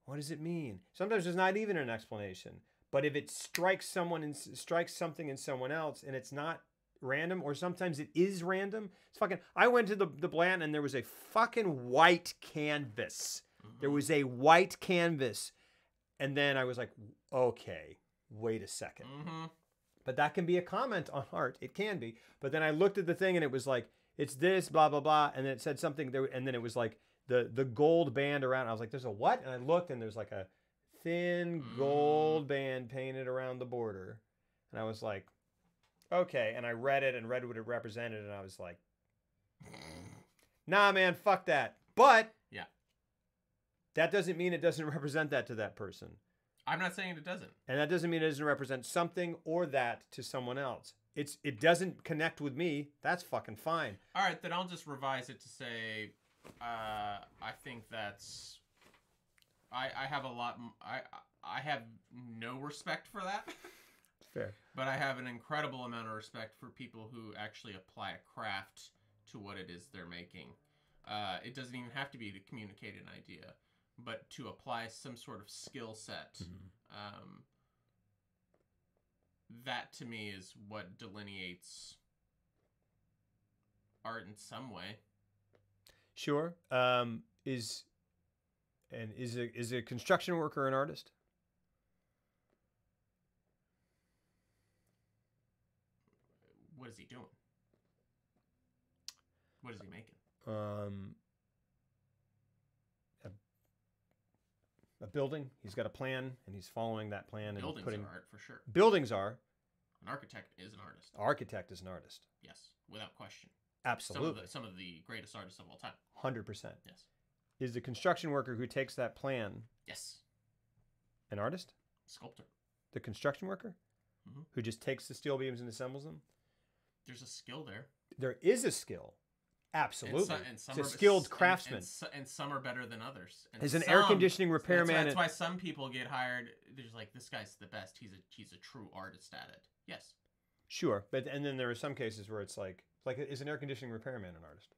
[SPEAKER 1] what does it mean? Sometimes there's not even an explanation. But if it strikes something in someone else and it's not random, or sometimes it is random, it's fucking... I went to the Blant and there was a fucking white canvas. There was a white canvas. And then I was like, okay, wait a second. But that can be a comment on art. It can be. But then I looked at the thing and it was like, it's this, blah, blah, blah. And then it said something there. And then it was like the gold band around. I was like, there's a what? And I looked and there's like a thin gold band painted around the border. And I was like, okay. And I read it and read what it represented. And I was like, nah, man, fuck that. But
[SPEAKER 2] yeah,
[SPEAKER 1] that doesn't mean it doesn't represent that to that person.
[SPEAKER 2] I'm not saying it doesn't.
[SPEAKER 1] And that doesn't mean it doesn't represent something or that to someone else. It doesn't connect with me. That's fucking fine.
[SPEAKER 2] All right, then I'll just revise it to say, I think that's... I have a lot... I have no respect for that.
[SPEAKER 1] Fair.
[SPEAKER 2] But I have an incredible amount of respect for people who actually apply a craft to what it is they're making. It doesn't even have to be to communicate an idea, but to apply some sort of skill set. That to me is what delineates art in some way.
[SPEAKER 1] Sure. Is a construction worker an artist?
[SPEAKER 2] What is he doing? What is he making?
[SPEAKER 1] A building. He's got a plan, and he's following that plan.
[SPEAKER 2] Buildings
[SPEAKER 1] and
[SPEAKER 2] are art, for sure.
[SPEAKER 1] Buildings are.
[SPEAKER 2] An architect is an artist.
[SPEAKER 1] Architect is an artist.
[SPEAKER 2] Yes, without question.
[SPEAKER 1] Absolutely.
[SPEAKER 2] Some of the greatest artists of all time.
[SPEAKER 1] 100%.
[SPEAKER 2] Yes.
[SPEAKER 1] Is the construction worker who takes that plan
[SPEAKER 2] Yes.
[SPEAKER 1] an artist?
[SPEAKER 2] Sculptor.
[SPEAKER 1] The construction worker? Who just takes the steel beams and assembles them?
[SPEAKER 2] There's a skill there.
[SPEAKER 1] There is a skill. Absolutely.
[SPEAKER 2] And some
[SPEAKER 1] it's a
[SPEAKER 2] are,
[SPEAKER 1] skilled craftsman.
[SPEAKER 2] And some are better than others. And
[SPEAKER 1] As an air conditioning repairman.
[SPEAKER 2] That's why some people get hired. There's like, this guy's the best. He's a true artist at it. Yes.
[SPEAKER 1] Sure. And then there are some cases where it's like is an air conditioning repairman an artist?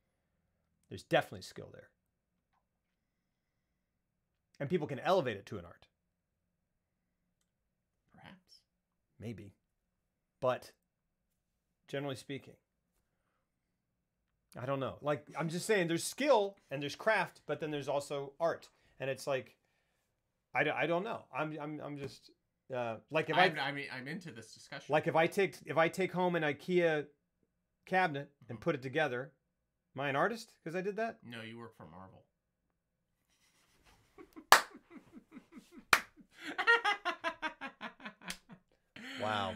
[SPEAKER 1] There's definitely skill there. And people can elevate it to an art.
[SPEAKER 2] Perhaps.
[SPEAKER 1] Maybe. But generally speaking, I don't know. Like, I'm just saying there's skill and there's craft, but then there's also art. And it's like, I don't know. I'm just like if
[SPEAKER 2] I'm into this discussion.
[SPEAKER 1] Like if I take home an IKEA cabinet and put it together, am I an artist because I did that?
[SPEAKER 2] No, you work for Marvel.
[SPEAKER 1] Wow.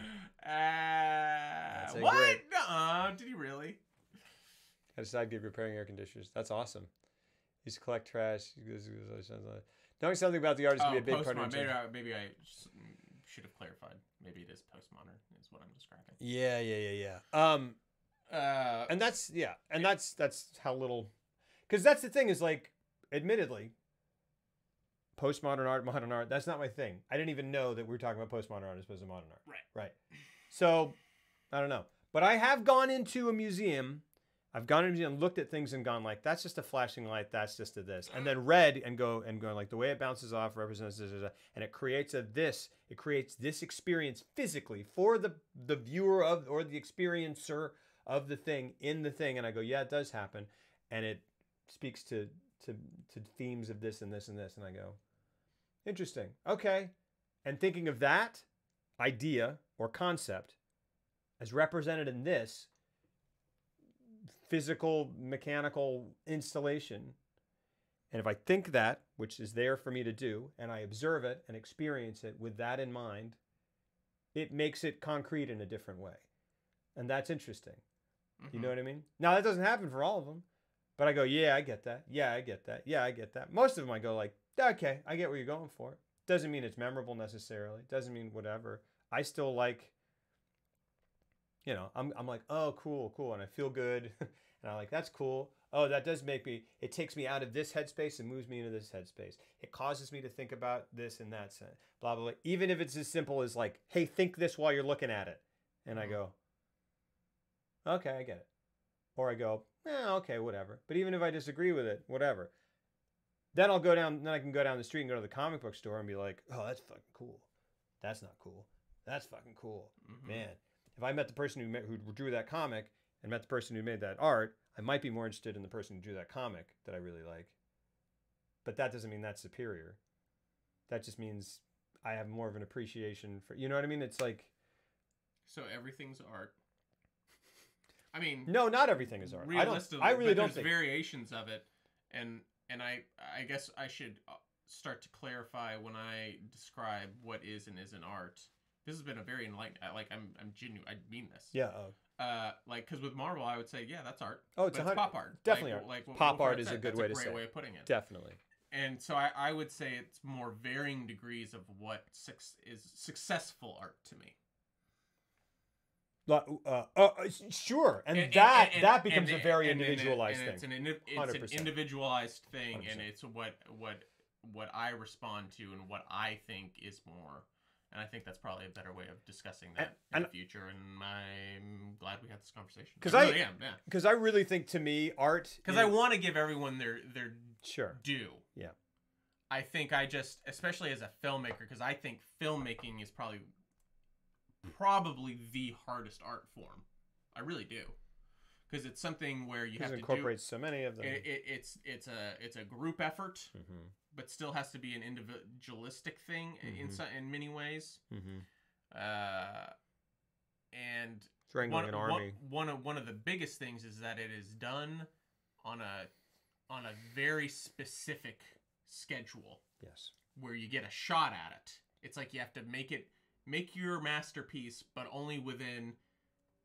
[SPEAKER 2] What?
[SPEAKER 1] Great.
[SPEAKER 2] Nuh-uh. Did he really?
[SPEAKER 1] Had a side gig repairing air conditioners. That's awesome. Used to collect trash. Knowing something about the artist would be a big part of it.
[SPEAKER 2] Maybe I should have clarified. Maybe it is postmodern, is what I'm describing.
[SPEAKER 1] Yeah. And that's how little, because that's the thing is like, admittedly, postmodern art, modern art, that's not my thing. I didn't even know that we were talking about postmodern art as opposed to modern art. Right. So, I don't know. But I have gone into a museum. I've gone into a museum, looked at things and gone like, that's just a flashing light, that's just a this. And then read and going like, the way it bounces off represents this, and it creates this experience physically for the viewer of, or the experiencer of the thing in the thing. And I go, yeah, it does happen. And it speaks to themes of this and this and this. And I go, interesting. Okay. And thinking of that idea or concept as represented in this physical, mechanical installation, and if I think that, which is there for me to do, and I observe it and experience it with that in mind, it makes it concrete in a different way. And that's interesting. You know what I mean? Now, that doesn't happen for all of them. But I go, yeah, I get that. Yeah, I get that. Yeah, I get that. Most of them I go like, okay, I get what you're going for. Doesn't mean it's memorable necessarily. Doesn't mean whatever. I still like, you know, I'm like, oh, cool, cool. And I feel good. And I'm like, that's cool. Oh, that does make me, it takes me out of this headspace and moves me into this headspace. It causes me to think about this and that, blah, blah, blah. Even if it's as simple as like, hey, think this while you're looking at it. And I go, okay, I get it. Or I go, okay, whatever. But even if I disagree with it, whatever. Then I'll go down, then I can go down the street and go to the comic book store and be like, oh, that's fucking cool. That's not cool. That's fucking cool. Man, if I met the person who drew that comic and met the person who made that art, I might be more interested in the person who drew that comic that I really like. But that doesn't mean that's superior. That just means I have more of an appreciation for, you know what I mean? It's like...
[SPEAKER 2] So everything's art. I mean... No,
[SPEAKER 1] not everything is art.
[SPEAKER 2] Realistically,
[SPEAKER 1] I really don't
[SPEAKER 2] think... There's variations of it. And I guess I should start to clarify when I describe what is and isn't art. This has been a very enlightened... Like, I'm genuine. I mean this.
[SPEAKER 1] Yeah.
[SPEAKER 2] Like, because with Marvel, I would say, yeah, that's art.
[SPEAKER 1] Oh, it's
[SPEAKER 2] pop art.
[SPEAKER 1] Definitely art.
[SPEAKER 2] Like
[SPEAKER 1] pop art is a good way to say it.
[SPEAKER 2] That's a great way of putting it.
[SPEAKER 1] Definitely.
[SPEAKER 2] And so I would say it's more varying degrees of what is successful art to me.
[SPEAKER 1] Sure, and that becomes a very individualized thing.
[SPEAKER 2] It's an individualized thing, 100%. And it's what I respond to and what I think is more. And I think that's probably a better way of discussing that in the future. And I'm glad we had this conversation.
[SPEAKER 1] Because I really think, to me, art...
[SPEAKER 2] Because I want to give everyone their due.
[SPEAKER 1] Yeah.
[SPEAKER 2] I think especially as a filmmaker, because I think filmmaking is probably the hardest art form. I really do. Because it's something where you have to
[SPEAKER 1] incorporate so many of them.
[SPEAKER 2] It's a group effort, but still has to be an individualistic thing in many ways. And
[SPEAKER 1] an army.
[SPEAKER 2] One of the biggest things is that it is done on a very specific schedule.
[SPEAKER 1] Yes.
[SPEAKER 2] Where you get a shot at it. It's like you have to make your masterpiece, but only within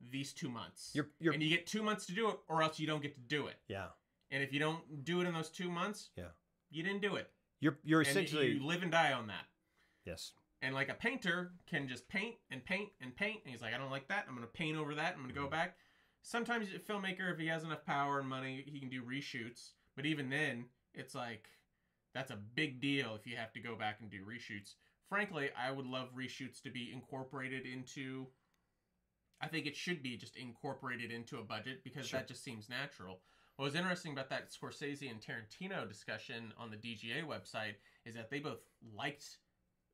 [SPEAKER 2] these 2 months. And you get 2 months to do it, or else you don't get to do it.
[SPEAKER 1] Yeah.
[SPEAKER 2] And if you don't do it in those 2 months, you didn't do it.
[SPEAKER 1] You're essentially...
[SPEAKER 2] You live and die on that.
[SPEAKER 1] Yes.
[SPEAKER 2] And like a painter can just paint and paint and paint, and he's like, I don't like that. I'm going to paint over that. I'm going to go back. Sometimes a filmmaker, if he has enough power and money, he can do reshoots. But even then, it's like, that's a big deal if you have to go back and do reshoots. Frankly, I would love reshoots to be incorporated into... I think it should be just incorporated into a budget, because that just seems natural. What was interesting about that Scorsese and Tarantino discussion on the DGA website is that they both liked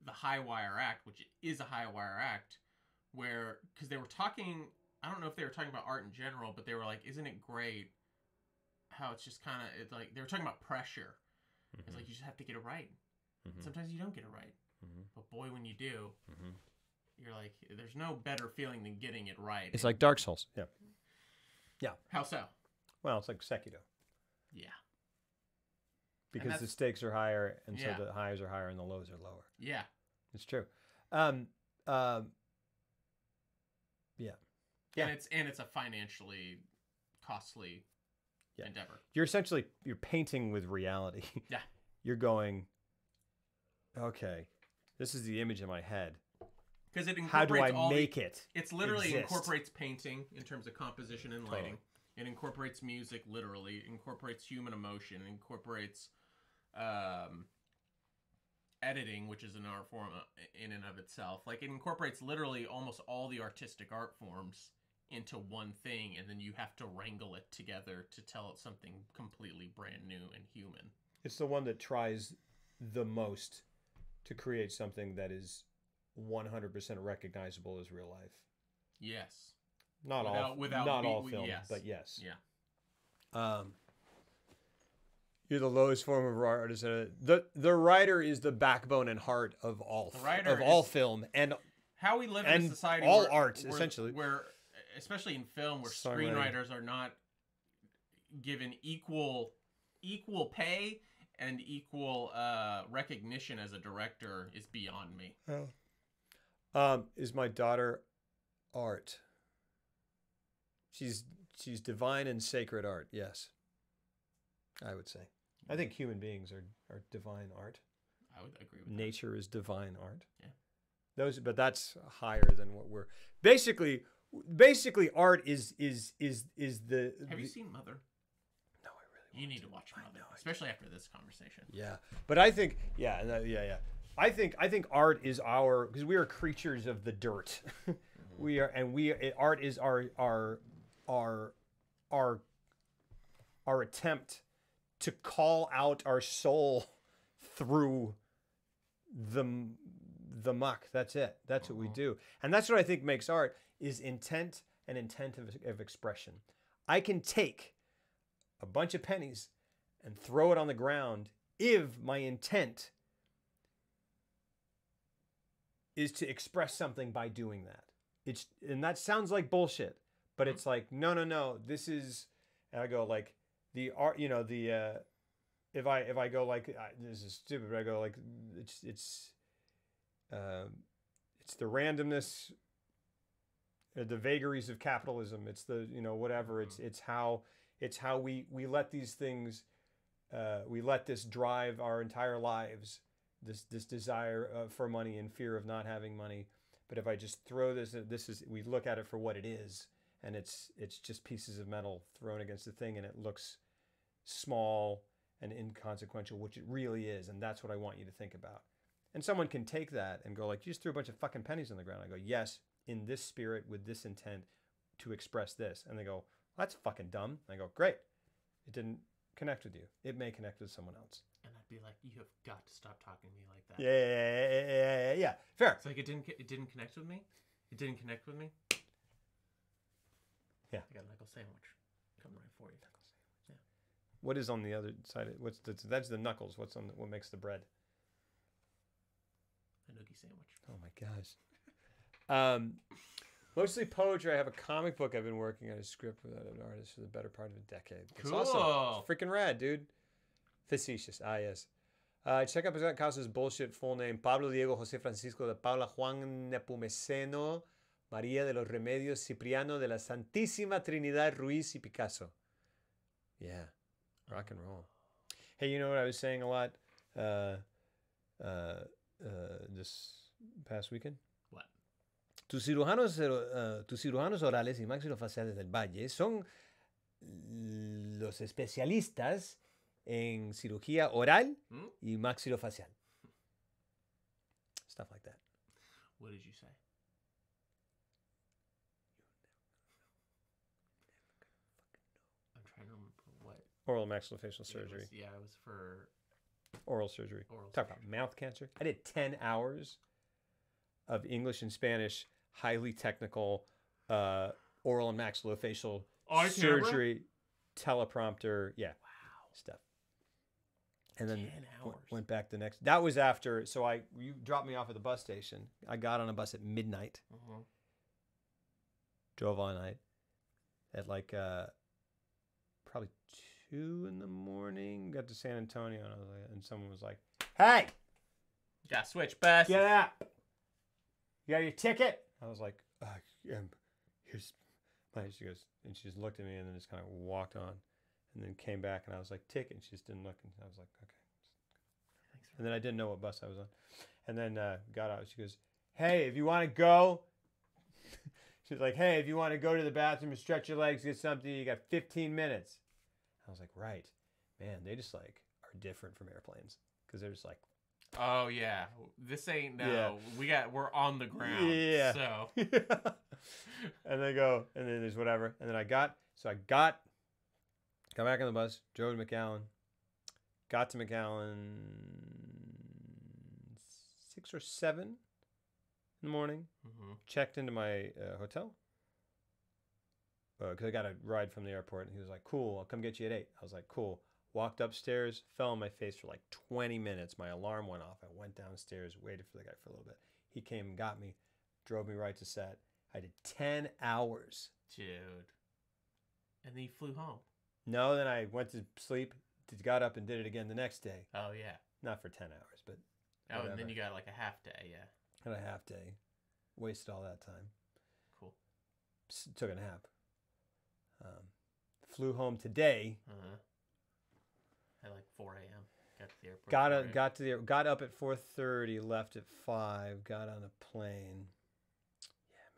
[SPEAKER 2] the High Wire Act, which is a High Wire Act, because they were talking... I don't know if they were talking about art in general, but they were like, isn't it great how it's just kind of... It's like, they were talking about pressure. It's like, you just have to get it right. Sometimes you don't get it right. But boy, when you do, you're like, there's no better feeling than getting it right.
[SPEAKER 1] It's like Dark Souls. Yeah. Yeah.
[SPEAKER 2] How so?
[SPEAKER 1] Well, it's like Sekiro.
[SPEAKER 2] Yeah.
[SPEAKER 1] Because the stakes are higher, and so the highs are higher and the lows are lower.
[SPEAKER 2] Yeah.
[SPEAKER 1] It's true. Yeah.
[SPEAKER 2] And it's a financially costly endeavor.
[SPEAKER 1] You're painting with reality.
[SPEAKER 2] Yeah.
[SPEAKER 1] You're going, okay, this is the image in my head.
[SPEAKER 2] Because it incorporates
[SPEAKER 1] how do I make it?
[SPEAKER 2] It's literally incorporates painting in terms of composition and lighting. It incorporates music, literally. It incorporates human emotion. It incorporates editing, which is an art form in and of itself. Like, it incorporates literally almost all the artistic art forms into one thing, and then you have to wrangle it together to tell it something completely brand new and human.
[SPEAKER 1] It's the one that tries the most to create something that is 100% recognizable as real life.
[SPEAKER 2] Yes.
[SPEAKER 1] Not all film, but yes.
[SPEAKER 2] Yeah.
[SPEAKER 1] You're the lowest form of art. The writer is the backbone and heart of all film, and
[SPEAKER 2] how we live in a society
[SPEAKER 1] all art, essentially.
[SPEAKER 2] Where, especially in film, where screenwriters are not given equal pay and equal recognition as a director is beyond me.
[SPEAKER 1] Is my daughter art? She's she's divine and sacred art. Yes, I would say. I think human beings are divine art.
[SPEAKER 2] I would agree with
[SPEAKER 1] Nature is divine art.
[SPEAKER 2] Yeah.
[SPEAKER 1] But that's higher than what we're basically. Art is the.
[SPEAKER 2] Have you seen Mother?
[SPEAKER 1] No, I really.
[SPEAKER 2] You need to watch Mother, especially after this conversation.
[SPEAKER 1] Yeah, but I think I think art is because we are creatures of the dirt. Art is our attempt to call out our soul through the muck. That's it. That's what we do, and that's what I think makes art is intent and intent of expression. I can take a bunch of pennies and throw it on the ground if my intent is to express something by doing that. And that sounds like bullshit, but it's like, no, this is, and I go like the art, if I go like, this is stupid, but I go like, it's the randomness, the vagaries of capitalism. It's the, whatever, it's how we let these things, we let this drive our entire lives, this desire for money and fear of not having money. But if I just throw we look at it for what it is, and it's just pieces of metal thrown against the thing, and it looks small and inconsequential, which it really is, and that's what I want you to think about. And someone can take that and go like, you just threw a bunch of fucking pennies on the ground. I go, yes, in this spirit, with this intent to express this. And they go, that's fucking dumb. And I go, great. It didn't connect with you. It may connect with someone else.
[SPEAKER 2] And I'd be like, you have got to stop talking to me like that.
[SPEAKER 1] Yeah. Fair.
[SPEAKER 2] It's like it didn't connect with me. It didn't connect with me.
[SPEAKER 1] Yeah.
[SPEAKER 2] I got a knuckle sandwich coming right for you. Yeah.
[SPEAKER 1] What is on the other side? That's the knuckles. What makes the bread?
[SPEAKER 2] A noogie sandwich.
[SPEAKER 1] Oh my gosh. Mostly poetry. I have a comic book I've been working on a script with an artist for the better part of a decade. It's
[SPEAKER 2] Cool.
[SPEAKER 1] awesome. It's freaking rad, dude. Facetious. Yes. Check out President Casa's bullshit full name. Pablo Diego José Francisco de Paula Juan Nepomuceno María de los Remedios Cipriano de la Santísima Trinidad Ruiz y Picasso. Yeah. Rock and roll. Hey, you know what I was saying a lot this past weekend?
[SPEAKER 2] What?
[SPEAKER 1] Tus cirujanos orales y maxilofaciales del Valle son los especialistas en cirugía oral y maxilofacial. Stuff like that.
[SPEAKER 2] What did you say? I'm trying to remember what.
[SPEAKER 1] Oral maxillofacial surgery.
[SPEAKER 2] It was for
[SPEAKER 1] oral surgery.
[SPEAKER 2] Oral
[SPEAKER 1] Talk
[SPEAKER 2] surgery.
[SPEAKER 1] about mouth cancer. I did 10 hours of English and Spanish, highly technical oral and maxillofacial surgery, teleprompter, stuff. And then
[SPEAKER 2] 10 hours.
[SPEAKER 1] went back the next. That was after. So you dropped me off at the bus station. I got on a bus at midnight.
[SPEAKER 2] Mm-hmm.
[SPEAKER 1] Drove all night at like probably 2 a.m. Got to San Antonio, and someone was like, "Hey,
[SPEAKER 2] Got switch bus.
[SPEAKER 1] get up! You got your ticket?" I was like, "Here's my." She goes, and she just looked at me, and then just kind of walked on, and then came back, and I was like, "Ticket," and she just didn't look, and I was like, "Okay." And then I didn't know what bus I was on, and then got out. She goes, "Hey, if you want to go." She's like, "Hey, if you want to go to the bathroom and stretch your legs, get something, you got 15 minutes. I was like, right. Man, they just like are different from airplanes because they're just like,
[SPEAKER 2] Oh yeah, this ain't no.
[SPEAKER 1] Yeah.
[SPEAKER 2] We're on the ground.
[SPEAKER 1] Yeah.
[SPEAKER 2] So
[SPEAKER 1] and they go, and then there's whatever. And then I got back on the bus, drove to McAllen, got to McAllen 6 or 7 in the morning, checked into my hotel. Because I got a ride from the airport, and he was like, "Cool, I'll come get you at 8." I was like, "Cool." Walked upstairs, fell on my face for like 20 minutes. My alarm went off. I went downstairs, waited for the guy for a little bit. He came and got me, drove me right to set. I did 10 hours.
[SPEAKER 2] dude, and then you flew home.
[SPEAKER 1] No, then I went to sleep, got up and did it again the next day.
[SPEAKER 2] Oh yeah.
[SPEAKER 1] Not for 10 hours, but
[SPEAKER 2] Oh,
[SPEAKER 1] whatever.
[SPEAKER 2] and then you got like a half day. Yeah.
[SPEAKER 1] Had a half day. Wasted all that time.
[SPEAKER 2] Cool.
[SPEAKER 1] Took a nap. flew home today.
[SPEAKER 2] At like 4 a.m. Got to the airport.
[SPEAKER 1] Got up at 4:30, left at 5, got on a plane. Yeah,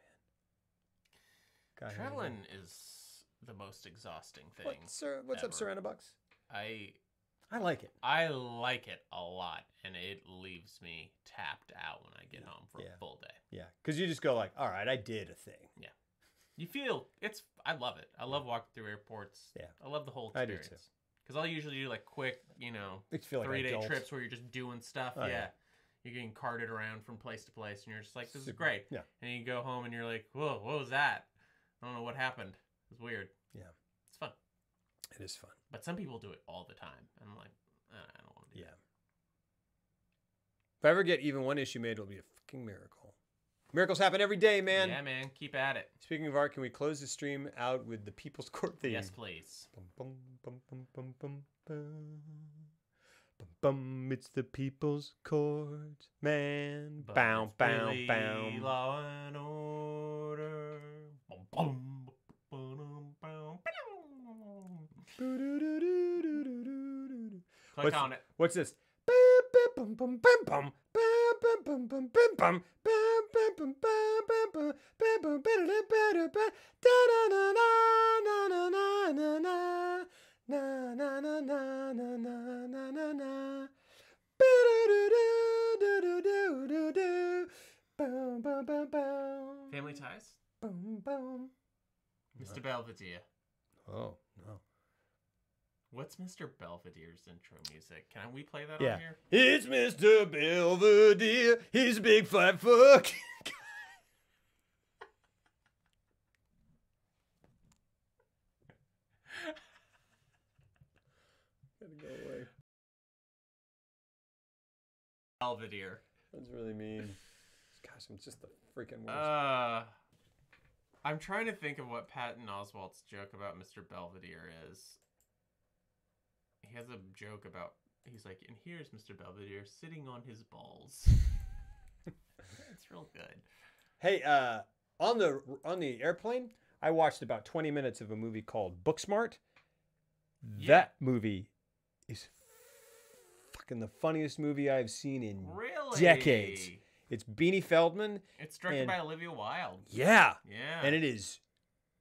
[SPEAKER 1] man.
[SPEAKER 2] Traveling is the most exhausting thing.
[SPEAKER 1] What's up, Serena Bucks?
[SPEAKER 2] I
[SPEAKER 1] like it.
[SPEAKER 2] I like it a lot, and it leaves me tapped out when I get home for a full day.
[SPEAKER 1] Yeah, because you just go like, all right, I did a thing.
[SPEAKER 2] Yeah. You feel, I love it. I love walking through airports.
[SPEAKER 1] Yeah.
[SPEAKER 2] I love the whole experience.
[SPEAKER 1] I do too.
[SPEAKER 2] Because I'll usually do like quick, you know,
[SPEAKER 1] Makes you feel like
[SPEAKER 2] 3-day trips where you're just doing stuff. Yeah. You're getting carted around from place to place, and you're just like, this is great.
[SPEAKER 1] Yeah.
[SPEAKER 2] And you go home, and you're like, whoa, what was that? I don't know what happened. It was weird.
[SPEAKER 1] Yeah.
[SPEAKER 2] It's fun.
[SPEAKER 1] It is fun.
[SPEAKER 2] But some people do it all the time. And I'm like, I don't want to do that.
[SPEAKER 1] If I ever get even one issue made, it'll be a fucking miracle. Miracles happen every day, man.
[SPEAKER 2] Yeah, man. Keep at it.
[SPEAKER 1] Speaking of art, can we close the stream out with the People's Court theme?
[SPEAKER 2] Yes, please.
[SPEAKER 1] Bum, bum, bum, bum, bum, bum, bum. Bum, bum, it's the People's Court, man.
[SPEAKER 2] But
[SPEAKER 1] Bow,
[SPEAKER 2] it's
[SPEAKER 1] bow,
[SPEAKER 2] really
[SPEAKER 1] bow.
[SPEAKER 2] Law and order. Bum, bum, bum, bum, bum. Click on it.
[SPEAKER 1] What's this? Bum, bum, bum, bum, bum, bum, bum, bum, bum, bum, bum, bum, bum, bum, bum, bum, bum, da na na na na na na na na na na na na na na na.
[SPEAKER 2] Family Ties?
[SPEAKER 1] Boom, boom.
[SPEAKER 2] Mr. Belvedere.
[SPEAKER 1] Oh, no.
[SPEAKER 2] What's Mr. Belvedere's intro music? Can we play that on here?
[SPEAKER 1] It's Mr. Belvedere. He's a big fat fuck. Gotta go away.
[SPEAKER 2] Belvedere.
[SPEAKER 1] That's really mean. Gosh, I'm just the freaking worst.
[SPEAKER 2] I'm trying to think of what Patton Oswalt's joke about Mr. Belvedere is. He has a joke about, he's like, and here's Mr. Belvedere sitting on his balls. It's real good.
[SPEAKER 1] Hey, on the airplane, I watched about 20 minutes of a movie called Booksmart.
[SPEAKER 2] Yeah.
[SPEAKER 1] That movie is fucking the funniest movie I've seen in decades. It's Beanie Feldman.
[SPEAKER 2] It's directed by Olivia Wilde.
[SPEAKER 1] Yeah.
[SPEAKER 2] Yeah.
[SPEAKER 1] And it is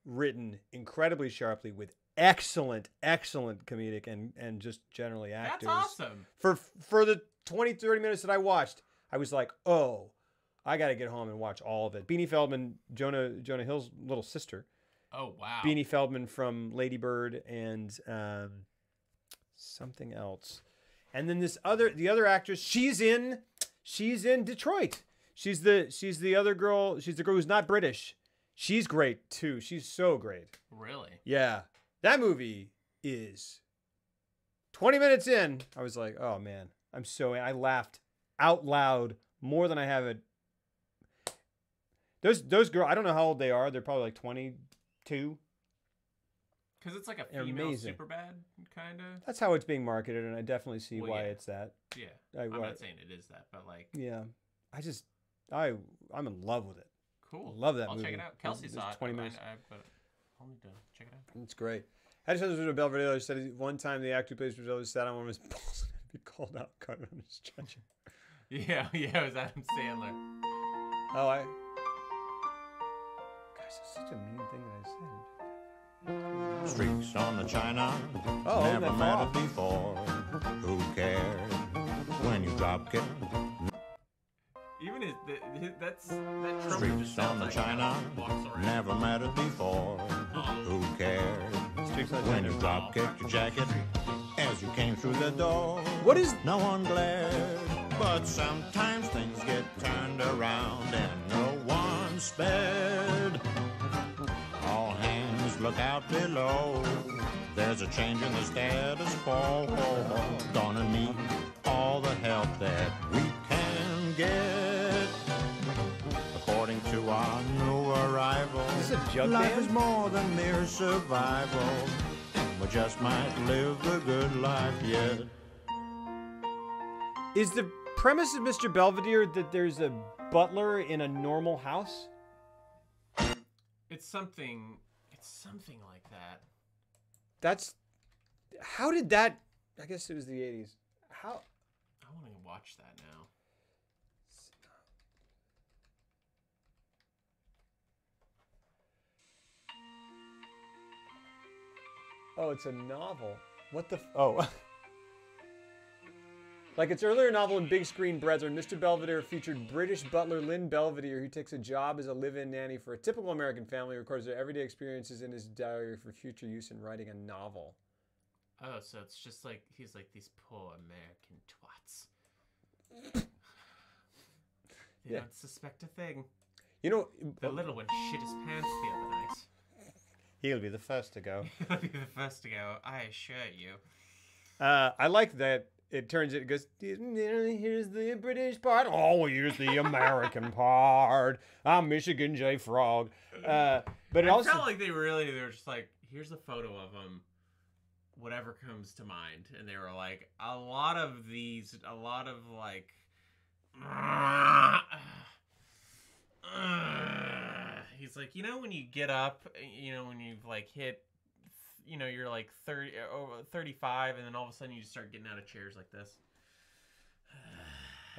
[SPEAKER 1] written incredibly sharply with excellent comedic and just generally actors.
[SPEAKER 2] That's awesome.
[SPEAKER 1] For the 20-30 minutes that I watched, I was like, oh, I got to get home and watch all of it. Beanie Feldman, Jonah Hill's little sister.
[SPEAKER 2] Oh, wow.
[SPEAKER 1] Beanie Feldman from Lady Bird and something else. And then the other actress, she's in Detroit. She's the other girl. She's the girl who's not British. She's great too. She's so great.
[SPEAKER 2] Really?
[SPEAKER 1] Yeah. That movie is 20 minutes in. I was like, oh man, I laughed out loud more than I have it. Those girls, I don't know how old they are. They're probably like 22.
[SPEAKER 2] Because it's like a female Superbad, kind of.
[SPEAKER 1] That's how it's being marketed, and I definitely see why it's that.
[SPEAKER 2] Yeah. I'm not saying it is that, but like.
[SPEAKER 1] Yeah. I'm in love with it.
[SPEAKER 2] Cool.
[SPEAKER 1] Love that movie.
[SPEAKER 2] I'll check it out. Kelsey saw it.
[SPEAKER 1] 20 minutes.
[SPEAKER 2] But I'll need to check it out.
[SPEAKER 1] It's great. I just heard Belvedere said one time the actor who plays Belvedere sat on one of his balls and he'd be called out, cut on his judging.
[SPEAKER 2] Yeah, it was Adam Sandler.
[SPEAKER 1] Oh, gosh, that's such a mean thing that I said.
[SPEAKER 4] Streaks on the china,
[SPEAKER 1] Oh,
[SPEAKER 4] never met it before. Who cared when you drop it?
[SPEAKER 2] Even that trumpet just
[SPEAKER 4] Streaks on
[SPEAKER 2] sounds
[SPEAKER 4] the
[SPEAKER 2] like
[SPEAKER 4] china,
[SPEAKER 2] walks around.
[SPEAKER 4] never met it before. Who cared
[SPEAKER 1] Streaks on
[SPEAKER 4] when
[SPEAKER 1] China.
[SPEAKER 4] you drop kicked your jacket as you came through the door?
[SPEAKER 1] What is?
[SPEAKER 4] No one glared, but sometimes things get turned around and no one spared. All hands look out below. There's a change in the status quo. Gonna need all the help that we can get. According to our new arrival,
[SPEAKER 1] Is this a jug
[SPEAKER 4] life
[SPEAKER 1] band?
[SPEAKER 4] is more than mere survival. We just might live the good life yet.
[SPEAKER 1] Is the premise of Mr. Belvedere that there's a butler in a normal house?
[SPEAKER 2] It's something like that.
[SPEAKER 1] That's how did that? I guess it was the 80s. How?
[SPEAKER 2] I want to watch that now.
[SPEAKER 1] Oh, it's a novel. What the? Oh. Like its earlier novel in Big Screen Brethren, Mr. Belvedere featured British butler Lynn Belvedere, who takes a job as a live-in nanny for a typical American family, records their everyday experiences in his diary for future use in writing a novel.
[SPEAKER 2] Oh, so it's just like he's like these poor American twats. They don't suspect a thing.
[SPEAKER 1] You know,
[SPEAKER 2] The little one shit his pants the other night.
[SPEAKER 1] he'll be the first to go.
[SPEAKER 2] He'll be the first to go, I assure you.
[SPEAKER 1] I like that. It goes, here's the British part. Oh, here's the American part. I'm Michigan J. Frog. But it
[SPEAKER 2] I
[SPEAKER 1] also
[SPEAKER 2] felt like they were just like, here's a photo of him, whatever comes to mind. And they were like, a lot of like, he's like, when you get up, when you've like hit, you're like 30 or 35, and then all of a sudden you just start getting out of chairs like this.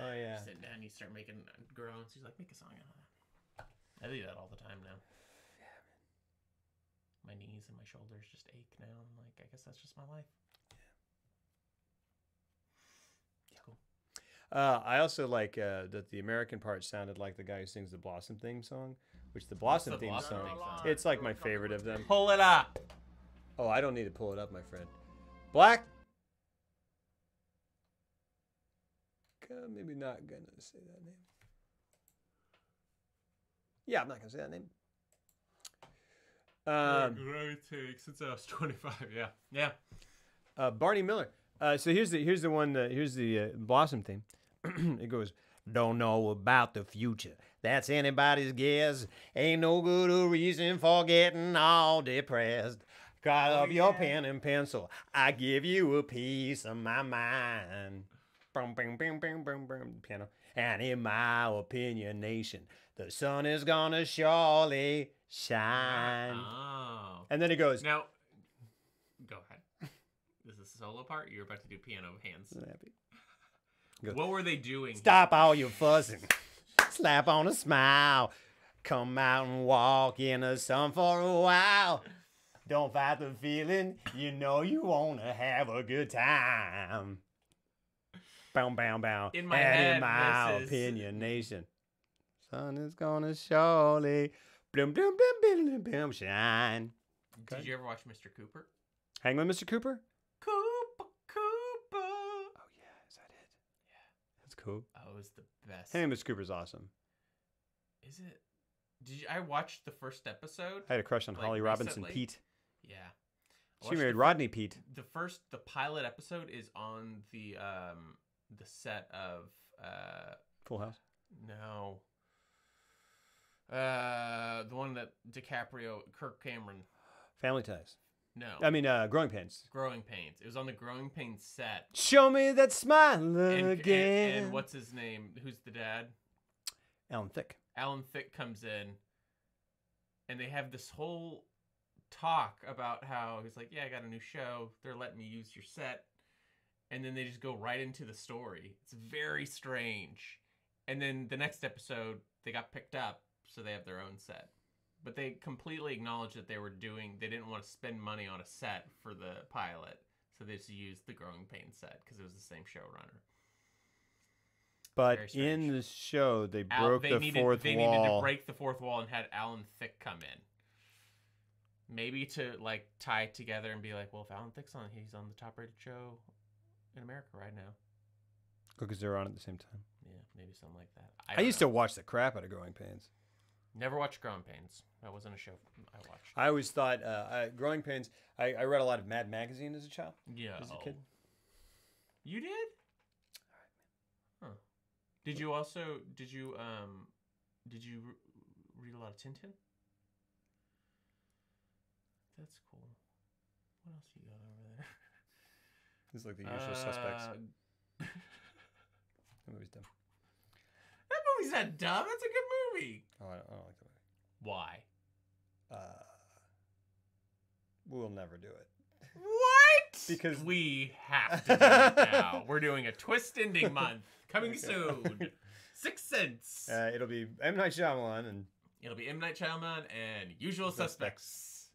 [SPEAKER 1] Oh yeah.
[SPEAKER 2] Sitting down, you start making groans. He's like, make a song out of that. I do that all the time now. Yeah, man. My knees and my shoulders just ache now. I'm like, I guess that's just my life. Yeah. Cool.
[SPEAKER 1] I also like that the American part sounded like the guy who sings the Blossom theme song, which the Blossom theme song, it's like my favorite of them.
[SPEAKER 2] Pull it up.
[SPEAKER 1] Oh, I don't need to pull it up, my friend. Black. Maybe not gonna say that name. Yeah, I'm not gonna say that name.
[SPEAKER 2] Since I was 25, yeah.
[SPEAKER 1] Barney Miller. So here's the one. Here's the Blossom theme. It goes, don't know about the future. That's anybody's guess. Ain't no good a reason for getting all depressed. Call up your pen and pencil. I give you a piece of my mind. Boom, boom, boom, boom, boom, boom, piano. And in my opinion, nation, the sun is gonna surely shine.
[SPEAKER 2] Oh.
[SPEAKER 1] And then it goes.
[SPEAKER 2] Now, go ahead. This is the solo part. You're about to do piano hands. What were they doing?
[SPEAKER 1] Stop all your fussing. Slap on a smile. Come out and walk in the sun for a while. Don't fight the feeling. You know you want to have a good time. Bow, bow, bow.
[SPEAKER 2] In my
[SPEAKER 1] and
[SPEAKER 2] head,
[SPEAKER 1] in my
[SPEAKER 2] this is-
[SPEAKER 1] opinion, nation. Sun is gonna surely bloom, bloom, bloom, bloom, bloom, bloom, shine.
[SPEAKER 2] Did you ever watch Mr. Cooper?
[SPEAKER 1] Hang with Mr. Cooper?
[SPEAKER 2] Cooper.
[SPEAKER 1] Oh, yeah. Is that it?
[SPEAKER 2] Yeah.
[SPEAKER 1] That's cool.
[SPEAKER 2] Oh, it was the best.
[SPEAKER 1] Hang with Mr. Cooper's awesome.
[SPEAKER 2] Is it? I watched the first episode.
[SPEAKER 1] I had a crush on
[SPEAKER 2] Like,
[SPEAKER 1] Holly Robinson
[SPEAKER 2] recently.
[SPEAKER 1] Pete.
[SPEAKER 2] Yeah. I
[SPEAKER 1] She
[SPEAKER 2] watched
[SPEAKER 1] married
[SPEAKER 2] the-
[SPEAKER 1] Rodney Pete.
[SPEAKER 2] The pilot episode is on the set of
[SPEAKER 1] Full House.
[SPEAKER 2] no. The one that Kirk Cameron.
[SPEAKER 1] Family Ties.
[SPEAKER 2] No.
[SPEAKER 1] I mean, Growing Pains.
[SPEAKER 2] Growing Pains. It was on the Growing Pains set.
[SPEAKER 1] Show me that smile again.
[SPEAKER 2] And what's his name? Who's the dad?
[SPEAKER 1] Alan Thicke.
[SPEAKER 2] Alan Thicke comes in, and they have this whole talk about how he's like, yeah, I got a new show. They're letting me use your set. And then they just go right into the story. It's very strange. And then the next episode, they got picked up, so they have their own set. But they completely acknowledged that they didn't want to spend money on a set for the pilot. So they just used the Growing Pains set because it was the same showrunner. Very
[SPEAKER 1] But
[SPEAKER 2] strange.
[SPEAKER 1] in the show, they
[SPEAKER 2] Al-
[SPEAKER 1] broke
[SPEAKER 2] they
[SPEAKER 1] the
[SPEAKER 2] needed,
[SPEAKER 1] fourth
[SPEAKER 2] they
[SPEAKER 1] wall.
[SPEAKER 2] needed to break the fourth wall and had Alan Thicke come in. Maybe to like tie it together and be like, well, if Alan Thicke's on, he's on the top-rated show in America right now.
[SPEAKER 1] Because they're on at the same time.
[SPEAKER 2] Yeah, maybe something like that.
[SPEAKER 1] I used to watch the crap out of Growing Pains.
[SPEAKER 2] Never watched Growing Pains. That wasn't a show I watched.
[SPEAKER 1] I always thought Growing Pains. I read a lot of Mad Magazine as a child.
[SPEAKER 2] Yeah.
[SPEAKER 1] As a kid.
[SPEAKER 2] You did? Huh. Did you read a lot of Tintin? That's cool. What else you got over there?
[SPEAKER 1] It's like the usual suspects. That movie's dumb.
[SPEAKER 2] That movie's not dumb. That's a good movie.
[SPEAKER 1] Oh, I don't like the movie.
[SPEAKER 2] Why?
[SPEAKER 1] We'll never do it.
[SPEAKER 2] What?
[SPEAKER 1] Because
[SPEAKER 2] we have to do it now. We're doing a twist ending month. Coming soon. 6 cents.
[SPEAKER 1] It'll be M. Night Shyamalan and...
[SPEAKER 2] It'll be M. Night Shyamalan and Usual Suspects.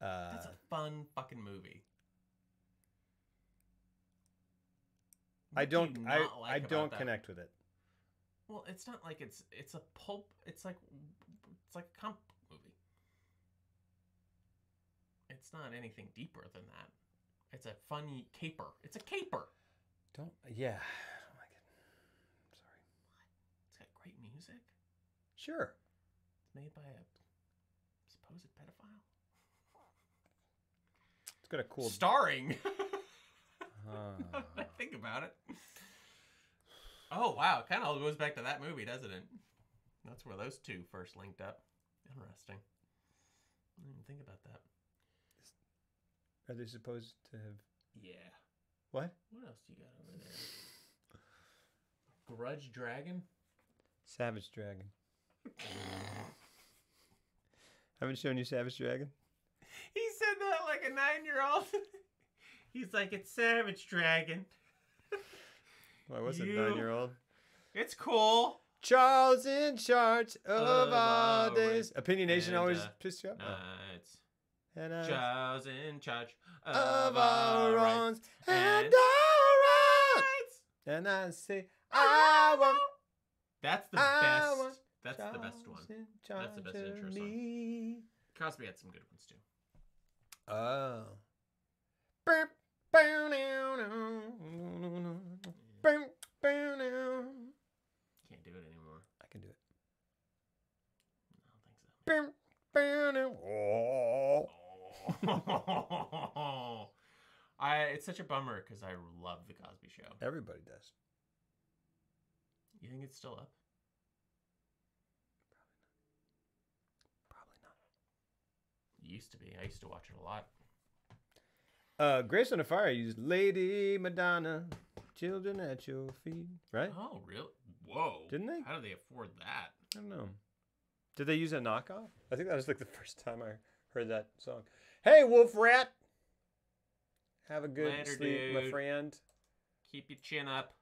[SPEAKER 2] That's a fun fucking movie.
[SPEAKER 1] I don't connect with it.
[SPEAKER 2] Well, it's not like it's a pulp. It's like a comic movie. It's not anything deeper than that. It's a funny caper. It's a caper.
[SPEAKER 1] I don't like it. I'm sorry.
[SPEAKER 2] It's got great music.
[SPEAKER 1] Sure.
[SPEAKER 2] It's made by a supposed pedophile.
[SPEAKER 1] It's got a cool...
[SPEAKER 2] Starring. I think about it. Oh, wow. It kind of all goes back to that movie, doesn't it? That's where those two first linked up. Interesting. I didn't even think about that.
[SPEAKER 1] Are they supposed to have...
[SPEAKER 2] Yeah.
[SPEAKER 1] What?
[SPEAKER 2] What else do you got over there? Grudge Dragon?
[SPEAKER 1] Savage Dragon. Haven't shown you Savage Dragon?
[SPEAKER 2] He said that like a 9-year-old. He's like, it's Savage Dragon.
[SPEAKER 1] Why was it 9-year-old?
[SPEAKER 2] It's cool.
[SPEAKER 1] Charles in charge of our days. Opinionation always pissed you off?
[SPEAKER 2] It's
[SPEAKER 1] And
[SPEAKER 2] Charles in charge
[SPEAKER 1] of our wrongs and our rights. And I say, I want.
[SPEAKER 2] That's the best. That's the best one. That's the best intro song. Cosby had some good ones too.
[SPEAKER 1] Oh.
[SPEAKER 2] Can't do it anymore.
[SPEAKER 1] I can do it.
[SPEAKER 2] I don't think so. It's such a bummer because I love the Cosby Show.
[SPEAKER 1] Everybody does.
[SPEAKER 2] You think it's still up?
[SPEAKER 1] Probably not.
[SPEAKER 2] It used to be. I used to watch it a lot.
[SPEAKER 1] Grace Under Fire used Lady Madonna, Children at Your Feet, right?
[SPEAKER 2] Oh, really? Whoa.
[SPEAKER 1] Didn't they?
[SPEAKER 2] How do they afford that?
[SPEAKER 1] I don't know. Did they use a knockoff? I think that was like the first time I heard that song. Hey, Wolf Rat! Have a good
[SPEAKER 2] Later,
[SPEAKER 1] sleep, my
[SPEAKER 2] dude.
[SPEAKER 1] friend.
[SPEAKER 2] Keep your chin up.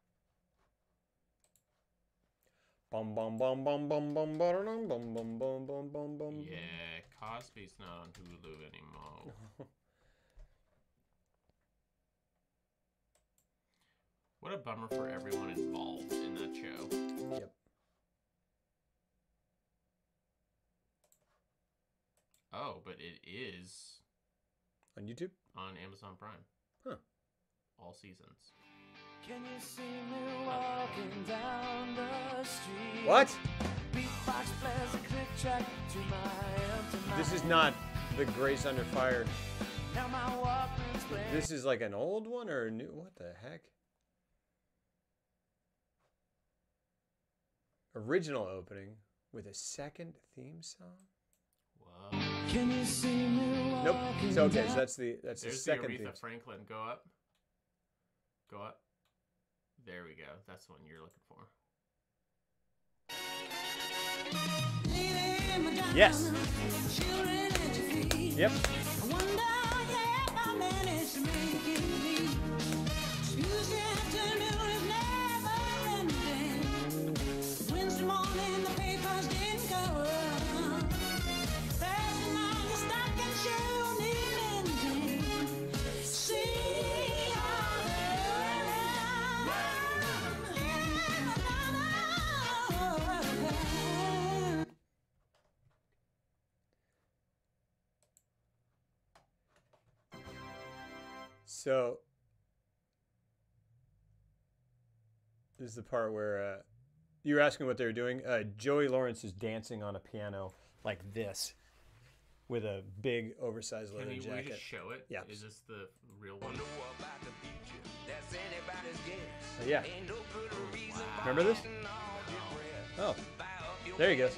[SPEAKER 1] Bum bum bum bum bum bum bum bum bum bum bum bum bum bum.
[SPEAKER 2] Yeah, Cosby's not on Hulu anymore. What a bummer for everyone involved in that show.
[SPEAKER 1] Yep.
[SPEAKER 2] Oh, but it is
[SPEAKER 1] On YouTube?
[SPEAKER 2] on Amazon Prime.
[SPEAKER 1] Huh.
[SPEAKER 2] All seasons.
[SPEAKER 5] Can you see me walking down the street?
[SPEAKER 1] What?
[SPEAKER 5] Beatbox plays a click track to my empty mind.
[SPEAKER 1] This is not the Grace Under Fire.
[SPEAKER 5] Now my Walkman's playing.
[SPEAKER 1] This is like an old one or a new? What the heck? Original opening with a second theme song?
[SPEAKER 2] Whoa.
[SPEAKER 5] Can you see me
[SPEAKER 1] Nope.
[SPEAKER 5] walking
[SPEAKER 1] So okay,
[SPEAKER 5] down?
[SPEAKER 1] so that's the
[SPEAKER 2] There's the
[SPEAKER 1] second theme
[SPEAKER 2] Aretha
[SPEAKER 1] song.
[SPEAKER 2] Franklin. Go up. Go up. There we go. That's the one you're looking for.
[SPEAKER 1] Yes. Yep. So this is the part where you were asking what they were doing. Joey Lawrence is dancing on a piano like this with a big oversized leather
[SPEAKER 2] Can we
[SPEAKER 1] jacket.
[SPEAKER 2] just show it?
[SPEAKER 1] Yeah.
[SPEAKER 2] Is this the real one?
[SPEAKER 1] Yeah. Remember this? Oh. There he goes.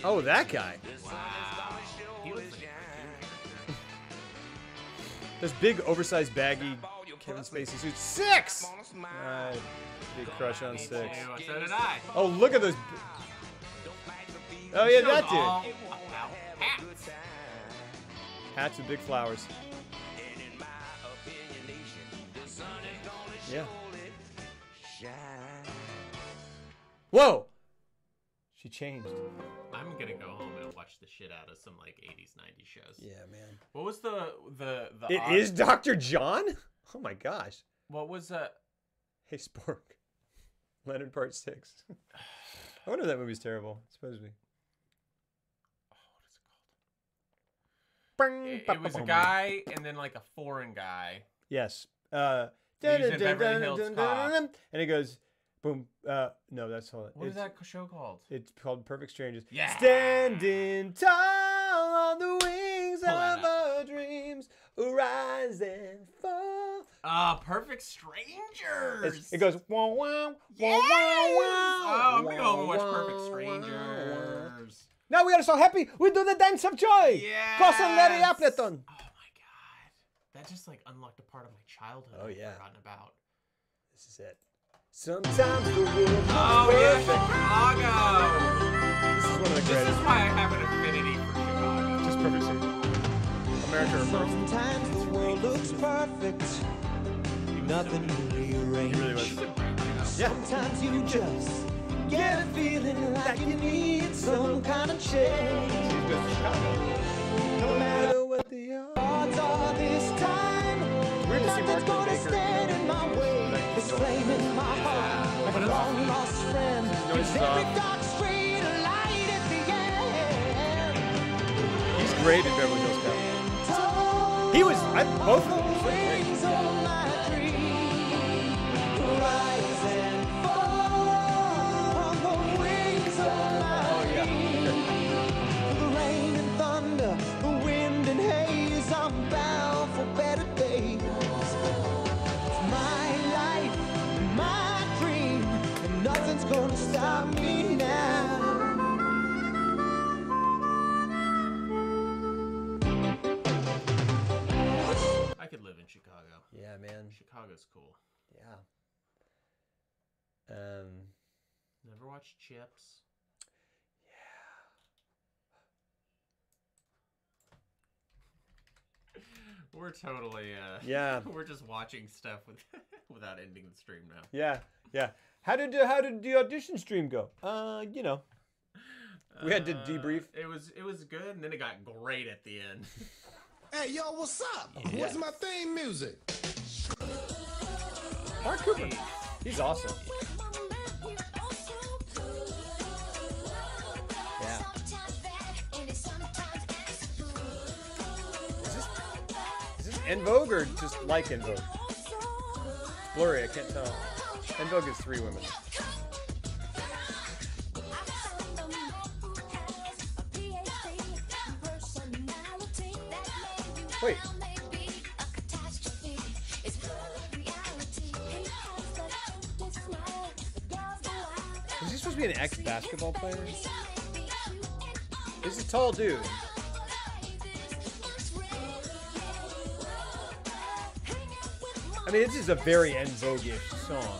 [SPEAKER 1] Oh, that guy.
[SPEAKER 2] Wow. He looks like
[SPEAKER 1] This big, oversized, baggy Kevin Spacey suit. 6! Big crush on 6.
[SPEAKER 2] so did I.
[SPEAKER 1] Oh, look at those. Oh yeah,
[SPEAKER 2] Shows
[SPEAKER 1] that dude.
[SPEAKER 2] all about hats.
[SPEAKER 1] Hats with big flowers. Yeah. Whoa! She changed.
[SPEAKER 2] I'm gonna go home and watch the shit out of some like 80s, 90s shows.
[SPEAKER 1] Yeah, man.
[SPEAKER 2] What was the
[SPEAKER 1] It
[SPEAKER 2] odd-
[SPEAKER 1] is Dr. John? Oh my gosh.
[SPEAKER 2] What was
[SPEAKER 1] Hey, Spork. Leonard Part 6. I wonder if that movie's terrible. Supposedly.
[SPEAKER 2] It was a guy and then like a foreign guy.
[SPEAKER 1] Yes.
[SPEAKER 2] He was in Beverly Hills Cop.
[SPEAKER 1] And it goes, boom. No, that's all.
[SPEAKER 2] What is that show called?
[SPEAKER 1] It's called Perfect Strangers.
[SPEAKER 2] Yeah.
[SPEAKER 1] Standing tall on the wings
[SPEAKER 2] Pull that
[SPEAKER 1] of our dreams, rise and fall.
[SPEAKER 2] Perfect Strangers.
[SPEAKER 1] It goes, wah, wah,
[SPEAKER 2] Yes!
[SPEAKER 1] wah, wah, wah,
[SPEAKER 2] Oh, I'm gonna go home and watch
[SPEAKER 1] wah,
[SPEAKER 2] Perfect
[SPEAKER 1] wah,
[SPEAKER 2] Strangers.
[SPEAKER 1] Now we are so happy. We do the dance of joy.
[SPEAKER 2] Yes!
[SPEAKER 1] Cross and Larry Appleton.
[SPEAKER 2] Oh my god. That just like unlocked a part of my childhood
[SPEAKER 1] Oh,
[SPEAKER 2] I'd
[SPEAKER 1] yeah.
[SPEAKER 2] forgotten about.
[SPEAKER 1] This is it. Sometimes the world looks
[SPEAKER 2] Oh yeah,
[SPEAKER 1] perfect.
[SPEAKER 2] Chicago.
[SPEAKER 1] This is one of the
[SPEAKER 2] This
[SPEAKER 1] greatest.
[SPEAKER 2] is why I have an affinity for Chicago.
[SPEAKER 1] Just Perfect Strangers. America first.
[SPEAKER 5] Sometimes the world looks perfect. Nothing to
[SPEAKER 1] He
[SPEAKER 5] rearrange.
[SPEAKER 1] really was. Yeah.
[SPEAKER 5] Sometimes you just get a feeling like you need some kind of change.
[SPEAKER 1] He goes to Chicago.
[SPEAKER 5] No matter
[SPEAKER 1] What the
[SPEAKER 5] odds are this time,
[SPEAKER 1] Weird to see
[SPEAKER 5] nothing's
[SPEAKER 1] Mark
[SPEAKER 5] gonna
[SPEAKER 1] Baker.
[SPEAKER 5] stand in my way. This flame in my heart, like a long lost friend.
[SPEAKER 1] Notice,
[SPEAKER 5] There's every dark street a light at the end.
[SPEAKER 1] He's great in Beverly Hills Cop. He was. Both of them. were great.
[SPEAKER 5] Wings on my dream, rise and fall on the wings of my dream. The rain and thunder, the wind and haze, I'm bound for better days. It's my life, my dream, and nothing's gonna stop me now.
[SPEAKER 2] I could live in Chicago.
[SPEAKER 1] Yeah, man.
[SPEAKER 2] Chicago's cool.
[SPEAKER 1] Yeah.
[SPEAKER 2] Never watched Chips. Yeah. We're totally
[SPEAKER 1] Yeah.
[SPEAKER 2] we're just watching stuff without ending the stream now.
[SPEAKER 1] Yeah. Yeah. How did the audition stream go? You know. We had to debrief.
[SPEAKER 2] It was good, and then it got great at the end.
[SPEAKER 6] Hey, yo, what's up? What's my theme music?
[SPEAKER 1] Mark Cooper. He's awesome. Yeah. Is this En Vogue or just like En Vogue? It's blurry, I can't tell. En Vogue is 3 women. Wait. Is he supposed to be an ex-basketball player? This is a tall dude. I mean, this is a very En Vogue-ish song.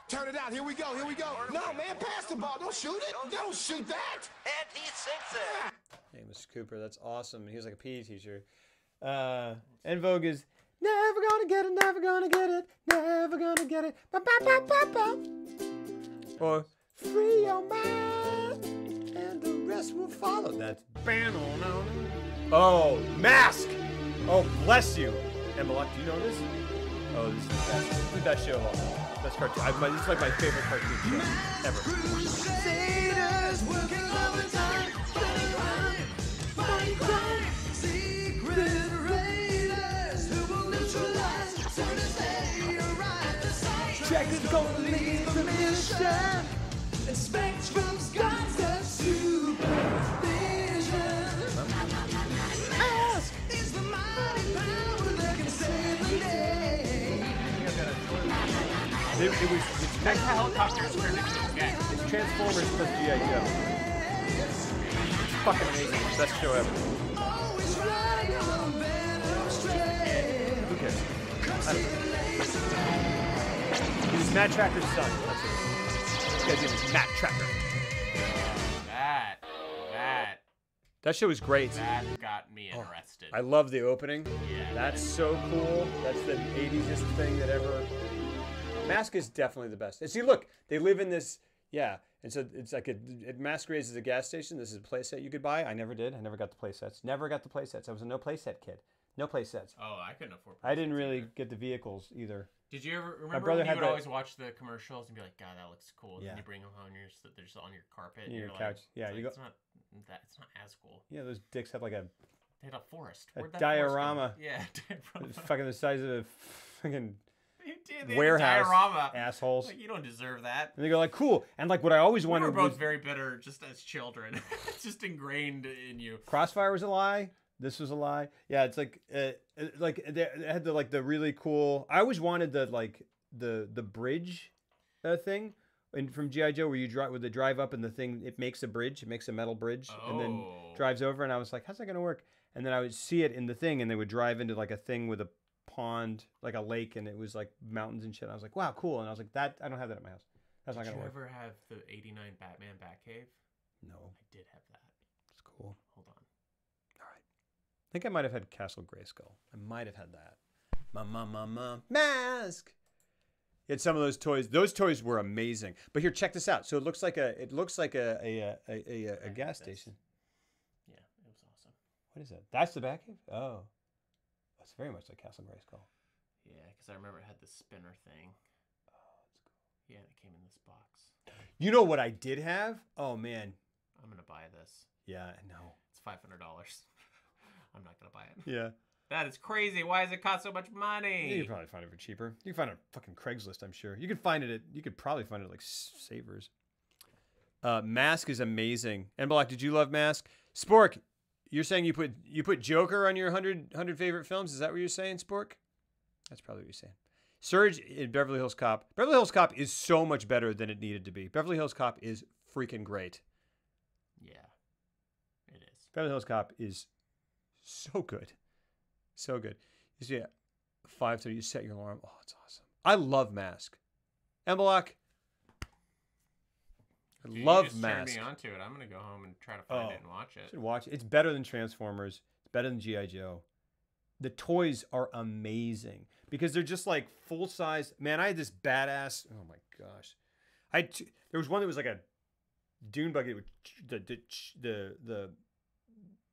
[SPEAKER 6] Turn it out. Here we go. Here we go. No, man, pass the ball. Don't shoot it. Don't shoot that.
[SPEAKER 7] And he sinks it.
[SPEAKER 1] Hey, Mr. Cooper, that's awesome. He was like a PE teacher. En Vogue is never gonna get it, never gonna get it, never gonna get it. Ba, ba, ba, ba, ba. Or free your mind and the rest will follow. That's oh, Mask. Oh, bless you. Emma, do you know this? Oh, this is the best. This is the best show of all time. Best cartoon. This is like my favorite cartoon show ever.
[SPEAKER 5] Crusaders working overtime, fighting crime, secret raiders who will neutralize soon as they arrive. The Trackers gonna lead the mission, and Spectrum's got the supervision. Ask is the mighty power that can save the day.
[SPEAKER 1] It's
[SPEAKER 2] Next helicopters turned into a gang.
[SPEAKER 1] It's Transformers plus G.I. Joe. It's fucking amazing. Best show ever.
[SPEAKER 5] Always riding on Venom's trail.
[SPEAKER 1] Who cares? I don't know. Matt Tracker's son. That's it. This guy's name is Matt Tracker. That show was great.
[SPEAKER 2] That got me interested.
[SPEAKER 1] I love the opening.
[SPEAKER 2] Yeah.
[SPEAKER 1] That's so cool. That's the 80s thing that ever. Mask is definitely the best. And see, look, they live in this. Yeah. And so it's like it masquerades as a gas station. This is a playset you could buy. I never did. I never got the playsets. Never got the playsets. I was a no playset kid. No playsets.
[SPEAKER 2] Oh, I couldn't afford.
[SPEAKER 1] I didn't really
[SPEAKER 2] either.
[SPEAKER 1] get the vehicles either.
[SPEAKER 2] Did you ever
[SPEAKER 1] My
[SPEAKER 2] remember
[SPEAKER 1] brother
[SPEAKER 2] when you
[SPEAKER 1] had
[SPEAKER 2] would
[SPEAKER 1] that-
[SPEAKER 2] always watch the commercials and be like, "God, that looks cool." And
[SPEAKER 1] Yeah.
[SPEAKER 2] then you bring them home and they're just on your carpet. And
[SPEAKER 1] Your
[SPEAKER 2] you're
[SPEAKER 1] couch.
[SPEAKER 2] Like,
[SPEAKER 1] Yeah,
[SPEAKER 2] it's
[SPEAKER 1] you
[SPEAKER 2] like,
[SPEAKER 1] go-
[SPEAKER 2] It's not as cool.
[SPEAKER 1] Yeah, those dicks have like a
[SPEAKER 2] They had a forest.
[SPEAKER 1] A
[SPEAKER 2] Where'd that forest go?
[SPEAKER 1] diorama.
[SPEAKER 2] Yeah, diorama.
[SPEAKER 1] fucking the size of a fucking
[SPEAKER 2] They did. They had a
[SPEAKER 1] warehouse.
[SPEAKER 2] diorama.
[SPEAKER 1] Assholes.
[SPEAKER 2] Like, you don't deserve that.
[SPEAKER 1] And they go like, cool. And like what I always
[SPEAKER 2] We were
[SPEAKER 1] wondered
[SPEAKER 2] both
[SPEAKER 1] was
[SPEAKER 2] very bitter just as children. It's just ingrained in you.
[SPEAKER 1] Crossfire was a lie. This was a lie. Yeah, it's like they had the really cool. I always wanted the bridge thing, and from GI Joe where you drive with the drive up and the thing it makes a bridge, it makes a metal bridge, and then
[SPEAKER 2] Oh.
[SPEAKER 1] drives over. And I was like, how's that gonna work? And then I would see it in the thing, and they would drive into like a thing with a pond, like a lake, and it was like mountains and shit. I was like, wow, cool. And I was like, that I don't have that at my house. That's not
[SPEAKER 2] Did
[SPEAKER 1] gonna
[SPEAKER 2] you
[SPEAKER 1] work.
[SPEAKER 2] ever have the '89 Batman Batcave?
[SPEAKER 1] No,
[SPEAKER 2] I did have that.
[SPEAKER 1] it's cool.
[SPEAKER 2] Hold on.
[SPEAKER 1] All right. I think I might have had Castle Grayskull. I might have had that. Mask. You had some of those toys. Those toys were amazing. But here, check this out. So it looks like a gas station.
[SPEAKER 2] Yeah, it was awesome.
[SPEAKER 1] What is that? That's the Batcave? Oh. That's very much like Castle Grayskull.
[SPEAKER 2] Yeah, because I remember it had the spinner thing.
[SPEAKER 1] Oh, that's cool.
[SPEAKER 2] Yeah, and it came in this box.
[SPEAKER 1] You know what I did have? Oh man.
[SPEAKER 2] I'm gonna buy this.
[SPEAKER 1] Yeah, I know.
[SPEAKER 2] It's $500. I'm not gonna buy it.
[SPEAKER 1] Yeah.
[SPEAKER 2] That is crazy. Why does it cost so much money?
[SPEAKER 1] You could probably find it for cheaper. You can find it on fucking Craigslist, I'm sure. You could probably find it at like Savers. Mask is amazing. And Block, did you love Mask? Spork, you're saying you put Joker on your 100 favorite films? Is that what you're saying, Spork? That's probably what you're saying. Surge in Beverly Hills Cop. Beverly Hills Cop is so much better than it needed to be. Beverly Hills Cop is freaking great.
[SPEAKER 2] Yeah, it is.
[SPEAKER 1] Beverly Hills Cop is so good. So good. You see at 5:30, you set your alarm. Oh, it's awesome. I love Mask. Emblock. I
[SPEAKER 2] Dude,
[SPEAKER 1] love
[SPEAKER 2] you just
[SPEAKER 1] Mask.
[SPEAKER 2] turned me onto it. I'm gonna go home and try to find it and watch
[SPEAKER 1] You
[SPEAKER 2] it.
[SPEAKER 1] should watch it. It's better than Transformers. It's better than G.I. Joe. The toys are amazing because they're just like full size. Man, I had this badass. Oh my gosh, there was one that was like a dune buggy.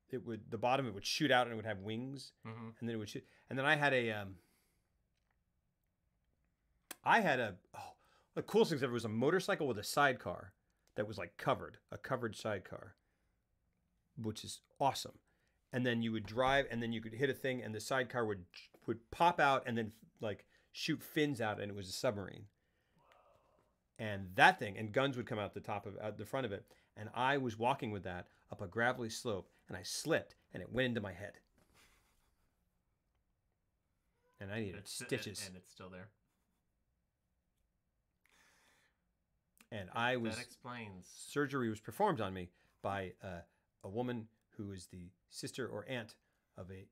[SPEAKER 1] The bottom of it would shoot out and it would have wings,
[SPEAKER 2] Mm-hmm.
[SPEAKER 1] and then it would shoot. And then I had the coolest things ever was a motorcycle with a sidecar that was like a covered sidecar, which is awesome. And then you would drive, and then you could hit a thing, and the sidecar would pop out, and then like shoot fins out, and it was a submarine. And that thing, and guns would come out the front of it, and I was walking with that up a gravelly slope, and I slipped, and it went into my head, and I needed stitches.
[SPEAKER 2] And it's still there.
[SPEAKER 1] And I was
[SPEAKER 2] That explains.
[SPEAKER 1] surgery was performed on me by a woman who is the sister or aunt of a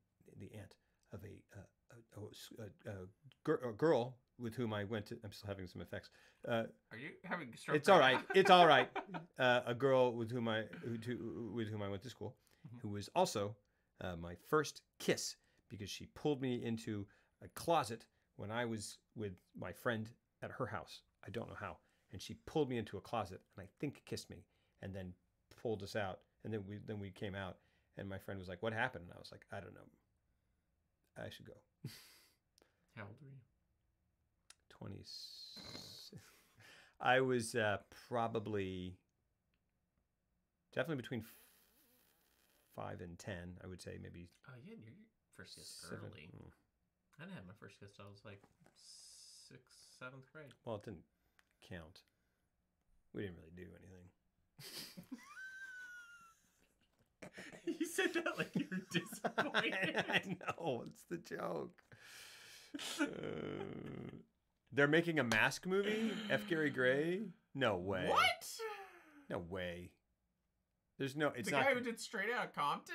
[SPEAKER 1] girl with whom I went to. I'm still having some effects.
[SPEAKER 2] Are you having stroke?
[SPEAKER 1] It's all right. It's all right. A girl with whom I went to school, who was also my first kiss because she pulled me into a closet when I was with my friend at her house. I don't know how, and she pulled me into a closet and I think kissed me and then pulled us out, and then we came out, and my friend was like, "What happened?" And I was like, "I don't know. I should go."
[SPEAKER 2] How old were you?
[SPEAKER 1] 20. I was probably definitely between 5 and 10. I would say maybe.
[SPEAKER 2] Oh, yeah, your first kiss
[SPEAKER 1] 7.
[SPEAKER 2] early. I didn't have my first kiss till I was like 6th, 7th grade.
[SPEAKER 1] Well, it didn't count. We didn't really do anything.
[SPEAKER 2] You said that like you were disappointed.
[SPEAKER 1] I know, it's the joke. They're making a Mask movie? F. Gary Gray? No way.
[SPEAKER 2] What?
[SPEAKER 1] No way. There's no. It's
[SPEAKER 2] the
[SPEAKER 1] not.
[SPEAKER 2] guy who did Straight Outta Compton?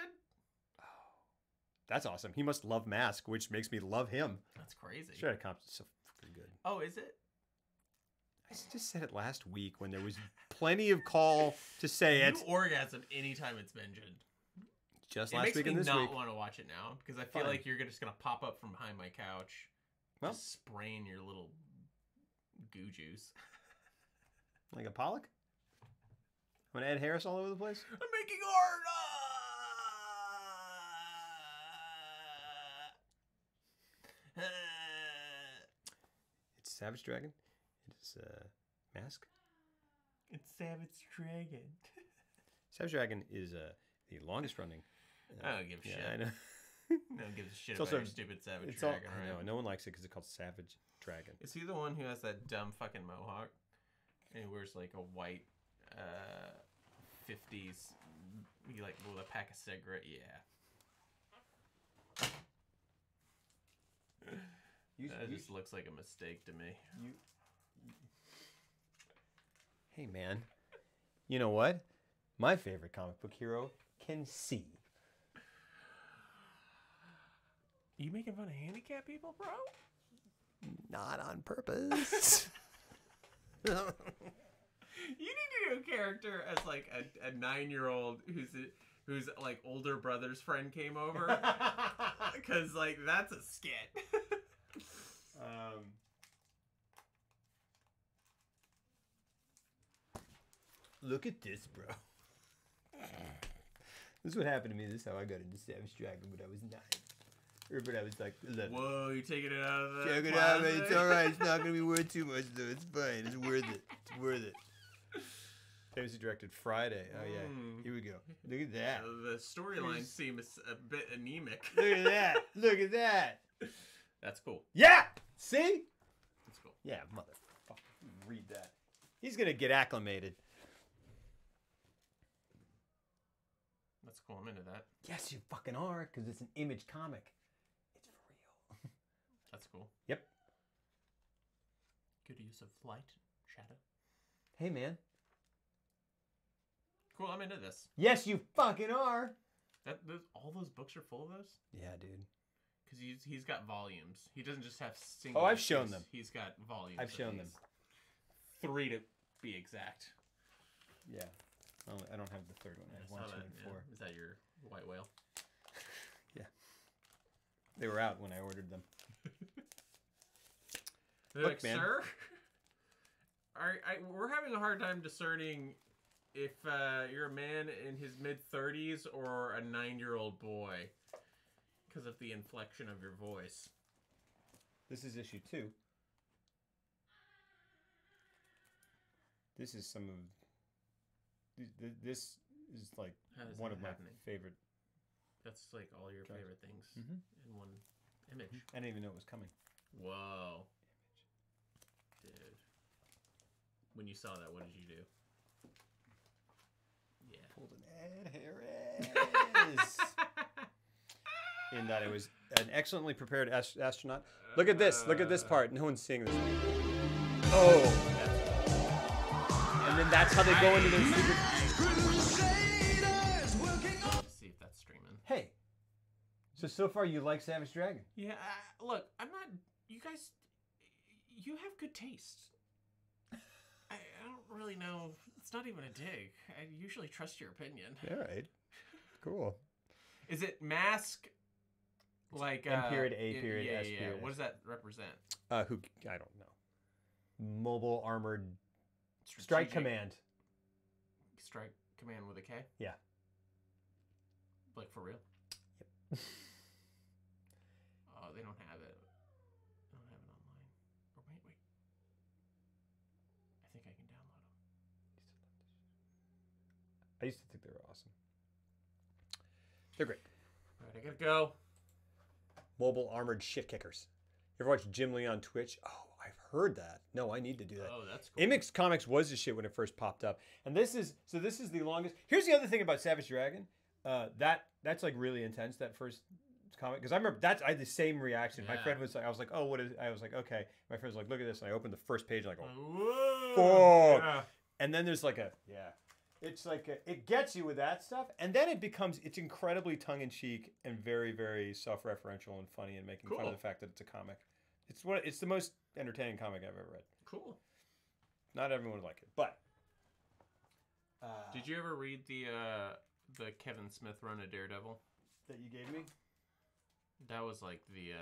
[SPEAKER 1] That's awesome. He must love Mask, which makes me love him.
[SPEAKER 2] That's crazy.
[SPEAKER 1] Straight Outta Compton's so fucking good.
[SPEAKER 2] Oh, is it?
[SPEAKER 1] I just said it last week when there was plenty of call to say it.
[SPEAKER 2] You orgasm anytime it's mentioned.
[SPEAKER 1] Just
[SPEAKER 2] It
[SPEAKER 1] last
[SPEAKER 2] makes
[SPEAKER 1] week
[SPEAKER 2] me
[SPEAKER 1] and this
[SPEAKER 2] not
[SPEAKER 1] week.
[SPEAKER 2] want to watch it now because I feel
[SPEAKER 1] Fine.
[SPEAKER 2] like you're just gonna pop up from behind my couch,
[SPEAKER 1] Well.
[SPEAKER 2] just spraying your little goo juice.
[SPEAKER 1] Like a Pollock? Want to add Harris all over the place?
[SPEAKER 2] I'm making art.
[SPEAKER 1] It's Savage Dragon. It is Mask.
[SPEAKER 2] It's Savage Dragon.
[SPEAKER 1] Savage Dragon is the longest running.
[SPEAKER 2] I don't give a shit.
[SPEAKER 1] I know.
[SPEAKER 2] No one gives a shit
[SPEAKER 1] It's
[SPEAKER 2] about
[SPEAKER 1] also-
[SPEAKER 2] your stupid Savage
[SPEAKER 1] It's all,
[SPEAKER 2] Dragon,
[SPEAKER 1] I
[SPEAKER 2] right?
[SPEAKER 1] know. No one likes it because it's called Savage Dragon.
[SPEAKER 2] Is he the one who has that dumb fucking mohawk? And he wears like a white 50s, he like with a pack of cigarette. Yeah. That just looks like a mistake to me.
[SPEAKER 1] Hey, man. You know what? My favorite comic book hero can see.
[SPEAKER 2] You making fun of handicapped people, bro?
[SPEAKER 1] Not on purpose.
[SPEAKER 2] You need to do a character as like a 9-year-old whose like older brother's friend came over, because like that's a skit.
[SPEAKER 1] Look at this, bro. This is what happened to me. This is how I got into Savage Dragon when I was 9. Or when I was like 11.
[SPEAKER 2] Whoa, you taking it out of the
[SPEAKER 1] Check it out, man. It's
[SPEAKER 2] closet?
[SPEAKER 1] alright. It's not going to be worth too much, though. It's fine. It's worth it. It's worth it. Famously directed Friday. Oh, yeah. Here we go. Look at that.
[SPEAKER 2] The storyline seems a bit anemic.
[SPEAKER 1] Look at that. Look at that.
[SPEAKER 2] That's cool.
[SPEAKER 1] Yeah. See?
[SPEAKER 2] That's cool.
[SPEAKER 1] Yeah, motherfucker. Read that. He's going to get acclimated.
[SPEAKER 2] That's cool. I'm into that.
[SPEAKER 1] Yes, you fucking are, because it's an Image comic. It's for real.
[SPEAKER 2] That's cool.
[SPEAKER 1] Yep.
[SPEAKER 2] Good use of light, shadow.
[SPEAKER 1] Hey, man.
[SPEAKER 2] Cool. I'm into this.
[SPEAKER 1] Yes, you fucking are.
[SPEAKER 2] All those books are full of those.
[SPEAKER 1] Yeah, dude.
[SPEAKER 2] Because he's got volumes. He doesn't just have single.
[SPEAKER 1] Oh, I've shown
[SPEAKER 2] issues.
[SPEAKER 1] them.
[SPEAKER 2] He's got volumes.
[SPEAKER 1] I've
[SPEAKER 2] of
[SPEAKER 1] shown
[SPEAKER 2] these.
[SPEAKER 1] them.
[SPEAKER 2] 3 to be exact.
[SPEAKER 1] Yeah. Oh, I don't have the third one. I have 1, 2, and 4.
[SPEAKER 2] Is that your white whale?
[SPEAKER 1] Yeah. They were out when I ordered them.
[SPEAKER 2] They're
[SPEAKER 1] Look,
[SPEAKER 2] like,
[SPEAKER 1] man.
[SPEAKER 2] sir, we're having a hard time discerning if you're a man in his mid-30s or a 9-year-old boy because of the inflection of your voice.
[SPEAKER 1] This is issue 2. This is some of... This is like
[SPEAKER 2] How is
[SPEAKER 1] one
[SPEAKER 2] that
[SPEAKER 1] of my
[SPEAKER 2] happening?
[SPEAKER 1] favorite...
[SPEAKER 2] That's like all your favorite things
[SPEAKER 1] Mhm.
[SPEAKER 2] in one image.
[SPEAKER 1] I didn't even know it was coming.
[SPEAKER 2] Whoa. Dude. When you saw that, what did you do? Yeah.
[SPEAKER 1] Pulled an Ed Harris. In that it was an excellently prepared astronaut. Look at this. Look at this part. No one's seeing this. Oh. And then that's how they go into their secret...
[SPEAKER 2] Let's see if that's streaming.
[SPEAKER 1] Hey. So far you like Savage Dragon.
[SPEAKER 2] Yeah, look, I'm not... You guys... You have good taste. I don't really know... It's not even a dig. I usually trust your opinion.
[SPEAKER 1] All right. Cool.
[SPEAKER 2] Is it mask... Like...
[SPEAKER 1] M period, A period,
[SPEAKER 2] yeah,
[SPEAKER 1] S
[SPEAKER 2] yeah.
[SPEAKER 1] period.
[SPEAKER 2] What does that represent?
[SPEAKER 1] I don't know. Mobile Armored Strike
[SPEAKER 2] Strategic-
[SPEAKER 1] Command.
[SPEAKER 2] Strike Command with a K?
[SPEAKER 1] Yeah.
[SPEAKER 2] Like, for real?
[SPEAKER 1] Yep.
[SPEAKER 2] Oh, they don't have it. They don't have it online. Or wait. I think I can download them.
[SPEAKER 1] I used to think they were awesome. They're great.
[SPEAKER 2] All right, I gotta go.
[SPEAKER 1] Mobile Armored Shit Kickers. You ever watch Jim Lee on Twitch? Oh, I've heard that. No, I need to do that.
[SPEAKER 2] Oh, that's cool.
[SPEAKER 1] Image Comics was the shit when it first popped up. And this is the longest. Here's the other thing about Savage Dragon. That's like really intense, that first comic. Because I remember I had the same reaction. My
[SPEAKER 2] Yeah.
[SPEAKER 1] friend was like, I was like, oh, what is... I was like, okay. My friend was like, look at this. And I opened the first page and I go,
[SPEAKER 2] Whoa!
[SPEAKER 1] fuck.
[SPEAKER 2] Yeah.
[SPEAKER 1] And then there's like it's like it gets you with that stuff, and then it's incredibly tongue-in-cheek and very, very self-referential and funny and making fun
[SPEAKER 2] Cool.
[SPEAKER 1] of the fact that it's a comic. It's the most entertaining comic I've ever read.
[SPEAKER 2] Cool.
[SPEAKER 1] Not everyone would like it, but
[SPEAKER 2] Did you ever read the Kevin Smith run of Daredevil?
[SPEAKER 1] that you gave me.
[SPEAKER 2] That was like the.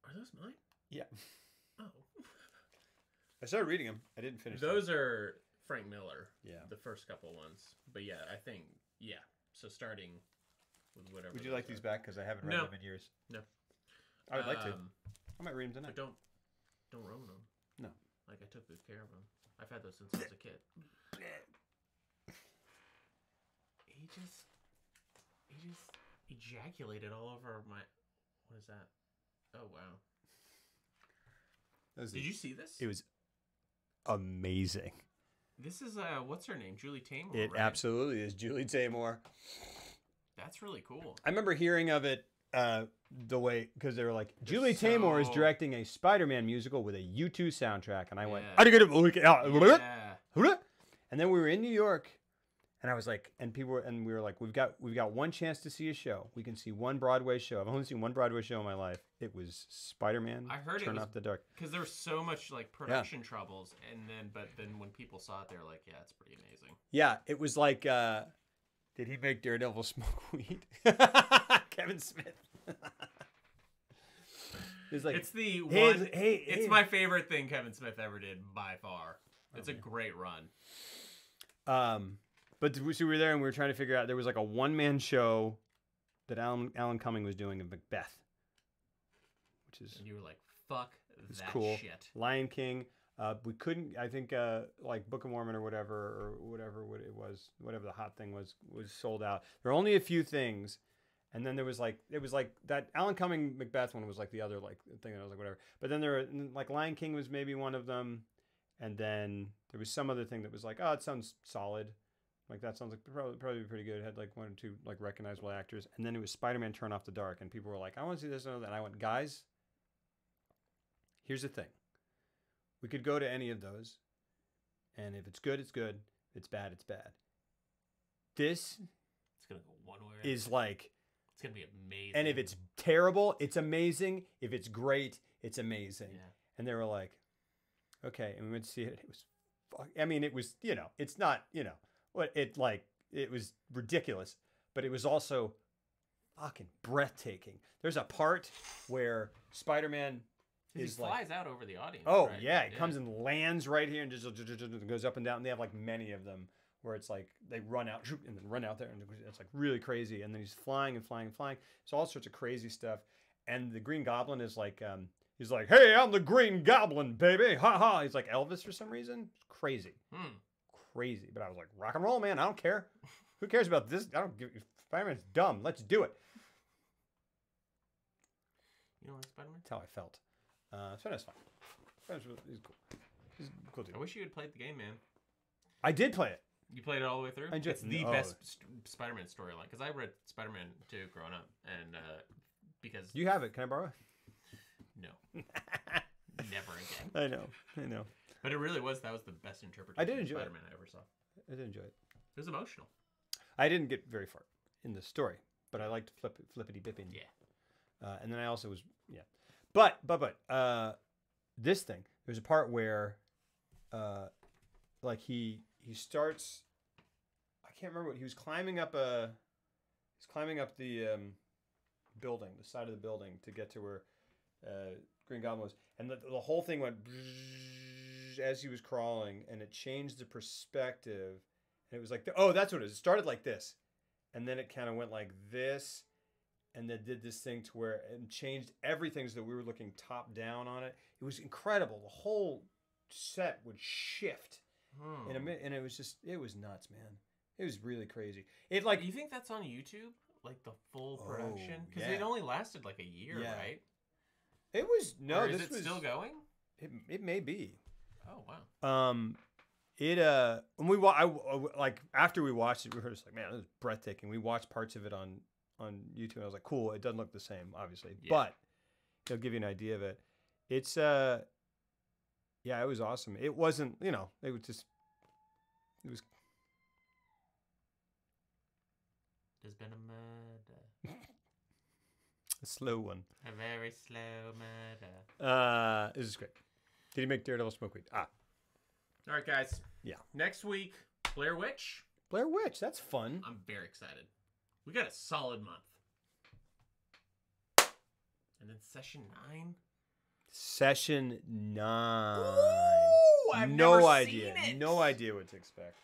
[SPEAKER 2] Are those mine?
[SPEAKER 1] Yeah.
[SPEAKER 2] Oh.
[SPEAKER 1] I started reading them. I didn't finish
[SPEAKER 2] Those are Frank Miller.
[SPEAKER 1] Yeah.
[SPEAKER 2] The first couple ones. But yeah, I think, yeah. So starting with whatever.
[SPEAKER 1] Would you
[SPEAKER 2] those
[SPEAKER 1] like these
[SPEAKER 2] are.
[SPEAKER 1] back? Because I haven't read
[SPEAKER 2] No.
[SPEAKER 1] them in years.
[SPEAKER 2] No.
[SPEAKER 1] I would like to. I might read them
[SPEAKER 2] But
[SPEAKER 1] tonight.
[SPEAKER 2] don't ruin them.
[SPEAKER 1] No.
[SPEAKER 2] Like, I took good care of them. I've had those since I was a kid. He just ejaculated all over my. What is that? Oh wow! Did you see this?
[SPEAKER 1] It was amazing.
[SPEAKER 2] This is what's her name? Julie Taymor.
[SPEAKER 1] It
[SPEAKER 2] right?
[SPEAKER 1] absolutely is Julie Taymor.
[SPEAKER 2] That's really cool.
[SPEAKER 1] I remember hearing of it the way because they were like Julie
[SPEAKER 2] so-
[SPEAKER 1] Taymor is directing a Spider-Man musical with a U2 soundtrack, and I went,
[SPEAKER 2] Yeah.
[SPEAKER 1] "I get it."
[SPEAKER 2] Yeah.
[SPEAKER 1] And then we were in New York, and I was like, and we were like, we've got one chance to see a show. We can see one Broadway show. I've only seen one Broadway show in my life. It was Spider-Man.
[SPEAKER 2] I heard it
[SPEAKER 1] Turn
[SPEAKER 2] was
[SPEAKER 1] Off the Dark.
[SPEAKER 2] because there was so much like production troubles, and then when people saw it, they were like, "Yeah, it's pretty amazing."
[SPEAKER 1] Yeah, it was like, did he make Daredevil smoke weed? Kevin Smith. It's like
[SPEAKER 2] It's the
[SPEAKER 1] Hey,
[SPEAKER 2] one.
[SPEAKER 1] hey,
[SPEAKER 2] it's
[SPEAKER 1] hey.
[SPEAKER 2] my favorite thing Kevin Smith ever did by far. It's a great run.
[SPEAKER 1] But so we were there and we were trying to figure out. There was like a one-man show that Alan Cumming was doing of Macbeth, which is
[SPEAKER 2] And you were like, "Fuck
[SPEAKER 1] it's
[SPEAKER 2] that
[SPEAKER 1] cool.
[SPEAKER 2] shit."
[SPEAKER 1] Lion King. We couldn't. I think like Book of Mormon or whatever what it was, whatever the hot thing was sold out. There were only a few things, and then there was like it was like that Alan Cumming Macbeth one was like the other like thing. And I was like whatever. But then there were like Lion King was maybe one of them, and then there was some other thing that was like, oh, it sounds solid. Like that sounds like probably pretty good. It had like one or two like recognizable actors, and then it was Spider-Man: Turn Off the Dark, and people were like, I want to see this and that. And I went, guys, here's the thing. We could go to any of those, and if it's good, it's good. If it's bad, it's bad. This
[SPEAKER 2] It's gonna go one way.
[SPEAKER 1] is like,
[SPEAKER 2] It's gonna be amazing.
[SPEAKER 1] and if it's terrible, it's amazing. If it's great, it's amazing.
[SPEAKER 2] Yeah.
[SPEAKER 1] And they were like, okay, and we went to see it. It was, I mean, it was, it's not, what it like. It was ridiculous, but it was also fucking breathtaking. There's a part where Spider-Man
[SPEAKER 2] he
[SPEAKER 1] is
[SPEAKER 2] flies
[SPEAKER 1] like,
[SPEAKER 2] out over the audience.
[SPEAKER 1] oh
[SPEAKER 2] right?
[SPEAKER 1] yeah, it comes and lands right here and just goes up and down. And they have like many of them where it's like they run out and then run out there, and it's like really crazy. And then he's flying and flying and flying. It's all sorts of crazy stuff. And the Green Goblin is like, he's like, hey, I'm the Green Goblin, baby, ha ha. He's like Elvis for some reason. It's crazy, crazy. But I was like, rock and roll, man. I don't care. Who cares about this? I don't give. Spider-Man's dumb. Let's do it.
[SPEAKER 2] You know, like Spider-Man.
[SPEAKER 1] That's how I felt. Spider-Man's fine. He's cool. He's cool dude.
[SPEAKER 2] I wish you had played the game, man.
[SPEAKER 1] I did play it.
[SPEAKER 2] You played it all the way through.
[SPEAKER 1] I enjoyed-
[SPEAKER 2] It's the
[SPEAKER 1] Oh.
[SPEAKER 2] best Spider-Man storyline because I read Spider-Man 2 growing up, and because
[SPEAKER 1] You have it. Can I borrow it?
[SPEAKER 2] no, never again.
[SPEAKER 1] I know.
[SPEAKER 2] But it really was. That was the best interpretation
[SPEAKER 1] I did enjoy
[SPEAKER 2] of
[SPEAKER 1] it.
[SPEAKER 2] Spider-Man I ever saw.
[SPEAKER 1] I did enjoy it.
[SPEAKER 2] It was emotional.
[SPEAKER 1] I didn't get very far in the story, but I liked flippity bipping.
[SPEAKER 2] Yeah.
[SPEAKER 1] And then I also was but this thing, there's a part where like he starts, I can't remember what he was climbing up the building, the side of the building to get to where Green Goblin was, and the whole thing went as he was crawling, and it changed the perspective, and it was like that's what it is. It started like this, and then it kind of went like this, and then did this thing to where it changed everything so that we were looking top down on it. It was incredible. The whole set would shift in a minute, and it was nuts, man. It was really crazy. It like
[SPEAKER 2] Do you think that's on YouTube? Like the full production? Because
[SPEAKER 1] yeah.
[SPEAKER 2] it only lasted like a year,
[SPEAKER 1] Yeah.
[SPEAKER 2] right?
[SPEAKER 1] it was no.
[SPEAKER 2] Or is
[SPEAKER 1] this
[SPEAKER 2] it
[SPEAKER 1] was
[SPEAKER 2] still going?
[SPEAKER 1] It may be.
[SPEAKER 2] Oh wow.
[SPEAKER 1] When we like after we watched it, we were just like, man, this is breathtaking. We watched parts of it on YouTube, and I was like, cool. It doesn't look the same, obviously, but it'll give you an idea of it. It's it was awesome. It wasn't, it was
[SPEAKER 2] There's been a murder.
[SPEAKER 1] A slow one.
[SPEAKER 2] A very slow murder.
[SPEAKER 1] This is great. Did he make Daredevil smoke weed? Ah.
[SPEAKER 2] All right, guys.
[SPEAKER 1] Yeah.
[SPEAKER 2] Next week, Blair Witch.
[SPEAKER 1] Blair Witch. That's fun.
[SPEAKER 2] I'm very excited. We got a solid month. And then session 9.
[SPEAKER 1] Session 9.
[SPEAKER 2] Ooh, I've
[SPEAKER 1] no
[SPEAKER 2] never
[SPEAKER 1] idea.
[SPEAKER 2] seen it.
[SPEAKER 1] No idea what to expect.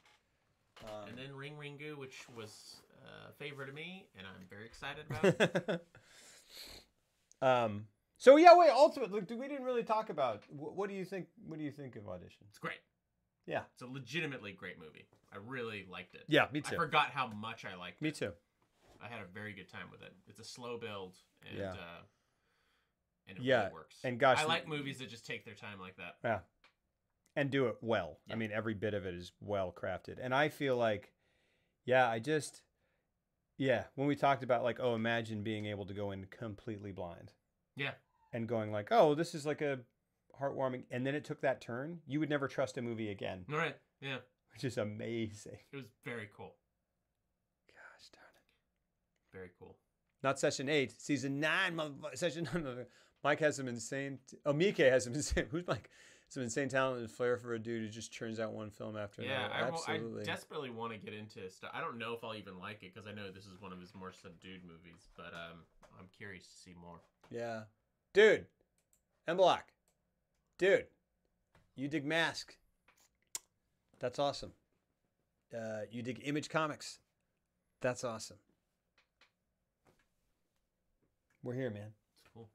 [SPEAKER 2] And then Ring Ringu, which was a favorite of me, and I'm very excited about it.
[SPEAKER 1] So yeah, wait. Ultimately, we didn't really talk about. What do you think? What do you think of Audition?
[SPEAKER 2] It's great.
[SPEAKER 1] Yeah.
[SPEAKER 2] It's a legitimately great movie. I really liked it.
[SPEAKER 1] Yeah, me too.
[SPEAKER 2] I forgot how much I liked it.
[SPEAKER 1] Me too.
[SPEAKER 2] I had a very good time with it. It's a slow build, and
[SPEAKER 1] Yeah.
[SPEAKER 2] And it
[SPEAKER 1] Yeah,
[SPEAKER 2] really works.
[SPEAKER 1] and gosh,
[SPEAKER 2] I like movies that just take their time like that.
[SPEAKER 1] Yeah. And do it well.
[SPEAKER 2] Yeah.
[SPEAKER 1] I mean, every bit of it is well crafted. And I feel like, when we talked about like, oh, imagine being able to go in completely blind.
[SPEAKER 2] Yeah.
[SPEAKER 1] And going like, oh, this is like a heartwarming. And then it took that turn. You would never trust a movie again.
[SPEAKER 2] All right. Yeah.
[SPEAKER 1] Which is amazing.
[SPEAKER 2] It was very cool.
[SPEAKER 1] Gosh darn it.
[SPEAKER 2] Very cool.
[SPEAKER 1] Not session 8, season 9. Session 9. Mike has some insane. Miike has some insane. Who's Mike? Some insane talent and flair for a dude who just turns out one film after another. Absolutely.
[SPEAKER 2] I desperately want to get into stuff. I don't know if I'll even like it because I know this is one of his more subdued movies, but I'm curious to see more.
[SPEAKER 1] Yeah. Dude. M Block. Dude. You dig Mask. That's awesome. You dig Image Comics. That's awesome. We're here, man.
[SPEAKER 2] It's cool.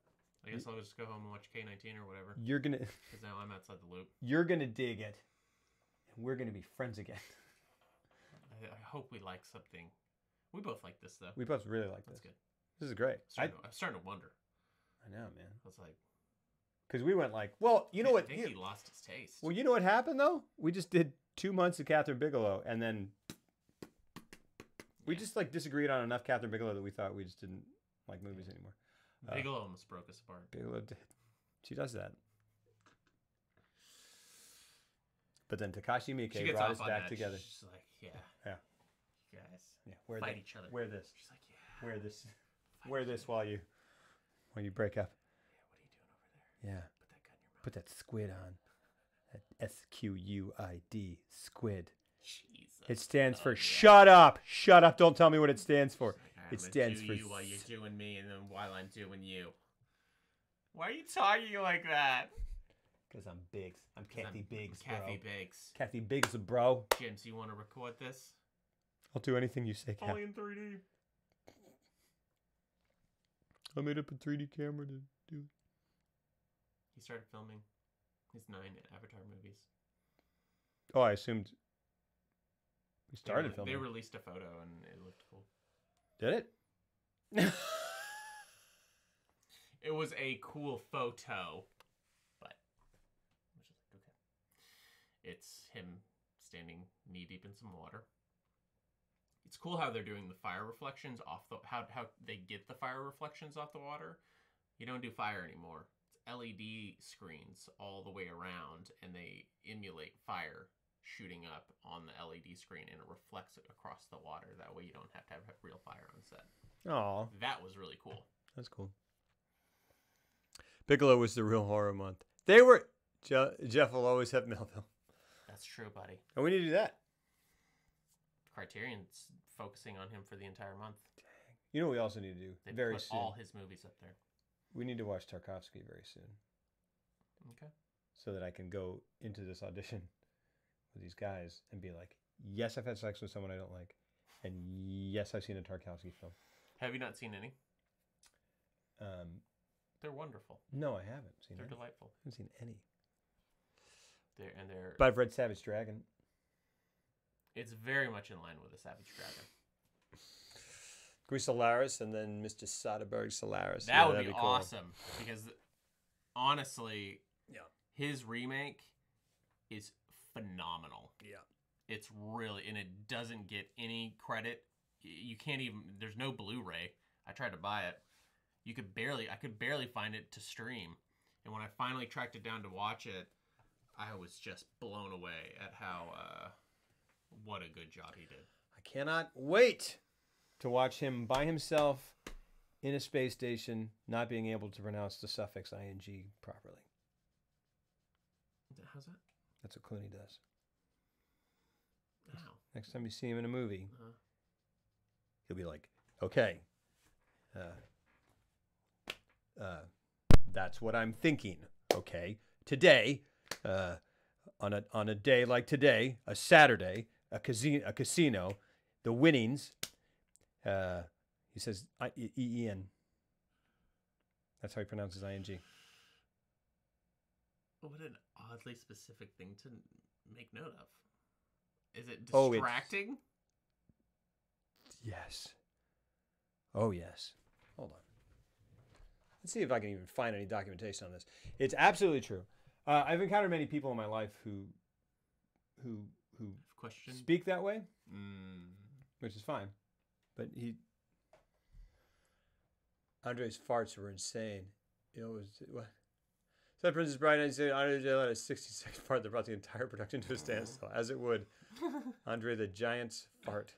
[SPEAKER 2] I guess I'll just go home and watch K-19 or whatever.
[SPEAKER 1] You're going to...
[SPEAKER 2] Because now I'm outside the loop.
[SPEAKER 1] You're going to dig it. And we're going to be friends again.
[SPEAKER 2] I hope we like something. We both like this, though.
[SPEAKER 1] We both really like this.
[SPEAKER 2] That's good.
[SPEAKER 1] This is great.
[SPEAKER 2] I'm starting to wonder.
[SPEAKER 1] I know, man.
[SPEAKER 2] I was like...
[SPEAKER 1] Because we went like, well, you know what?
[SPEAKER 2] I think he lost his taste.
[SPEAKER 1] Well, you know what happened, though? We just did 2 months of Catherine Bigelow, and then we just like disagreed on enough Catherine Bigelow that we thought we just didn't like movies anymore.
[SPEAKER 2] Bigelow almost broke us apart.
[SPEAKER 1] Bigelow did. She does that. But then Takashi Miike brought us back together.
[SPEAKER 2] She's like, yeah. You guys fight each other.
[SPEAKER 1] Wear this.
[SPEAKER 2] She's like, yeah.
[SPEAKER 1] Wear this. Wear this while you break up.
[SPEAKER 2] Yeah, what are you doing over there?
[SPEAKER 1] Yeah.
[SPEAKER 2] Put that gun in your mouth.
[SPEAKER 1] Put that squid on. That SQUID. Squid.
[SPEAKER 2] Jesus.
[SPEAKER 1] It stands for shut up. Shut up. Don't tell me what it stands for. It stands for
[SPEAKER 2] you while you're doing me, and then while I'm doing you. Why are you talking like that?
[SPEAKER 1] Because I'm Biggs. I'm Kathy Biggs, bro.
[SPEAKER 2] Kathy Biggs.
[SPEAKER 1] Kathy Biggs, bro.
[SPEAKER 2] James, you want to record this?
[SPEAKER 1] I'll do anything you say, Kathy.
[SPEAKER 2] Only in 3D.
[SPEAKER 1] I made up a 3D camera to do it.
[SPEAKER 2] He started filming his 9 Avatar movies.
[SPEAKER 1] Oh, I assumed we started filming.
[SPEAKER 2] They released a photo, and it looked cool.
[SPEAKER 1] Did it?
[SPEAKER 2] It was a cool photo, but I was just like, okay. It's him standing knee deep in some water. It's cool how they're doing the fire reflections off the how they get the fire reflections off the water. You don't do fire anymore. It's LED screens all the way around, and they emulate fire shooting up on the LED screen, and it reflects it across the water. That way you don't have to have real fire on set.
[SPEAKER 1] Oh,
[SPEAKER 2] That was really cool.
[SPEAKER 1] that's cool. Bigelow was the real horror month. They were. Jeff will always have Melville.
[SPEAKER 2] That's true, buddy.
[SPEAKER 1] And we need to do that.
[SPEAKER 2] Criterion's focusing on him for the entire month.
[SPEAKER 1] You know what we also need to do
[SPEAKER 2] They
[SPEAKER 1] very
[SPEAKER 2] put
[SPEAKER 1] soon?
[SPEAKER 2] all his movies up there.
[SPEAKER 1] We need to watch Tarkovsky very soon.
[SPEAKER 2] Okay.
[SPEAKER 1] So that I can go into this audition with these guys and be like, yes, I've had sex with someone I don't like. And yes, I've seen a Tarkovsky film.
[SPEAKER 2] Have you not seen any? They're wonderful.
[SPEAKER 1] No, I haven't seen
[SPEAKER 2] They're
[SPEAKER 1] any.
[SPEAKER 2] delightful.
[SPEAKER 1] I haven't seen any.
[SPEAKER 2] They're.
[SPEAKER 1] But I've read Savage Dragon.
[SPEAKER 2] It's very much in line with a Savage Dragon.
[SPEAKER 1] Grease Solaris and then Mr. Soderbergh Solaris.
[SPEAKER 2] That would
[SPEAKER 1] that'd
[SPEAKER 2] be
[SPEAKER 1] cool.
[SPEAKER 2] awesome because, honestly,
[SPEAKER 1] Yeah.
[SPEAKER 2] his remake is phenomenal.
[SPEAKER 1] Yeah.
[SPEAKER 2] It's really, and it doesn't get any credit. You can't even. There's no Blu-ray. I tried to buy it. I could barely find it to stream. And when I finally tracked it down to watch it, I was just blown away at how what a good job he did.
[SPEAKER 1] I cannot wait to watch him by himself in a space station not being able to pronounce the suffix ing properly.
[SPEAKER 2] How's that?
[SPEAKER 1] That's what Clooney does.
[SPEAKER 2] How?
[SPEAKER 1] Next time you see him in a movie,
[SPEAKER 2] Uh-huh.
[SPEAKER 1] he'll be like, okay, that's what I'm thinking. Okay, today, on a day like today, a Saturday, a casino, the winnings. He says E-E-N. That's how he pronounces ing.
[SPEAKER 2] What an oddly specific thing to make note of. Is it
[SPEAKER 1] Oh,
[SPEAKER 2] distracting?
[SPEAKER 1] Yes. Oh, yes. Hold on. Let's see if I can even find any documentation on this. It's absolutely true. I've encountered many people in my life who
[SPEAKER 2] Question?
[SPEAKER 1] speak that way,
[SPEAKER 2] Mm.
[SPEAKER 1] which is fine. But Andre's farts were insane. It was what? So Princess Bride, I said Andre let a 60-second fart that brought the entire production to a standstill, as it would. Andre the Giant's fart.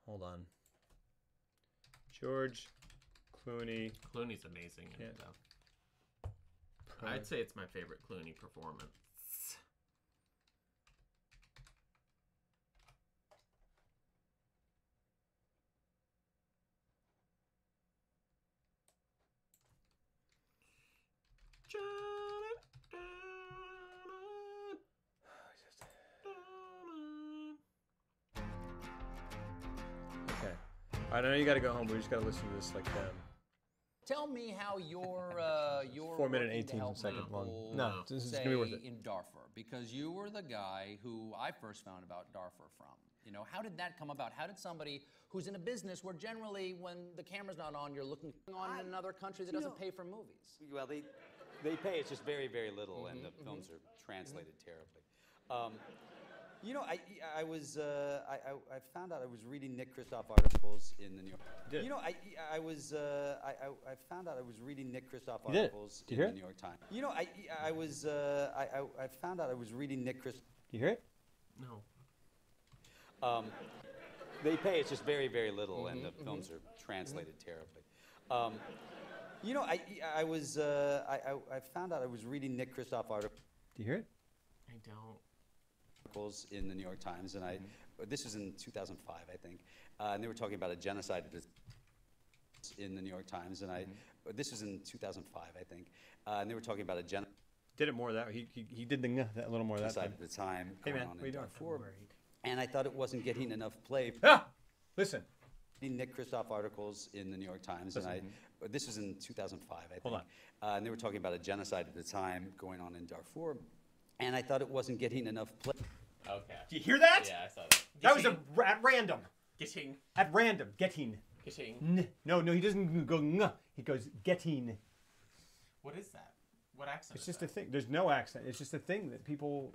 [SPEAKER 1] Hold on. George Clooney.
[SPEAKER 2] Clooney's amazing in it,
[SPEAKER 1] Yeah.
[SPEAKER 2] though. I'd say it's my favorite Clooney performance.
[SPEAKER 1] Okay. I know you got to go home. We just got to listen to this like
[SPEAKER 8] Tell me how you're
[SPEAKER 1] 4 minute,
[SPEAKER 8] working to
[SPEAKER 1] 18
[SPEAKER 8] help
[SPEAKER 1] second long.
[SPEAKER 8] people,
[SPEAKER 1] No, this is
[SPEAKER 8] say,
[SPEAKER 1] gonna be worth it.
[SPEAKER 8] in Darfur, because you were the guy who I first found about Darfur from. You know, how did that come about? How did somebody who's in a business where generally when the camera's not on, you're looking on in another country that doesn't pay for movies?
[SPEAKER 9] Well, they pay. It's just very, very little, and the films are translated terribly. You know, I found out I was reading Nick Kristof articles in the New York.
[SPEAKER 1] did.
[SPEAKER 9] You know, I found out I was reading Nick Kristof
[SPEAKER 1] You did?
[SPEAKER 9] articles
[SPEAKER 1] Did
[SPEAKER 9] in
[SPEAKER 1] you hear
[SPEAKER 9] the
[SPEAKER 1] it?
[SPEAKER 9] New York Times. You know, I found out I was reading Nick Kristof.
[SPEAKER 1] You hear it?
[SPEAKER 2] No.
[SPEAKER 9] They pay. It's just very, very little, and the films are translated terribly. You know, I found out I was reading Nick Kristof articles.
[SPEAKER 1] Do you hear it?
[SPEAKER 2] I don't.
[SPEAKER 9] In the New York Times, and this was in 2005, I think, and they were talking about a genocide in the New York Times, and this was in 2005, I think, and they were talking about a genocide.
[SPEAKER 1] Did it more of that. He did that a little more of that time.
[SPEAKER 9] At the time
[SPEAKER 1] Hey
[SPEAKER 9] going
[SPEAKER 1] man,
[SPEAKER 9] on
[SPEAKER 1] what are you
[SPEAKER 9] in
[SPEAKER 1] doing?
[SPEAKER 9] Darfur, and I thought it wasn't getting enough play.
[SPEAKER 1] Ah! Listen.
[SPEAKER 9] Nick Kristof articles in the New York Times,
[SPEAKER 1] Listen.
[SPEAKER 9] and this was in 2005, I think.
[SPEAKER 1] Hold on.
[SPEAKER 9] And they were talking about a genocide at the time going on in Darfur, and I thought it wasn't getting enough play.
[SPEAKER 2] Okay.
[SPEAKER 1] Do you hear that?
[SPEAKER 2] Yeah, I saw that.
[SPEAKER 1] That was at random.
[SPEAKER 2] Getting.
[SPEAKER 1] At random. Getting.
[SPEAKER 2] Getting.
[SPEAKER 1] No, he doesn't go ng. He goes getting.
[SPEAKER 2] What is that? What accent
[SPEAKER 1] It's
[SPEAKER 2] is
[SPEAKER 1] just
[SPEAKER 2] that?
[SPEAKER 1] a thing. There's no accent. It's just a thing that people,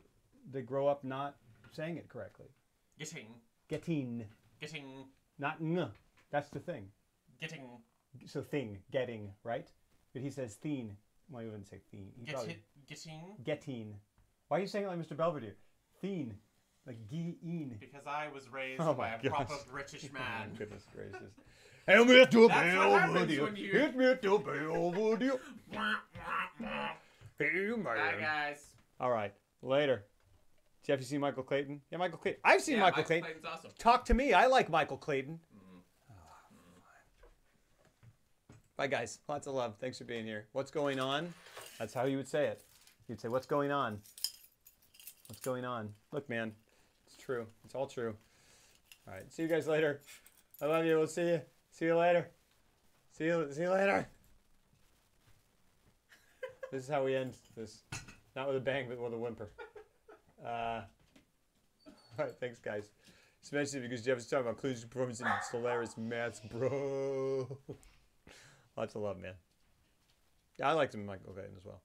[SPEAKER 1] they grow up not saying it correctly.
[SPEAKER 2] Getting.
[SPEAKER 1] Getting.
[SPEAKER 2] Getting.
[SPEAKER 1] Not ng. That's the thing.
[SPEAKER 2] Getting.
[SPEAKER 1] So thing. Getting. Right? But he says theen. Well, he wouldn't say theen.
[SPEAKER 2] Getting.
[SPEAKER 1] Getting. Why are you saying it like Mr. Belvedere? Theen. Like gee-een.
[SPEAKER 2] Because I was raised
[SPEAKER 1] Oh
[SPEAKER 2] by
[SPEAKER 1] my
[SPEAKER 2] a proper
[SPEAKER 1] gosh.
[SPEAKER 2] British
[SPEAKER 1] Oh,
[SPEAKER 2] man.
[SPEAKER 1] my goodness gracious. Help me to
[SPEAKER 2] That's what happens
[SPEAKER 1] Belvedere.
[SPEAKER 2] when you-
[SPEAKER 1] Hit me to Belvedere. Hey, man.
[SPEAKER 2] Bye, guys.
[SPEAKER 1] All right. Later. Jeff, you see Michael Clayton? Yeah, Michael Clayton. I've seen
[SPEAKER 2] Yeah,
[SPEAKER 1] Michael
[SPEAKER 2] Michael
[SPEAKER 1] Clayton.
[SPEAKER 2] Clayton's awesome.
[SPEAKER 1] Talk to me. I like Michael Clayton. Bye, guys. Lots of love. Thanks for being here. What's going on? That's how you would say it. You'd say, what's going on? What's going on? Look, man. It's true. It's all true. All right. See you guys later. I love you. We'll see you. See you later. See you later. This is how we end this. Not with a bang, but with a whimper. All right. Thanks, guys. Especially because Jeff is talking about Clues' performance in Solaris Maths, bro. Lots of love, man. Yeah, I liked him in Michael Clayton as well.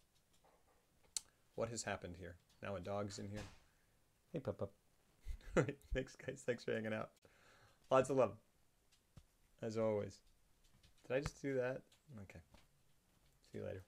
[SPEAKER 1] What has happened here? Now a dog's in here. Hey, Pup. All right, thanks, guys. Thanks for hanging out. Lots of love. As always. Did I just do that? Okay. See you later.